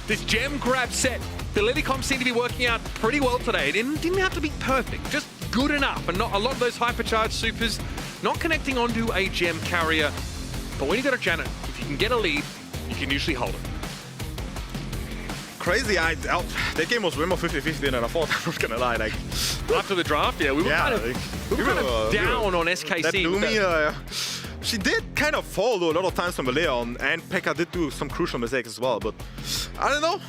this gem grab set. The Lily comps seem to be working out pretty well today. It didn't have to be perfect, just good enough, and not a lot of those hypercharged supers not connecting onto a gem carrier. But when you got a Janet, if you can get a lead, you can usually hold it. Crazy. That game was way more 50-50 than I thought. I'm not gonna lie. Like after the draft, yeah, we were kind of down on SKC. That Lumi, she did kind of fall though a lot of times from the Leon, and Pekka did do some crucial mistakes as well. But I don't know.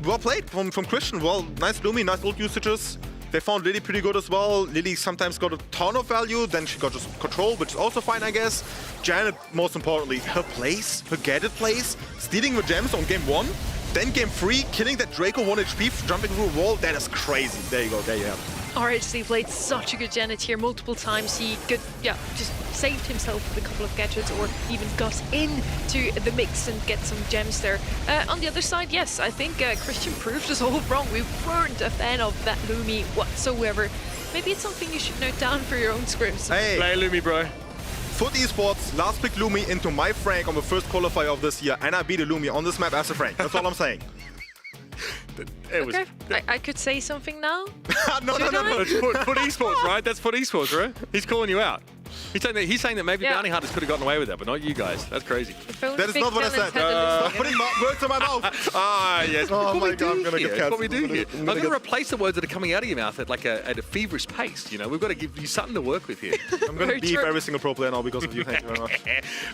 Well played from Christian. Well, nice Lumi, nice ult usages. They found Lily pretty good as well. Lily sometimes got a ton of value, then she got just control, which is also fine, I guess. Janet, most importantly, her plays, her gadget plays, stealing the gems on game 1, then game 3, killing that Draco 1 HP, jumping through a wall. That is crazy. There you go, there you have it. RHC played such a good Janet here multiple times. He could, just saved himself with a couple of gadgets or even got into the mix and get some gems there. On the other side, yes, I think Christian proved us all wrong. We weren't a fan of that Lumi whatsoever. Maybe it's something you should note down for your own scrims. Hey, play Lumi, bro. Foot Esports, last pick Lumi into my Frank on the first qualifier of this year, and I beat a Lumi on this map as a Frank. That's all I'm saying. It was. Okay, I could say something now. no. That's foot esports, right? That's foot esports, right? He's calling you out. He's saying that maybe bounty hunters could have gotten away with that, but not you guys. That's crazy. That is not what I said. Putting words in my mouth. Yes. Oh my God, I'm gonna That's get cancelled. what we do here. I'm going to replace the words that are coming out of your mouth at a feverish pace. You know, we've got to give you something to work with here. I'm gonna beef every single pro player now because of you. Thank you very much.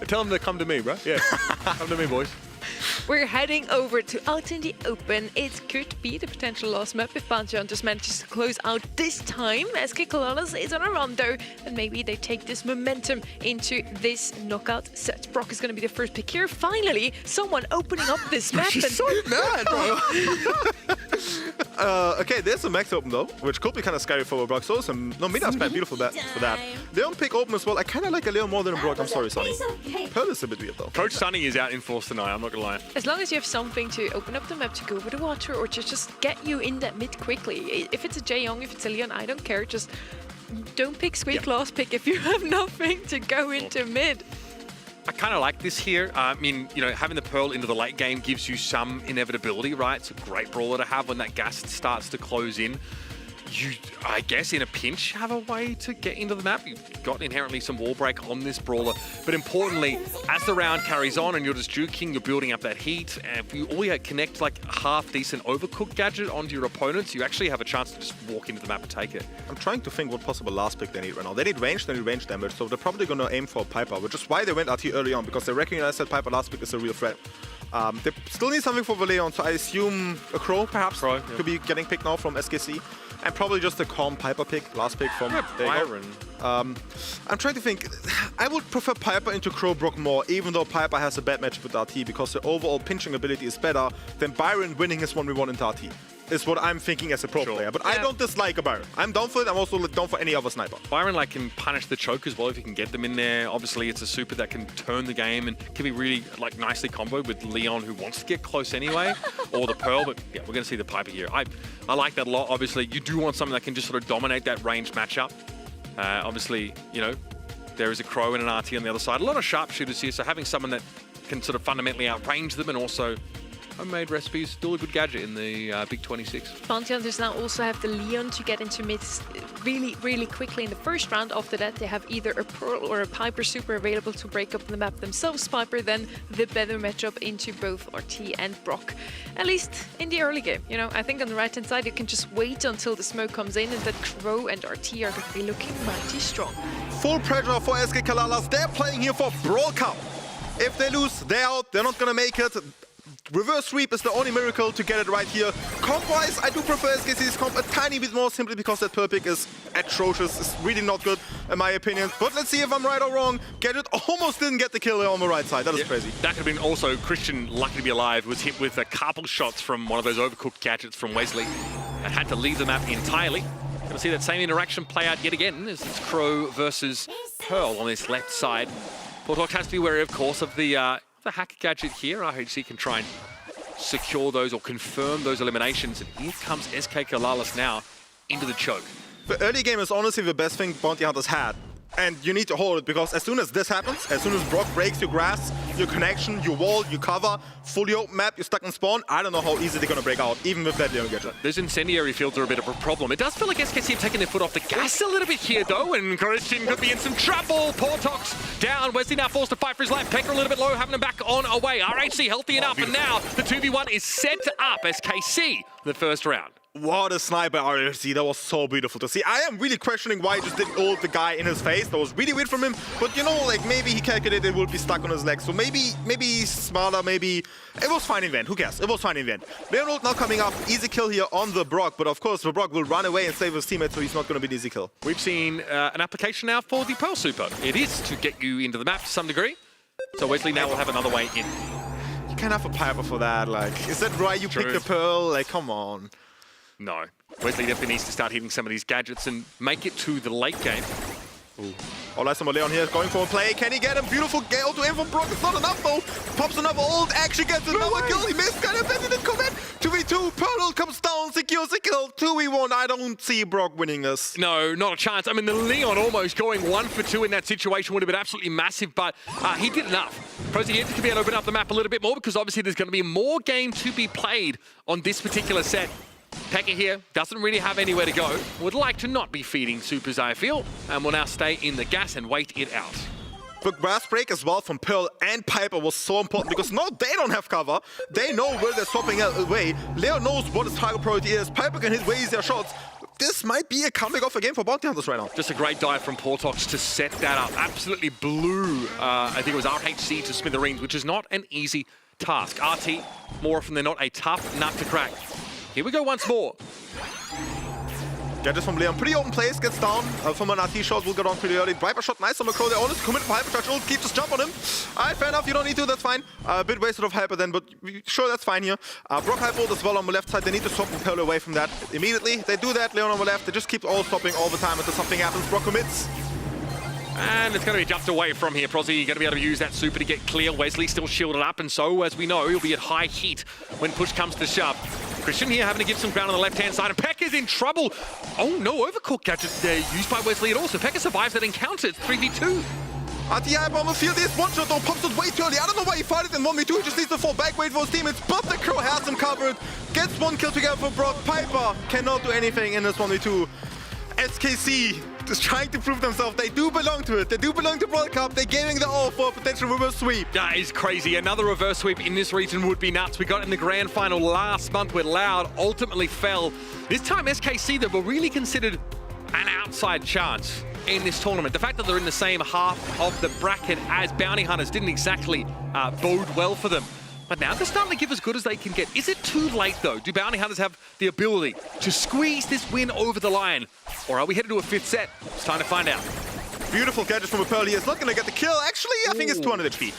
Tell them to come to me, bro. Yeah, come to me, boys. We're heading over to out in the open. It could be the potential last map if Bounty Hunters manages to close out this time, as Kikalalas is on a run though, and maybe they take this momentum into this knockout set. Brock is going to be the first pick here. Finally, someone opening up this map. She's so mad, bro. Okay, there's a max open though, which could be kind of scary for Brock. So some Midas man, beautiful bet for that. Leon pick open as well. I kind of like a Leon more than a Brock. I'm sorry, Sonny. Pearl is a bit weird though. Coach Sonny is out in force tonight. I'm not gonna lie. As long as you have something to open up the map to go over the water or to just get you in that mid quickly. If it's a Jaeyoung, if it's a Leon, I don't care. Just don't pick Squeak last pick if you have nothing to go into mid. I kind of like this here. I mean, you know, having the Pearl into the late game gives you some inevitability, right? It's a great brawler to have when that gas starts to close in. You, I guess, in a pinch, have a way to get into the map. You've got inherently some wall break on this brawler. But importantly, as the round carries on and you're just juking, you're building up that heat. And if you all you connect like a half-decent overcooked gadget onto your opponents, you actually have a chance to just walk into the map and take it. I'm trying to think what possible last pick they need right now. They need range, they need range damage, so they're probably going to aim for Piper, which is why they went RT early on, because they recognize that Piper last pick is a real threat. They still need something for Leon, so I assume a Crow perhaps could be getting picked now from SKC. And probably just a calm Piper pick, last pick from Byron. I'm trying to think. I would prefer Piper into Crow Brock more, even though Piper has a bad matchup with RT, because the overall pinching ability is better than Byron winning his 1v1 into RT. Is what I'm thinking as a pro player. But I don't dislike a Byron. I'm down for it. I'm also down for any other sniper. Byron can punish the choke as well if you can get them in there. Obviously, it's a super that can turn the game and can be really nicely comboed with Leon, who wants to get close anyway, or the Pearl. But yeah, we're going to see the Piper here. I like that a lot. Obviously, you do want something that can just sort of dominate that ranged matchup. Obviously, you know, there is a Crow and an RT on the other side. A lot of sharpshooters here, so having someone that can sort of fundamentally outrange them and also homemade recipes, still a good gadget in the Big 26. Bounty Hunters now also have the Leon to get into mid really, really quickly in the first round. After that, they have either a Pearl or a Piper super available to break up the map themselves. Piper then the better matchup into both RT and Brock. At least in the early game, you know, I think on the right-hand side, you can just wait until the smoke comes in and that Crow and RT are going to be looking mighty strong. Full pressure for SK Kalalas. They're playing here for Brawl Cup. If they lose, they're out. They're not going to make it. Reverse sweep is the only miracle to get it right here. Comp-wise, I do prefer SKC's comp a tiny bit more, simply because that Pearl pick is atrocious. It's really not good, in my opinion. But let's see if I'm right or wrong. Gadget almost didn't get the kill on the right side. That is crazy. That could have been also Christian, lucky to be alive, was hit with a couple shots from one of those overcooked gadgets from Wesley and had to leave the map entirely. Going to see that same interaction play out yet again as it's Crow versus Pearl on this left side. Portalk has to be wary, of course, of the hacker gadget here. RHC can try and secure those or confirm those eliminations. And here comes SK Kalalas now into the choke. The early game is honestly the best thing Bounty Hunters had. And you need to hold it, because as soon as this happens, as soon as Brock breaks your grass, your connection, your wall, your cover, fully open map, you're stuck in spawn, I don't know how easy they're going to break out, even with that Leon gadget. Those incendiary fields are a bit of a problem. It does feel like SKC have taken their foot off the gas a little bit here, though, and Christian could be in some trouble. Portox down. Wesley now forced to fight for his life. Pekka a little bit low, having him back on away. RHC healthy enough, and now the 2v1 is set up. SKC the first round. What a sniper RHC, that was so beautiful to see. I am really questioning why he just didn't ult the guy in his face. That was really weird from him. But you know, like maybe he calculated it would be stuck on his legs. So maybe he's smarter, maybe... It was fine in the end, who cares? It was fine in the end. Leon ult now coming up, easy kill here on the Brock. But of course, the Brock will run away and save his teammates, so he's not going to be an easy kill. We've seen an application now for the Pearl Super. It is to get you into the map to some degree. So Wesley now will have another way in. You can't have a Piper for that, like... Is that why you picked the Pearl? Like, come on. No. Wesley definitely needs to start hitting some of these gadgets and make it to the late game. Ooh. All eyes on Leon here, going for a play. Can he get him? Beautiful gale to him from Brock. It's not enough though. Pops another ult, actually gets another kill. He missed, kind of, he didn't commit. 2v2, Pearl comes down, secures the kill, 2v1. I don't see Brock winning this. No, not a chance. I mean, the Leon almost going 1 for 2 in that situation would have been absolutely massive, but he did enough. Prosy here to be able to open up the map a little bit more because obviously there's going to be more game to be played on this particular set. Pekka here doesn't really have anywhere to go. Would like to not be feeding supers, I feel, and will now stay in the gas and wait it out. The grass break as well from Pearl and Piper was so important because now they don't have cover. They know where they're swapping away. Leo knows what his target priority is. Piper can hit way easier shots. This might be a comeback of a game for Bounty Hunters right now. Just a great dive from Portox to set that up. Absolutely blew, I think it was RHC to smithereens, which is not an easy task. RT, more often than not, a tough nut to crack. Here we go once more. Gadgets from Leon, pretty open place, gets down from an RT shot, will get on pretty early. Viper shot, nice on the Crow, they honestly commit for Hyper Charge ult, keep just jump on him. Alright, fair enough, you don't need to, that's fine. A bit wasted of Hyper then, but sure, that's fine here. Brock Hyper ult as well on the left side, they need to swap Pearl away from that immediately. They do that, Leon on the left, they just keep all stopping all the time until something happens. Brock commits. And it's going to be jumped away from here. Prosy going to be able to use that super to get clear. Wesley still shielded up, and so, as we know, he'll be at high heat when push comes to shove. Christian here having to give some ground on the left-hand side, and Pekka's in trouble. Oh no, Overcooked gadget used by Wesley at all, so Pekka survives that encounter. It's 3v2. RTI on the field, there's one shot though, pops it way too early. I don't know why he fired it in 1v2, he just needs to fall back, wait for his teammates, but the Crow has him covered. Gets one kill together for Brock. Piper cannot do anything in this 1v2. SKC is trying to prove themselves. They do belong to it. They do belong to World Cup. They're giving the all for a potential reverse sweep. That is crazy. Another reverse sweep in this region would be nuts. We got it in the grand final last month where Loud ultimately fell. This time SKC, that were really considered an outside chance in this tournament. The fact that they're in the same half of the bracket as Bounty Hunters didn't exactly bode well for them. But now they're starting to give as good as they can get. Is it too late, though? Do Bounty Hunters have the ability to squeeze this win over the line? Or are we headed to a 5th set? It's time to find out. Beautiful gadget from a Pearl. He is not going to get the kill. Actually, I think it's 200 HP.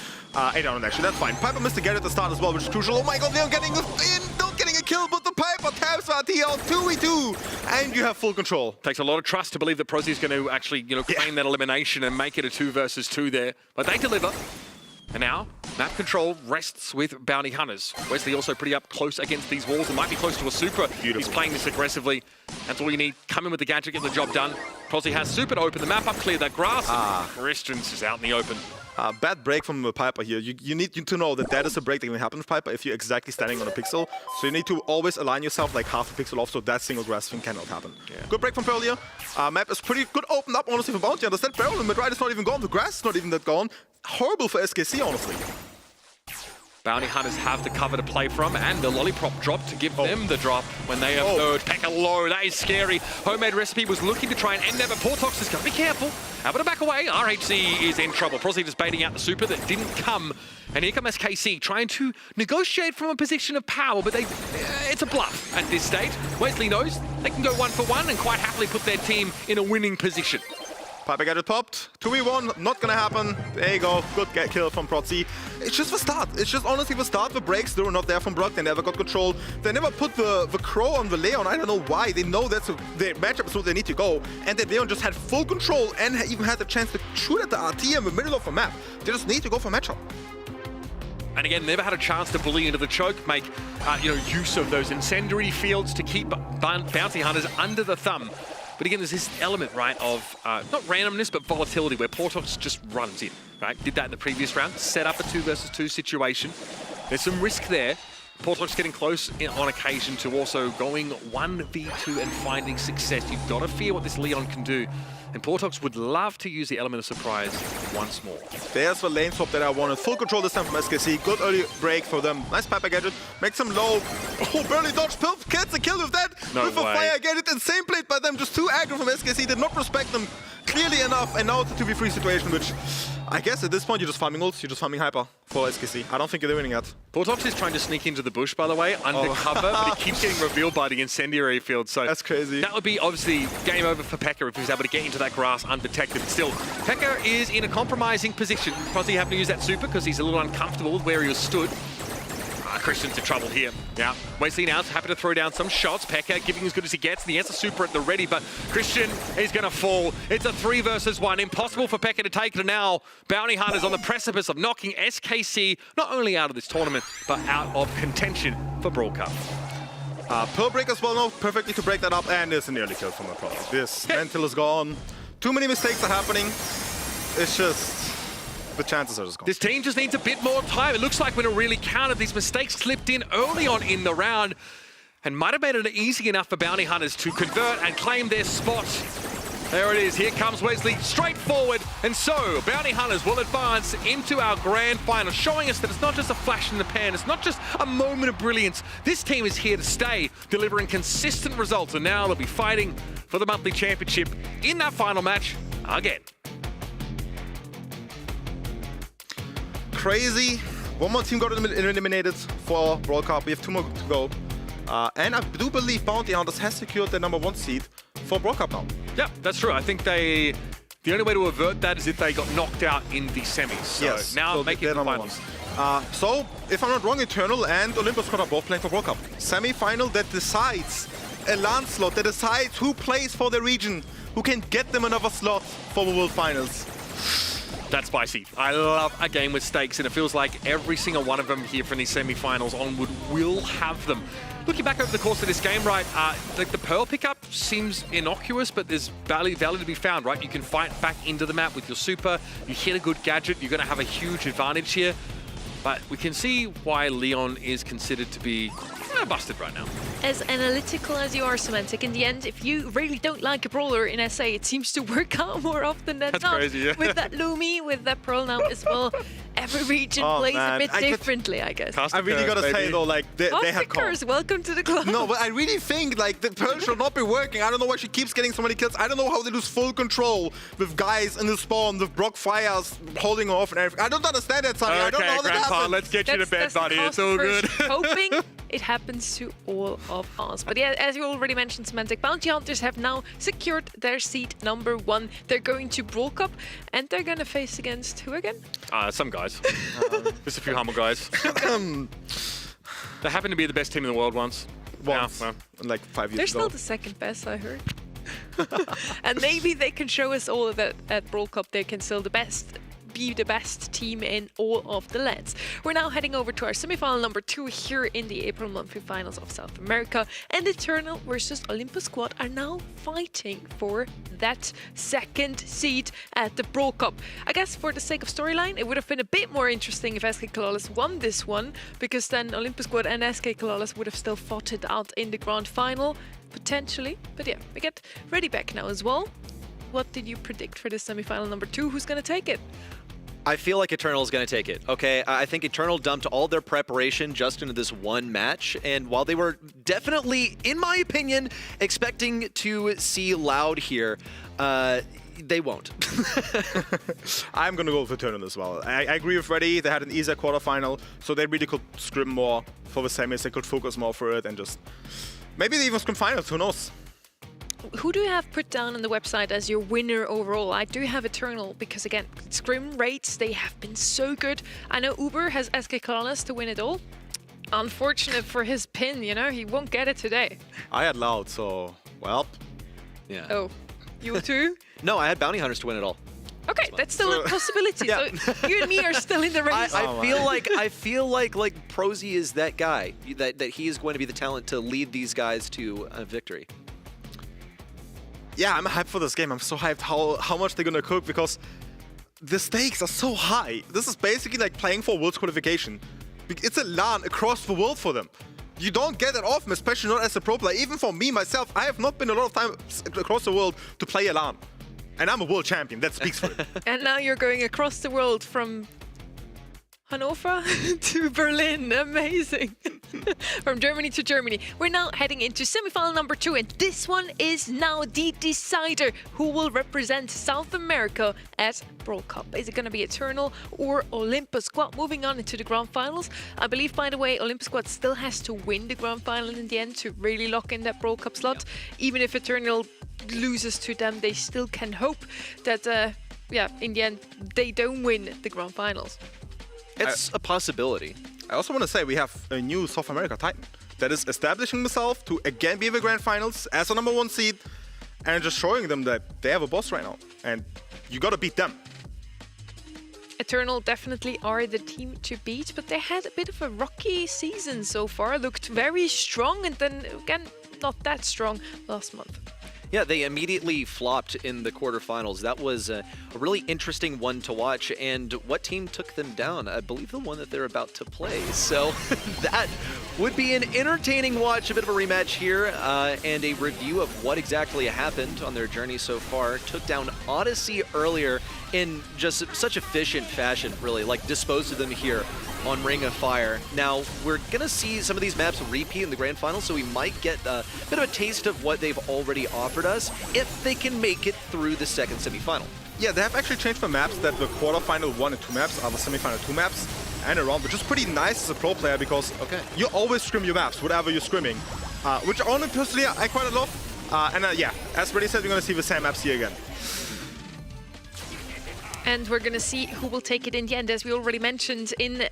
800 actually, that's fine. Piper missed the gadget at the start as well, which is crucial. Oh my god, they're getting in, not getting a kill, but the Piper taps RT out 2v2, and you have full control. Takes a lot of trust to believe that Prosy is going to actually, claim that elimination and make it a 2 versus 2 there. But they deliver. And now, map control rests with Bounty Hunters. Wesley also pretty up close against these walls and might be close to a super. Beautiful. He's playing this aggressively. That's all you need. Come in with the gadget, get the job done. Prosy has super to open the map up, clear that grass. Christians is out in the open. Bad break from Piper here. You need to know that that is a break that can happen with Piper if you're exactly standing on a pixel. So you need to always align yourself like half a pixel off so that single grass thing cannot happen. Yeah. Good break from Pearl here. Map is pretty good opened up honestly for Bounty Hunters. That barrel in the right is not even gone. The grass is not even that gone. Horrible for SKC honestly. Bounty Hunters have the cover to play from and the lollipop drop to give them the drop when they have third. Pekka low, that is scary. Homemade Recipe was looking to try and end that, but Portox is going to be careful. Able to back away. RHC is in trouble. Prosy just baiting out the super that didn't come. And here comes SKC trying to negotiate from a position of power, but it's a bluff at this stage. Wesley knows they can go 1 for 1 and quite happily put their team in a winning position. Piper got it popped. 2v1, not gonna happen. There you go. Good kill from Prosy. It's just the start. It's just honestly the start. The breaks, they were not there from Brock. They never got control. They never put the Crow on the Leon. I don't know why. They know that's the matchup is where they need to go. And that Leon just had full control and even had the chance to shoot at the RT in the middle of the map. They just need to go for matchup. And again, never had a chance to bully into the choke, make use of those incendiary fields to keep Bounty Hunters under the thumb. But again, there's this element, right, of not randomness, but volatility, where Portox just runs in, right? Did that in the previous round, set up a 2 versus 2 situation. There's some risk there. Portox getting close on occasion to also going 1v2 and finding success. You've got to fear what this Leon can do. And Portox would love to use the element of surprise once more. There's the lane swap that I wanted. Full control this time from SKC. Good early break for them. Nice Piper gadget. Makes him low. Oh, barely dodged. Pilf gets a kill with that. No with way. a fire gadget. Insane played by them. Just too aggro from SKC. Did not respect them clearly enough. And now it's a 2v3 situation, which I guess at this point you're just farming ults. You're just farming Hyper for SKC. I don't think they're winning yet. Portox is trying to sneak into the bush, by the way, undercover, but it keeps getting revealed by the incendiary field. So that's crazy. That would be obviously game over for Pekka if he was able to get into that grass undetected. Still, Pekka is in a compromising position. Prosy having to use that super because he's a little uncomfortable with where he was stood. Christian's in trouble here. Yeah, Wesley now is happy to throw down some shots. Pekka giving as good as he gets, and he has a super at the ready, but Christian is going to fall. It's a 3 versus 1. Impossible for Pekka to take it, and now Bounty Hunters on the precipice of knocking SKC not only out of this tournament, but out of contention for Brawl Cup. Pearl break as well now, perfectly to break that up, and it's an early kill from the Pearl. This mental is gone. Too many mistakes are happening. It's just... the chances are just gone. This team just needs a bit more time. It looks like when it really counted, these mistakes slipped in early on in the round and might have made it easy enough for Bounty Hunters to convert and claim their spot. There it is. Here comes Wesley, straight forward. And so, Bounty Hunters will advance into our grand final, showing us that it's not just a flash in the pan. It's not just a moment of brilliance. This team is here to stay, delivering consistent results. And now they'll be fighting for the monthly championship in that final match again. Crazy. One more team got eliminated for Brawl Cup. We have 2 more to go. And I do believe Bounty Hunters has secured the #1 seed for Brawl Cup now. Yeah, that's true. I think the only way to avert that is if they got knocked out in the semis. So yes, now so make it the finals. So, if I'm not wrong, Eternal and Olympus Squad are both playing for Brawl Cup. Semi-final that decides a LAN slot, that decides who plays for the region, who can get them another slot for the World Finals. That's spicy. I love a game with stakes, and it feels like every single one of them here from these semi-finals onward will have them. Looking back over the course of this game, right, the Pearl pickup seems innocuous, but there's value to be found, right? You can fight back into the map with your super, you hit a good gadget, you're going to have a huge advantage here. But we can see why Leon is considered to be busted right now. As analytical as you are, Semantic, in the end, if you really don't like a brawler in SA, it seems to work out more often than That's not. crazy, yeah. With that Lumi, with that Pearl now as well. Every region plays a bit differently, I guess. I really gotta say though, like they have curse. Welcome to the club. No, but I really think like the Pearl should not be working. I don't know why she keeps getting so many kills. I don't know how they lose full control with guys in the spawn, with Brock Fires holding off and everything. I don't understand that, Sonny. I don't know how that Grandpa, happens. let's get you to bed, That's the buddy. cost It's all for good. hoping it happens to all of us. But yeah, as you already mentioned, Semantic, Bounty Hunters have now secured their seat #1. They're going to Brawl Cup, and they're going to face against who again? Some guys. Just a few humble guys. They happen to be the best team in the world once. Once. Well, Like 5 years They're ago. still the second best, I heard. And maybe they can show us all that at Brawl Cup they can still be the best team in all of the lands. We're now heading over to our semi-final #2 here in the April monthly finals of South America, and Eternal versus Olympus Squad are now fighting for that second seed at the Brawl Cup. I guess for the sake of storyline, it would have been a bit more interesting if SK Colossus won this one, because then Olympus Squad and SK Colossus would have still fought it out in the grand final, potentially. But yeah, we get ready back now as well. What did you predict for this semi-final #2? Who's going to take it? I feel like Eternal is going to take it, okay? I think Eternal dumped all their preparation just into this one match, and while they were definitely, in my opinion, expecting to see Loud here, they won't. I'm gonna go with Eternal as well. I agree with Reddy. They had an easier quarterfinal, so they really could scrim more for the semis. They could focus more for it and just... maybe they even scrim finals, who knows? Who do you have put down on the website as your winner overall? I do have Eternal because, again, scrim rates, they have been so good. I know Uber has SK Colossus to win it all. Unfortunate for his pin, you know, he won't get it today. I had Loud, so... well... Yeah. Oh, you too? No, I had Bounty Hunters to win it all. Okay, that's still a possibility. Yeah. So you and me are still in the race. I feel like Prosy is that guy, that he is going to be the talent to lead these guys to a victory. Yeah, I'm hyped for this game. I'm so hyped how much they're gonna cook, because the stakes are so high. This is basically like playing for World's qualification. It's a LAN across the world for them. You don't get it often, especially not as a pro player. Even for me, myself, I have not been a lot of time across the world to play a LAN. And I'm a world champion, that speaks for it. And now you're going across the world from Hannover to Berlin. Amazing. From Germany to Germany. We're now heading into semi-final #2, and this one is now the decider who will represent South America at Brawl Cup. Is it going to be Eternal or Olympus Squad moving on into the grand finals? I believe, by the way, Olympus Squad still has to win the grand final in the end to really lock in that Brawl Cup slot. Even if Eternal loses to them, they still can hope that, in the end, they don't win the grand finals. It's a possibility. I also want to say we have a new South America Titan that is establishing himself to again be in the grand finals as a #1 seed, and just showing them that they have a boss right now, and you got to beat them. Eternal definitely are the team to beat, but they had a bit of a rocky season so far. Looked very strong and then again not that strong last month. Yeah, they immediately flopped in the quarterfinals. That was a really interesting one to watch. And what team took them down? I believe the one that they're about to play. So that would be an entertaining watch, a bit of a rematch here, and a review of what exactly happened on their journey so far. Took down Odyssey earlier in just such efficient fashion, really, like disposed of them here on Ring of Fire. Now, we're going to see some of these maps repeat in the grand final, so we might get a bit of a taste of what they've already offered us if they can make it through the second semifinal. Yeah, they have actually changed the maps that the quarterfinal 1 and 2 maps are the semifinal 2 maps and around, which is pretty nice as a pro player because you always scrim your maps, whatever you're scrimming, which honestly, personally, I quite love. Yeah, as Brady said, we're going to see the same maps here again. And we're going to see who will take it in the end. As we already mentioned, in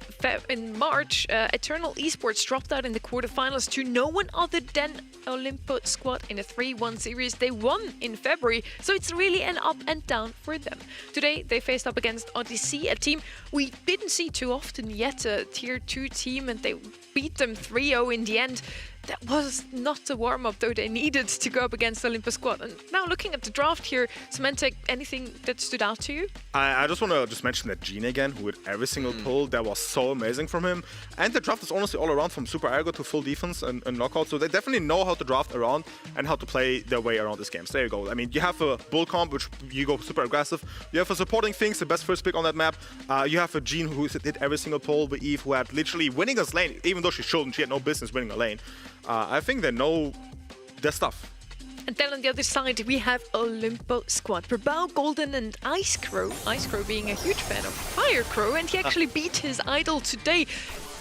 March, Eternal Esports dropped out in the quarterfinals to no one other than Olympus squad in a 3-1 series. They won in February, so it's really an up and down for them. Today, they faced up against Odyssey, a team we didn't see too often yet, a tier 2 team, and they beat them 3-0 in the end. That was not the warm-up, though, they needed to go up against Olympus squad. And now looking at the draft here, Symantec, anything that stood out to you? I just want to mention that Gene again, who with every single pull, that was so amazing from him. And the draft is honestly all around from super aggro to full defense and knockout. So they definitely know how to draft around and how to play their way around this game. So there you go. I mean, you have a bull comp, which you go super aggressive. You have a supporting things, the best first pick on that map. You have a Gene who hit every single pull, with Eve who had literally winning his lane, even though she shouldn't. She had no business winning a lane. I think they know their stuff. And then on the other side, we have Olympus squad. Brawl, Golden and Ice Crow. Ice Crow being a huge fan of Fire Crow, and he actually beat his idol today.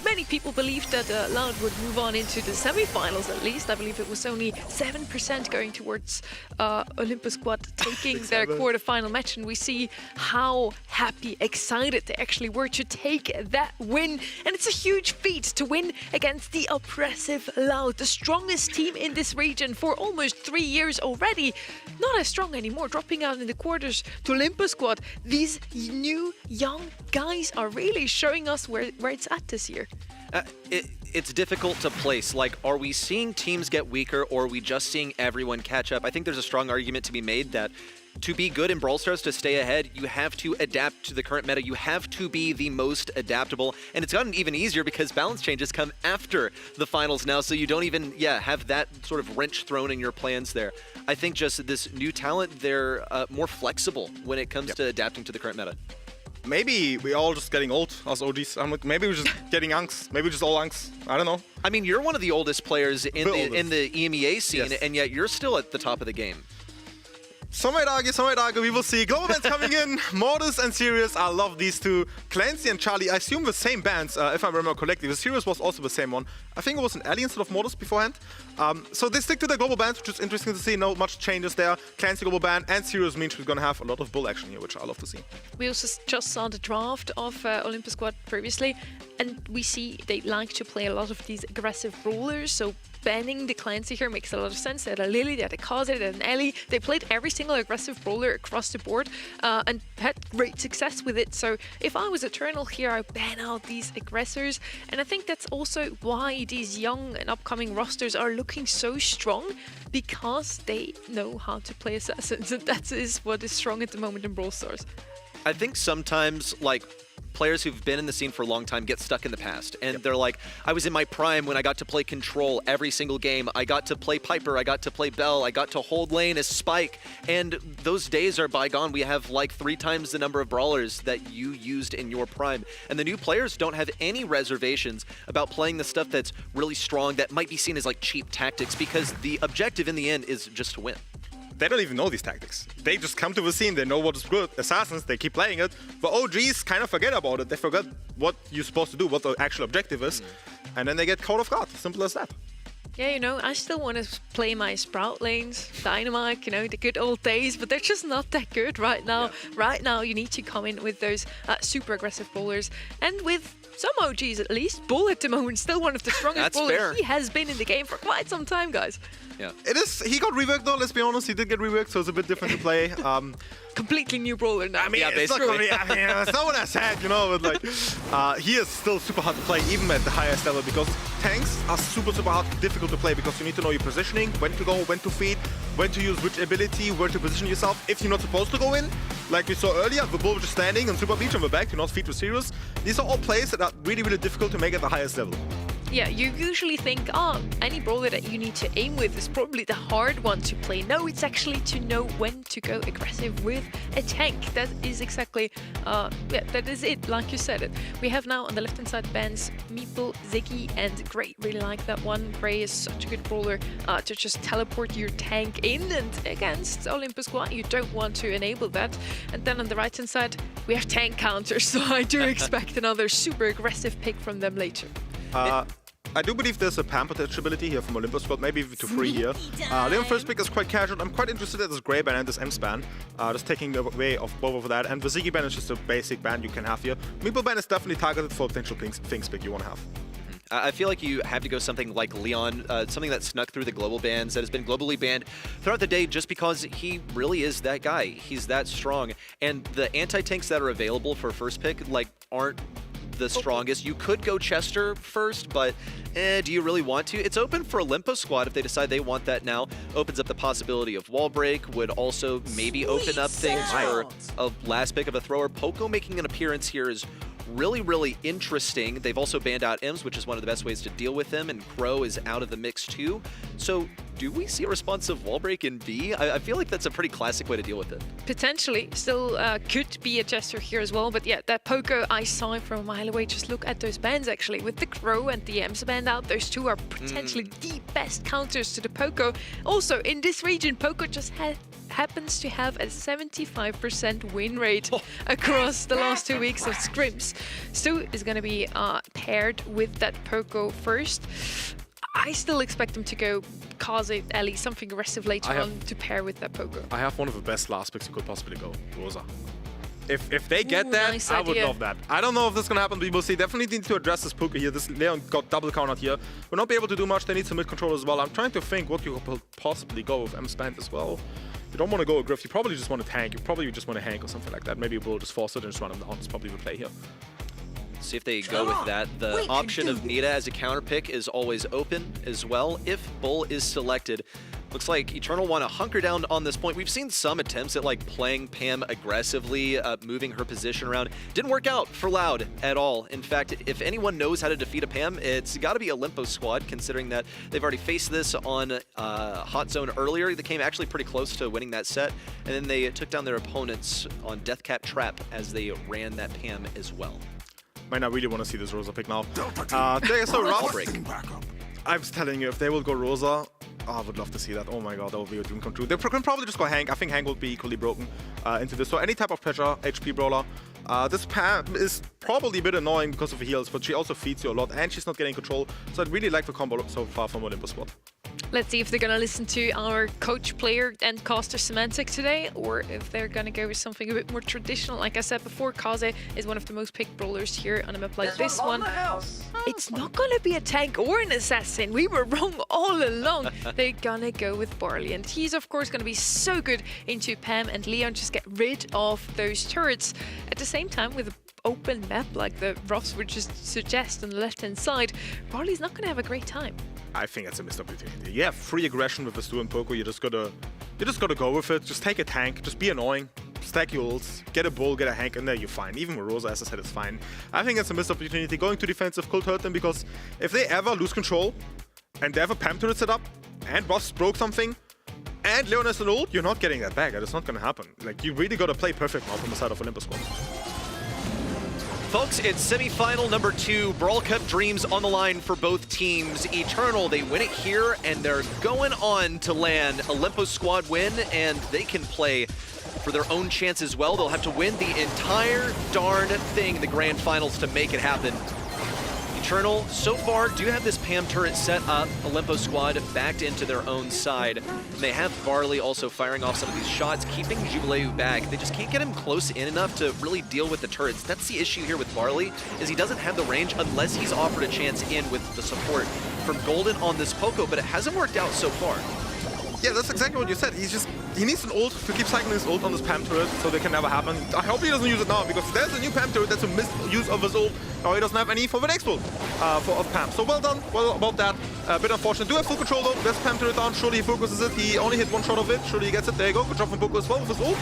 Many people believed that Loud would move on into the semi-finals at least. I believe it was only 7% going towards Olympus squad taking their quarter-final match, and we see how happy, excited they actually were to take that win. And it's a huge feat to win against the oppressive Loud, the strongest team in this region for almost 3 years already. Not as strong anymore, dropping out in the quarters to Olympus squad. These new young guys are really showing us where it's at this year. It's difficult to place. Like, are we seeing teams get weaker, or are we just seeing everyone catch up? I think there's a strong argument to be made that to be good in Brawl Stars, to stay ahead, you have to adapt to the current meta. You have to be the most adaptable. And it's gotten even easier because balance changes come after the finals now, so you don't even, have that sort of wrench thrown in your plans there. I think just this new talent, they're more flexible when it comes to adapting to the current meta. Maybe we're all just getting old, us OGs. Maybe we're just getting unks. Maybe we're just all unks. I don't know. I mean, you're one of the oldest players in the EMEA scene, Yes. and yet you're still at the top of the game. Some might argue, we will see. Global bands coming in, Mortis and Sirius. I love these two. Clancy and Charlie, I assume the same bands, if I remember correctly. The Sirius was also the same one. I think it was an Ellie instead of Mortis beforehand. So they stick to the global bands, which is interesting to see. No much changes there. Clancy global band and Sirius means we're going to have a lot of bull action here, which I love to see. We also just saw the draft of Olympus squad previously, and we see they like to play a lot of these aggressive brawlers, so banning the Clancy here makes a lot of sense. They had a Lily, they had a Kaze, they had an Ellie. They played every single aggressive brawler across the board and had great success with it. So if I was Eternal here, I'd ban out these aggressors. And I think that's also why these young and upcoming rosters are looking so strong, because they know how to play assassins. And that is what is strong at the moment in Brawl Stars. I think sometimes, like, players who've been in the scene for a long time get stuck in the past, and they're like, I was in my prime when I got to play Control every single game. I got to play Piper, I got to play Bell, I got to hold lane as Spike, and those days are bygone. We have like 3 times the number of brawlers that you used in your prime, and the new players don't have any reservations about playing the stuff that's really strong, that might be seen as like cheap tactics, because the objective in the end is just to win. They don't even know these tactics. They just come to the scene, they know what is good. Assassins, they keep playing it. But OGs kind of forget about it. They forget what you're supposed to do, what the actual objective is. And then they get caught off guard. Simple as that. Yeah, you know, I still want to play my Sprout lanes, Dynamite, you know, the good old days, but they're just not that good right now. Yeah. Right now, you need to come in with those super aggressive bowlers, and with some OGs at least. Bull at the moment, still one of the strongest That's bowlers. fair. He has been in the game for quite some time, guys. Yeah. It is. He got reworked though. Let's be honest. He did get reworked, so it's a bit different to play. Completely new brawler now. I mean, Yeah, it's not basically. gonna be, I mean, that's not what I said, you know, but like, he is still super hard to play, even at the highest level, because tanks are super hard, difficult to play, because you need to know your positioning, when to go, when to feed, when to use which ability, where to position yourself. If you're not supposed to go in, like we saw earlier, the bull was just standing on Super Beach on the back, do not feed with Sirius. These are all plays that are really, really difficult to make at the highest level. Yeah, you usually think, oh, any brawler that you need to aim with is probably the hard one to play. No, it's actually to know when to go aggressive with a tank. That is exactly, yeah, that is it, like you said it. We have now on the left-hand side bands Meeple, Ziggy, and Gray. Really like that one. Gray is such a good brawler to just teleport your tank in, and against Olympus Squad, you don't want to enable that. And then on the right-hand side, we have tank counters, so I do expect another super aggressive pick from them later. I do believe there's a Pam potential ability here from Olympus Squad, maybe to free here. Leon first pick is quite casual. I'm quite interested in this Grey ban and this M span. Just taking away of both of that. And the Ziggy ban is just a basic ban you can have here. Meeple ban is definitely targeted for potential things pick you want to have. I feel like you have to go something like Leon, something that snuck through the global bans, that has been globally banned throughout the day just because he really is that guy. He's that strong. And the anti-tanks that are available for first pick, like, aren't the strongest. You could go Chester first, but do you really want to? It's open for Olympus Squad if they decide they want that now. Opens up the possibility of wall break, would also maybe open up things for a last pick of a thrower. Poco making an appearance here is really, really interesting. They've also banned out Ems, which is one of the best ways to deal with them, and Crow is out of the mix too. So do we see a responsive wall break in B? I feel like that's a pretty classic way to deal with it. Potentially, still could be a Chester here as well, but yeah, that Poco I saw from a mile away. Just look at those bans actually, with the Crow and the Ems band out, those two are potentially the best counters to the Poco. Also, in this region, Poco just happens to have a 75% win rate across the last 2 weeks of scrims. Stu is going to be paired with that Poco first. I still expect him to go Kaze, Ellie, something aggressive later on to pair with that Poco. I have one of the best last picks you could possibly go, Rosa. If they get that, nice I would idea. love that. I don't know if this is gonna happen, but we will see. Definitely need to address this Poco here. This Leon got double countered here. Will not be able to do much. They need some mid control as well. I'm trying to think what you could possibly go with M-Spant as well. You don't want to go a Griff. You probably just want to tank. You probably just want to Hank or something like that. Maybe we'll just force it and just run him down. It's probably the play here. See if they go with that. The option of Nita as a counter pick is always open as well if Bull is selected. Looks like Eternal want to hunker down on this point. We've seen some attempts at like playing Pam aggressively, moving her position around. Didn't work out for Loud at all. In fact, if anyone knows how to defeat a Pam, it's got to be Olympus Squad, considering that they've already faced this on Hot Zone earlier. They came actually pretty close to winning that set, and then they took down their opponents on Deathcap Trap as they ran that Pam as well. Might not really want to see this Rosa pick now. There's a rough break. I was telling you, if they will go Rosa, I would love to see that. Oh my god, that would be a dream come true. They can probably just go Hank. I think Hank will be equally broken into this. So any type of pressure, HP brawler. This Pam is probably a bit annoying because of the heals, but she also feeds you a lot, and she's not getting control. So I'd really like the combo so far from Olympus Squad. Let's see if they're going to listen to our coach, player, and caster semantic today, or if they're going to go with something a bit more traditional. Like I said before, Kaze is one of the most picked brawlers here on a map like this one. It's not going to be a tank or an assassin. We were wrong all along. They're going to go with Barley, and he's of course going to be so good into Pam and Leon. Just get rid of those turrets. At the same time, with open map like the Ross would just suggest on the left-hand side, Barley's not going to have a great time. I think that's a missed opportunity. You have free aggression with the Stu and Poco. You just gotta go with it. Just take a tank. Just be annoying. Stack your ults. Get a bull. Get a Hank, and there you're fine. Even with Rosa, as I said, it's fine. I think it's a missed opportunity. Going to defensive could hurt them because if they ever lose control and they have a Pam turret set up and Ross broke something and Leon has an ult, you're not getting that back. That is not gonna happen. Like, you really gotta play perfect now from the side of Olympus Squad. Folks, it's semifinal number 2. Brawl Cup dreams on the line for both teams. Eternal, they win it here, and they're going on to land Olympus Squad win, and they can play for their own chance as well. They'll have to win the entire darn thing, the grand finals, to make it happen. Eternal, so far, do have this Pam turret set up. Olympus squad backed into their own side. And they have Barley also firing off some of these shots, keeping Jubileu back. They just can't get him close in enough to really deal with the turrets. That's the issue here with Barley, is he doesn't have the range unless he's offered a chance in with the support from Golden on this Poco, but it hasn't worked out so far. Yeah, that's exactly what you said. He needs an ult to keep cycling his ult on this Pam turret, so they can never happen. I hope he doesn't use it now, because there's a new Pam turret that's a misuse of his ult. Now he doesn't have any for the next ult of Pam. So well done, well about that. A bit unfortunate. Do have full control though. There's Pam turret down. Surely he focuses it. He only hit one shot of it. Surely he gets it. There you go. Good job from Poco as well with his ult.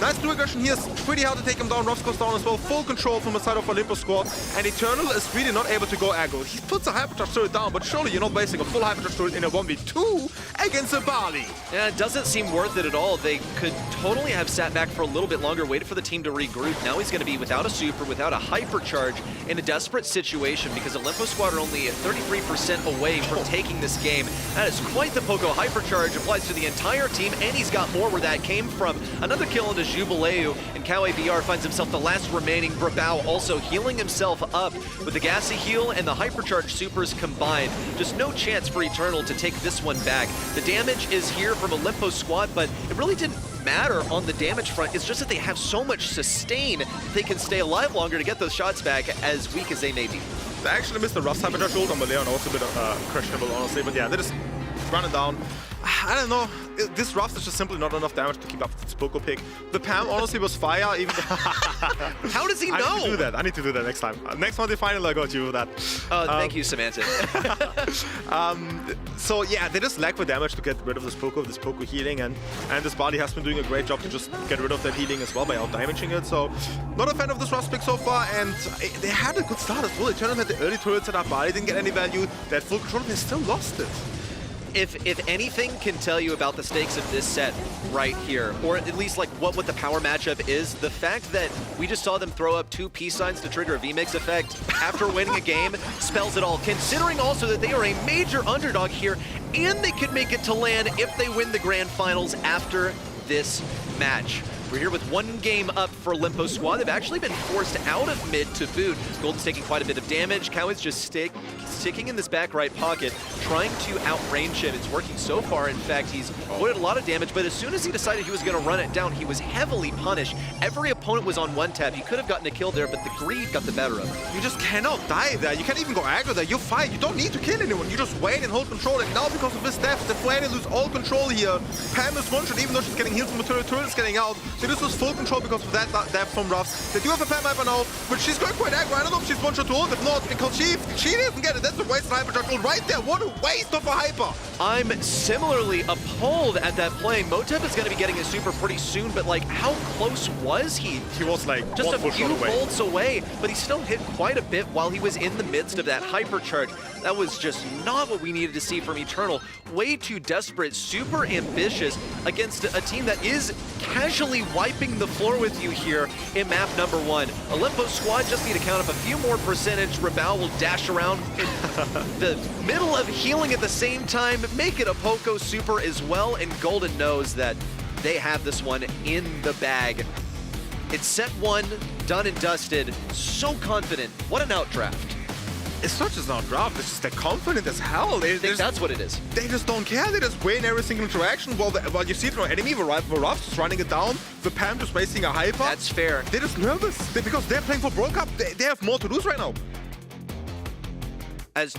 Nice blue aggression here. It's pretty hard to take him down. Ruffs goes down as well. Full control from the side of Olympus squad. And Eternal is really not able to go aggro. He puts a hypercharge turret down, but surely you're not wasting a full hypercharge turret in a 1v2 against a Barley. Yeah, it doesn't seem worth it at all. They could totally have sat back for a little bit longer, waited for the team to regroup. Now he's going to be without a super, without a hypercharge, in a desperate situation because Olympus squad are only 33% away from taking this game. That is quite the Poco. Hypercharge applies to the entire team, and he's got more where that came from. Another kill into Jubileu, and Kawe BR finds himself the last remaining. Brawl also healing himself up with the gassy heal and the hypercharge supers combined. Just no chance for Eternal to take this one back. The damage is here from Olympus squad, but it really didn't matter on the damage front. It's just that they have so much sustain that they can stay alive longer to get those shots back, as weak as they may be. They actually missed the Ruffs hypercharge ult on the Leon, also a bit questionable, honestly. But yeah, they just run it down. I don't know. This Ruffs is just simply not enough damage to keep up with this Poco pick. The Pam honestly was fire, even though... How does he know? I need to do that. I need to do that next time. Next one, the final, I got you with that. Thank you, Samantha. So yeah, they just lack the damage to get rid of this Poco healing, and this Barley has been doing a great job to just get rid of that healing as well by out-damaging it. So not a fan of this Ruffs pick so far, and they had a good start as well. Eternal had the early turrets set up, Barley didn't get any value. They had full control, and they still lost it. If anything can tell you about the stakes of this set right here, or at least like what the power matchup is, the fact that we just saw them throw up 2 peace signs to trigger a VMix effect after winning a game spells it all, considering also that they are a major underdog here, and they could make it to LAN if they win the grand finals after this match. We're here with 1 game up for Olympus squad. They've actually been forced out of mid to boot. Golden's taking quite a bit of damage. Kawe's just sticking in this back right pocket, trying to outrange him. It's working so far. In fact, he's avoided a lot of damage, but as soon as he decided he was going to run it down, he was heavily punished. Every opponent was on 1 tap. He could have gotten a kill there, but the greed got the better of him. You just cannot die there. You can't even go aggro there. You fight. You don't need to kill anyone. You just wait and hold control. And now because of this death, the Fuerte lose all control here. Pam is one-shot, even though she's getting healed from the turret. Turret is getting out. They just lose full control because of that death from Ruffs. They do have a Pam hyper now, but she's going quite aggro. I don't know if she's one-shot to ult. If not, because she doesn't get it. That's a waste of hypercharge ult right there. What a waste of a hyper. I'm similarly appalled at that play. Motep is going to be getting a super pretty soon, but like, how close was he? He was like just one a few volts away, but he still hit quite a bit while he was in the midst of that hypercharge. That was just not what we needed to see from Eternal. Way too desperate, super ambitious against a team that is casually wiping the floor with you here in map number 1. Olympus squad just need to count up a few more percentage. Brawl will dash around in the middle of healing at the same time, make it a Poco super as well, and Golden knows that they have this one in the bag. It's set 1, done and dusted. So confident. What an outdraft. It's not just an outdraft, it's just they're confident as hell. I think that's what it is. They just don't care. They just win every single interaction. While you see it from enemy, the Ruffs just running it down, the Pam just wasting a hyper. That's fair. They're just nervous because they're playing for Brawl Cup. They have more to lose right now.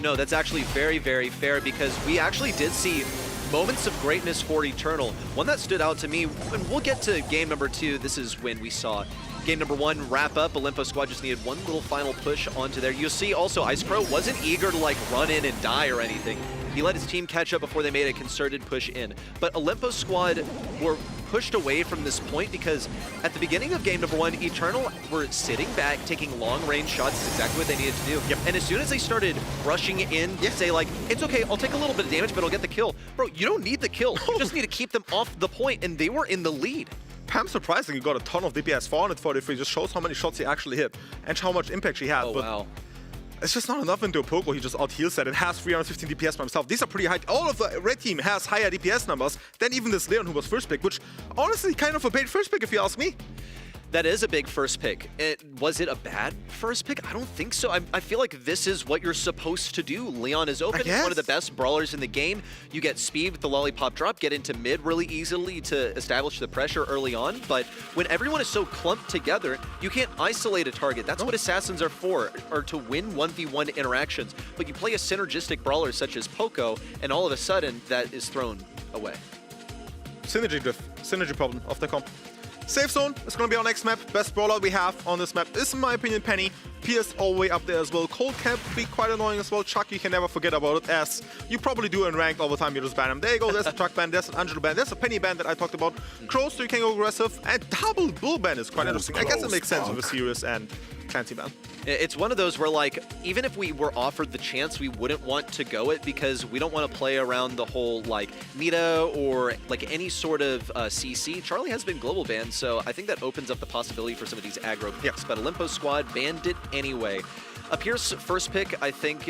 No, that's actually very, very fair, because we actually did see moments of greatness for Eternal. One that stood out to me, and we'll get to game number 2. This is when we saw game number 1 wrap up. Olympus squad just needed one little final push onto there. You'll see also Ice Crow wasn't eager to like run in and die or anything. He let his team catch up before they made a concerted push in. But Olympus squad were pushed away from this point because at the beginning of game number 1, Eternal were sitting back, taking long-range shots. That's exactly what they needed to do. Yep. And as soon as they started rushing in, say like, it's okay, I'll take a little bit of damage, but I'll get the kill. Bro, you don't need the kill. You just need to keep them off the point, and they were in the lead. Pam surprisingly got a ton of DPS, 443, just shows how many shots he actually hit and how much impact she had. Oh, but wow. It's just not enough into a Poco. He just out-heals it. It has 315 DPS by himself. These are pretty high. All of the red team has higher DPS numbers than even this Leon who was first pick, which honestly kind of a bait first pick if you ask me. That is a big first pick. Was it a bad first pick? I don't think so. I feel like this is what you're supposed to do. Leon is open. He's one of the best brawlers in the game. You get speed with the lollipop drop, get into mid really easily to establish the pressure early on. But when everyone is so clumped together, you can't isolate a target. That's what assassins are for, or to win 1v1 interactions. But you play a synergistic brawler such as Poco, and all of a sudden that is thrown away. Synergy drift, synergy problem of the comp. Safe zone is going to be our next map. Best brawler we have on this map is, in my opinion, Penny. Pierce all the way up there as well. Cold can be quite annoying as well. Chuck, you can never forget about it, as you probably do in ranked all the time. You just ban him. There you go. There's a Chuck ban. There's an Angelo ban. There's a Penny ban that I talked about. Crow, so you can go aggressive. And double bull ban is quite interesting. I guess it makes sense with a serious and Clancy ban. It's one of those where, like, even if we were offered the chance, we wouldn't want to go it because we don't want to play around the whole, like, meta or, like, any sort of CC. Charlie has been global banned, so I think that opens up the possibility for some of these aggro picks. But Olympus squad banned it anyway. Pierce first pick, I think,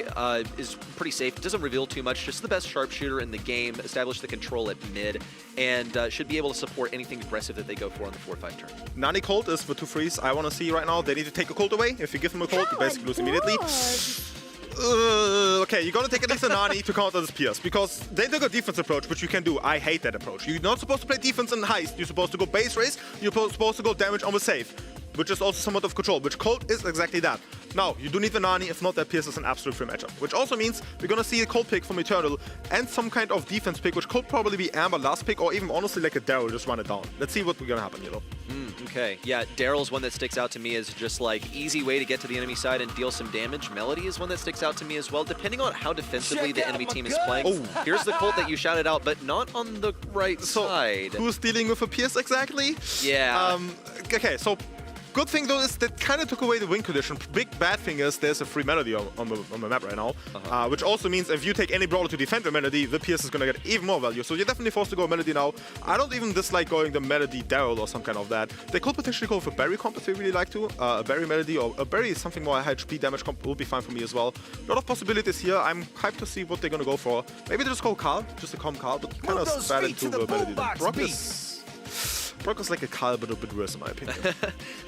is pretty safe. It doesn't reveal too much. Just the best sharpshooter in the game. Establish the control at mid, and should be able to support anything aggressive that they go for on the 4-5 turn. Nani Colt is the 2 freeze I want to see right now. They need to take a Colt away. If you give them a Colt, you basically lose immediately. Okay, you're gonna take at least a Nani to counter this Pierce, because they took a defense approach, which you can do. I hate that approach. You're not supposed to play defense in heist. You're supposed to go base race. You're supposed to go damage on the save, which is also somewhat of control, which Colt is exactly that. Now, you do need the Nani, if not, that Pierce is an absolute free matchup. Which also means we're gonna see a Colt pick from Eternal and some kind of defense pick, which could probably be Amber last pick, or even honestly like a Daryl, just run it down. Let's see what's gonna happen, you know. Okay, yeah, Daryl's one that sticks out to me as just like easy way to get to the enemy side and deal some damage. Melody is one that sticks out to me as well, depending on how defensively the enemy team is playing. Oh. Here's the Colt that you shouted out, but not on the right side. Who's dealing with a Pierce exactly? Yeah. Okay, so good thing though is that kind of took away the win condition. Big bad thing is there's a free Melody on the map right now, which also means if you take any brawler to defend the Melody, the Pierce is gonna get even more value. So you're definitely forced to go Melody now. I don't even dislike going the Melody Daryl or some kind of that. They could potentially go for Barry comp if they really like to. A Barry Melody or a Barry something more high HP damage comp will be fine for me as well. A lot of possibilities here. I'm hyped to see what they're gonna go for. Maybe they just go Carl, just a calm Carl, but kind of spat into the Melody. Brock is like a Carl, but a bit worse in my opinion.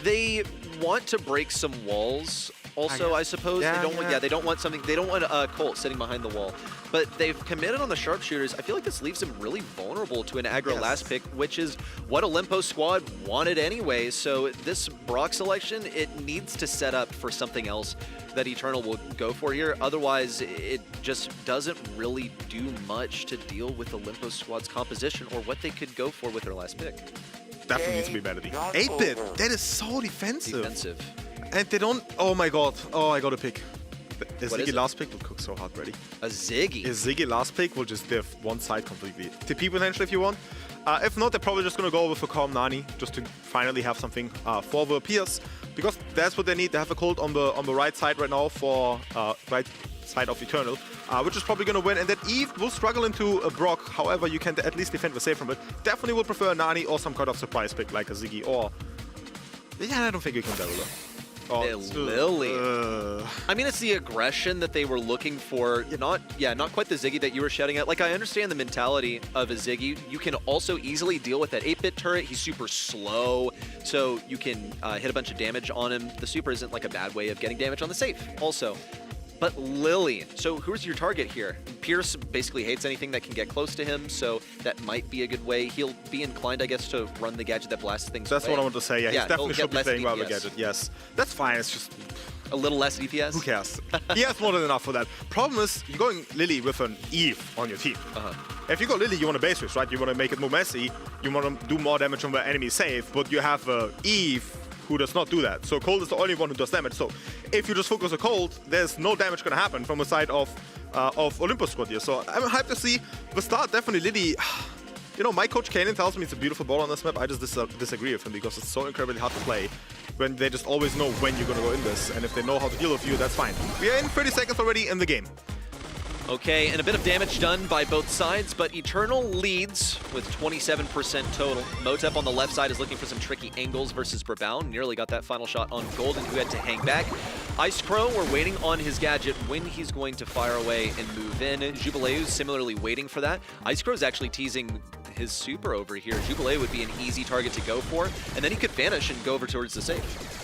They want to break some walls. Also, I suppose Yeah, they don't. yeah. They don't want something. They don't want a Colt sitting behind the wall. But they've committed on the sharpshooters. I feel like this leaves them really vulnerable to an aggro last pick, which is what Olympus squad wanted anyway. So this Brock selection, it needs to set up for something else that Eternal will go for here. Otherwise, it just doesn't really do much to deal with Olympus squad's composition or what they could go for with their last pick. Definitely needs to be Melody. 8-bit, that is so defensive. Defensive. And they don't. Oh my god. Oh, I got a pick. The What is Ziggy it? last pick will cook so hard, ready. A Ziggy. His Ziggy last pick will just diff one side completely. TP potentially if you want. If not, they're probably just gonna go with a calm Nani just to finally have something for the Pierce, because that's what they need. They have a Colt on the right side right now for right side of Eternal, which is probably gonna win. And that Eve will struggle into a Brock. However, you can at least defend the save from it. Definitely would prefer a Nani or some kind of surprise pick like a Ziggy or. Yeah, I don't think you can double it. Lily. I mean, it's the aggression that they were looking for. Not quite the Ziggy that you were shouting at. Like, I understand the mentality of a Ziggy. You can also easily deal with that 8-bit turret. He's super slow, so you can hit a bunch of damage on him. The super isn't like a bad way of getting damage on the safe also. But Lily, so who's your target here? Pierce basically hates anything that can get close to him, so that might be a good way. He'll be inclined, I guess, to run the gadget that blasts things That's away. what I want to say. Yeah, he definitely should be playing well the DPS. gadget. Yes, that's fine. It's just A little less DPS? who cares? He has more than enough for that. Problem is, you're going Lily with an Eve on your team. If you go Lily, you want to base race, right? You want to make it more messy. You want to do more damage on the enemy safe, but you have Eve who does not do that. So Cold is the only one who does damage. So if you just focus on Cold, there's no damage going to happen from the side of Olympus squad here. So I'm hyped to see the start. Definitely Lily. You know, my coach Kanan tells me it's a beautiful ball on this map. I just disagree with him because it's so incredibly hard to play when they just always know when you're going to go in this. And if they know how to deal with you, that's fine. We are in 30 seconds already in the game. Okay, and a bit of damage done by both sides, but Eternal leads with 27% total. Motep on the left side is looking for some tricky angles versus Brabown. Nearly got that final shot on Golden, who had to hang back. Ice Crow, we're waiting on his gadget when he's going to fire away and move in. Jubileu's similarly waiting for that. Ice Crow's actually teasing his super over here. Jubilee would be an easy target to go for, and then he could vanish and go over towards the safe.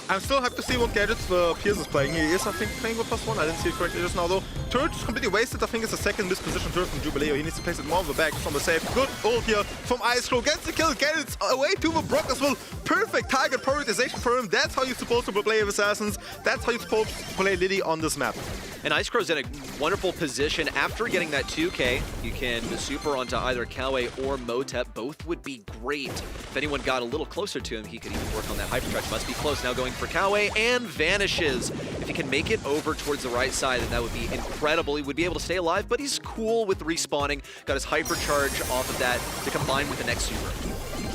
I'm still happy to see what gadgets Pierce is playing. He is, I think, playing with +1. I didn't see it correctly just now, though. Turret is completely wasted. I think it's a second mispositioned turret from Jubilee. He needs to place it more on the back from the safe. Good ult here from Icecrow. Gets the kill. Gadgets away to the Brock as well. Perfect target prioritization for him. That's how you're supposed to play with Assassins. That's how you're supposed to play Lily on this map. And Icecrow's in a wonderful position. After getting that 2K, you can super onto either Kawe or Motep. Both would be great. If anyone got a little closer to him, he could even work on that hypercharge. Must be close. Now going for Kawe and vanishes. If he can make it over towards the right side, then that would be incredible. He would be able to stay alive, but he's cool with respawning. Got his hypercharge off of that to combine with the next super.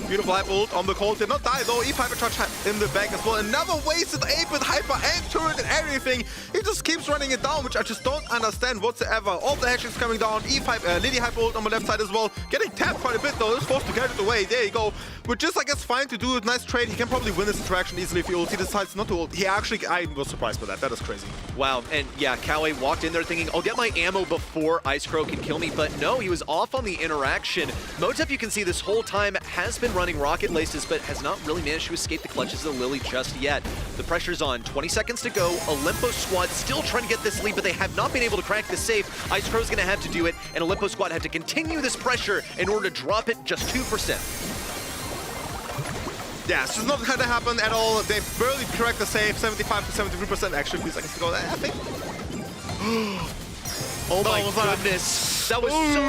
Beautiful hyper ult on the Colt. Did not die though. Eve hypercharge in the back as well. Another wasted 8-bit hyper and turret and everything. He just keeps running it down, which I just don't understand whatsoever. All the hatchings coming down. Eve hyper, Lily hyper ult on the left side as well. Getting tapped quite a bit though. Just forced to get it away. There you go. Which is, I guess, fine to do. Nice trade. He can probably win this interaction easily if he ults. He decides not to ult. He actually, I was surprised by that. That is crazy. Wow, and yeah, Kawe walked in there thinking, I'll get my ammo before Icecrow can kill me, but no, he was off on the interaction. Motep, you can see this whole time, has been running rocket laces, but has not really managed to escape the clutches of Lily just yet. The pressure's on. 20 seconds to go. Olympus squad still trying to get this lead, but they have not been able to crack the safe. Icecrow's going to have to do it, and Olympus squad have to continue this pressure in order to drop it just 2%. Yeah, it's just not going to happen at all. They barely cracked the save, 75 to 73%. Actually, a few seconds to go. I think. Oh my goodness. That was so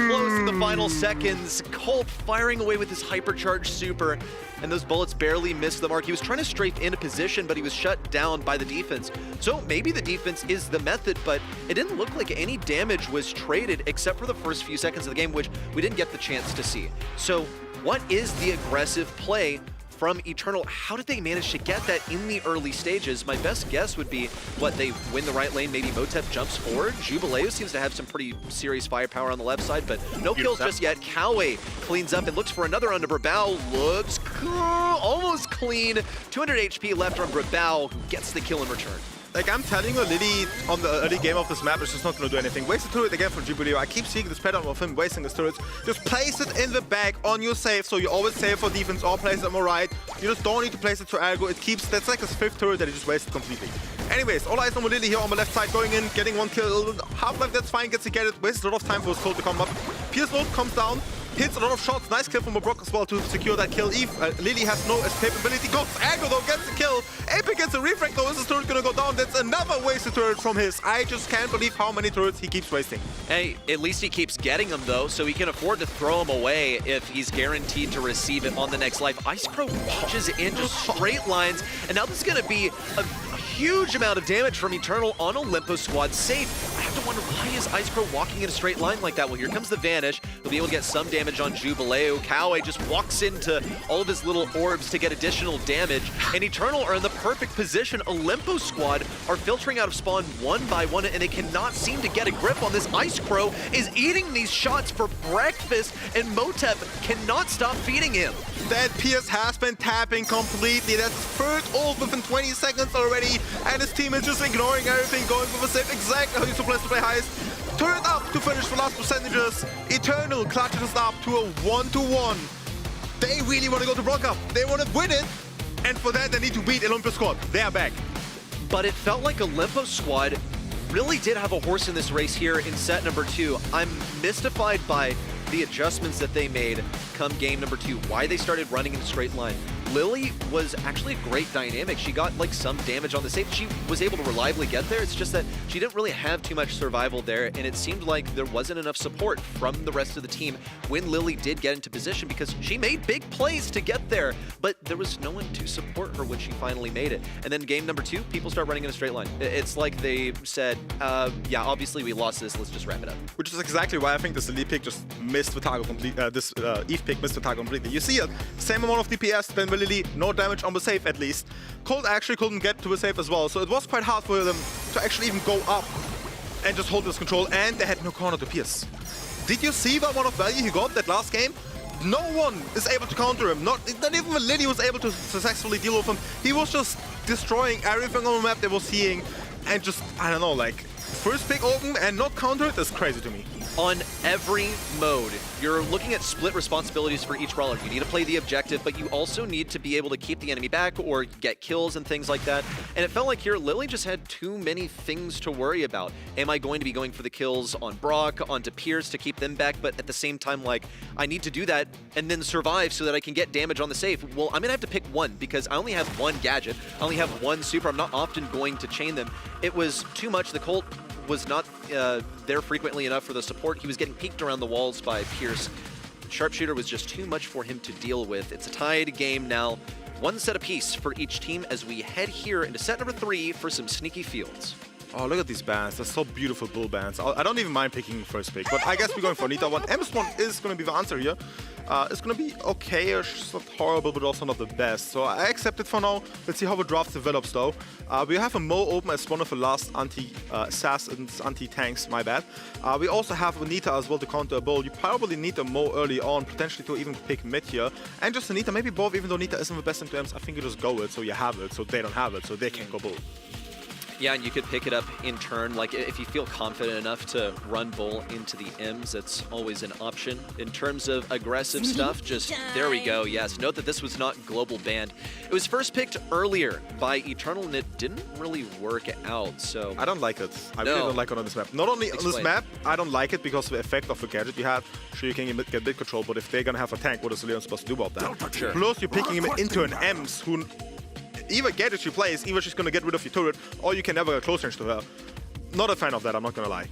close in the final seconds. Colt firing away with his hypercharged super, and those bullets barely missed the mark. He was trying to strafe into position, but he was shut down by the defense. So maybe the defense is the method, but it didn't look like any damage was traded except for the first few seconds of the game, which we didn't get the chance to see. So what is the aggressive play from Eternal? How did they manage to get that in the early stages? My best guess would be what they win the right lane, maybe Motep jumps forward. Jubilee seems to have some pretty serious firepower on the left side, but no kills just yet. Kawe cleans up and looks for another under Brawl. Looks cool, almost clean. 200 HP left on Brawl, who gets the kill in return. Like, I'm telling you, Lily on the early game of this map is just not going to do anything. Waste the turret again from Jubilee. I keep seeing this pattern of him wasting his turrets. Just place it in the back on your save, so you always save for defense or place it on the right. You just don't need to place it for aggro. It keeps, that's like his 5th turret that he just wasted completely. Anyways, all eyes on Lily here on the left side, going in, getting 1 kill. Half-life, that's fine, gets to get it. Wastes a lot of time for his Colt to come up. Pierce ult comes down. Hits a lot of shots. Nice kill from Brock as well to secure that kill. Lily has no escape ability. Goes aggro though, gets the kill. Epic gets a refract though. Is his turret gonna go down? That's another wasted turret from his. I just can't believe how many turrets he keeps wasting. Hey, at least he keeps getting them though, so he can afford to throw them away if he's guaranteed to receive it on the next life. Icecrow launches in just straight lines, and now this is gonna be a huge amount of damage from Eternal on Olympus squad safe. I have to wonder, why is Icecrow walking in a straight line like that? Well, here comes the Vanish. He'll be able to get some damage on Jubilee. Kawe just walks into all of his little orbs to get additional damage, and Eternal are in the perfect position. Olympus squad are filtering out of spawn one by one, and they cannot seem to get a grip on this. Icecrow is eating these shots for breakfast, and Motep cannot stop feeding him. That Pierce has been tapping completely. That's third ult within 20 seconds already, and his team is just ignoring everything, going for the save exactly how you're supposed to play heist. Turn up to finish the last percentages. Eternal clutches up to a 1-1. They really want to go to Brock up. They want to win it, and for that they need to beat Olympus squad. They are back. But it felt like Olympus squad really did have a horse in this race here in set number 2. I'm mystified by the adjustments that they made come game number 2, why they started running in a straight line. Lily was actually a great dynamic. She got like some damage on the safe. She was able to reliably get there. It's just that she didn't really have too much survival there, and it seemed like there wasn't enough support from the rest of the team when Lily did get into position, because she made big plays to get there, but there was no one to support her when she finally made it. And then game number 2, people start running in a straight line. It's like they said, yeah, obviously we lost this, let's just wrap it up. Which is exactly why I think this Lily pick just missed the target completely. This Eve pick missed the target completely. You see it, same amount of DPS, Ben Lily, no damage on the safe at least. Colt actually couldn't get to the safe as well, so it was quite hard for them to actually even go up and just hold this control, and they had no corner to pierce. Did you see the amount of value he got that last game? No one is able to counter him. Not even Lily was able to successfully deal with him. He was just destroying everything on the map they were seeing, and just, I don't know, like, first pick open and not counter it is crazy to me. on every mode, you're looking at split responsibilities for each brawler. You need to play the objective, but you also need to be able to keep the enemy back or get kills and things like that. And it felt like here, Lily just had too many things to worry about. Am I going to be going for the kills on Brock, onto Pierce to keep them back? But at the same time, like, I need to do that and then survive so that I can get damage on the save. Well, I'm gonna have to pick one because I only have one gadget. I only have one super. I'm not often going to chain them. It was too much. The Colt was not there frequently enough for the support. He was getting peeked around the walls by Pierce. Sharpshooter was just too much for him to deal with. It's a tied game now. One set apiece for each team as we head here into set number 3 for some sneaky fields. Oh, look at these bands. They're so beautiful bull bands. I don't even mind picking first pick, but I guess we're going for Nita one. M's one is going to be the answer here. It's going to be okay-ish. It's not horrible, but also not the best. So I accept it for now. Let's see how the draft develops, though. We have a Mo open as one of the last anti-assassins, anti-tanks, my bad. We also have a Nita as well to counter a Bull. You probably need a Mo early on, potentially to even pick mid here. And just a Nita, maybe both, even though Nita isn't the best into M's. I think you just go it, so you have it, so they don't have it, so they can't go Bull. Yeah, and you could pick it up in turn. Like, if you feel confident enough to run Bull into the M's, that's always an option. In terms of aggressive stuff, just, there we go, yes. Note that this was not global banned. It was first picked earlier by Eternal, and it didn't really work out, so... I don't like it. I really don't like it on this map. Not only on this map, I don't like it because of the effect of the gadget you have. Sure, you can get mid control, but if they're gonna have a tank, what is Leon supposed to do about that? Sure. Plus, you're picking him into an M's who... Either gadget you play is either she's gonna get rid of your turret, or you can never get close range to her. Not a fan of that, I'm not gonna lie.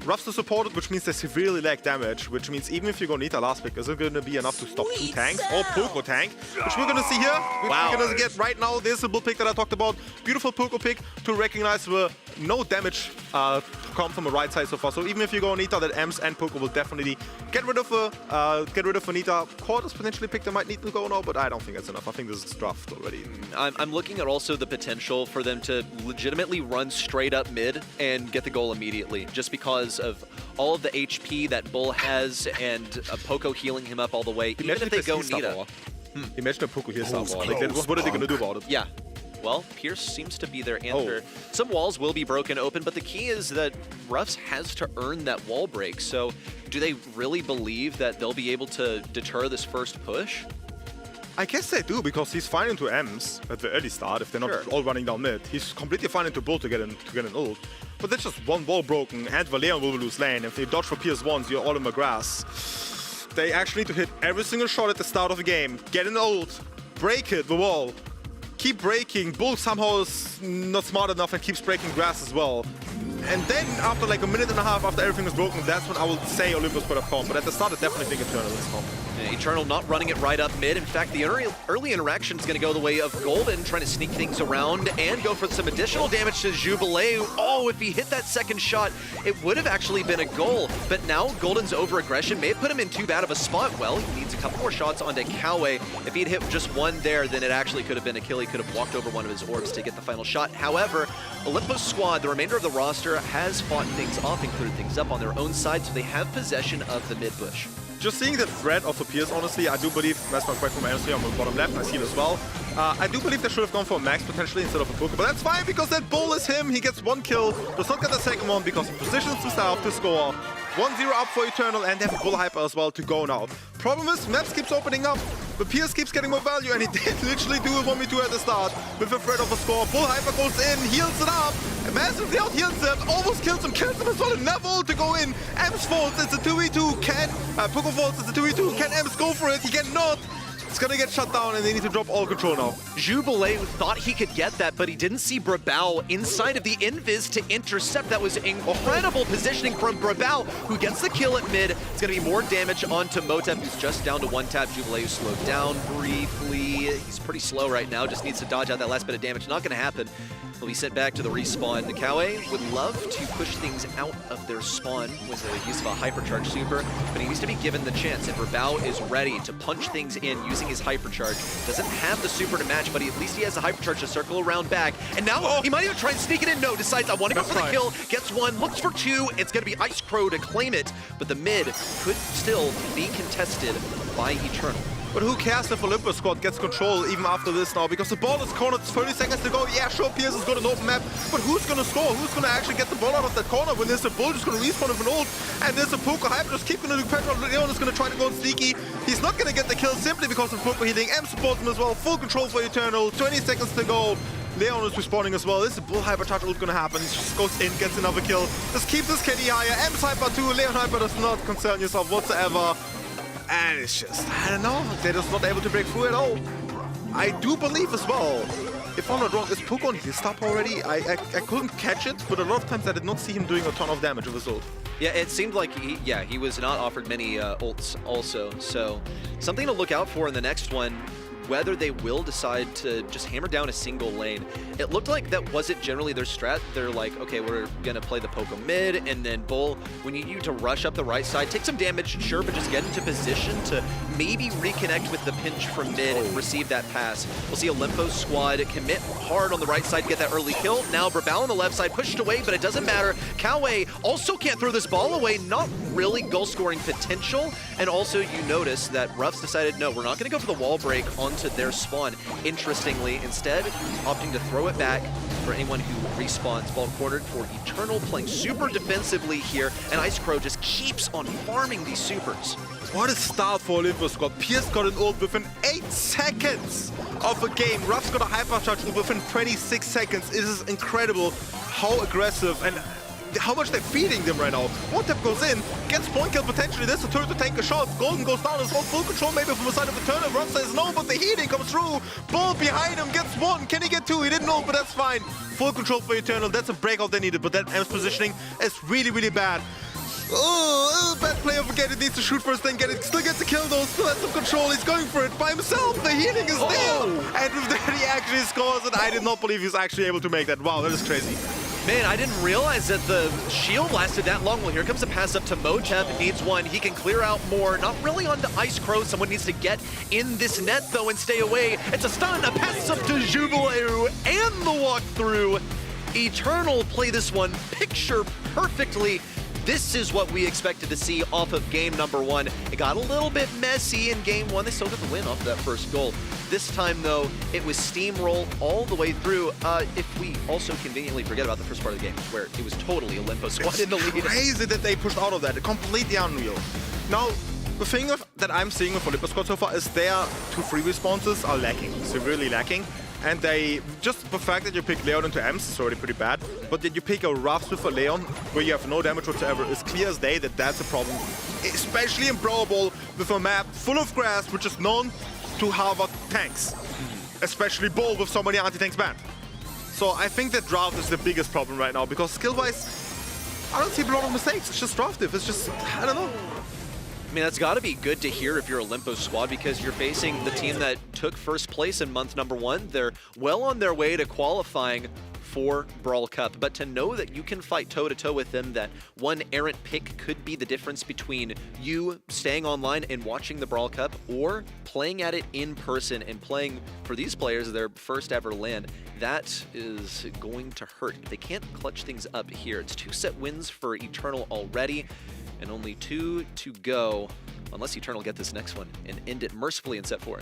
Ruffs are supported, which means they severely lack damage, which means even if you go Nita last pick, is it gonna be enough to stop 2 tanks or Poco tank, which we're gonna see here. We're gonna get right now. This is a bull pick that I talked about. Beautiful Poco pick to recognize the no damage to come from the right side so far. So even if you go Nita, that Ems and Poco will definitely get rid of Nita. Quarters potentially pick, they might need to go now, but I don't think that's enough. I think this is draft already. I'm looking at also the potential for them to legitimately run straight up mid and get the goal immediately, just because of all of the HP that Bull has and Poco healing him up all the way. Even if they go Nita. Imagine a Poco heals up. Like, what are they gonna do about it? Yeah. Well, Pierce seems to be their answer. Some walls will be broken open, but the key is that Ruffs has to earn that wall break. So do they really believe that they'll be able to deter this first push? I guess they do, because he's fine into M's at the early start if they're not all running down mid. He's completely fine into Bull to get an ult. But that's just one wall broken, and Valeon will lose lane. If they dodge for Pierce once, you're all in the grass. They actually need to hit every single shot at the start of the game, get an ult, break it, the wall, keep breaking. Bull somehow is not smart enough and keeps breaking grass as well. And then after like a minute and a half after everything is broken, that's when I will say Olympus would have come. But at the start, I definitely think Eternal is come. Eternal not running it right up mid. In fact, the early interaction is going to go the way of Golden, trying to sneak things around and go for some additional damage to Jubilee. Oh, if he hit that second shot, it would have actually been a goal. But now Golden's over-aggression may have put him in too bad of a spot. Well, he needs a couple more shots onto Kawe. If he'd hit just one there, then it actually could have been a kill. He could have walked over one of his orbs to get the final shot. However, Olympus squad, the remainder of the roster, has fought things off and cleared things up on their own side, so they have possession of the mid bush. Just seeing the threat of the Pierce, honestly, I do believe, that's my point from MC on the bottom left, I see it as well. I do believe they should have gone for a Max potentially instead of a Poco, but that's fine because that Bull is him. He gets one kill, does not get the second one because he positions himself to score. 1-0 up for Eternal, and they have a Bull Hyper as well to go now. Problem is, maps keeps opening up, but Pierce keeps getting more value, and he did literally do a 1v2 at the start with the threat of a score. Bull Hyper goes in, heals it up, massively out-heals him, almost kills him as well, another ult to go in. Ems falls, it's a 2v2, Poco falls, it's a 2v2, can Ems go for it? He cannot. It's gonna get shut down and they need to drop all control now. Jubilee thought he could get that, but he didn't see Brawl inside of the invis to intercept. That was incredible positioning from Brawl, who gets the kill at mid. It's gonna be more damage onto Motep, who's just down to one tap. Jubilee slowed down briefly. He's pretty slow right now, just needs to dodge out that last bit of damage. Not gonna happen. He'll be sent back to the respawn. Kawe would love to push things out of their spawn with the use of a hypercharge super, but he needs to be given the chance. If Brawl is ready to punch things in using his hypercharge, doesn't have the super to match, but at least he has a hypercharge to circle around back. And now he might even try and sneak it in. No, decides I want to go for the kill, gets one, looks for two. It's going to be Ice Crow to claim it, but the mid could still be contested by Eternal. But who cares if Olympus squad gets control even after this now? Because the ball is cornered, 30 seconds to go. Yeah, sure, Pierce has got an open map, but who's gonna score? Who's gonna actually get the ball out of that corner when there's a bull just gonna respawn with an ult? And there's a Poco Hyper just keep gonna do petrol. Leon is gonna try to go sneaky. He's not gonna get the kill simply because of Poco healing. M supports him as well. Full control for Eternal. 20 seconds to go. Leon is respawning as well. This is a bull hyper touch ult gonna happen. He just goes in, gets another kill. Just keep this KD higher. M's hyper too. Leon hyper does not concern yourself whatsoever. And it's just, I don't know, they're just not able to break through at all. I do believe as well, if I'm not wrong, is Poco on his top already? I couldn't catch it, but a lot of times I did not see him doing a ton of damage with his ult. Yeah, it seemed like he was not offered many ults also. So something to look out for in the next one, whether they will decide to just hammer down a single lane. It looked like that wasn't generally their strat. They're like, okay, we're gonna play the Poco mid, and then Bull, we need you to rush up the right side, take some damage, sure, but just get into position to maybe reconnect with the pinch from mid and receive that pass. We'll see Olympus squad commit hard on the right side, get that early kill. Now Brawl on the left side pushed away, but it doesn't matter. Coway also can't throw this ball away, not really goal scoring potential. And also you notice that Ruffs decided, no, we're not gonna go for the wall break onto their spawn. Interestingly, instead, opting to throw it back for anyone who respawns. Ball cornered for Eternal, playing super defensively here, and Ice Crow just keeps on farming these supers. What a start for Olympus squad. Pierce got an ult within 8 seconds of a game. Ruff's got a hyper charge ult within 26 seconds. It is incredible how aggressive and how much they're feeding them right now. One tap goes in, gets point kill potentially. There's a turret to tank a shot. Golden goes down as well. Full control maybe from the side of Eternal. Ruff says no, but the healing comes through. Bull behind him gets one. Can he get two? He didn't know, but that's fine. Full control for Eternal. That's a breakout they needed, but that M's positioning is really, really bad. Oh, bad play of again. It needs to shoot first, then get it. Still gets the kill though. Still has some control. He's going for it by himself. The healing is there. And with that, he actually scores it. I did not believe he was actually able to make that. Wow, that is crazy. Man, I didn't realize that the shield lasted that long. Well, here comes a pass up to Motep. Needs one. He can clear out more. Not really onto Ice Crow. Someone needs to get in this net, though, and stay away. It's a stun. A pass up to Jubileu and the walkthrough. Eternal play this one picture perfectly. This is what we expected to see off of game number one. It got a little bit messy in game one. They still got the win off that first goal. This time, though, it was steamroll all the way through. If we also conveniently forget about the first part of the game, where it was totally Olympus squad in the lead. It's crazy that they pushed out of that. Completely unreal. Now, the thing that I'm seeing with Olympus squad so far is their 2-3 responses are lacking, severely lacking. And they, just the fact that you pick Leon into Ems is already pretty bad, but that you pick a Ruffs with a Leon where you have no damage whatsoever is clear as day that that's a problem. Especially in Brawl Ball with a map full of grass which is known to harbor tanks. Especially Bull with so many anti-tanks banned. So I think that draft is the biggest problem right now because skill-wise, I don't see a lot of mistakes. It's just draft diff. It's just, I don't know. I mean, that's got to be good to hear if you're Olympus squad because you're facing the team that took first place in month number one. They're well on their way to qualifying for Brawl Cup, but to know that you can fight toe-to-toe with them, that one errant pick could be the difference between you staying online and watching the Brawl Cup or playing at it in person and playing for these players their first ever LAN, that is going to hurt. They can't clutch things up here. It's 2 set wins for Eternal already, and only 2 to go, unless Eternal get this next one and end it mercifully in set 4.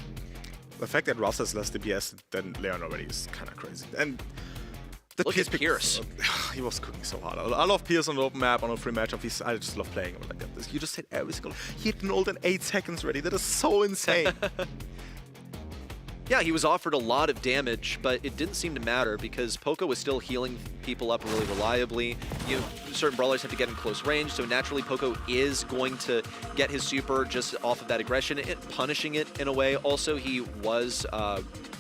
The fact that Ross has less DPS than Leon already is kind of crazy. And the Look at Pierce. He was cooking so hard. I love Pierce on the open map, on a free matchup. I just love playing him like that. You just hit every single... He hit an ult in 8 seconds already. That is so insane. Yeah, he was offered a lot of damage, but it didn't seem to matter because Poco was still healing people up really reliably. You know, certain brawlers have to get in close range, so naturally Poco is going to get his super just off of that aggression, punishing it in a way. Also, he was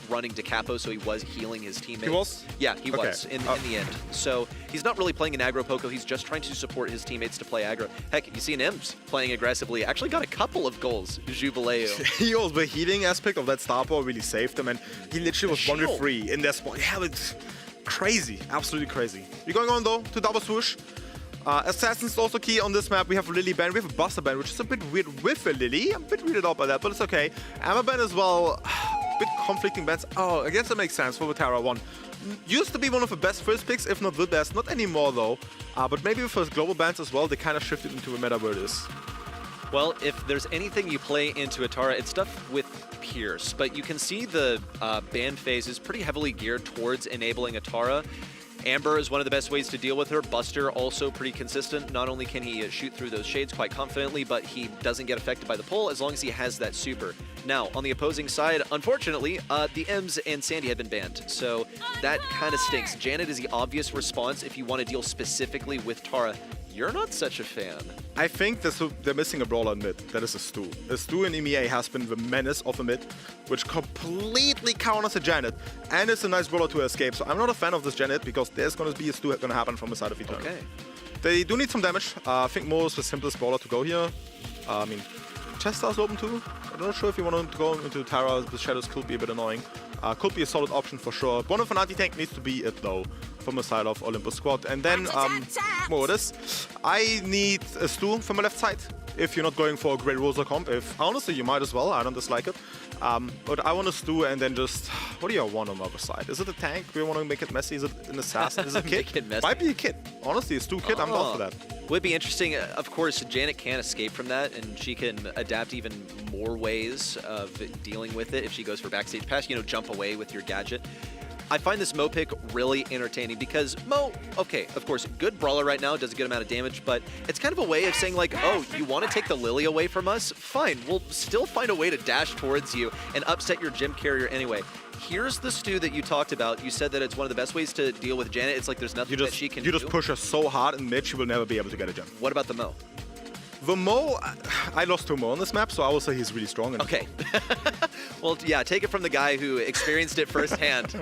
running to Capo, so he was healing his teammates. He was? Yeah, he was in the end. So he's not really playing an aggro Poco, he's just trying to support his teammates to play aggro. Heck, you see an Ems playing aggressively, actually got a couple of goals, Jubileu. He was the healing aspect of that star power really saved him, and he literally was 1v3 in that spot. Yeah, it's crazy, absolutely crazy. We're going on though to double swoosh. Assassin's also key on this map. We have Lily ban, we have a Buster ban, which is a bit weird with a Lily. I'm a bit weirded out by that, but it's okay. Amma ban as well. Bit conflicting bans. Oh, I guess that makes sense for the Tara one. Used to be one of the best first picks, if not the best. Not anymore though. But maybe with those global bans as well, they kind of shifted into the meta where it is. Well, if there's anything you play into Atara, it's stuff with Pierce, but you can see the ban phase is pretty heavily geared towards enabling Atara. Amber is one of the best ways to deal with her. Buster also pretty consistent. Not only can he shoot through those shades quite confidently, but he doesn't get affected by the pull as long as he has that super. Now, on the opposing side, unfortunately, the Ems and Sandy have been banned, so that kind of stinks. Janet is the obvious response if you want to deal specifically with Tara. You're not such a fan. I think they're missing a brawler in mid. That is a Stu. A Stu in EMEA has been the menace of a mid, which completely counters a Janet, and it's a nice brawler to escape. So I'm not a fan of this Janet because there's going to be a Stu going to happen from the side of Eternal. Okay. They do need some damage. I think Mo is the simplest brawler to go here. I mean, Chester is open too. I'm not sure if you want to go into Tara. The shadows could be a bit annoying. Could be a solid option for sure. One of an anti-tank needs to be it though, from the side of Olympus squad. And then, more this. I need a Stu from my left side. If you're not going for a great Rosa comp, if honestly you might as well, I don't dislike it. But I want a Stu and then just, what do you want on the other side? Is it a tank? Do you want to make it messy? Is it an assassin? Is it a kid? Make it messy. Might be a kid. Honestly, a Stu kid, I'm down for that. Would be interesting. Of course, Janet can't escape from that, and she can adapt even more ways of dealing with it if she goes for backstage pass, you know, jump away with your gadget. I find this Mo pick really entertaining because Mo, okay, of course, good brawler right now, does a good amount of damage, but it's kind of a way of saying like, oh, you want to take the Lily away from us? Fine, we'll still find a way to dash towards you and upset your gym carrier anyway. Here's the Stu that you talked about. You said that it's one of the best ways to deal with Janet. It's like there's nothing that she can do. You just push her so hard in mid, she will never be able to get a gem. What about the Mo? The Mo, I lost to Mo on this map, so I will say he's really strong. Okay. Well, yeah, take it from the guy who experienced it firsthand.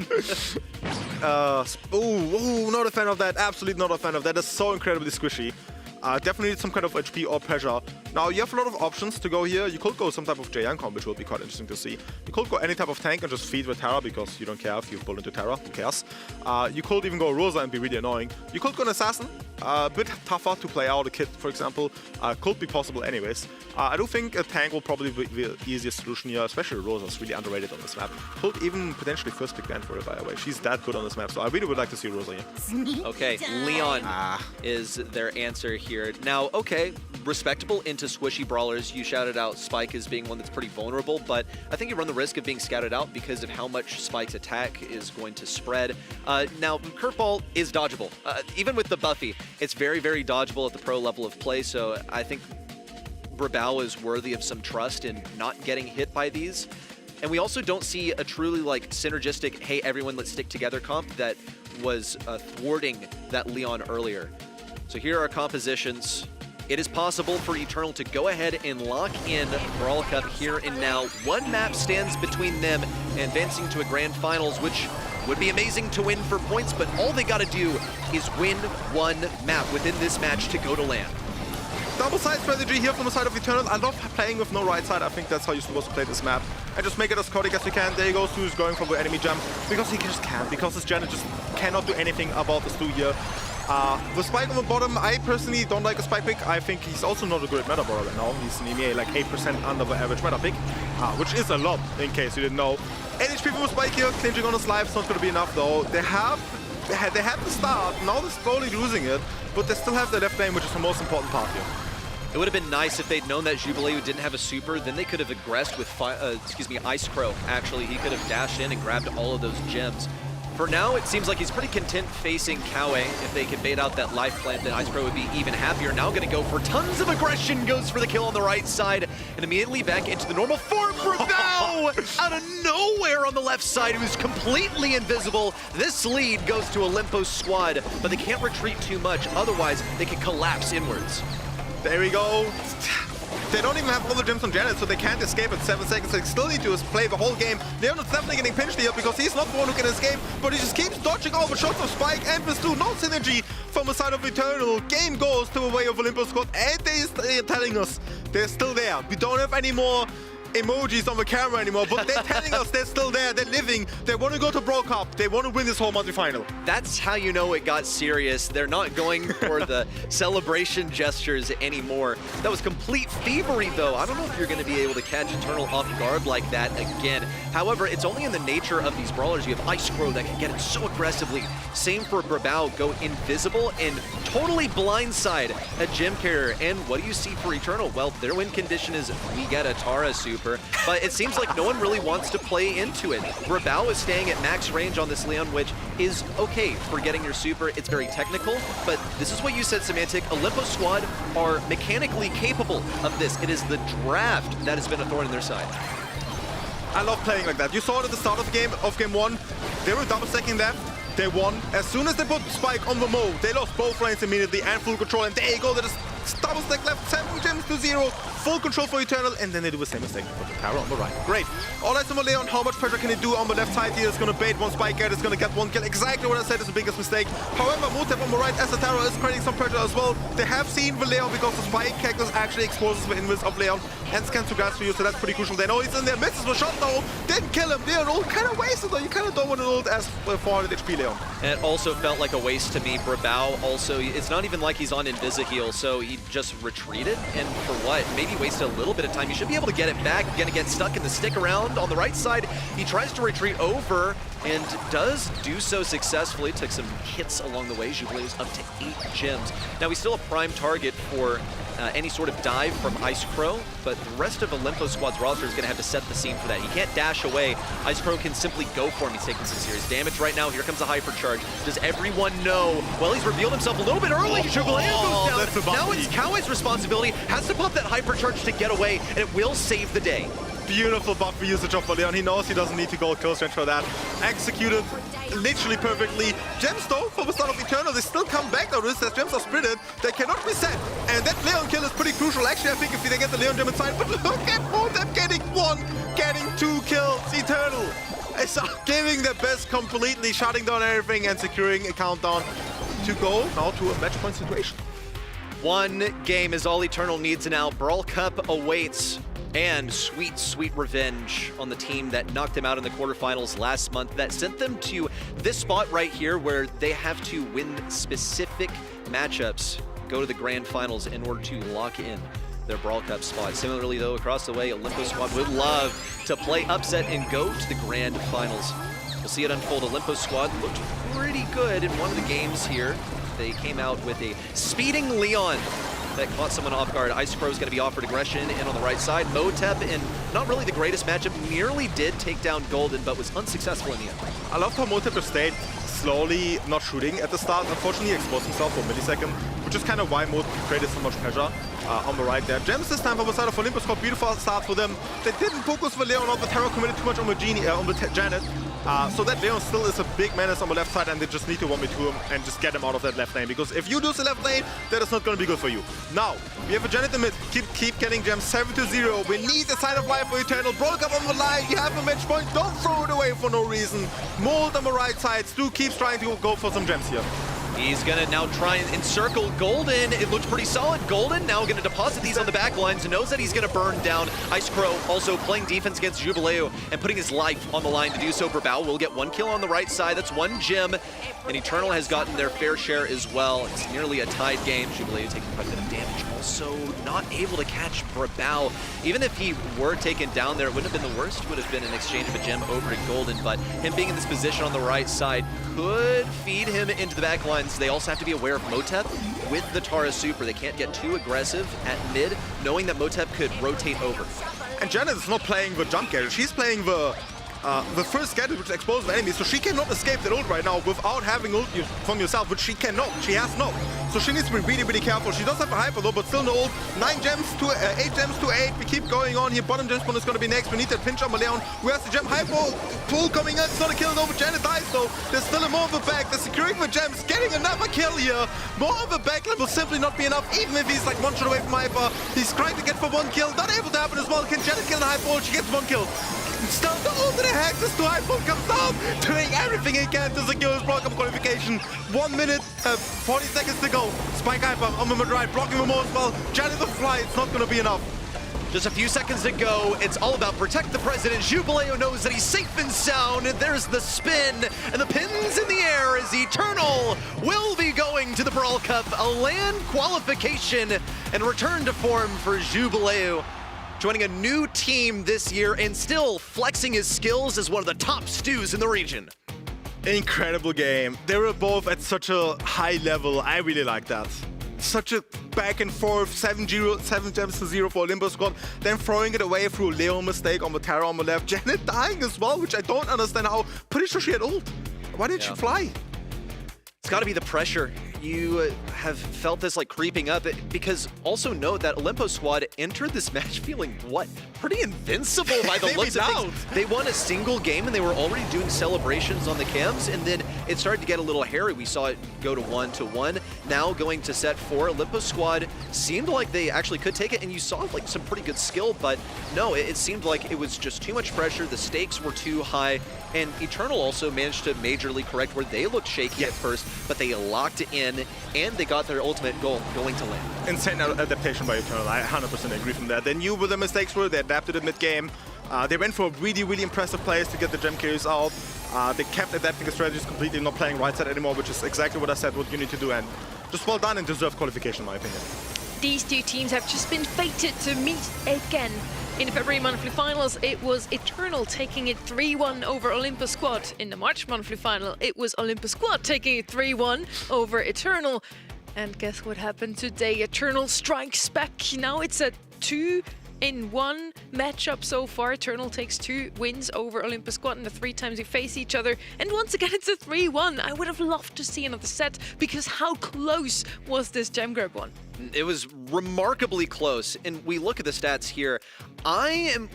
Ooh, not a fan of that. Absolutely not a fan of that. That's so incredibly squishy. Definitely need some kind of HP or pressure. Now, you have a lot of options to go here. You could go some type of Jaehyun comp, which will be quite interesting to see. You could go any type of tank and just feed with Tara because you don't care if you pull into Tara. Who cares? You could even go Rosa and be really annoying. You could go an Assassin. A bit tougher to play out a kit, for example. Could be possible anyways. I do think a tank will probably be the easiest solution here, especially Rosa is really underrated on this map. Could even potentially first pick ban for her, by the way. She's that good on this map, so I really would like to see Rosa here. Okay, Leon is their answer here. Now, okay, respectable into squishy brawlers. You shouted out Spike as being one that's pretty vulnerable, but I think you run the risk of being scouted out because of how much Spike's attack is going to spread. Now, Curveball is dodgeable. Even with the Buffy, it's very, very dodgeable at the pro level of play, so I think Brawl is worthy of some trust in not getting hit by these. And we also don't see a truly like synergistic, hey, everyone, let's stick together comp that was thwarting that Leon earlier. So here are compositions. It is possible for Eternal to go ahead and lock in Brawl Cup here and now. One map stands between them and advancing to a grand finals, which would be amazing to win for points, but all they gotta do is win one map within this match to go to land. Double side strategy here from the side of Eternal. I love playing with no right side. I think that's how you're supposed to play this map. And just make it as chaotic as you can. There you go, Stu's going for the enemy jump. Because he just can't. Because this Janet just cannot do anything about the Stu here. The Spike on the bottom, I personally don't like a Spike pick. I think he's also not a good meta brawler right now. He's in EMEA like 8% under the average meta pick, which is a lot in case you didn't know. 8 HP from the Spike here, clinching on his life. It's not going to be enough though. They had the start, now they're slowly losing it, but they still have their left lane, which is the most important part here. It would have been nice if they'd known that Jubilee didn't have a super, then they could have aggressed with, Ice Crow, actually. He could have dashed in and grabbed all of those gems. For now, it seems like he's pretty content facing Kawe. If they can bait out that life plant, then Ice Crow would be even happier. Now gonna go for tons of aggression, goes for the kill on the right side, and immediately back into the normal form for Bao! Out of nowhere on the left side, who's completely invisible. This lead goes to Olympus squad, but they can't retreat too much, otherwise they can collapse inwards. There we go. They don't even have all the gems on Janet, so they can't escape at 7 seconds. They still need to play the whole game. Leonard's definitely getting pinched here because he's not the one who can escape, but he just keeps dodging all the shots of Spike and the Stu. No synergy from the side of Eternal. Game goes to the way of Olympus squad, and they're telling us they're still there. We don't have any more emojis on the camera anymore, but they're telling us they're still there, they're living, they want to go to Brawl Cup, they want to win this whole multi-final. That's how you know it got serious. They're not going for the celebration gestures anymore. That was complete thievery, though. I don't know if you're going to be able to catch Eternal off guard like that again. However, it's only in the nature of these brawlers. You have Ice Crow that can get it so aggressively. Same for Brawl, go invisible and totally blindside a gym carrier. And what do you see for Eternal? Well, their win condition is we get a Tara super, but it seems like no one really wants to play into it. Brawl is staying at max range on this Leon, which is okay for getting your super. It's very technical, but this is what you said, Semantic. Olympus squad are mechanically capable of this. It is the draft that has been a thorn in their side. I love playing like that. You saw it at the start of game one. They were double stacking left. They won. As soon as they put Spike on the Mo, they lost both lanes immediately and full control. And there you go. They just double stack left, 7 gems to 0. Full control for Eternal, and then they do the same mistake. Put the tower on the right. Great. All eyes on Leon. How much pressure can he do on the left side here? It's going to bait one Spike out. It's going to get one kill. Exactly what I said is the biggest mistake. However, Motep on the right as the tower is creating some pressure as well. They have seen the Leon because the Spike cactus actually exposes the invis of Leon and scans to gas for you, so that's pretty crucial. They know he's in there. Misses the shot though. Didn't kill him. Leon ult kind of wasted though. You kind of don't want an ult as 400 HP Leon. And it also felt like a waste to me. Brawl also, it's not even like he's on Invisa heal, so he just retreated. And for what? Maybe wasted a little bit of time. You should be able to get it back. You're gonna get stuck in the stick around on the right side. He tries to retreat over and does do so successfully. Took some hits along the way. Jubilee's up to 8 gems. Now he's still a prime target for any sort of dive from Ice Crow, but the rest of Olympus squad's roster is going to have to set the scene for that. He can't dash away. Ice Crow can simply go for him. He's taking some serious damage right now. Here comes a hypercharge. Does everyone know? Well, he's revealed himself a little bit early. Jubilee goes down. Now it's Cowie's responsibility. Has to pump that hypercharge to get away, and it will save the day. Beautiful buffer usage of Leon. He knows he doesn't need to go kill strength for that. Executed literally perfectly. Gems though, for the start of Eternal, they still come back though. As gems are sprinted, they cannot reset. And that Leon kill is pretty crucial. Actually, I think if they get the Leon gem inside, but look at Motep getting 1, getting 2 kills. Eternal is giving their best completely, shutting down everything and securing a countdown to go now to a match point situation. One game is all Eternal needs now. Brawl Cup awaits. And sweet, sweet revenge on the team that knocked them out in the quarterfinals last month, that sent them to this spot right here where they have to win specific matchups, go to the grand finals in order to lock in their Brawl Cup spot. Similarly, though, across the way, Olympus squad would love to play upset and go to the grand finals. We'll see it unfold. Olympus squad looked pretty good in one of the games here. They came out with a speeding Leon that caught someone off guard. Ice Crow is going to be offered aggression in on the right side. Motep, in not really the greatest matchup, nearly did take down Golden, but was unsuccessful in the end. I love how Motep stayed slowly not shooting at the start. Unfortunately, he exposed himself for a millisecond, which is kind of why Motep created so much pressure on the right there. Gems this time from the side of Olympus got beautiful start for them. They didn't focus for Leon, the Terror committed too much on the Janet. So that Leon still is a big menace on the left side, and they just need to 1v2 him and just get him out of that left lane. Because if you lose the left lane, that is not going to be good for you. Now, we have a Janet in mid. Keep getting gems 7-0. We need a sign of life for Eternal. Brawl Cup on the line. You have a match point. Don't throw it away for no reason. Mold on the right side. Stu keeps trying to go for some gems here. He's going to now try and encircle Golden. It looks pretty solid. Golden now going to deposit these on the back lines. Knows that he's going to burn down. Ice Crow also playing defense against Jubileo and putting his life on the line to do so. Brawl will get 1 kill on the right side. That's 1 gem. And Eternal has gotten their fair share as well. It's nearly a tied game. Jubileo taking quite a bit of damage. Also not able to catch Brawl. Even if he were taken down there, it wouldn't have been the worst. It would have been an exchange of a gem over to Golden. But him being in this position on the right side could feed him into the back lines. They also have to be aware of Motep with the Tara super. They can't get too aggressive at mid, knowing that Motep could rotate over. And Janet is not playing the jump gadget. She's playing the first gadget, which exposes the enemy, so she cannot escape that ult right now without having ult from yourself, which she cannot. She has not. So she needs to be really, really careful. She does have a hyper though, but still no ult. 8 gems to 8. We keep going on here. Bottom gem spawn is going to be next. We need that pinch on Leon. Who has the gem hyper pull coming in? It's not a kill though, but Janet dies though. There's still a more of a back. They're securing the gems, getting another kill here. More of a backline will simply not be enough, even if he's like 1 shot away from hyper. He's trying to get for 1 kill. Not able to happen as well. Can Janet kill the hyper? She gets 1 kill. Still the ultimate hacks to hyper comes down, doing everything he can to secure his Brawl Cup qualification. 1 minute, 40 seconds to go. Spike hyper on the right, blocking the more as well. Janet the fly, it's not going to be enough. Just a few seconds to go. It's all about protect the president. Jubileo knows that he's safe and sound. And there's the spin and the pins in the air as Eternal will be going to the Brawl Cup, a LAN qualification and return to form for Jubileo. Joining a new team this year and still flexing his skills as one of the top stews in the region. Incredible game. They were both at such a high level. I really like that. Such a back and forth, 7 gems to 0 for Olympus squad, then throwing it away through a Leo mistake on the Terra on the left. Janet dying as well, which I don't understand how. Pretty sure she had ult. Why didn't she fly? It's got to be the pressure. You have felt this like creeping up because also note that Olympus squad entered this match feeling what? Pretty invincible by the looks of things. They won a single game and they were already doing celebrations on the cams, and then it started to get a little hairy. We saw it go to 1-1. Now going to set 4. Olympus squad seemed like they actually could take it, and you saw like some pretty good skill, but no, it seemed like it was just too much pressure. The stakes were too high, and Eternal also managed to majorly correct where they looked shaky at first, but they locked in and they got their ultimate goal going to land. Insane adaptation by Eternal. I 100% agree from that. They knew where the mistakes were. They adapted it mid-game. They went for really, really impressive plays to get the gem carries out. They kept adapting the strategies completely, not playing right side anymore, which is exactly what I said what you need to do. And just well done and deserved qualification, in my opinion. These two teams have just been fated to meet again. In the February monthly finals, it was Eternal taking it 3-1 over Olympus Squad. In the March monthly final, it was Olympus Squad taking it 3-1 over Eternal. And guess what happened today? Eternal strikes back. Now it's a 2-in-1 matchup so far. Eternal takes 2 wins over Olympus Squad in the 3 times they face each other. And once again, it's a 3-1. I would have loved to see another set because how close was this gem grab one? It was remarkably close, and we look at the stats here.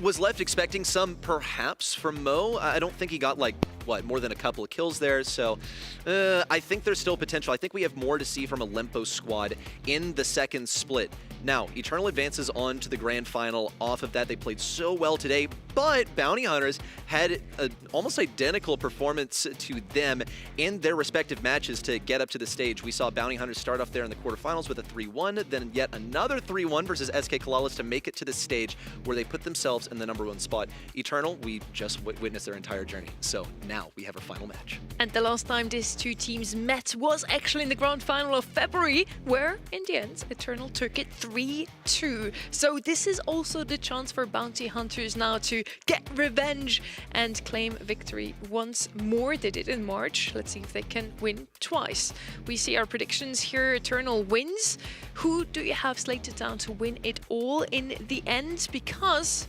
Was left expecting some perhaps from Mo. I don't think he got like, what, more than a couple of kills there, so I think there's still potential. I think we have more to see from Olympus squad in the second split. Now, Eternal advances on to the grand final. Off of that, they played so well today, but Bounty Hunters had an almost identical performance to them in their respective matches to get up to the stage. We saw Bounty Hunters start off there in the quarterfinals with a 3-1, then yet another 3-1 versus SK Kalalis to make it to the stage where they put themselves in the #1 spot. Eternal, we just witnessed their entire journey, so now we have our final match. And the last time these two teams met was actually in the grand final of February, where in the end Eternal took it 3-2. So this is also the chance for Bounty Hunters now to get revenge and claim victory once more. They did in March. Let's see if they can win twice. We see our predictions here. Eternal wins. Who do you have slated down to win it all in the end? Because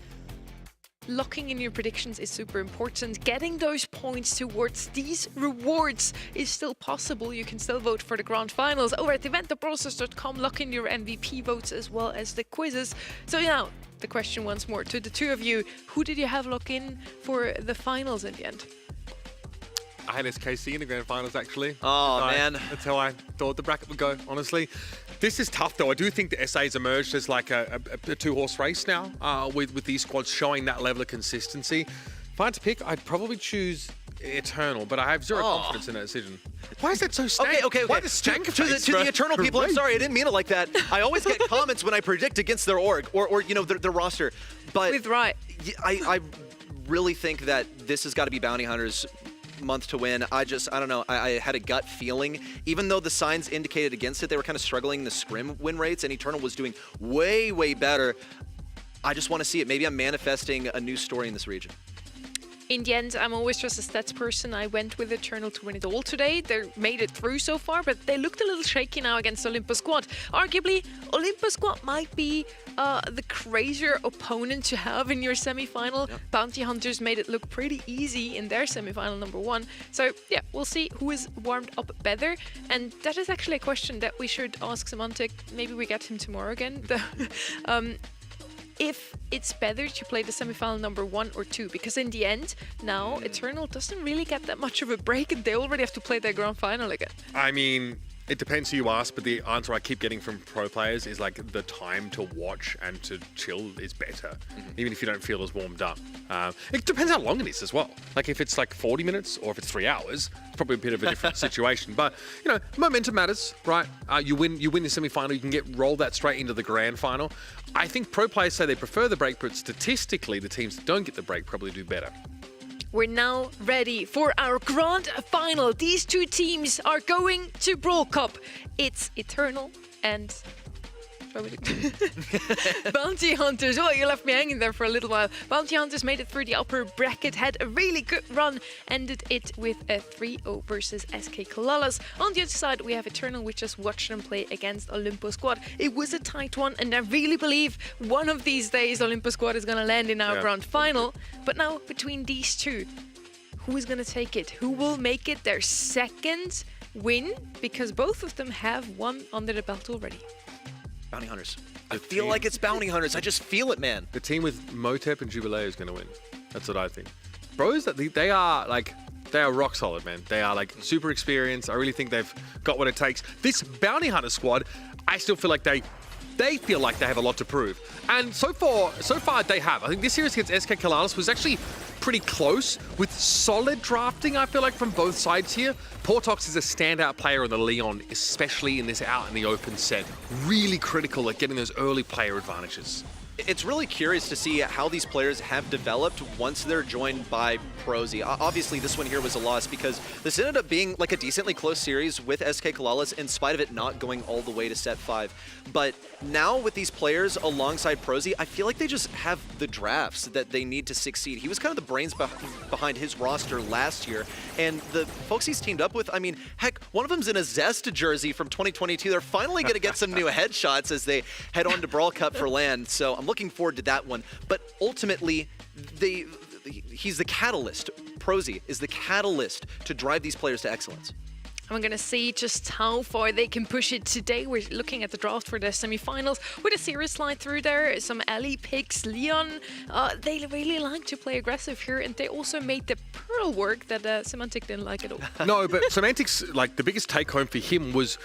locking in your predictions is super important. Getting those points towards these rewards is still possible. You can still vote for the grand finals over at eventthebrawlstars.com. Lock in your MVP votes as well as the quizzes. So now, the question once more to the two of you. Who did you have lock in for the finals in the end? I had SKC in the grand finals, actually. Oh, man. That's how I thought the bracket would go, honestly. This is tough, though. I do think the SA's emerged as like a 2-horse race now with these squads showing that level of consistency. If I had to pick, I'd probably choose Eternal, but I have zero confidence in that decision. Why is that so stank? Okay. Why the stank to the Eternal people, I'm sorry, I didn't mean it like that. I always get comments when I predict against their org or you know, their roster. But With right. I really think that this has got to be Bounty Hunters' month to win. I don't know. I had a gut feeling. Even though the signs indicated against it, they were kind of struggling in the scrim win rates, and Eternal was doing way, way better. I just want to see it. Maybe I'm manifesting a new story in this region. In the end, I'm always just a stats person. I went with Eternal to win it all today. They made it through so far, but they looked a little shaky now against Olympus Squad. Arguably, Olympus Squad might be the crazier opponent to have in your semi-final. Yep. Bounty Hunters made it look pretty easy in their semi-final #1. So yeah, we'll see who is warmed up better. And that is actually a question that we should ask Semantic. Maybe we get him tomorrow again. If it's better to play the semi-final #1 or 2, because in the end, now Eternal doesn't really get that much of a break and they already have to play their grand final again. I mean, It depends who you ask, but the answer I keep getting from pro players is like the time to watch and to chill is better, even if you don't feel as warmed up. It depends how long it is as well. Like if it's like 40 minutes or if it's 3 hours, it's probably a bit of a different situation. But you know, momentum matters, right? You win the semi-final, you can roll that straight into the grand final. I think pro players say they prefer the break, but statistically, the teams that don't get the break probably do better. We're now ready for our grand final. These two teams are going to Brawl Cup. It's Eternal and Bounty Hunters. Oh, you left me hanging there for a little while. Bounty Hunters made it through the upper bracket, had a really good run, ended it with a 3-0 versus SK Kalalas. On the other side, we have Eternal. We just watched them play against Olympus Squad. It was a tight one, and I really believe one of these days Olympus Squad is going to land in our grand final. But now, between these two, who is going to take it? Who will make it their second win? Because both of them have one under the belt already. Bounty Hunters. I feel like it's Bounty Hunters. I just feel it, man. The team with Motep and Jubilee is going to win. That's what I think. Bros, they are rock solid, man. They are like super experienced. I really think they've got what it takes. This Bounty Hunter squad, I still feel like they feel like they have a lot to prove. And so far they have. I think this series against SK Kalalas was actually pretty close with solid drafting, I feel like, from both sides here. Portox is a standout player on the Leon, especially in this out in the open set. Really critical at getting those early player advantages. It's really curious to see how these players have developed once they're joined by Prosy. Obviously, this one here was a loss because this ended up being like a decently close series with SK Kalalas in spite of it not going all the way to set 5. But now with these players alongside Prosy, I feel like they just have the drafts that they need to succeed. He was kind of the brains behind his roster last year, and the folks he's teamed up with, I mean, heck, one of them's in a Zest jersey from 2022. They're finally going to get some new headshots as they head on to Brawl Cup for LAN, so I'm looking forward to that one. But ultimately, he's the catalyst. Prosy is the catalyst to drive these players to excellence. I'm going to see just how far they can push it today. We're looking at the draft for the semifinals with a series slide through there. Some Ellie picks, Leon. They really like to play aggressive here, and they also made the Pearl work that Semantic didn't like at all. No, but Semantic's, like, the biggest take home for him was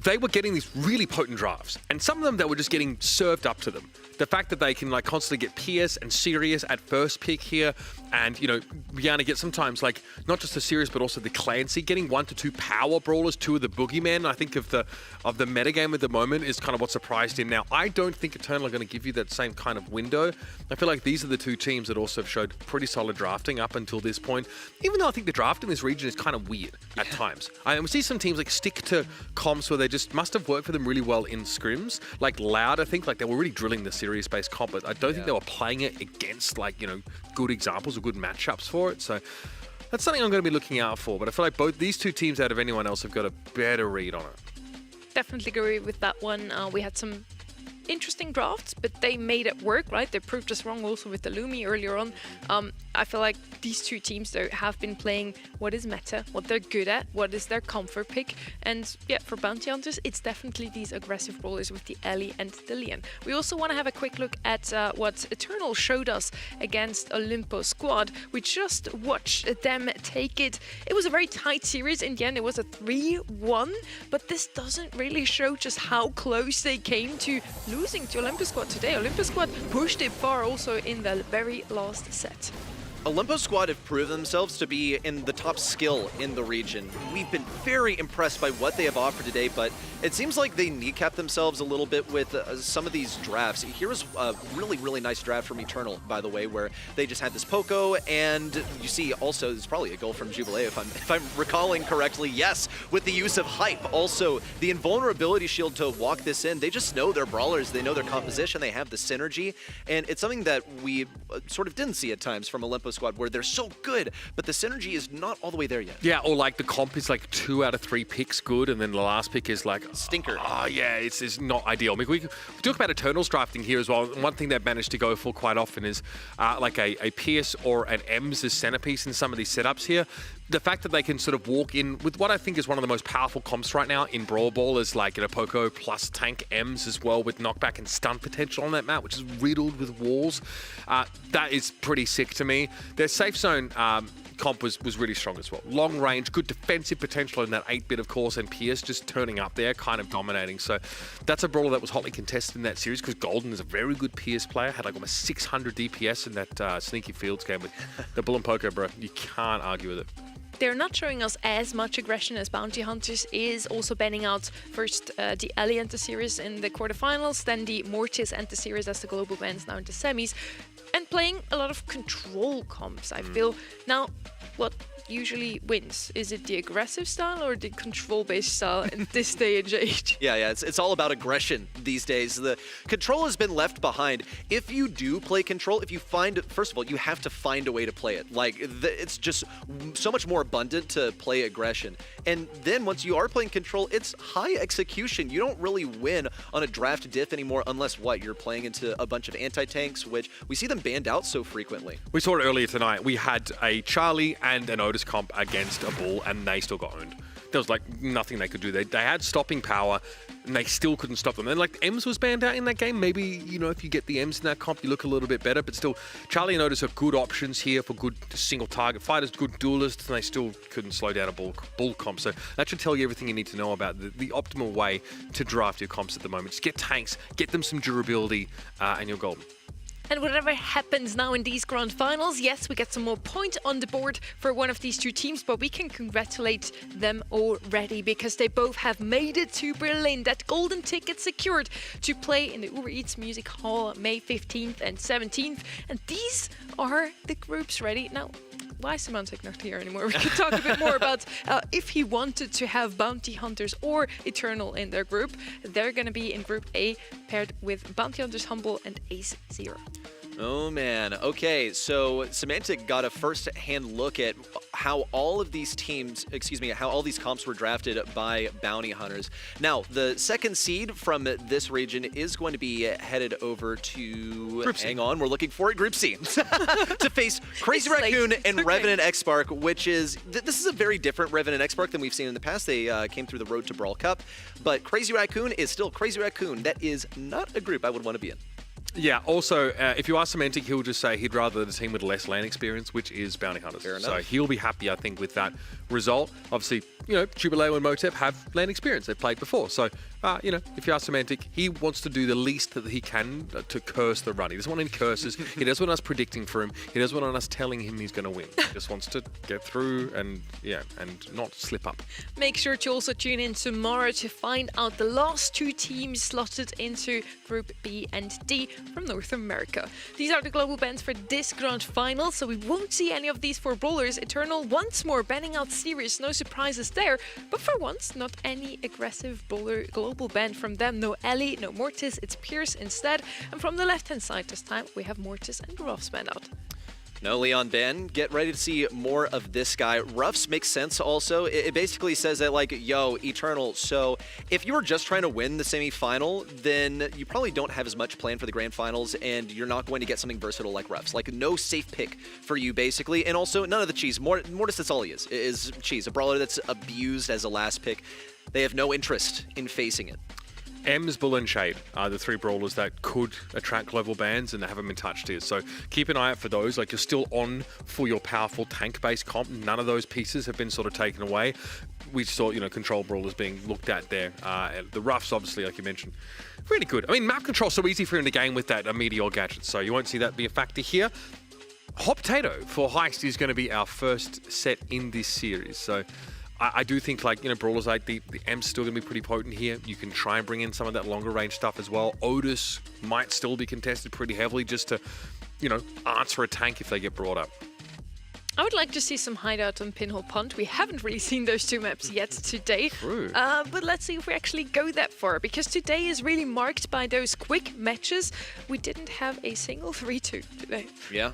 they were getting these really potent drafts, and some of them that were just getting served up to them. The fact that they can like constantly get Pierce and Sirius at first pick here, and you know, Rihanna gets sometimes like not just the Sirius but also the Clancy, getting 1 to 2 power brawlers, 2 of the boogeymen. I think of the metagame at the moment is kind of what surprised him. Now, I don't think Eternal are going to give you that same kind of window. I feel like these are the two teams that also showed pretty solid drafting up until this point, even though I think the draft in this region is kind of weird at times. I see some teams like stick to comps where they just must have worked for them really well in scrims. Like Loud, I think, like they were really drilling the series-based comp, but I don't think they were playing it against like, you know, good examples or good matchups for it. So that's something I'm going to be looking out for. But I feel like both these two teams out of anyone else have got a better read on it. Definitely agree with that one. We had some interesting drafts, but they made it work, right? They proved us wrong also with the Lumi earlier on. I feel like these two teams, though, have been playing what is meta, what they're good at, what is their comfort pick. And yeah, for Bounty Hunters, it's definitely these aggressive brawlers with the Ellie and the Leon. We also want to have a quick look at what Eternal showed us against Olympus Squad. We just watched them take it. It was a very tight series. In the end, it was a 3-1, but this doesn't really show just how close they came to losing to Olympus Squad today. Olympus Squad pushed it far also in the very last set. Olympus Squad have proven themselves to be in the top skill in the region. We've been very impressed by what they have offered today, but it seems like they kneecapped themselves a little bit with some of these drafts. Here was a really, really nice draft from Eternal, by the way, where they just had this Poco, and you see also, it's probably a goal from Jubilee if I'm recalling correctly. Yes, with the use of Hype. Also, the invulnerability shield to walk this in. They just know their brawlers, they know their composition, they have the synergy, and it's something that we sort of didn't see at times from Olympus Squad, where they're so good, but the synergy is not all the way there yet. Yeah, or like the comp is like 2 out of 3 picks good, and then the last pick is like stinker. Oh yeah, it's not ideal. I mean, we talk about Eternals drafting here as well. One thing they've managed to go for quite often is like a Pierce or an Ems as centerpiece in some of these setups here. the fact that they can sort of walk in with what I think is one of the most powerful comps right now in Brawl Ball is like, Poco plus tank Ems as well with knockback and stun potential on that map, which is riddled with walls. That is pretty sick to me. Their safe zone comp was really strong as well. Long range, good defensive potential in that 8-bit, of course, and Pierce just turning up there, kind of dominating. So that's a brawler that was hotly contested in that series because Golden is a very good Pierce player, had like almost 600 DPS in that Sneaky Fields game with the Bull and Poco, bro. You can't argue with it. They're not showing us as much aggression as Bounty Hunters is, also banning out first the Ellie enter series in the quarterfinals, then the Mortis enter series as the global bans now in the semis, and playing a lot of control comps, I feel. Now, what usually wins? Is it the aggressive style or the control-based style in this day and age? Yeah, it's all about aggression these days. The control has been left behind. If you do play control, if you find, first of all, you have to find a way to play it. Like, it's just so much more abundant to play aggression. And then once you are playing control, it's high execution. You don't really win on a draft diff anymore unless, you're playing into a bunch of anti-tanks, which we see them banned out so frequently. We saw it earlier tonight. We had a Charlie and an Otis comp against a Bull, and they still got owned. There was like nothing they could do. They had stopping power, and they still couldn't stop them. And like Ems was banned out in that game. Maybe, if you get the Ems in that comp, you look a little bit better. But still, Charlie and Otis are good options here for good single target fighters, good duelists, and they still couldn't slow down a Bull comp. So that should tell you everything you need to know about the optimal way to draft your comps at the moment. Just get tanks, get them some durability, and you're golden. And whatever happens now in these grand finals, yes, we get some more points on the board for one of these two teams, but we can congratulate them already because they both have made it to Berlin. That golden ticket secured to play in the Uber Eats Music Hall May 15th and 17th. And these are the groups ready. Now, why is Semantic not here anymore? We can talk a bit more about if he wanted to have Bounty Hunters or Eternal in their group. They're going to be in Group A, paired with Bounty Hunters Humble and Ace Zero. Oh man. Okay, so Semantic got a first-hand look at how all of these teams, how all these comps were drafted by Bounty Hunters. Now, the second seed from this region is going to be headed over to, we're looking for it, Group C, to face Crazy Raccoon and Revenant X-Spark, which is, this is a very different Revenant X-Spark than we've seen in the past. They came through the Road to Brawl Cup, but Crazy Raccoon is still Crazy Raccoon. That is not a group I would want to be in. Yeah, also, if you ask Semantic, he'll just say he'd rather the team with less LAN experience, which is Bounty Hunters. Fair enough. So he'll be happy, I think, with that result. Obviously, Jubileo and Motep have LAN experience. They've played before. So, if you ask Semantic, he wants to do the least that he can to curse the run. He doesn't want any curses. He doesn't want us predicting for him. He doesn't want us telling him he's going to win. He just wants to get through and not slip up. Make sure to also tune in tomorrow to find out the last two teams slotted into Group B and D from North America. These are the global bans for this grand final, so we won't see any of these four brawlers. Eternal once more banning out Sirius, no surprises there, but for once, not any aggressive brawler global ban from them. No Ellie, no Mortis, it's Pierce instead. And from the left-hand side this time, we have Mortis and Ruffs banned out. No Leon Ben. Get ready to see more of this guy. Ruffs makes sense also. It basically says that, yo, Eternal, so if you were just trying to win the semi-final, then you probably don't have as much planned for the grand finals, and you're not going to get something versatile like Ruffs. No safe pick for you, basically. And also, none of the cheese. Mortis, that's all he is cheese. A brawler that's abused as a last pick. They have no interest in facing it. Ems, Bull, and Shade are the three brawlers that could attract global bans, and they haven't been touched here. So keep an eye out for those. You're still on for your powerful tank-based comp. None of those pieces have been sort of taken away. We saw, control brawlers being looked at there. The Ruffs, obviously, like you mentioned, really good. I mean, map control's so easy for him to game with that Meteor gadget, so you won't see that be a factor here. Hot Potato for Heist is going to be our first set in this series. So I do think, brawlers like the M's still going to be pretty potent here. You can try and bring in some of that longer range stuff as well. Otis might still be contested pretty heavily just to, answer a tank if they get brought up. I would like to see some hideout on Pinhole Pond. We haven't really seen those two maps yet today. True. But let's see if we actually go that far, because today is really marked by those quick matches. We didn't have a single 3-2 today. Yeah.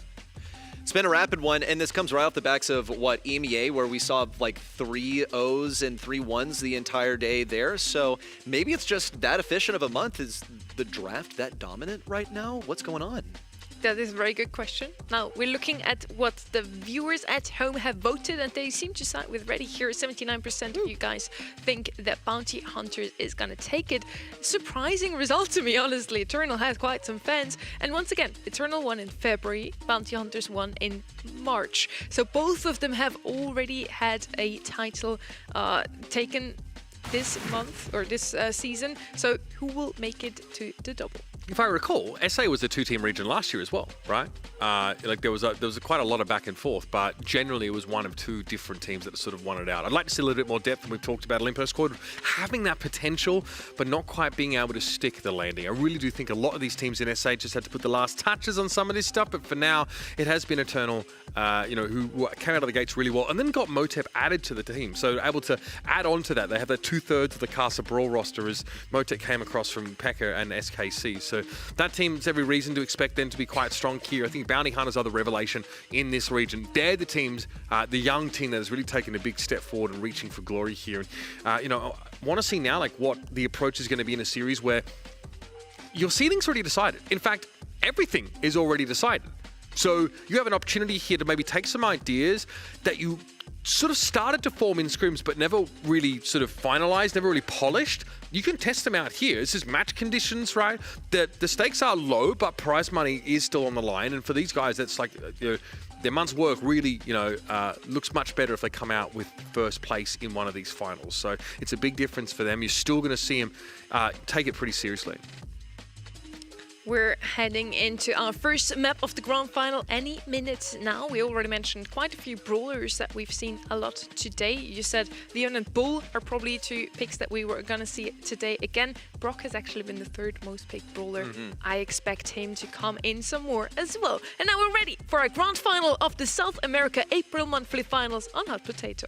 It's been a rapid one, and this comes right off the backs of, EMEA, where we saw 3 O's and 3 1s the entire day there. So maybe it's just that efficient of a month. Is the draft that dominant right now? What's going on? That is a very good question. Now, we're looking at what the viewers at home have voted, and they seem to side with Ready here. 79% of you guys think that Bounty Hunters is going to take it. Surprising result to me, honestly. Eternal has quite some fans. And once again, Eternal won in February, Bounty Hunters won in March. So both of them have already had a title taken this month or this season. So who will make it to the double? If I recall, SA was a two-team region last year as well, right? Like there was quite a lot of back and forth, but generally it was one of two different teams that sort of won it out. I'd like to see a little bit more depth, and we've talked about Olympus Squad having that potential, but not quite being able to stick the landing. I really do think a lot of these teams in SA just had to put the last touches on some of this stuff, but for now, it has been Eternal, who came out of the gates really well, and then got Motep added to the team, so able to add on to that. They have that 2/3 of the Casa Brawl roster as Motep came across from Pekka and SKC. So that team's every reason to expect them to be quite strong here. I think Bounty Hunters are the revelation in this region. They're the teams, the young team that has really taken a big step forward and reaching for glory here. And, I want to see now like what the approach is going to be in a series where your seeding's already decided. In fact, everything is already decided. So you have an opportunity here to maybe take some ideas that you sort of started to form in scrims but never really sort of finalized, never really polished. You can test them out here. This is match conditions, right? The stakes are low, but prize money is still on the line. And for these guys, that's like their month's work really, looks much better if they come out with first place in one of these finals. So it's a big difference for them. You're still going to see them take it pretty seriously. We're heading into our first map of the grand final any minute now. We already mentioned quite a few brawlers that we've seen a lot today. You said Leon and Bull are probably two picks that we were going to see today again. Brock has actually been the third most picked brawler. I expect him to come in some more as well. And now we're ready for our grand final of the South America April monthly finals on Hot Potato.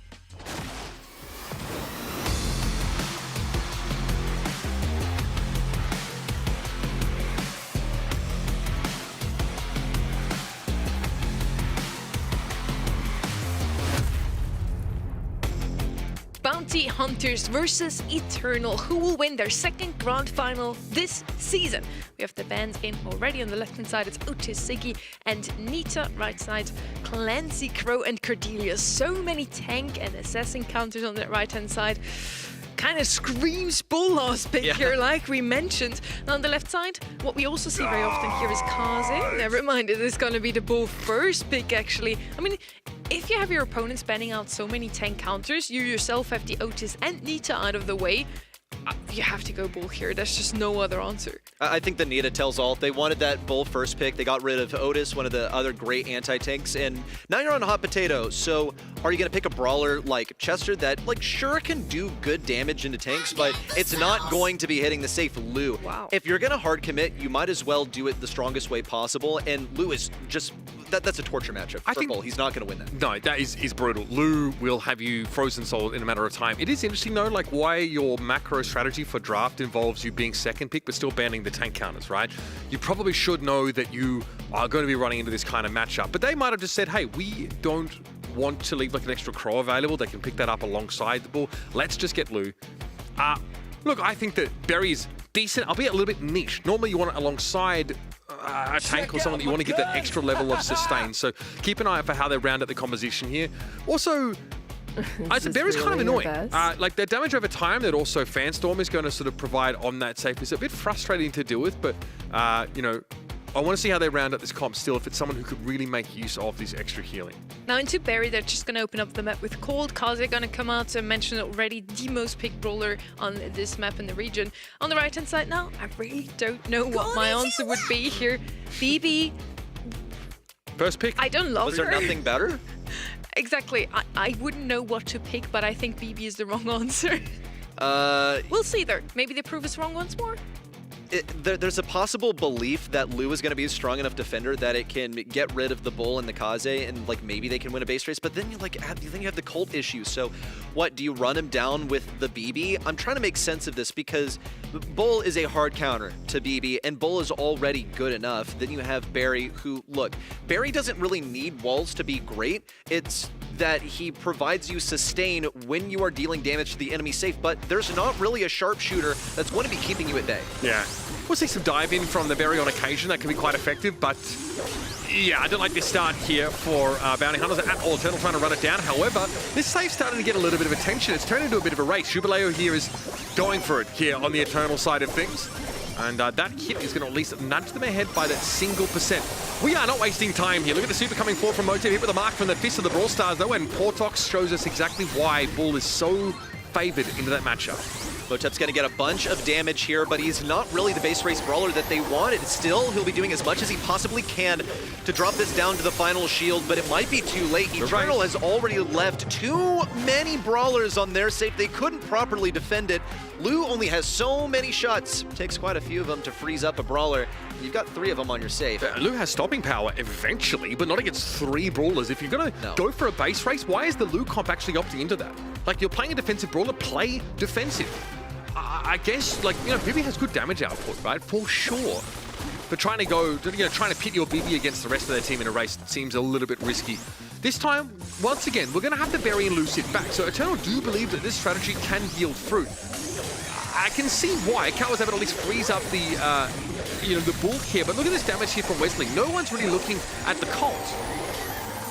Bounty Hunters versus Eternal. Who will win their second grand final this season? We have the bands in already. On the left-hand side, it's Otis, Siggy, and Nita. Right side, Clancy, Crow, and Cordelia. So many tank and assassin counters on that right-hand side. Kind of screams Bull last pick here, like we mentioned. And on the left side, what we also see very often here is Kaze. Never mind, it is going to be the Bull first pick, actually. I mean, if you have your opponents banning out so many tank counters, you yourself have the Otis and Nita out of the way, you have to go Bull here. There's just no other answer. I think the Nita tells all. They wanted that Bull first pick. They got rid of Otis, one of the other great anti-tanks, and now you're on a Hot Potato. So are you going to pick a brawler like Chester that, like, sure can do good damage into tanks, but it's not going to be hitting the safe Lou? Wow. If you're going to hard commit, you might as well do it the strongest way possible, and Lou is just... That's a torture matchup for Bull. He's not going to win that. No, that is brutal. Lou will have you frozen solid in a matter of time. It is interesting, though, like why your macro strategy for draft involves you being second pick but still banning the tank counters, right? You probably should know that you are going to be running into this kind of matchup. But they might have just said, hey, we don't want to leave like an extra Crow available. They can pick that up alongside the Bull. Let's just get Lou. Look, I think that Berry's decent, albeit a little bit niche. Normally you want it alongside a tank or someone that you want to get that extra level of sustain. So keep an eye out for how they round out the composition here. Also, Berry's kind of annoying. Like their damage over time that also Fanstorm is going to sort of provide on that safe is a bit frustrating to deal with, but I want to see how they round up this comp still if it's someone who could really make use of this extra healing. Now into Berry, they're just going to open up the map with Cold. Kaze going to come out, I mentioned already, the most picked brawler on this map in the region. On the right-hand side now, I really don't know what my answer would be here. BB. First pick? I don't love her. Was there nothing better? Exactly. I wouldn't know what to pick, but I think BB is the wrong answer. We'll see there. Maybe they prove us wrong once more. There's a possible belief that Lou is going to be a strong enough defender that it can get rid of the Bull and the Kaze, and like maybe they can win a base race. But then you have the cult issue. So, what do you run him down with the BB? I'm trying to make sense of this because Bull is a hard counter to BB, and Bull is already good enough. Then you have Berry, who Berry doesn't really need walls to be great. It's that he provides you sustain when you are dealing damage to the enemy safe, but there's not really a sharpshooter that's going to be keeping you at bay. Yeah. We'll see some dive in from the Berry on occasion. That can be quite effective, but yeah, I don't like this start here for Bounty Hunters at all. Eternal trying to run it down. However, this save's starting to get a little bit of attention. It's turned into a bit of a race. Jubileo here is going for it here on the Eternal side of things. And that hit is going to at least nudge them ahead by that single percent. We are not wasting time here. Look at the super coming forward from Motive. Hit with a mark from the fist of the Brawl Stars, though, and Portox shows us exactly why Bull is so favored into that matchup. Motep's going to get a bunch of damage here, but he's not really the base race brawler that they wanted. Still, he'll be doing as much as he possibly can to drop this down to the final shield, but it might be too late. Eternal has already left too many brawlers on their safe. They couldn't properly defend it. Lou only has so many shots. Takes quite a few of them to freeze up a brawler. You've got 3 of them on your safe. Lou has stopping power eventually, but not against 3 brawlers. If you're going to go for a base race, why is the Lou comp actually opting into that? Like, you're playing a defensive brawler, play defensive. I guess, like, you know, Vivi has good damage output, right? For sure. But trying to go, you know, trying to pit your Vivi against the rest of their team in a race seems a little bit risky. This time, once again, we're going to have to Berry and Lou sit back. So Eternal do believe that this strategy can yield fruit. I can see why. Cal was able to at least freeze up the, you know, the Bull here. But look at this damage here from Wesley. No one's really looking at the Colt.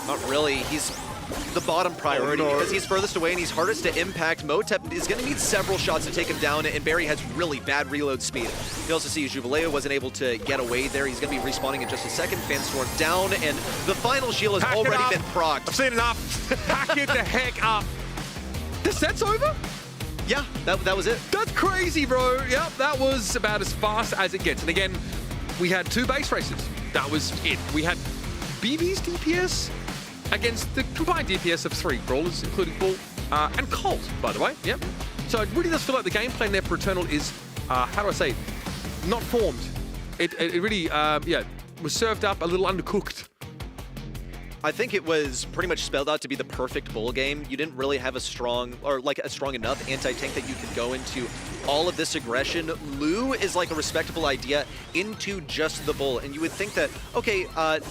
Not really. He's the bottom priority because he's furthest away and he's hardest to impact. Motep is going to need several shots to take him down, and Barry has really bad reload speed. You also see Jubileo wasn't able to get away there. He's going to be respawning in just a second. Fanstorm down, and the final shield has already been procced. I've seen enough. Pack it the heck up. The set's over? Yeah, that was it. That's crazy, bro. Yep, that was about as fast as it gets. And again, we had 2 base races. That was it. We had BB's DPS against the combined DPS of 3 brawlers, including Bull and Colt, by the way. Yep. So it really does feel like the game plan there for Eternal is, how do I say, not formed. It really, yeah, was served up a little undercooked. I think it was pretty much spelled out to be the perfect Bull game. You didn't really have a strong, or like a strong enough anti-tank that you could go into all of this aggression. Lou is like a respectable idea into just the Bull. And you would think that, okay,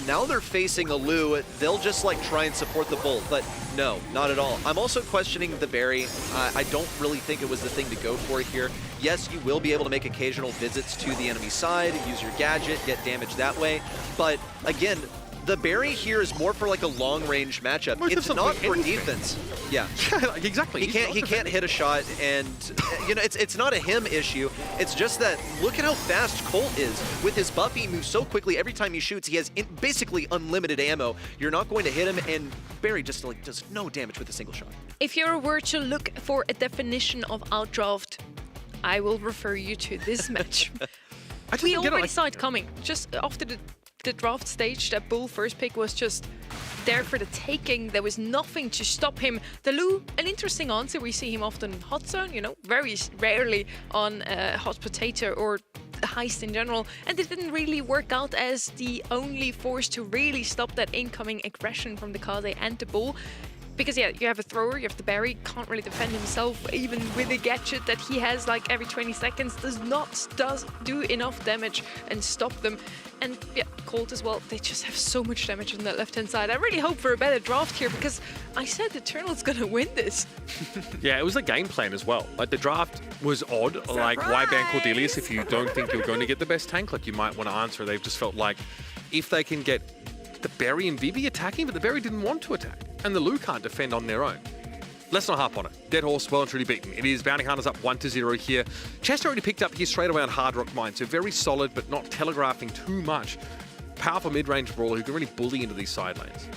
now they're facing a Lou, they'll just like try and support the Bull. But no, not at all. I'm also questioning the Barry. I don't really think it was the thing to go for here. Yes, you will be able to make occasional visits to the enemy side, use your gadget, get damage that way. But again, the Barry here is more for like a long-range matchup. It's not for defense. Yeah, like, exactly. He can't hit a shot, and you know it's not a him issue. It's just that look at how fast Colt is with his buff. He moves so quickly every time he shoots. He has basically unlimited ammo. You're not going to hit him, and Barry just like does no damage with a single shot. If you were to look for a definition of outdraft, I will refer you to this match. We already saw it coming just after the draft stage. That Bull first pick was just there for the taking. There was nothing to stop him. The Lou, an interesting answer. We see him often hot zone, you know, very rarely on hot potato or heist in general, and it didn't really work out as the only force to really stop that incoming aggression from the Kaze and the Bull. Because yeah, you have a thrower, you have the Barry, can't really defend himself, even with a gadget that he has like every 20 seconds, does do enough damage and stop them. And yeah, Colt as well, they just have so much damage on that left-hand side. I really hope for a better draft here, because I said Eternal's gonna win this. Yeah, it was a game plan as well. Like, the draft was odd. Surprise! Like, why ban Cordelius if you don't think you're going to get the best tank? Like, you might want to answer. They've just felt like if they can get the Barry and Vivi attacking, but the Barry didn't want to attack, and the Lou can't defend on their own. Let's not harp on it. Dead horse, well and truly beaten. It is Bounty Hunters up 1-0 here. Chester already picked up here straight away on Hard Rock Mine, so very solid, but not telegraphing too much. Powerful mid-range brawler who can really bully into these side lanes.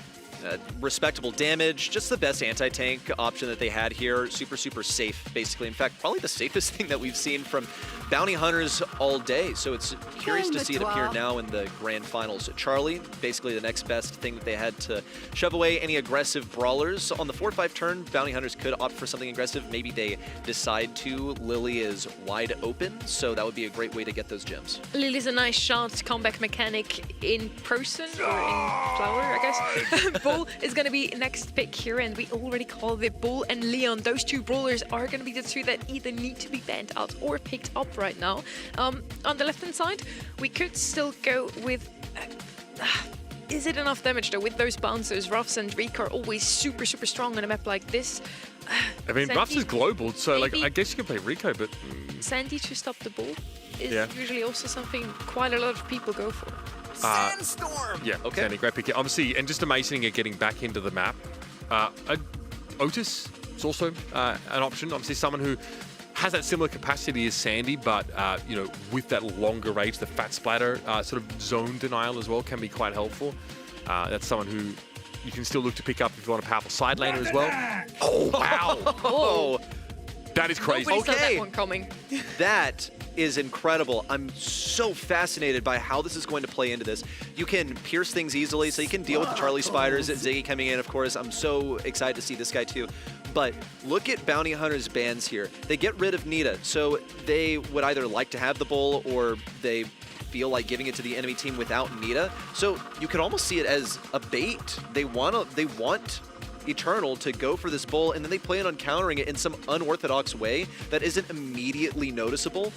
Respectable damage, just the best anti-tank option that they had here. Super safe, basically. In fact, probably the safest thing that we've seen from Bounty Hunters all day. So it's curious to see it appear now in the grand finals. Charlie, basically the next best thing that they had to shove away any aggressive brawlers. On the 4-5 turn, Bounty Hunters could opt for something aggressive. Maybe they decide to. Lily is wide open, so that would be a great way to get those gems. Lily's a nice shot comeback mechanic in person, or in flower, I guess. Bull is going to be next pick here, and we already called it Bull and Leon. Those two brawlers are going to be the two that either need to be banned out or picked up right now. On the left-hand side, we could still go with... is it enough damage, though? With those bouncers, Ruffs and Reek are always super strong on a map like this. I mean, Ruffs is global, so like I guess you can play Rico, but... Sandy to stop the Bull? is Yeah. usually also something quite a lot of people go for. Sandstorm! Yeah, Okay. Sandy, great pick. Obviously, and just amazing at getting back into the map. Otis is also an option. Obviously, someone who has that similar capacity as Sandy, but you know, with that longer range, the fat splatter, sort of zone denial as well can be quite helpful. That's someone who you can still look to pick up if you want a powerful side laner as well. Oh, wow. Oh, That is crazy. Nobody saw Okay. that one coming. that is incredible. I'm so fascinated by how this is going to play into this. You can pierce things easily, so you can deal with the Charlie Spiders. Ziggy coming in, of course. I'm so excited to see this guy too. But look at Bounty Hunter's bans here. They get rid of Nita, so they would either like to have the bull or they feel like giving it to the enemy team without Nita. So you could almost see it as a bait. They want Eternal to go for this bull, and then they plan on countering it in some unorthodox way that isn't immediately noticeable.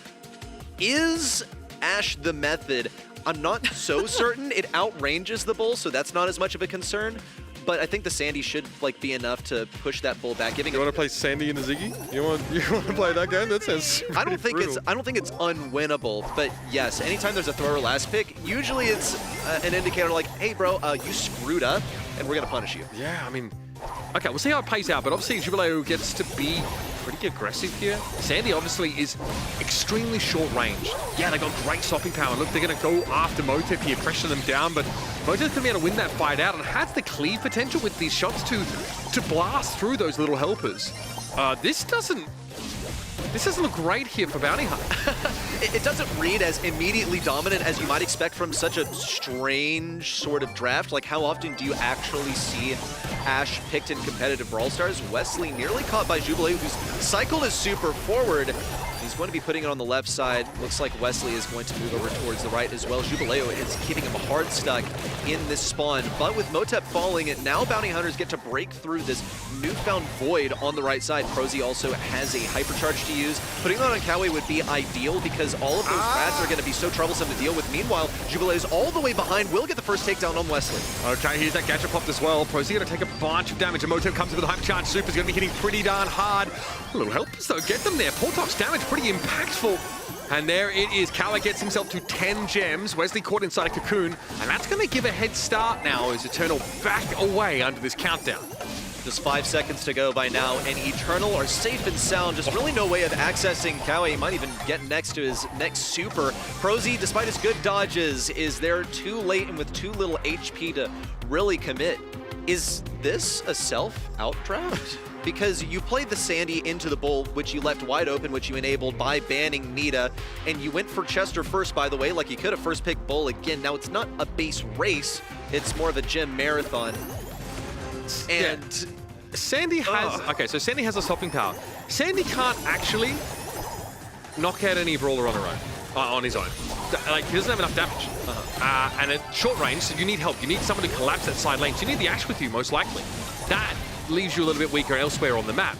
Is Ashe the method? I'm not so certain. It outranges the bull, so that's not as much of a concern. But I think the Sandy should like be enough to push that bull back, giving. You want to play Sandy and the Ziggy? You want to play that game? That sounds I don't think brutal. it's unwinnable, but yes, anytime there's a thrower last pick, usually it's an indicator like, hey bro, you screwed up, and we're gonna punish you. Yeah, I mean, okay, we'll see how it plays out, but obviously Jubilee gets to be pretty aggressive here. Sandy obviously is extremely short range. Yeah, they got great stopping power. Look, they're going to go after Motep here, pressure them down, but Motep's going to be able to win that fight out and has the cleave potential with these shots to blast through those little helpers. This doesn't look great here for Bounty Hunter. It doesn't read as immediately dominant as you might expect from such a strange sort of draft. Like, how often do you actually see Ashe picked in competitive Brawl Stars? Wesley nearly caught by Jubilee, who's cycled his super forward. He's going to be putting it on the left side. Looks like Wesley is going to move over towards the right as well. Jubileo is keeping him hard stuck in this spawn. But with Motep falling, now Bounty Hunters get to break through this newfound void on the right side. Prosy also has a hypercharge to use. Putting that on Kawi would be ideal because all of those bats are going to be so troublesome to deal with. Meanwhile, Jubileo's all the way behind. Will get the first takedown on Wesley. Okay, here's that gadget popped as well. Prosy going to take a bunch of damage, and Motep comes in with a hypercharge. Super's going to be hitting pretty darn hard. A little helpers though, get them there. Portok's damage pretty impactful. And there it is. Kawa gets himself to 10 gems. Wesley caught inside a cocoon. And that's going to give a head start now as Eternal back away under this countdown. Just 5 seconds to go by now, and Eternal are safe and sound. Just really no way of accessing Kawi. He might even get next to his next super. Prosy, despite his good dodges, is there too late and with too little HP to really commit. Is this a self-out draft? Because you played the Sandy into the bull, which you left wide open, which you enabled by banning Nita, and you went for Chester first, by the way, like you could have first picked bull again. Now, it's not a base race, it's more of a gem marathon. And Sandy has... Okay, so Sandy has a stopping power. Sandy can't actually knock out any brawler on her own. On his own. Like, he doesn't have enough damage. And at short range, so you need help. You need someone to collapse that side lane. So you need the Ashe with you, most likely. That leaves you a little bit weaker elsewhere on the map.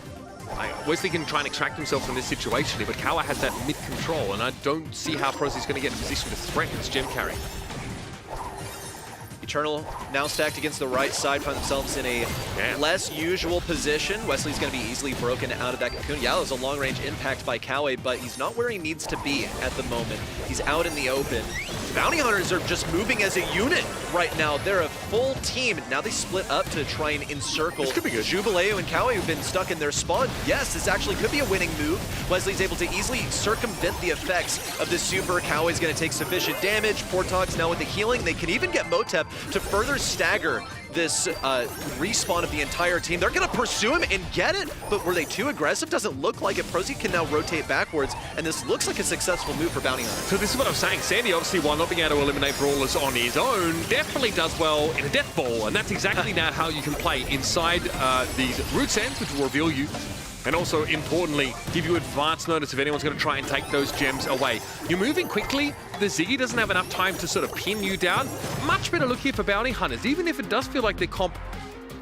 Wesley can try and extract himself from this situation, but Kawa has that mid-control, and I don't see how Prosy's going to get in a position to threaten this gem carry. Eternal now stacked against the right side, find themselves in a less usual position. Wesley's going to be easily broken out of that cocoon. Yeah, it was a long-range impact by Kawi, but he's not where he needs to be at the moment. He's out in the open. Bounty Hunters are just moving as a unit right now. They're a full team. Now they split up to try and encircle Jubileo and Kawi, who've been stuck in their spawn. Yes, this actually could be a winning move. Wesley's able to easily circumvent the effects of this super. Kawi's going to take sufficient damage. Portok's now with the healing. They can even get Motep to further stagger this respawn of the entire team. They're going to pursue him and get it, but were they too aggressive? Doesn't look like it. Prosy can now rotate backwards, and this looks like a successful move for Bounty Hunter. So this is what I'm saying. Sandy, obviously, while not being able to eliminate brawlers on his own, definitely does well in a death ball, and that's exactly now how you can play inside these root sands, which will reveal you, and also, importantly, give you advance notice if anyone's going to try and take those gems away. You're moving quickly. The Ziggy doesn't have enough time to sort of pin you down. Much better look here for Bounty Hunters, even if it does feel like their comp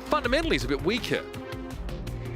fundamentally is a bit weaker.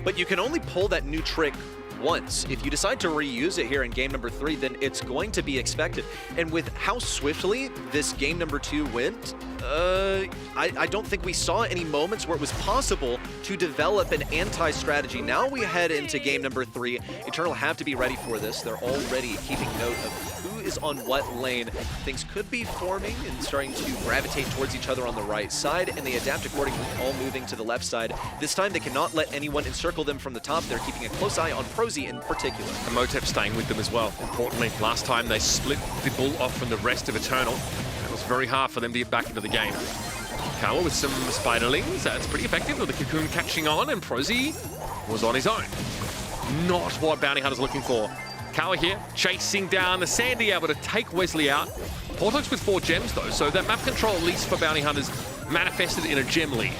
But you can only pull that new trick once. If you decide to reuse it here in game number 3, then it's going to be expected. And with how swiftly this game number 2 went, I don't think we saw any moments where it was possible to develop an anti-strategy. Now we head into game number 3. Eternal have to be ready for this. They're already keeping note of who is on what lane. Things could be forming and starting to gravitate towards each other on the right side, and they adapt accordingly, all moving to the left side. This time they cannot let anyone encircle them from the top. They're keeping a close eye on Prosy in particular. And Motep staying with them as well, importantly. Last time they split the bull off from the rest of Eternal. It was very hard for them to get back into the game. Kawa with some spiderlings, that's pretty effective with the cocoon catching on, and Prosy was on his own. Not what Bounty Hunter's looking for. Kawa here, chasing down the Sandy, able to take Wesley out. Portox with 4 gems though, so that map control, at least for Bounty Hunters, manifested in a gem lead.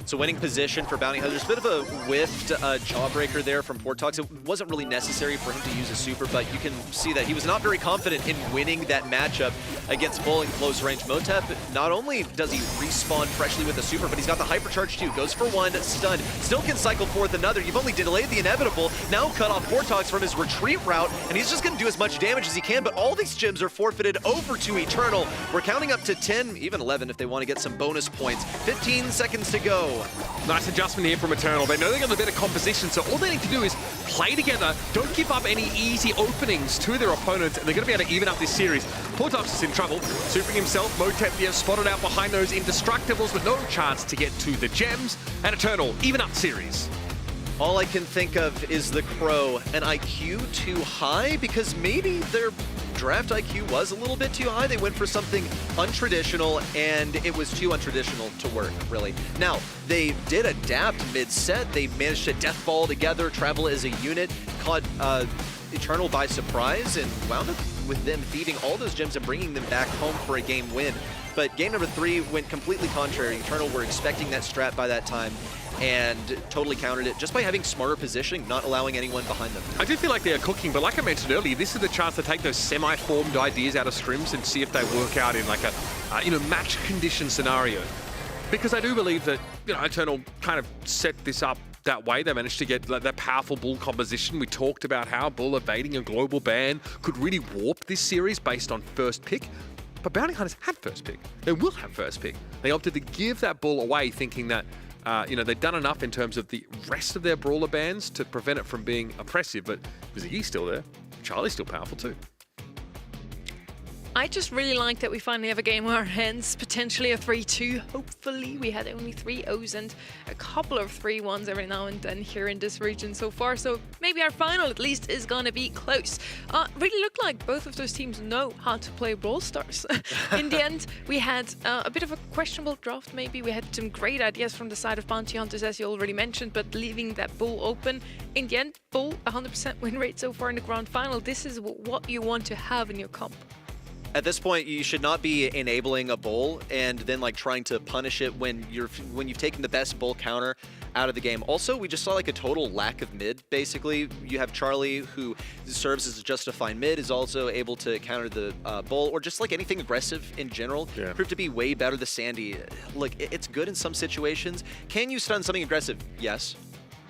So winning position for Bounty Hunters, a bit of a whiffed jawbreaker there from Portox. It wasn't really necessary for him to use a super, but you can see that he was not very confident in winning that matchup against Bull in close range. Motep, not only does he respawn freshly with a super, but he's got the hypercharge too. Goes for 1, stunned. Still can cycle forth another. You've only delayed the inevitable. Now cut off Portox from his retreat route, and he's just going to do as much damage as he can, but all these gems are forfeited over to Eternal. We're counting up to 10, even 11 if they want to get some bonus points. 15 seconds to go. Nice adjustment here from Eternal. They know they got a better composition, so all they need to do is play together. Don't give up any easy openings to their opponents, and they're going to be able to even up this series. Portox is in trouble. Supering himself, Motep here spotted out behind those Indestructibles, but no chance to get to the gems. And Eternal, even up series. All I can think of is the Crow. An IQ too high? Because maybe their draft IQ was a little bit too high. They went for something untraditional, and it was too untraditional to work, really. Now, they did adapt mid-set. They managed to deathball together, travel as a unit, caught Eternal by surprise, and wound up with them thieving all those gems and bringing them back home for a game win. But game number 3 went completely contrary. Eternal were expecting that strat by that time and totally countered it just by having smarter positioning, not allowing anyone behind them. I do feel like they are cooking, but like I mentioned earlier, this is the chance to take those semi-formed ideas out of scrims and see if they work out in like a match condition scenario. Because I do believe that Eternal kind of set this up that way. They managed to get that powerful Bull composition. We talked about how Bull evading a global ban could really warp this series based on first pick. But Bounty Hunters had first pick. They will have first pick. They opted to give that Bull away, thinking that they'd done enough in terms of the rest of their brawler bans to prevent it from being oppressive. But Ziggy's still there. Charlie's still powerful too. I just really like that we finally have a game on our hands, potentially a 3-2. Hopefully, we had only 3-0s and a couple of 3-1s every now and then here in this region so far. So maybe our final at least is going to be close. Really looked like both of those teams know how to play Brawl Stars. In the end, we had a bit of a questionable draft maybe. We had some great ideas from the side of Bounty Hunters, as you already mentioned, but leaving that Bull open. In the end, Bull, 100% win rate so far in the grand final. This is what you want to have in your comp. At this point, you should not be enabling a Bull and then trying to punish it when you've taken the best Bull counter out of the game. Also, we just saw a total lack of mid, basically. You have Charlie, who serves as a justified mid, is also able to counter the Bull, or just anything aggressive in general. Yeah. Proved to be way better than Sandy. Look, it's good in some situations. Can you stun something aggressive? Yes.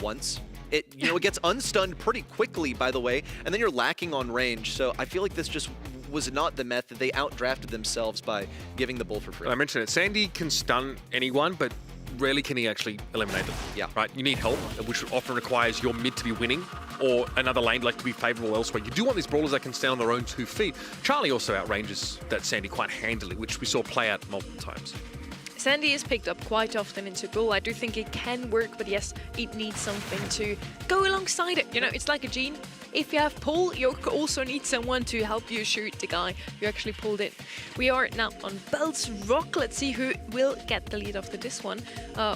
Once. It gets unstunned pretty quickly, by the way, and then you're lacking on range. So I feel like this just was not the method. They outdrafted themselves by giving the Bull for free. I mentioned it. Sandy can stun anyone, but rarely can he actually eliminate them. Yeah. Right? You need help, which often requires your mid to be winning or another lane to be favorable elsewhere. You do want these brawlers that can stand on their own 2 feet. Charlie also outranges that Sandy quite handily, which we saw play out multiple times. Sandy is picked up quite often into Bull. I do think it can work, but yes, it needs something to go alongside it. It's like a gene. If you have pull, you also need someone to help you shoot the guy you actually pulled in. We are now on Belt's Rock. Let's see who will get the lead after this one.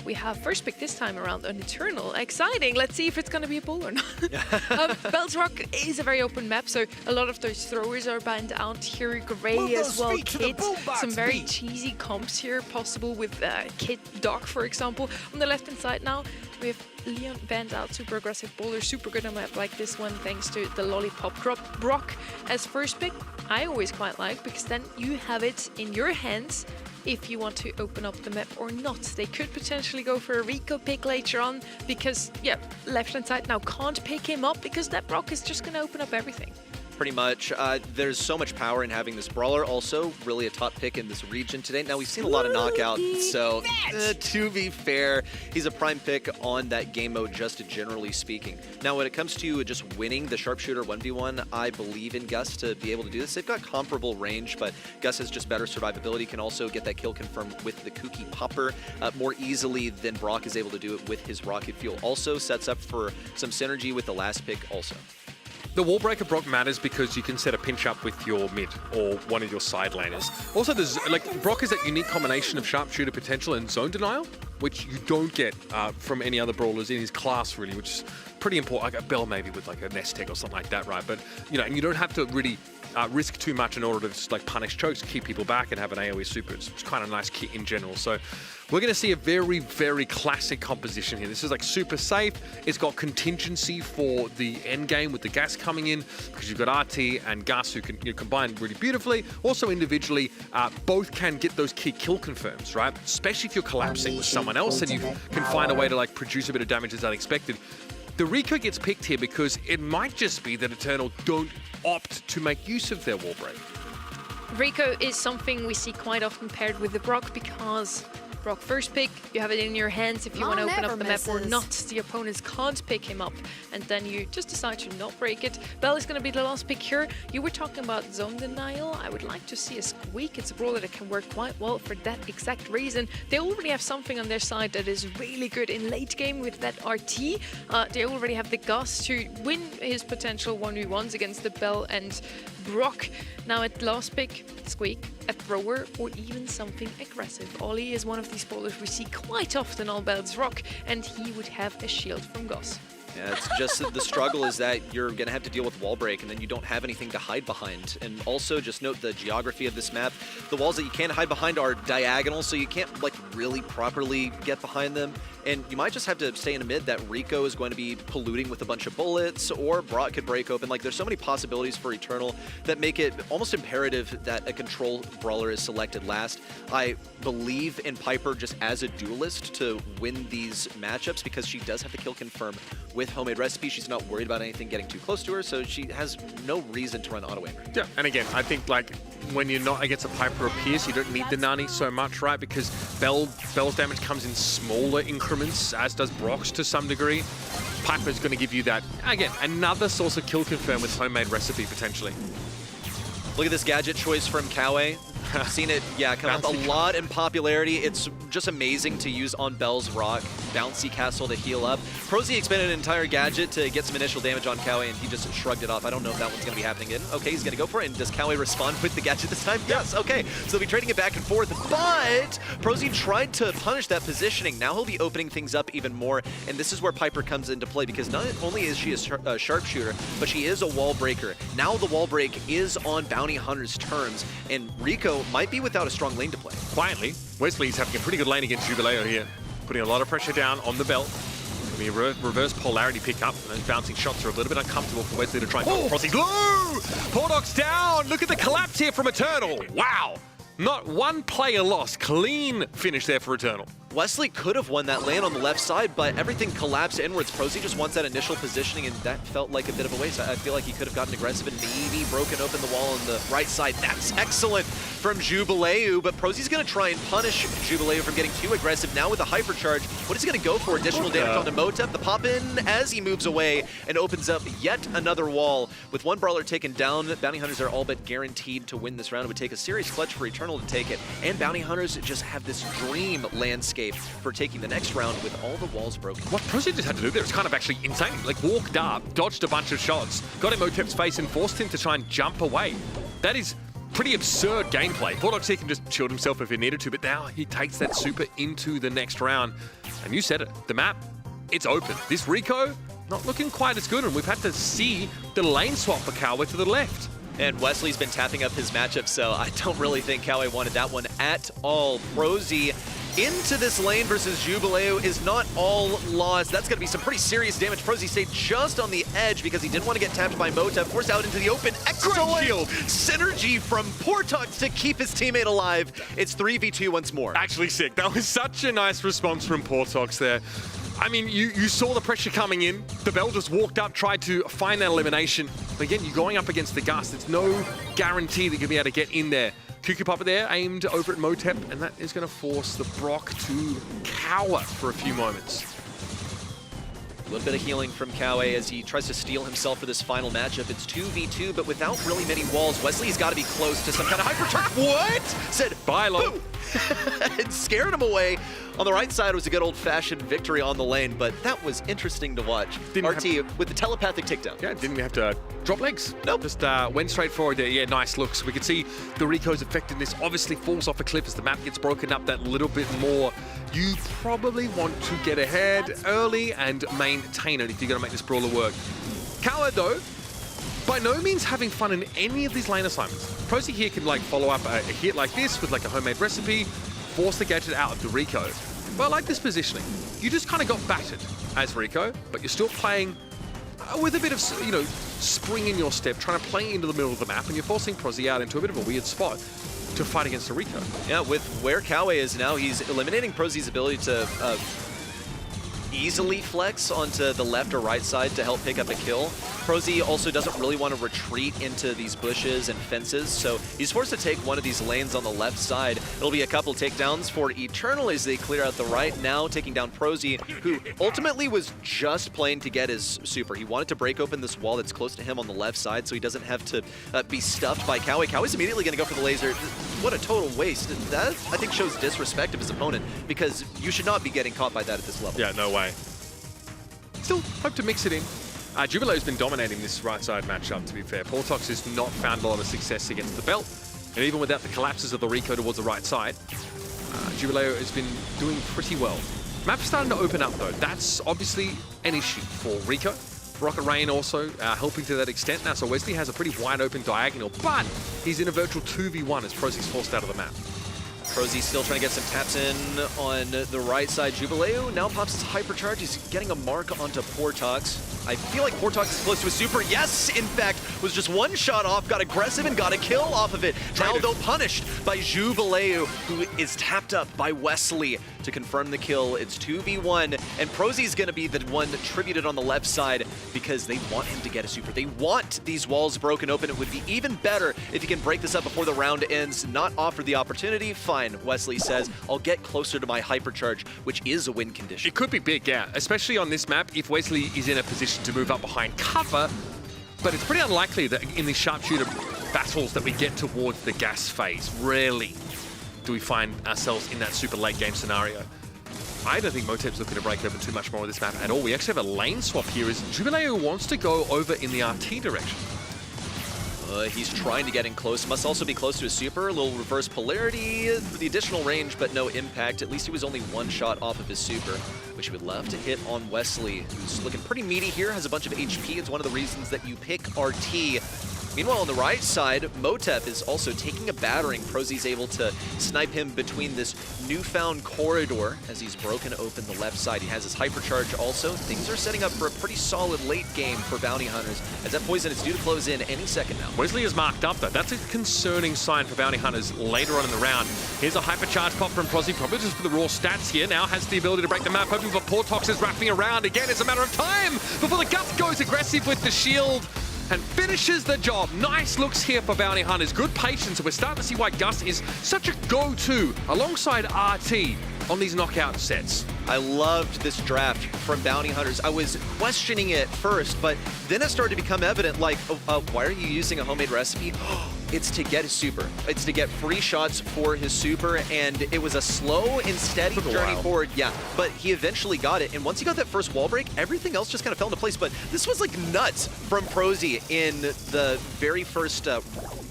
We have first pick this time around on Eternal. Exciting. Let's see if it's going to be a Bull or not. Belt's Rock is a very open map, so a lot of those throwers are banned out here. Gray as well, Kid. Some very cheesy comps here possible with Kid Doc, for example. On the left-hand side now, we have Leon banned out, super aggressive bowler, super good on a map like this one, thanks to the lollipop crop. Brock as first pick, I always quite like, because then you have it in your hands if you want to open up the map or not. They could potentially go for a Rico pick later on, because, yeah, left-hand side now can't pick him up, because that Brock is just going to open up everything. Pretty much. There's so much power in having this brawler. Also, really a top pick in this region today. Now, we've seen a lot of knockout, so to be fair, he's a prime pick on that game mode, just generally speaking. Now, when it comes to just winning the sharpshooter 1v1, I believe in Gus to be able to do this. They've got comparable range, but Gus has just better survivability, can also get that kill confirmed with the Kooky Popper more easily than Brock is able to do it with his rocket fuel. Also sets up for some synergy with the last pick also. The wall breaker Brock matters because you can set a pinch up with your mid or one of your side laners. Also, there's Brock is that unique combination of sharpshooter potential and zone denial, which you don't get from any other brawlers in his class, really, which is pretty important. Like a Bell maybe with like a nest egg or something like that, right? But and you don't have to really risk too much in order to just punish chokes, keep people back, and have an AoE super. It's kind of a nice kit in general. So we're going to see a very, very classic composition here. This is super safe. It's got contingency for the end game with the gas coming in, because you've got RT and Gus who can combine really beautifully. Also individually, both can get those key kill confirms, right? Especially if you're collapsing with someone else and you can find a way to produce a bit of damage as unexpected. The Rico gets picked here because it might just be that Eternal don't opt to make use of their wall break. Rico is something we see quite often paired with the Brock, because Brock first pick, you have it in your hands if you want to open up the map or not. The opponents can't pick him up, and then you just decide to not break it. Bell is going to be the last pick here. You were talking about zone denial. I would like to see a Squeak. It's a brawler that can work quite well for that exact reason. They already have something on their side that is really good in late game with that RT. They already have the Gus to win his potential 1v1s against the Bell and Brock. Now at last pick, Squeak, a thrower, or even something aggressive. Ollie is one of these bowlers we see quite often on Bell's Rock, and he would have a shield from Goss. Yeah, it's just that the struggle is that you're going to have to deal with wall break, and then you don't have anything to hide behind. And also, just note the geography of this map. The walls that you can't hide behind are diagonal, so you can't really properly get behind them. And you might just have to stay in the mid that Rico is going to be polluting with a bunch of bullets, or Brock could break open. There's so many possibilities for Eternal that make it almost imperative that a control brawler is selected last. I believe in Piper just as a duelist to win these matchups, because she does have the kill confirm with homemade recipe. She's not worried about anything getting too close to her, so she has no reason to run auto aimer. Yeah, and again, I think when you're not against a Piper or Pierce, you don't need the Nani so much, right? Because Bell's damage comes in smaller increments, as does Brock's to some degree. Piper's going to give you that, again, another source of kill confirm with homemade recipe potentially. Look at this gadget choice from Kawe. I've seen it, come up a lot in popularity. It's just amazing to use on Bell's Rock. Bouncy Castle to heal up. Prosy expended an entire gadget to get some initial damage on Kawe, and he just shrugged it off. I don't know if that one's going to be happening again. Okay, he's going to go for it. And does Kawe respond with the gadget this time? Yes, okay. So they'll be trading it back and forth, but Prosy tried to punish that positioning. Now he'll be opening things up even more, and this is where Piper comes into play, because not only is she a sharpshooter, but she is a wall breaker. Now the wall break is on Bounty Hunter's terms, and Rico might be without a strong lane to play. Quietly, Wesley's having a pretty good lane against Jubileo here, putting a lot of pressure down on the belt. It'll be a reverse polarity pickup, and those bouncing shots are a little bit uncomfortable for Wesley to try and go across. He's low! Pordock's down! Look at the collapse here from Eternal! Wow! Not one player lost. Clean finish there for Eternal. Wesley could have won that lane on the left side, but everything collapsed inwards. Prosy just wants that initial positioning, and that felt like a bit of a waste. I feel like he could have gotten aggressive and maybe broken open the wall on the right side. That's excellent from Jubileu, but Prosy's going to try and punish Jubileu from getting too aggressive. Now with the hypercharge, what is he going to go for? Additional damage onto Motep. The pop-in as he moves away and opens up yet another wall. With one brawler taken down, Bounty Hunters are all but guaranteed to win this round. It would take a serious clutch for Eternal to take it, and Bounty Hunters just have this dream landscape for taking the next round with all the walls broken. What Prosy just had to do there is kind of actually insane. Walked up, dodged a bunch of shots, got him Motep's face and forced him to try and jump away. That is pretty absurd gameplay. Pordox here can just shield himself if he needed to, but now he takes that super into the next round. And you said it, the map, it's open. This Rico, not looking quite as good, and we've had to see the lane swap for Kawe to the left. And Wesley's been tapping up his matchup, so I don't really think Kawe wanted that one at all. Prosy into this lane versus Jubileo is not all lost. That's going to be some pretty serious damage. Prosy stayed just on the edge because he didn't want to get tapped by Motep, forced out into the open. Excellent kill. Synergy from Portox to keep his teammate alive. It's 3v2 once more. Actually sick. That was such a nice response from Portox there. I mean, you saw the pressure coming in. The Bell just walked up, tried to find that elimination. But again, you're going up against the Gust. It's no guarantee that you'll be able to get in there. Cuckoo Papa there, aimed over at Motep, and that is going to force the Brock to cower for a few moments. A little bit of healing from Kawe as he tries to steel himself for this final matchup. It's 2v2, but without really many walls. Wesley's got to be close to some kind of hypercharge. What? Said, bye, Lo. And scared him away. On the right side was a good old-fashioned victory on the lane, but that was interesting to watch. RT with the telepathic takedown. Yeah, didn't even have to drop legs. Nope. Just went straight forward there. Yeah, nice looks. We can see the Rico's effectiveness obviously falls off a cliff as the map gets broken up that little bit more. You probably want to get ahead early and maintain it if you're going to make this brawler work. Kawa, though, by no means having fun in any of these lane assignments. Prosy here can like follow up a hit like this with like a homemade recipe, force the gadget out of the Rico. But I like this positioning. You just kind of got battered as Rico, but you're still playing with a bit of, you know, spring in your step, trying to play into the middle of the map, and you're forcing Prosy out into a bit of a weird spot to fight against a Rico. Yeah, with where Kawe is now, he's eliminating Prosy's ability to easily flex onto the left or right side to help pick up a kill. Prosy also doesn't really want to retreat into these bushes and fences, so he's forced to take one of these lanes on the left side. It'll be a couple takedowns for Eternal as they clear out the right, now taking down Prosy, who ultimately was just playing to get his super. He wanted to break open this wall that's close to him on the left side so he doesn't have to be stuffed by Kawe. Kawe's immediately going to go for the laser. What a total waste. That, I think, shows disrespect of his opponent because you should not be getting caught by that at this level. Yeah, no way. Still hope to mix it in. Jubileo's been dominating this right side matchup, to be fair. Portox has not found a lot of success against the Belt, and even without the collapses of the Rico towards the right side, Jubileo has been doing pretty well. Map's starting to open up though. That's obviously an issue for Rico. Rocket Rain also helping to that extent now, so Wesley has a pretty wide open diagonal, but he's in a virtual 2v1 as Prosy's forced out of the map. Prosy still trying to get some taps in on the right side. Jubileo now pops his hypercharge. He's getting a mark onto Portox. I feel like Portox is close to a super. Yes, in fact, was just one shot off, got aggressive and got a kill off of it. Now, though, punished by Jubileo, who is tapped up by Wesley to confirm the kill. It's 2v1, and Prosy's going to be the one tributed on the left side because they want him to get a super. They want these walls broken open. It would be even better if he can break this up before the round ends, not offer the opportunity. Fine, Wesley says, I'll get closer to my hypercharge, which is a win condition. It could be big, yeah, especially on this map if Wesley is in a position to move up behind cover, but it's pretty unlikely that in these sharpshooter battles that we get towards the gas phase. Rarely do we find ourselves in that super late game scenario. I don't think Motep's looking to break open too much more of this map at all. We actually have a lane swap here as Jubileo wants to go over in the RT direction. He's trying to get in close. Must also be close to his super. A little reverse polarity for the additional range, but no impact. At least he was only one shot off of his super, which he would love to hit on Wesley, who's looking pretty meaty here, has a bunch of HP. It's one of the reasons that you pick RT. Meanwhile, on the right side, Motep is also taking a battering. Prosy's able to snipe him between this newfound corridor as he's broken open the left side. He has his hypercharge also. Things are setting up for a pretty solid late game for Bounty Hunters as that poison is due to close in any second now. Wesley is marked up though. That's a concerning sign for Bounty Hunters later on in the round. Here's a hypercharge pop from Prosy, probably just for the raw stats here. Now has the ability to break the map, hoping for Portox is wrapping around. Again, it's a matter of time before the Gust goes aggressive with the shield and finishes the job. Nice looks here for Bounty Hunters. Good patience. We're starting to see why Gust is such a go-to alongside RT on these knockout sets. I loved this draft from Bounty Hunters. I was questioning it first, but then it started to become evident, like, why are you using a homemade recipe? It's to get his super. It's to get free shots for his super, and it was a slow and steady journey forward. Yeah, but he eventually got it, and once he got that first wall break, everything else just kind of fell into place. But this was like nuts from Prosy in the very first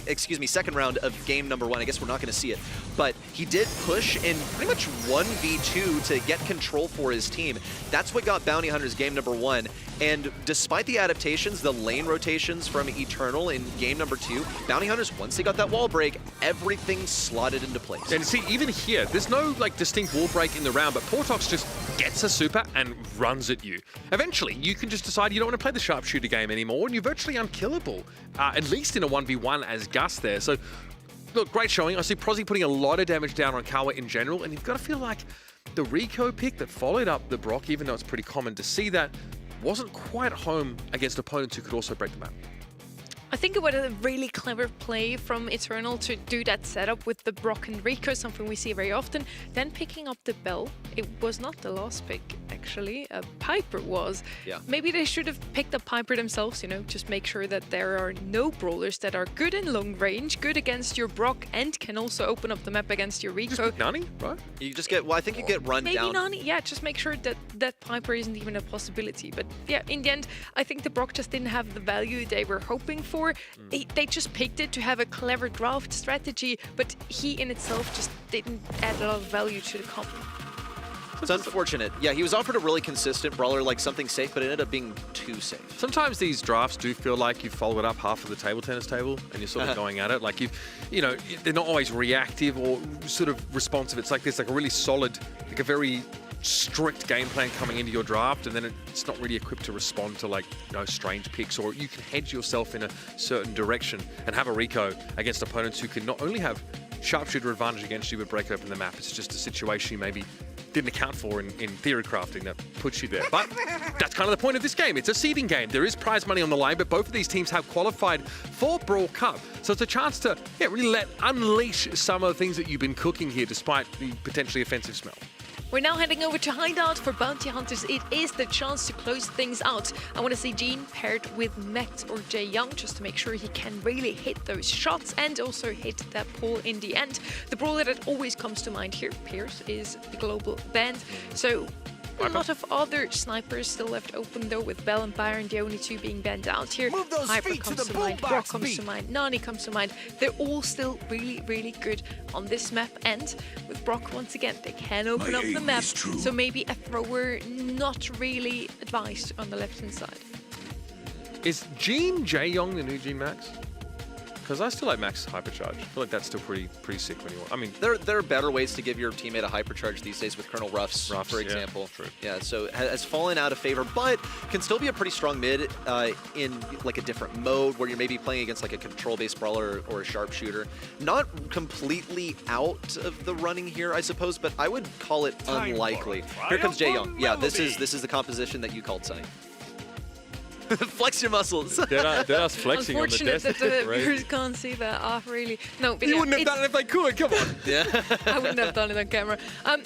excuse me, second round of game number 1. I guess we're not going to see it, but he did push in pretty much 1v2 to get control for his team. That's what got Bounty Hunters game number 1. And despite the adaptations, the lane rotations from Eternal in game number 2, Bounty Hunters, once they got that wall break, everything slotted into place. And see, even here, there's no like distinct wall break in the round, but Portox just gets a super and runs at you. Eventually, you can just decide you don't want to play the sharpshooter game anymore, and you're virtually unkillable, at least in a 1v1 as Gus there. So, look, great showing. I see Prozzy putting a lot of damage down on Kawa in general, and you've got to feel like the Rico pick that followed up the Brock, even though it's pretty common to see that, wasn't quite home against opponents who could also break the map. I think it was a really clever play from Eternal to do that setup with the Brock and Rico, something we see very often. Then picking up the Bell. It was not the last pick, actually. Piper was. Yeah. Maybe they should have picked up Piper themselves, you know, just make sure that there are no brawlers that are good in long range, good against your Brock, and can also open up the map against your Rico. Nani, right? You just get, well, I think you get run Maybe down. Nani, yeah, just make sure that that Piper isn't even a possibility. But yeah, in the end, I think the Brock just didn't have the value they were hoping for. They just picked it to have a clever draft strategy, but he in itself just didn't add a lot of value to the comp. It's unfortunate. Yeah, he was offered a really consistent brawler, like something safe, but it ended up being too safe. Sometimes these drafts do feel like you've followed up half of the table tennis table and you're sort of going at it. Like you know, they're not always reactive or sort of responsive. It's like there's like a really solid, like a very strict game plan coming into your draft, and then it's not really equipped to respond to like, you know, strange picks, or you can hedge yourself in a certain direction and have a Rico against opponents who can not only have sharpshooter advantage against you but break open the map. It's just a situation you maybe didn't account for in theory crafting that puts you there. But that's kind of the point of this game. It's a seeding game. There is prize money on the line, but both of these teams have qualified for Brawl Cup. So it's a chance to really unleash some of the things that you've been cooking here despite the potentially offensive smell. We're now heading over to Hideout for Bounty Hunters. It is the chance to close things out. I want to see Gene paired with Max or Jae Young just to make sure he can really hit those shots and also hit that pull in the end. The brawler that always comes to mind here, Pierce, is the global band. So a lot of other snipers still left open though, with Bell and Byron the only two being banned out here. Move those Piper feet to comes the to mind, boombox Brock comes beat. to mind, Nani comes to mind. They're all still really, really good on this map, and with Brock once again, they can open up the map. So maybe a thrower not really advised on the left-hand side. Is Gene Jae Young the new Gene Max? Because I still like Max Hypercharge. I feel like that's still pretty sick when you want. I mean, There are better ways to give your teammate a hypercharge these days with Colonel Ruffs, for example. Yeah, true. Yeah, so has fallen out of favor, but can still be a pretty strong mid in like a different mode where you're maybe playing against like a control-based brawler or a sharpshooter. Not completely out of the running here, I suppose, but I would call it unlikely. Here comes Jae Young. Yeah, this is the composition that you called, Sonny. Flex your muscles. They're us flexing on the Unfortunate desk. that the viewers can't see that. Oh, really? No, but You yeah, wouldn't have done it if they could. Come on. Yeah. I wouldn't have done it on camera.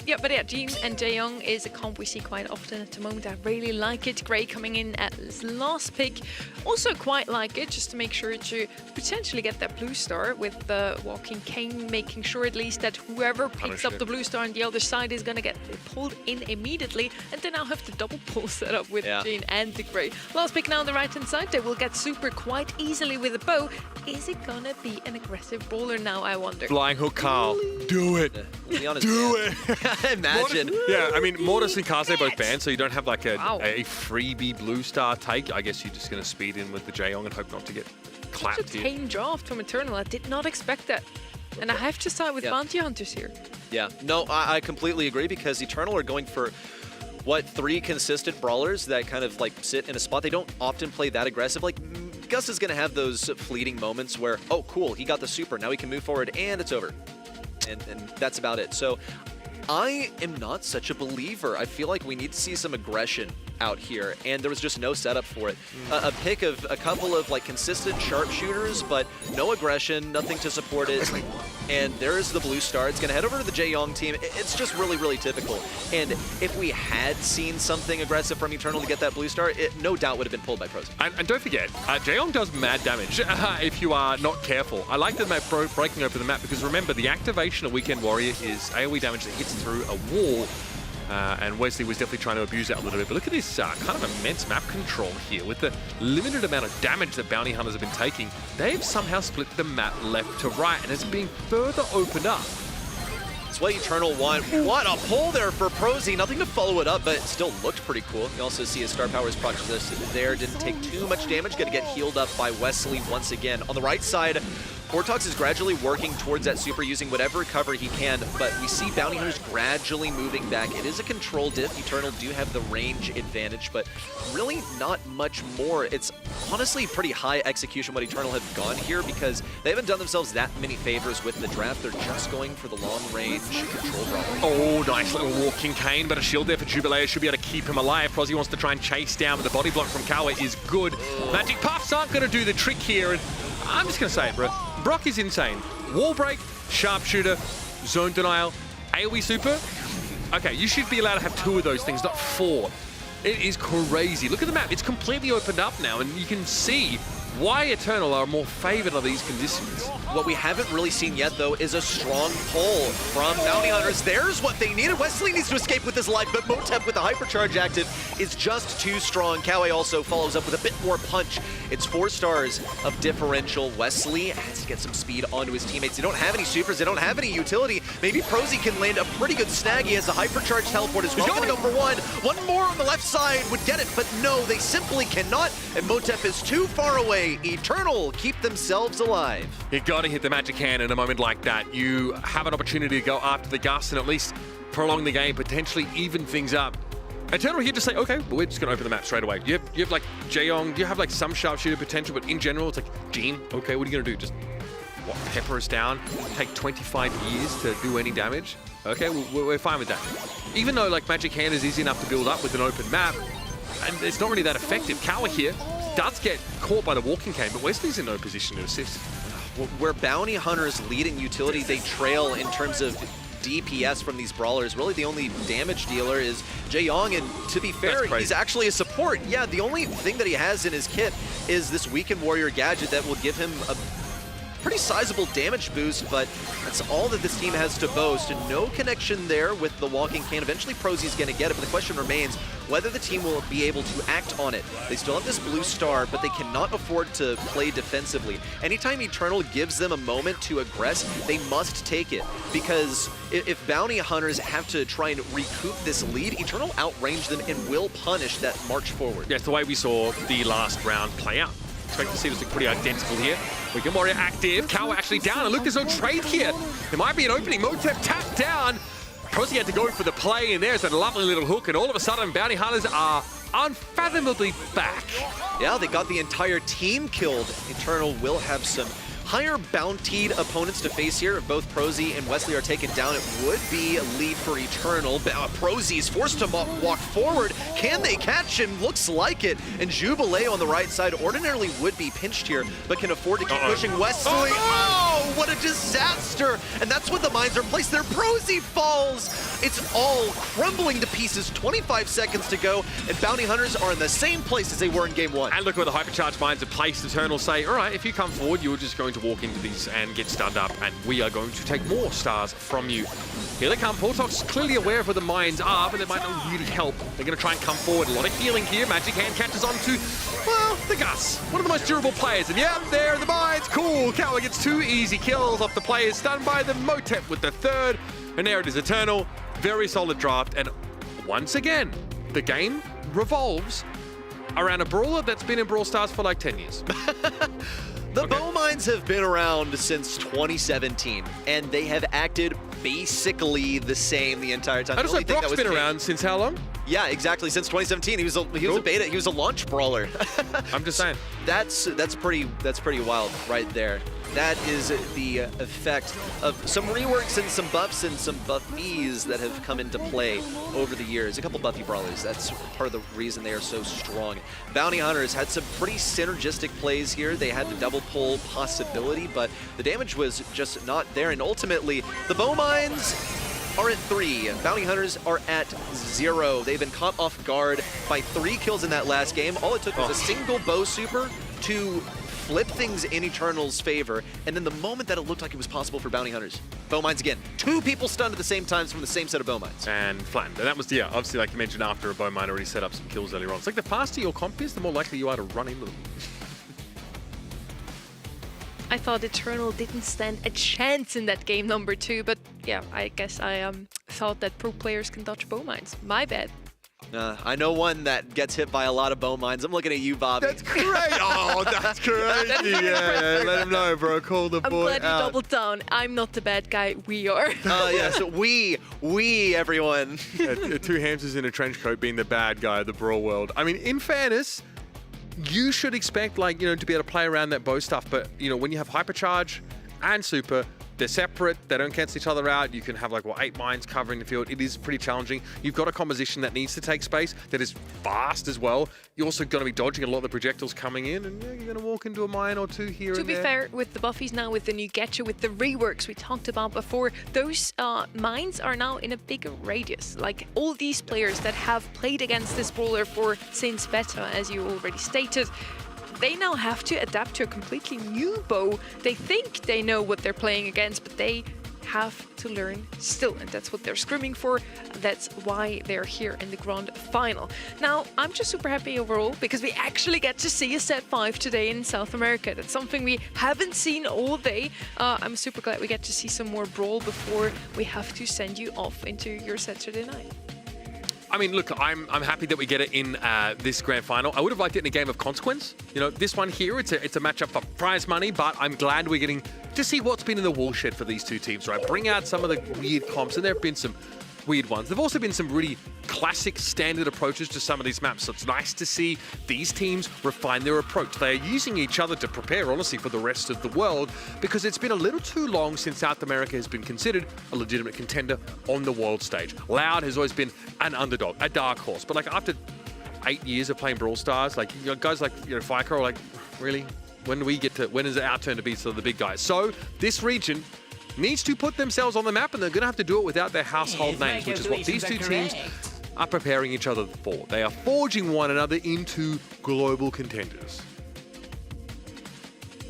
Yeah, but yeah, Gene and Jae Young is a comp we see quite often at the moment. I really like it. Gray coming in at his last pick. Also quite like it, just to make sure to potentially get that blue star with the walking cane, making sure at least that whoever picks up the blue star on the other side is going to get pulled in immediately. And they now have the double pull set up with Gene and the Gray. Last pick now on the right-hand side. They will get super quite easily with a bow. Is it going to be an aggressive brawler now, I wonder? Flying hook Carl. Do it. Be honest, Do man. it. Imagine. Yeah, I mean, Mortis and Kaze both banned, so you don't have like a Wow. freebie blue star take. I guess you're just going to speed in with the Jae Young and hope not to get Such a clapped here. tame draft from Eternal. I did not expect that. And I have to side with Bounty Hunters here. Yeah, no, I completely agree because Eternal are going for, what, 3 consistent brawlers that kind of like sit in a spot. They don't often play that aggressive. Like, Gus is going to have those fleeting moments where, oh, cool, he got the super. Now he can move forward and it's over. And that's about it. So I am not such a believer. I feel like we need to see some aggression out here, and there was just no setup for it. A pick of a couple of like consistent sharpshooters, but no aggression, nothing to support it. And there is the blue star. It's going to head over to the Jae Young team. It's just really, really typical. And if we had seen something aggressive from Eternal to get that blue star, it no doubt would have been pulled by Prozzy. And don't forget, Jae Young does mad damage if you are not careful. I like the map breaking open the map because remember, the activation of Weekend Warrior is AoE damage that hits through a wall. And Wesley was definitely trying to abuse that a little bit. But look at this kind of immense map control here. With the limited amount of damage that Bounty Hunters have been taking, they've somehow split the map left to right, and it's being further opened up. It's what Eternal want. What a pull there for Prosy. Nothing to follow it up, but it still looked pretty cool. You also see his Star Powers proc there. Didn't take too much damage. Going to get healed up by Wesley once again. On the right side, Vortox is gradually working towards that super, using whatever cover he can, but we see Bounty Hunters gradually moving back. It is a control diff. Eternal do have the range advantage, but really not much more. It's honestly pretty high execution what Eternal have gone here, because they haven't done themselves that many favors with the draft. They're just going for the long range control problem. Oh, nice little walking cane, but a shield there for Jubilee should be able to keep him alive. Prosy wants to try and chase down, but the body block from Kawa is good. Magic Puffs aren't going to do the trick here, and I'm just going to say it, bro. Brock is insane. Wall break, sharpshooter, zone denial, AoE super. Okay, you should be allowed to have 2 of those things, not 4. It is crazy. Look at the map. It's completely opened up now, and you can see why Eternal are more favored of these conditions. What we haven't really seen yet, though, is a strong pull from Bounty Hunters. There's what they needed. Wesley needs to escape with his life, but Motep with the hypercharge active is just too strong. Kawe also follows up with a bit more punch. It's 4 stars of differential. Wesley has to get some speed onto his teammates. They don't have any supers. They don't have any utility. Maybe Prosy can land a pretty good snag. He has a hypercharge teleport as well. He's going to go for one. One more on the left side would get it, but no, they simply cannot. And Motep is too far away. Eternal keep themselves alive. You got to hit the magic hand in a moment like that. You have an opportunity to go after the Gus and at least prolong the game, potentially even things up. Eternal here to say, okay, well, we're just going to open the map straight away. You have like Jaeyong, you have like some sharpshooter potential, but in general, it's like, Jean, okay, what are you going to do? Just, what, pepper us down? Take 25 years to do any damage? Okay, we're fine with that. Even though like Magic Hand is easy enough to build up with an open map, and it's not really that effective. Kawa here does get caught by the walking cane, but Wesley's in no position to assist. Where Bounty Hunters lead in utility, they trail in terms of DPS from these brawlers. Really, the only damage dealer is Jaeyong, and to be fair, he's actually a support. Yeah, the only thing that he has in his kit is this Weakened Warrior gadget that will give him a pretty sizable damage boost, but that's all that this team has to boast. And no connection there with the walking cane. Eventually, Prosy's going to get it, but the question remains whether the team will be able to act on it. They still have this blue star, but they cannot afford to play defensively. Anytime Eternal gives them a moment to aggress, they must take it, because if Bounty Hunters have to try and recoup this lead, Eternal outrange them and will punish that march forward. Yeah, it's the way we saw the last round play out. Expect to see this look pretty identical here. Weakened Warrior active, Kawa actually down, and look, there's no trade here. There might be an opening. Motep tapped down. Prosy had to go for the play, and there's a lovely little hook, and all of a sudden, Bounty Hunters are unfathomably back. Yeah, they got the entire team killed. Eternal will have some higher bountied opponents to face here. Both Prosy and Wesley are taken down. It would be a lead for Eternal. Prosy is forced to walk forward. Can they catch him? Looks like it. And Jubilee on the right side ordinarily would be pinched here, but can afford to keep pushing Wesley. Oh, what a disaster! And that's when the mines are placed there. Prosy falls. It's all crumbling to pieces. 25 seconds to go, and Bounty Hunters are in the same place as they were in game 1. And look where the hypercharged mines are placed. Eternal say, all right, if you come forward, you're just going to walk into these and get stunned up, and we are going to take more stars from you. Here they come. Vortox clearly aware of where the mines are, but they might not really help. They're going to try and come forward. A lot of healing here. Magic Hand catches on to, well, the Gus. One of the most durable players. And yeah, there are the mines. Cool. Kawa gets 2 easy kills off the players. Stunned by the Motep with the 3rd. And there it is, Eternal. Very solid draft. And once again, the game revolves around a brawler that's been in Brawl Stars for like 10 years. The bow mines have been around since 2017, and they have acted basically the same the entire time. I just like Brock's been around since how long? Yeah, exactly, since 2017. He was a beta. He was a launch brawler. I'm just saying. That's pretty wild right there. That is the effect of some reworks and some buffs and some buffies that have come into play over the years. A couple buffy brawlers. That's part of the reason they are so strong. Bounty Hunters had some pretty synergistic plays here. They had the double pull possibility, but the damage was just not there. And ultimately, the bow mines are at 3. Bounty Hunters are at 0. They've been caught off guard by 3 kills in that last game. All it took was a single bow super to flip things in Eternal's favor, and then the moment that it looked like it was possible for Bounty Hunters, bow mines again. 2 people stunned at the same time from the same set of bow mines. And flattened. And that was, yeah, obviously, like you mentioned, after a bow mine already set up some kills earlier on. It's like the faster your comp is, the more likely you are to run into them. I thought Eternal didn't stand a chance in that game number 2, but yeah, I guess I thought that pro players can dodge bow mines. My bad. I know one that gets hit by a lot of bow mines. I'm looking at you, Bobby. That's great. Oh, that's crazy. Yeah, let him know, bro. Call the I'm boy glad you out. doubled down. I'm not the bad guy. We are. Yeah, so we, everyone. Yeah, 2 hamsters in a trench coat being the bad guy of the Brawl world. I mean, in fairness, you should expect, like, you know, to be able to play around that bow stuff, but, you know, when you have hypercharge and super, they're separate, they don't cancel each other out. You can have like, 8 mines covering the field. It is pretty challenging. You've got a composition that needs to take space, that is fast as well. You're also going to be dodging a lot of the projectiles coming in, and yeah, you're going to walk into a mine or 2 here To and be there. fair, with the buffies now, with the new Getcha, with the reworks we talked about before, those mines are now in a bigger radius. Like all these players that have played against this brawler for since beta, as you already stated, they now have to adapt to a completely new bow. They think they know what they're playing against, but they have to learn still, and that's what they're screaming for. That's why they're here in the grand final. Now, I'm just super happy overall because we actually get to see a set 5 today in South America. That's something we haven't seen all day. I'm super glad we get to see some more Brawl before we have to send you off into your Saturday night. I mean, look, I'm happy that we get it in this grand final. I would have liked it in a game of consequence. You know, this one here, it's a matchup for prize money, but I'm glad we're getting to see what's been in the woolshed for these 2 teams, right? Bring out some of the weird comps, and there have been some weird ones. There have also been some really classic standard approaches to some of these maps, so it's nice to see these teams refine their approach. They are using each other to prepare, honestly, for the rest of the world, because it's been a little too long since South America has been considered a legitimate contender on the world stage. Loud has always been an underdog, a dark horse, but like after 8 years of playing Brawl Stars, like, you know, guys like, you know, Fiker are like, really? When is it our turn to be sort of the big guys? So this region needs to put themselves on the map, and they're going to have to do it without their household names, which is what these 2 teams are preparing each other for. They are forging one another into global contenders.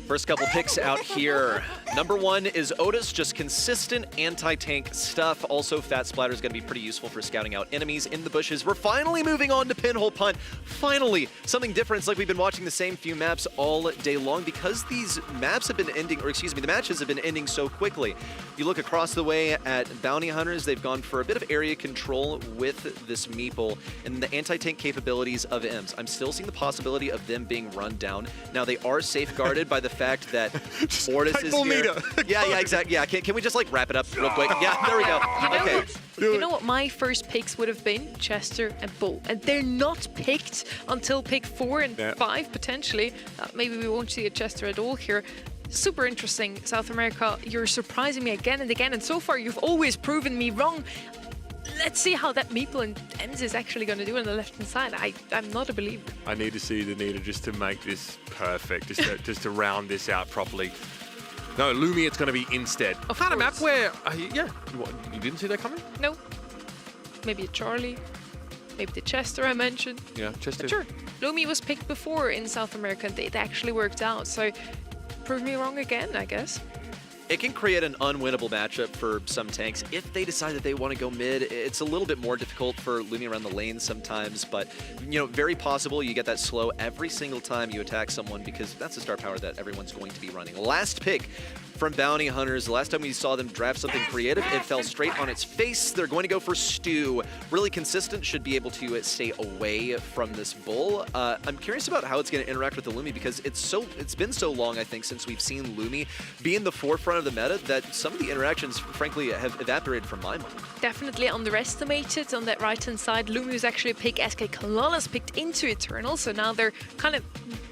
First couple picks out here. Number 1 is Otis, just consistent anti-tank stuff. Also, Fat Splatter is going to be pretty useful for scouting out enemies in the bushes. We're finally moving on to Pinhole Punt. Finally, something different. It's like we've been watching the same few maps all day long because these maps have been ending, or excuse me, the matches have been ending so quickly. You look across the way at Bounty Hunters, they've gone for a bit of area control with this Meeple and the anti-tank capabilities of Ems. I'm still seeing the possibility of them being run down. Now, they are safeguarded by the fact that Ortis is here. Yeah, exactly. Yeah, can we just like wrap it up real quick? Yeah, there we go. Okay. You know what my first picks would have been? Chester and Bull. And they're not picked until pick 4 and 5, potentially. Maybe we won't see a Chester at all here. Super interesting, South America. You're surprising me again and again. And so far, you've always proven me wrong. Let's see how that Meeple and Ems is actually going to do on the left-hand side. I'm not a believer. I need to see the Nita just to make this perfect, just to round this out properly. No, Lumi, it's going to be instead. Of Kind of map course. where, yeah, you didn't see that coming? No. Maybe a Charlie. Maybe the Chester I mentioned. Yeah, Chester. But sure. Lumi was picked before in South America and it actually worked out. So prove me wrong again, I guess. It can create an unwinnable matchup for some tanks. If they decide that they want to go mid, it's a little bit more difficult for Lumi around the lane sometimes, but, you know, very possible you get that slow every single time you attack someone because that's the star power that everyone's going to be running. Last pick from Bounty Hunters. The last time we saw them draft something creative, it fell straight on its face. They're going to go for Stu. Really consistent, should be able to stay away from this Bull. I'm curious about how it's going to interact with the Lumi because it's been so long, I think, since we've seen Lumi be in the forefront of the meta that some of the interactions, frankly, have evaporated from my mind. Definitely underestimated on that right-hand side. Lumi was actually a pick. SK Kalala's picked into Eternal, so now they're kind of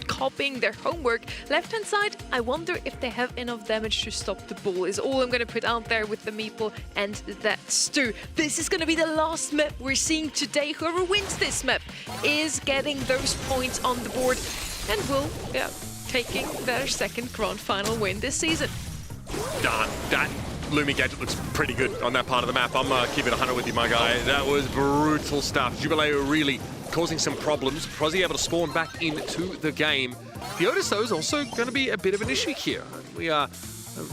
copying their homework. Left-hand side, I wonder if they have enough damage to stop the Bull, is all I'm going to put out there with the Meeple and that Stu. This is going to be the last map we're seeing today. Whoever wins this map is getting those points on the board and will, taking their second grand final win this season. Done. That Lumi gadget looks pretty good on that part of the map. I'm keeping it 100 with you, my guy. That was brutal stuff. Jubilee really causing some problems. Prozzy able to spawn back into the game. The Otis, though, is also going to be a bit of an issue here. We are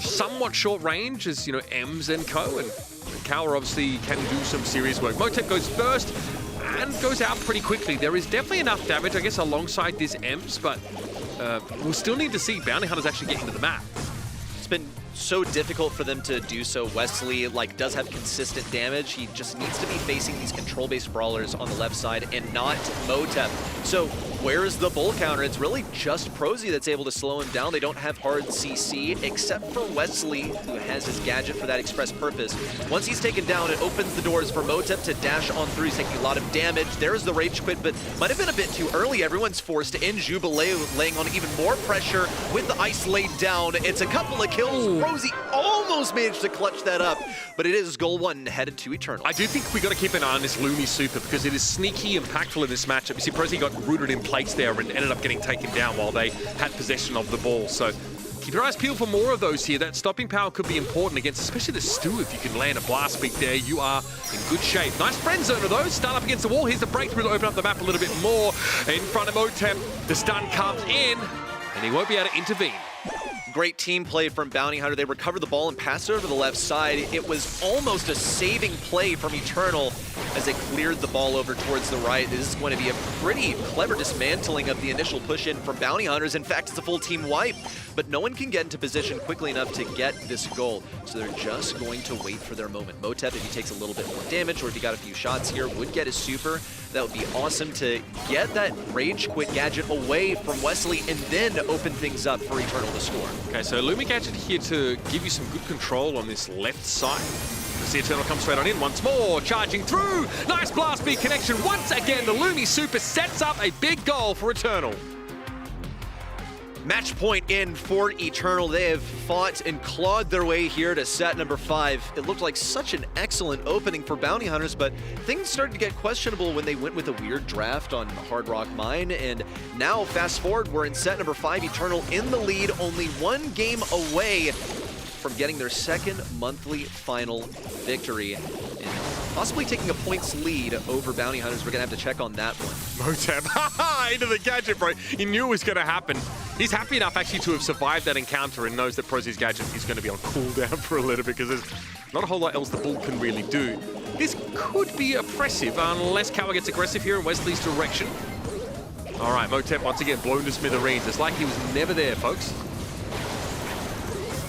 somewhat short range as, you know, Ems and Co. And Cower obviously can do some serious work. Motep goes first and goes out pretty quickly. There is definitely enough damage, I guess, alongside this Ems, but we'll still need to see Bounty Hunters actually get into the map. It's been so difficult for them to do so. Wesley does have consistent damage. He just needs to be facing these control-based brawlers on the left side and not Motep. So where's the bull counter? It's really just Prosy that's able to slow him down. They don't have hard CC except for Wesley, who has his gadget for that express purpose. Once he's taken down, it opens the doors for Motep to dash on through. He's taking a lot of damage. There's the rage quit, but might have been a bit too early. Everyone's forced in. Jubilee laying on even more pressure with the ice laid down. It's a couple of kills. Prosy almost managed to clutch that up, but it is goal one headed to Eternal. I do think we got to keep an eye on this Lumi Super because it is sneaky impactful in this matchup. You see, Prosy got rooted in place there and ended up getting taken down while they had possession of the ball. So keep your eyes peeled for more of those here. That stopping power could be important against, especially the Stu. If you can land a blast peak there, you are in good shape. Nice friend zoner though. Stun up against the wall. Here's the breakthrough to open up the map a little bit more. In front of Motep, the stun comes in, and he won't be able to intervene. Great team play from Bounty Hunter. They recovered the ball and passed it over the left side. It was almost a saving play from Eternal as they cleared the ball over towards the right. This is going to be a pretty clever dismantling of the initial push in from Bounty Hunters. In fact, it's a full team wipe, but no one can get into position quickly enough to get this goal. So they're just going to wait for their moment. Motep, if he takes a little bit more damage or if he got a few shots here, would get his super. That would be awesome to get that rage quit gadget away from Wesley and then open things up for Eternal to score. Okay, so Lumi gadget here to give you some good control on this left side. The Eternal comes straight on in once more, charging through. Nice blast beat connection. Once again, the Lumi Super sets up a big goal for Eternal. Match point in for Eternal. They have fought and clawed their way here to set number 5. It looked like such an excellent opening for Bounty Hunters, but things started to get questionable when they went with a weird draft on Hard Rock Mine. And now, fast forward, we're in set number 5. Eternal in the lead, only one game away from getting their second monthly final victory. And possibly taking a points lead over Bounty Hunters. We're going to have to check on that one. Motep, into the gadget, bro. He knew it was going to happen. He's happy enough actually to have survived that encounter and knows that Prosy's gadget is going to be on cooldown for a little bit because there's not a whole lot else the Bull can really do. This could be oppressive unless Cower gets aggressive here in Wesley's direction. All right, Motep once again blown to smithereens. It's like he was never there, folks.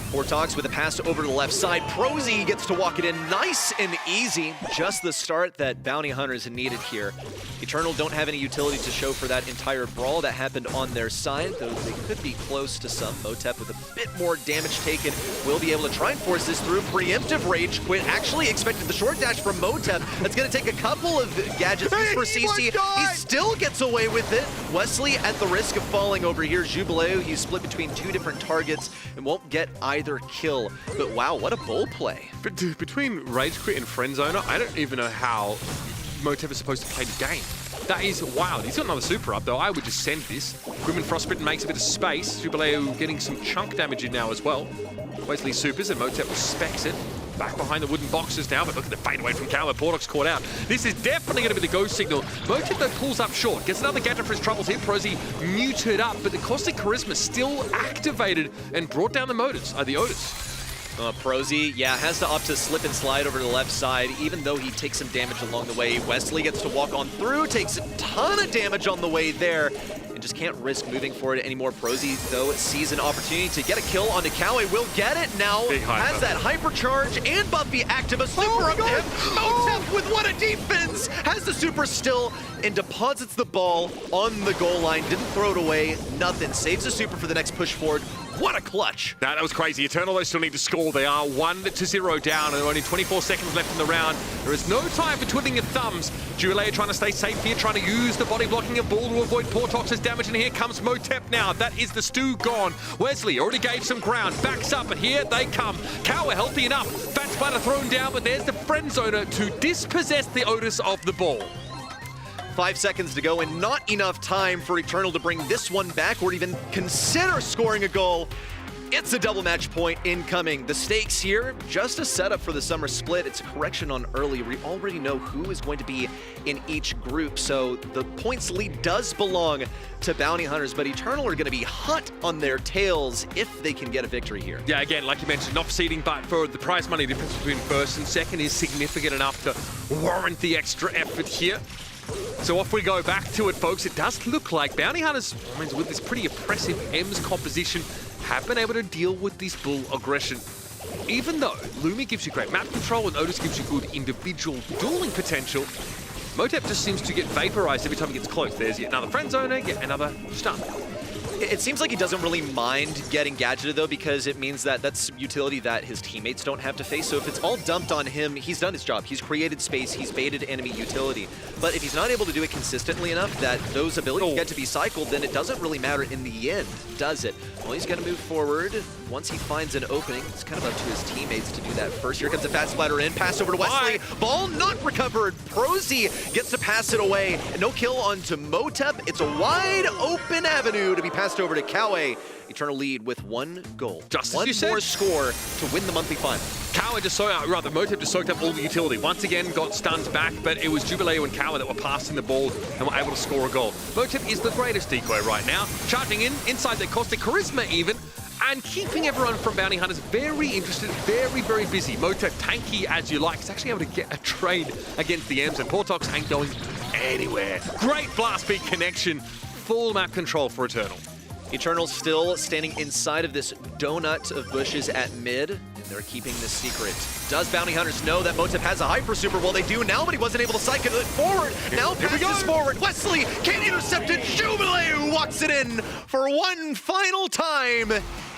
Portox with a pass over to the left side. Prosy gets to walk it in nice and easy. Just the start that Bounty Hunters had needed here. Eternal don't have any utility to show for that entire brawl that happened on their side, though they could be close to some. Motep with a bit more damage taken will be able to try and force this through. Preemptive rage quit. Actually expected the short dash from Motep. That's going to take a couple of gadgets for CC. He still gets away with it. Wesley at the risk of falling over here. Jubilee, he's split between two different targets and won't get either kill. But wow, what a bull play. But dude, between Rage Quit and Friend Zoner, I don't even know how Motep is supposed to play the game. That is wild. He's got another super up, though. I would just send this. Grim and Frostbitten makes a bit of space. Jubilee getting some chunk damage in now as well. Wesley supers and Motep respects it. Back behind the wooden boxes now, but look at the fade away from Cower. Portox caught out. This is definitely going to be the go signal. Motep, though, pulls up short. Gets another gadget for his troubles here. Prosy muted up, but the Caustic Charisma still activated and brought down the Otis. Prosy, yeah, has to opt to slip and slide over to the left side, even though he takes some damage along the way. Wesley gets to walk on through, takes a ton of damage on the way there, and just can't risk moving forward anymore. Prosy, though, sees an opportunity to get a kill on Nikawe. Will get it now. Has that hypercharge and Buffy active. A super up to him. Motep with what a defense! Has the super still and deposits the ball on the goal line. Didn't throw it away. Nothing. Saves the super for the next push forward. What a clutch. That was crazy. Eternal, though, still need to score. They are 1-0 down, and only 24 seconds left in the round. There is no time for twiddling your thumbs. Jubilee trying to stay safe here, trying to use the body blocking of Bull to avoid Portox's damage, and here comes Motep now. That is the Stu gone. Wesley already gave some ground, backs up, and here they come. Cower healthy enough. Fat Spider thrown down, but there's the friend zoner to dispossess the Otis of the ball. 5 seconds to go and not enough time for Eternal to bring this one back or even consider scoring a goal. It's a double match point incoming. The stakes here, just a setup for the summer split. It's a correction on early. We already know who is going to be in each group, so the points lead does belong to Bounty Hunters, but Eternal are going to be hot on their tails if they can get a victory here. Yeah, again, like you mentioned, not seeding, but for the prize money difference between first and second is significant enough to warrant the extra effort here. So off we go back to it, folks. It does look like Bounty Hunters, I mean, with this pretty oppressive EMS composition, have been able to deal with this bull aggression. Even though Lumi gives you great map control and Otis gives you good individual dueling potential, Motep just seems to get vaporized every time he gets close. There's yet another friend zoner, yet another stun. It seems like he doesn't really mind getting gadgeted, though, because it means that that's utility that his teammates don't have to face. So if it's all dumped on him, he's done his job. He's created space. He's baited enemy utility. But if he's not able to do it consistently enough that those abilities get to be cycled, then it doesn't really matter in the end, does it? Well, he's going to move forward. Once he finds an opening, it's kind of up to his teammates to do that first. Here comes a fast splatter in. Pass over to Wesley. Ball not recovered. Prosy gets to pass it away. No kill onto Motep. It's a wide open avenue to be passed over to Kawe. Eternal lead with one goal. Just as one you said. more score to win the monthly final. Kawa just Motep just soaked up all the utility. Once again, got stunned back, but it was Jubileo and Kawa that were passing the ball and were able to score a goal. Motep is the greatest decoy right now, charging in inside their caustic charisma even, and keeping everyone from Bounty Hunters very interested, very, very busy. Motep, tanky as you like, is actually able to get a trade against the Ems, and Portox ain't going anywhere. Great blast beat connection, full map control for Eternal. Eternal still standing inside of this donut of bushes at mid, and they're keeping this secret. Does Bounty Hunters know that Motep has a hyper super? Well, they do now, but he wasn't able to cycle it forward. Now passes forward. Wesley can't intercept it. Jubileu walks it in for one final time.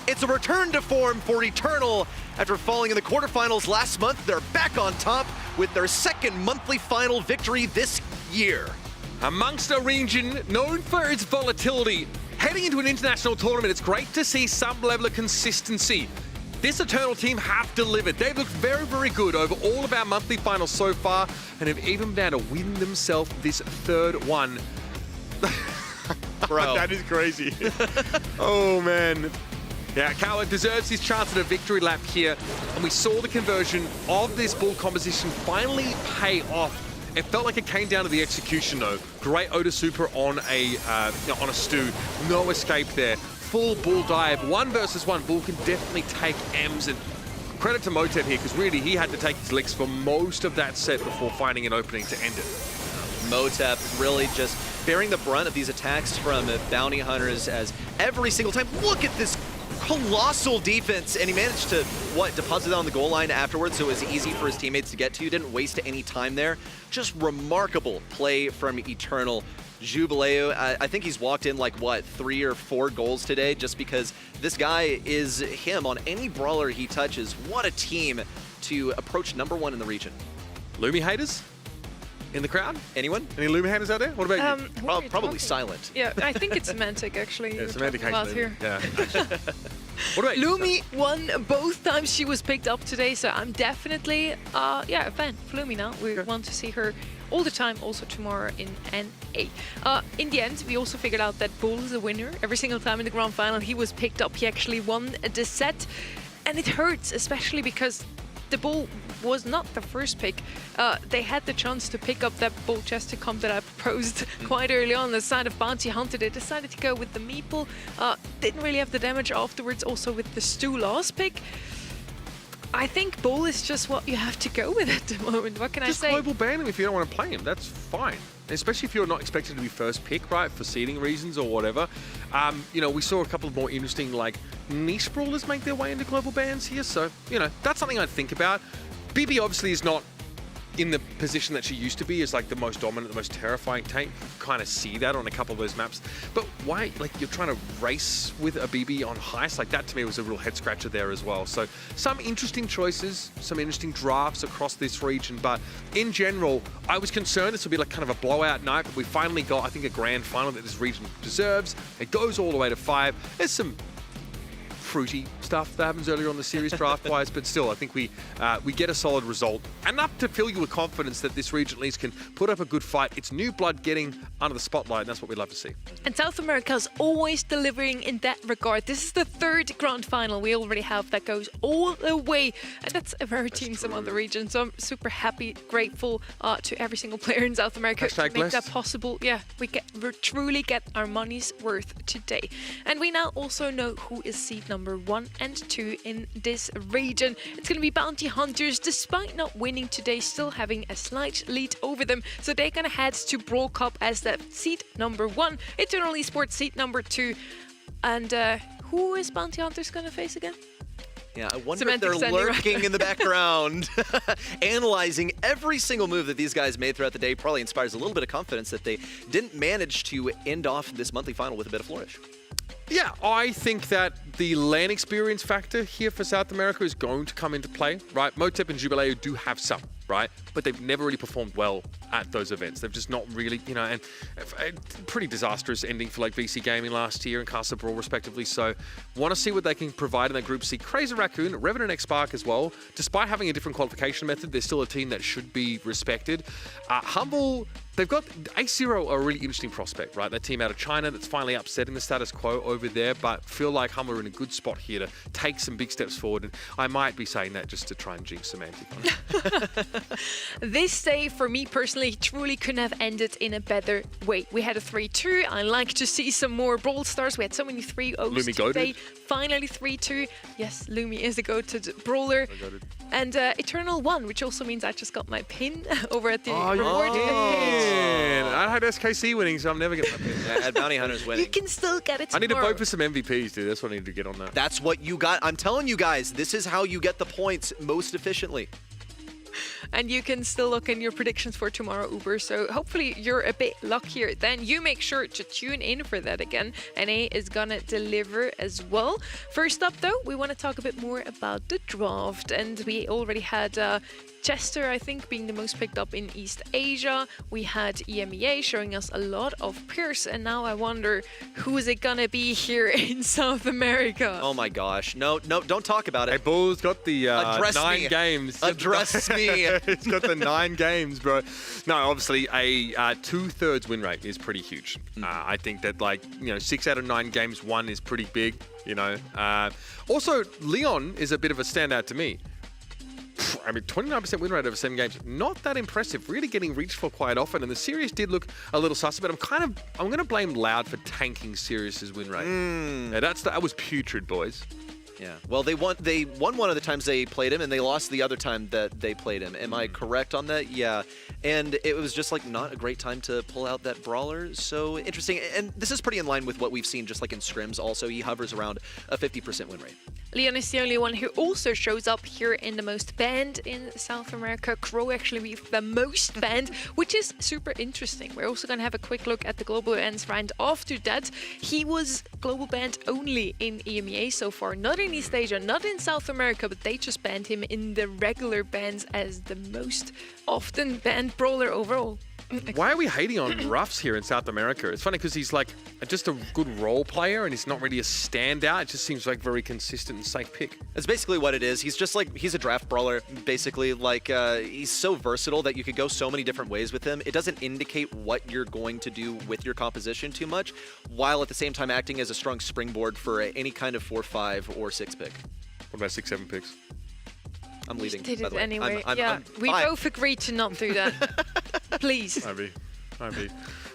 It's a return to form for Eternal. After falling in the quarterfinals last month, they're back on top with their second monthly final victory this year. Amongst a region known for its volatility, heading into an international tournament, it's great to see some level of consistency. This Eternal team have delivered. They've looked very, very good over all of our monthly finals so far, and have even been able to win themselves this third one. Bro. That is crazy. Oh, man. Yeah, Coward deserves his chance at a victory lap here, and we saw the conversion of this bull composition finally pay off. It felt like it came down to the execution, though. Great Oda Super on a stew. No escape there. Full bull dive. 1 versus 1. Bull can definitely take Ems, and credit to Motep here, because really he had to take his licks for most of that set before finding an opening to end it. Motep really just bearing the brunt of these attacks from Bounty Hunters as every single time. Look at this colossal defense, and he managed to, deposit it on the goal line afterwards, so it was easy for his teammates to get to. Didn't waste any time there. Just remarkable play from Eternal. Jubileo, I think he's walked in like, 3 or 4 goals today, just because this guy is him on any brawler he touches. What a team to approach #1 in the region. Lumi haters in the crowd? Anyone? Any Lumi haters out there? What about you? Probably silent. Yeah, I think it's Semantic, actually. Yeah, Semantic hates Lumi. Here. Yeah. What about you? Lumi won both times she was picked up today, so I'm definitely a fan of Lumi now. We want to see her all the time, also tomorrow in NA. In the end, we also figured out that Bull is a winner. Every single time in the grand final he was picked up, he actually won the set. And it hurts, especially because the Bull was not the first pick. They had the chance to pick up that Bull chest to comp that I proposed quite early on the side of Bounty Hunter. They decided to go with the Meeple. Didn't really have the damage afterwards, also with the Stu last pick. I think Bull is just what you have to go with at the moment. What can I say? Just global ban him if you don't want to play him. That's fine. Especially if you're not expected to be first pick, right, for seeding reasons or whatever. We saw a couple of more interesting, niche brawlers make their way into global bans here. So, that's something I'd think about. BB obviously is not in the position that she used to be as the most dominant, the most terrifying tank. You kind of see that on a couple of those maps. But why, you're trying to race with a BB on heist? That to me was a real head scratcher there as well. So some interesting choices, some interesting drafts across this region. But in general, I was concerned this would be kind of a blowout night, but we finally got, I think, a grand final that this region deserves. It goes all the way to 5. There's some fruity stuff that happens earlier on the series draft-wise, but still, I think we get a solid result. Enough to fill you with confidence that this region at least can put up a good fight. It's new blood getting under the spotlight, and that's what we'd love to see. And South America's always delivering in that regard. This is the third grand final we already have that goes all the way, and that's a very teamsome on the region. So I'm super happy, grateful to every single player in South America to make blessed. that possible. Yeah, we truly get our money's worth today. And we now also know who is seed number 1 and 2 in this region. It's going to be Bounty Hunters, despite not winning today, still having a slight lead over them. So they're going to head to Brawl Cup as that seed number 1, Eternal Esports seed number 2. And who is Bounty Hunters going to face again? Yeah, I wonder Semantics if they're anyway. lurking in the background, analyzing every single move that these guys made throughout the day. Probably inspires a little bit of confidence that they didn't manage to end off this monthly final with a bit of flourish. Yeah, I think that the LAN experience factor here for South America is going to come into play, right? Motep and Jubileo do have some, right? But they've never really performed well at those events. They've just not really, you know, and pretty disastrous ending for like VC Gaming last year and Castle Brawl respectively. So want to see what they can provide in that Group C. Crazy Raccoon, Revenant X Spark as well. Despite having a different qualification method, they're still a team that should be respected. Humble, they've got A0, a really interesting prospect, right? That team out of China that's finally upsetting the status quo over there, but feel like Humble are in a good spot here to take some big steps forward. And I might be saying that just to try and jinx Semantic. This day, for me personally, truly couldn't have ended in a better way. We had a 3-2. I like to see some more Brawl stars. We had so many 3-0s Lumi today. goated. Finally 3-2. Yes, Lumi is a goated brawler. And Eternal 1, which also means I just got my pin over at the reward page. Man, I had SKC winning, so I'm never getting my pin. Yeah, at Bounty Hunters winning. You can still get it I need to tomorrow. vote for some MVPs, dude. That's what I need to get on that. That's what you got. I'm telling you guys, this is how you get the points most efficiently. And you can still look in your predictions for tomorrow, Uber. So hopefully you're a bit luckier. Then you make sure to tune in for that again. NA is gonna deliver as well. First up, though, we want to talk a bit more about the draft. And we already had Chester, I think, being the most picked up in East Asia. We had EMEA showing us a lot of Pierce. And now I wonder, who is it gonna be here in South America? Oh my gosh. No, don't talk about Hey, it. Bull's got the Address 9 me. games. Address me. He's got the 9 games, bro. No, obviously a 2/3 win rate is pretty huge. I think that, like, you know, 6 out of 9 games won is pretty big, you know. Also, Leon is a bit of a standout to me. I mean, 29% win rate over 7 games, not that impressive. Really getting reached for quite often, and the Sirius did look a little sus, but I'm going to blame Loud for tanking Sirius's win rate. Yeah, that was putrid, boys. Yeah. Well, they won one of the times they played him, and they lost the other time that they played him. Am I correct on that? Yeah. And it was just like not a great time to pull out that brawler. So interesting. And this is pretty in line with what we've seen just like in scrims. Also, he hovers around a 50% win rate. Leon is the only one who also shows up here in the most banned in South America. Crow actually with the most banned, which is super interesting. We're also going to have a quick look at the global bans round after that. He was global banned only in EMEA so far, not in East Asia, not in South America, but they just banned him in the regular bans as the most often banned brawler overall. Why are we hating on Ruffs here in South America? It's funny because he's like just a good role player and he's not really a standout. It just seems like very consistent and safe pick. That's basically what it is. He's just like, he's a draft brawler, basically. Like, he's so versatile that you could go so many different ways with him. It doesn't indicate what you're going to do with your composition too much, while at the same time acting as a strong springboard for any kind of 4, 5, or 6 pick. What about 6, 7 picks? I'm leading, Did by it the way. anyway. I'm We fine. both agreed to not do that. Please. Maybe.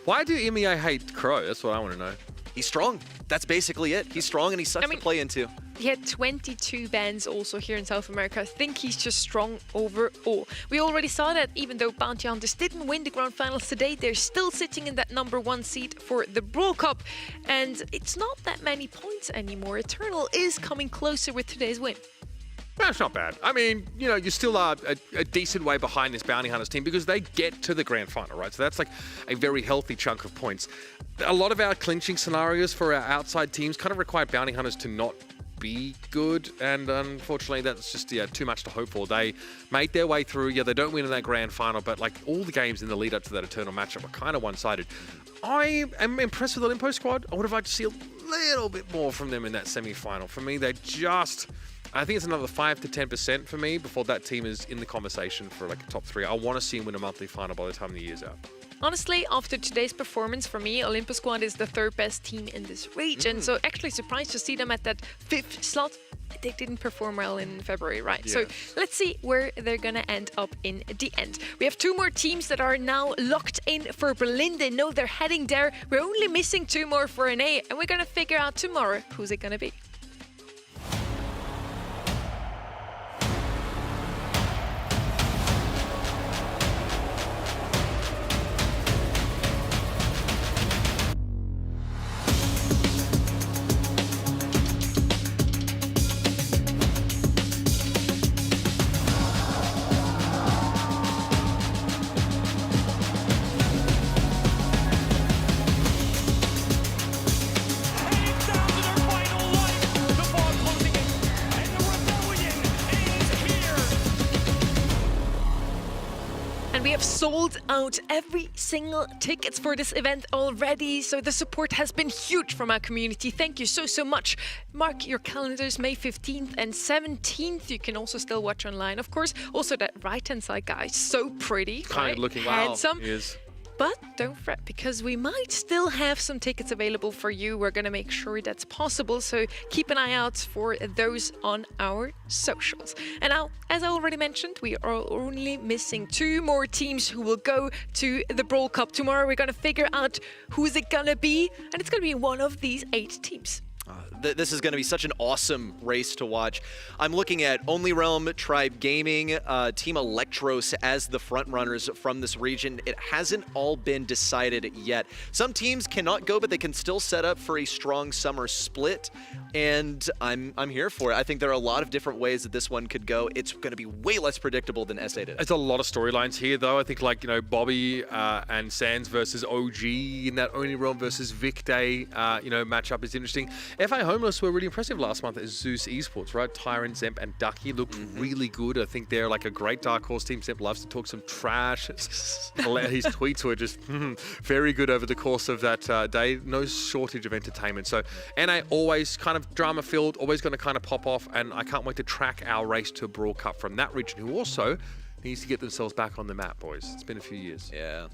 Why do MEA hate Crow? That's what I want to know. He's strong. That's basically it. He's strong and he sucks to play into. He had 22 bans also here in South America. I think he's just strong overall. We already saw that even though Bounty Hunters didn't win the grand finals today, they're still sitting in that #1 seat for the Brawl Cup. And it's not that many points anymore. Eternal is coming closer with today's win. That's not bad. I mean, you know, you still are a decent way behind this Bounty Hunters team because they get to the grand final, right? So that's like a very healthy chunk of points. A lot of our clinching scenarios for our outside teams kind of require Bounty Hunters to not be good, and unfortunately that's just too much to hope for. They make their way through. Yeah, they don't win in that grand final, but like all the games in the lead up to that Eternal matchup were kind of one-sided. I am impressed with the Olympus squad. I would have liked to see little bit more from them in that semi-final. For me, they just... I think it's another 5 to 10% for me before that team is in the conversation for like a top 3. I want to see them win a monthly final by the time the year's out. Honestly, after today's performance, for me, Olympus Squad is the 3rd best team in this region. So actually surprised to see them at that 5th slot. They didn't perform well in February, right? Yeah. So let's see where they're going to end up in the end. We have 2 more teams that are now locked in for Berlin. They know they're heading there. We're only missing 2 more for an A, and we're going to figure out tomorrow who's it going to be. We have sold out every single tickets for this event already, so the support has been huge from our community. Thank you so much. Mark your calendars, May 15th and 17th. You can also still watch online, of course. Also, that right-hand side guy, so pretty, Kind of looking handsome. Wow. He is. But don't fret, because we might still have some tickets available for you. We're going to make sure that's possible, so keep an eye out for those on our socials. And now, as I already mentioned, we are only missing 2 more teams who will go to the Brawl Cup. Tomorrow we're going to figure out who's it going to be, and it's going to be one of these 8 teams. This is going to be such an awesome race to watch. I'm looking at Only Realm, Tribe Gaming, Team Electros as the front runners from this region. It hasn't all been decided yet. Some teams cannot go, but they can still set up for a strong summer split, and I'm here for it. I think there are a lot of different ways that this one could go. It's going to be way less predictable than SA did. There's a lot of storylines here, though. I think, like, you know, Bobby and Sands versus OG in that Only Realm versus Vic Day, matchup is interesting. FA Homeless were really impressive last month at Zeus Esports, right? Tyron, Zemp, and Ducky looked really good. I think they're like a great dark horse team. Zemp loves to talk some trash. His tweets were just very good over the course of that day. No shortage of entertainment. So NA always kind of drama-filled, always going to kind of pop off, and I can't wait to track our race to Brawl Cup from that region, who also needs to get themselves back on the map, boys. It's been a few years. Yeah.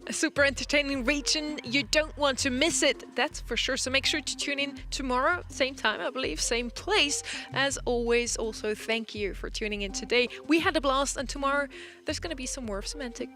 A super entertaining region. You don't want to miss it, that's for sure. So make sure to tune in tomorrow, same time, I believe, same place. As always, also thank you for tuning in today. We had a blast, and tomorrow there's going to be some more of Semantic.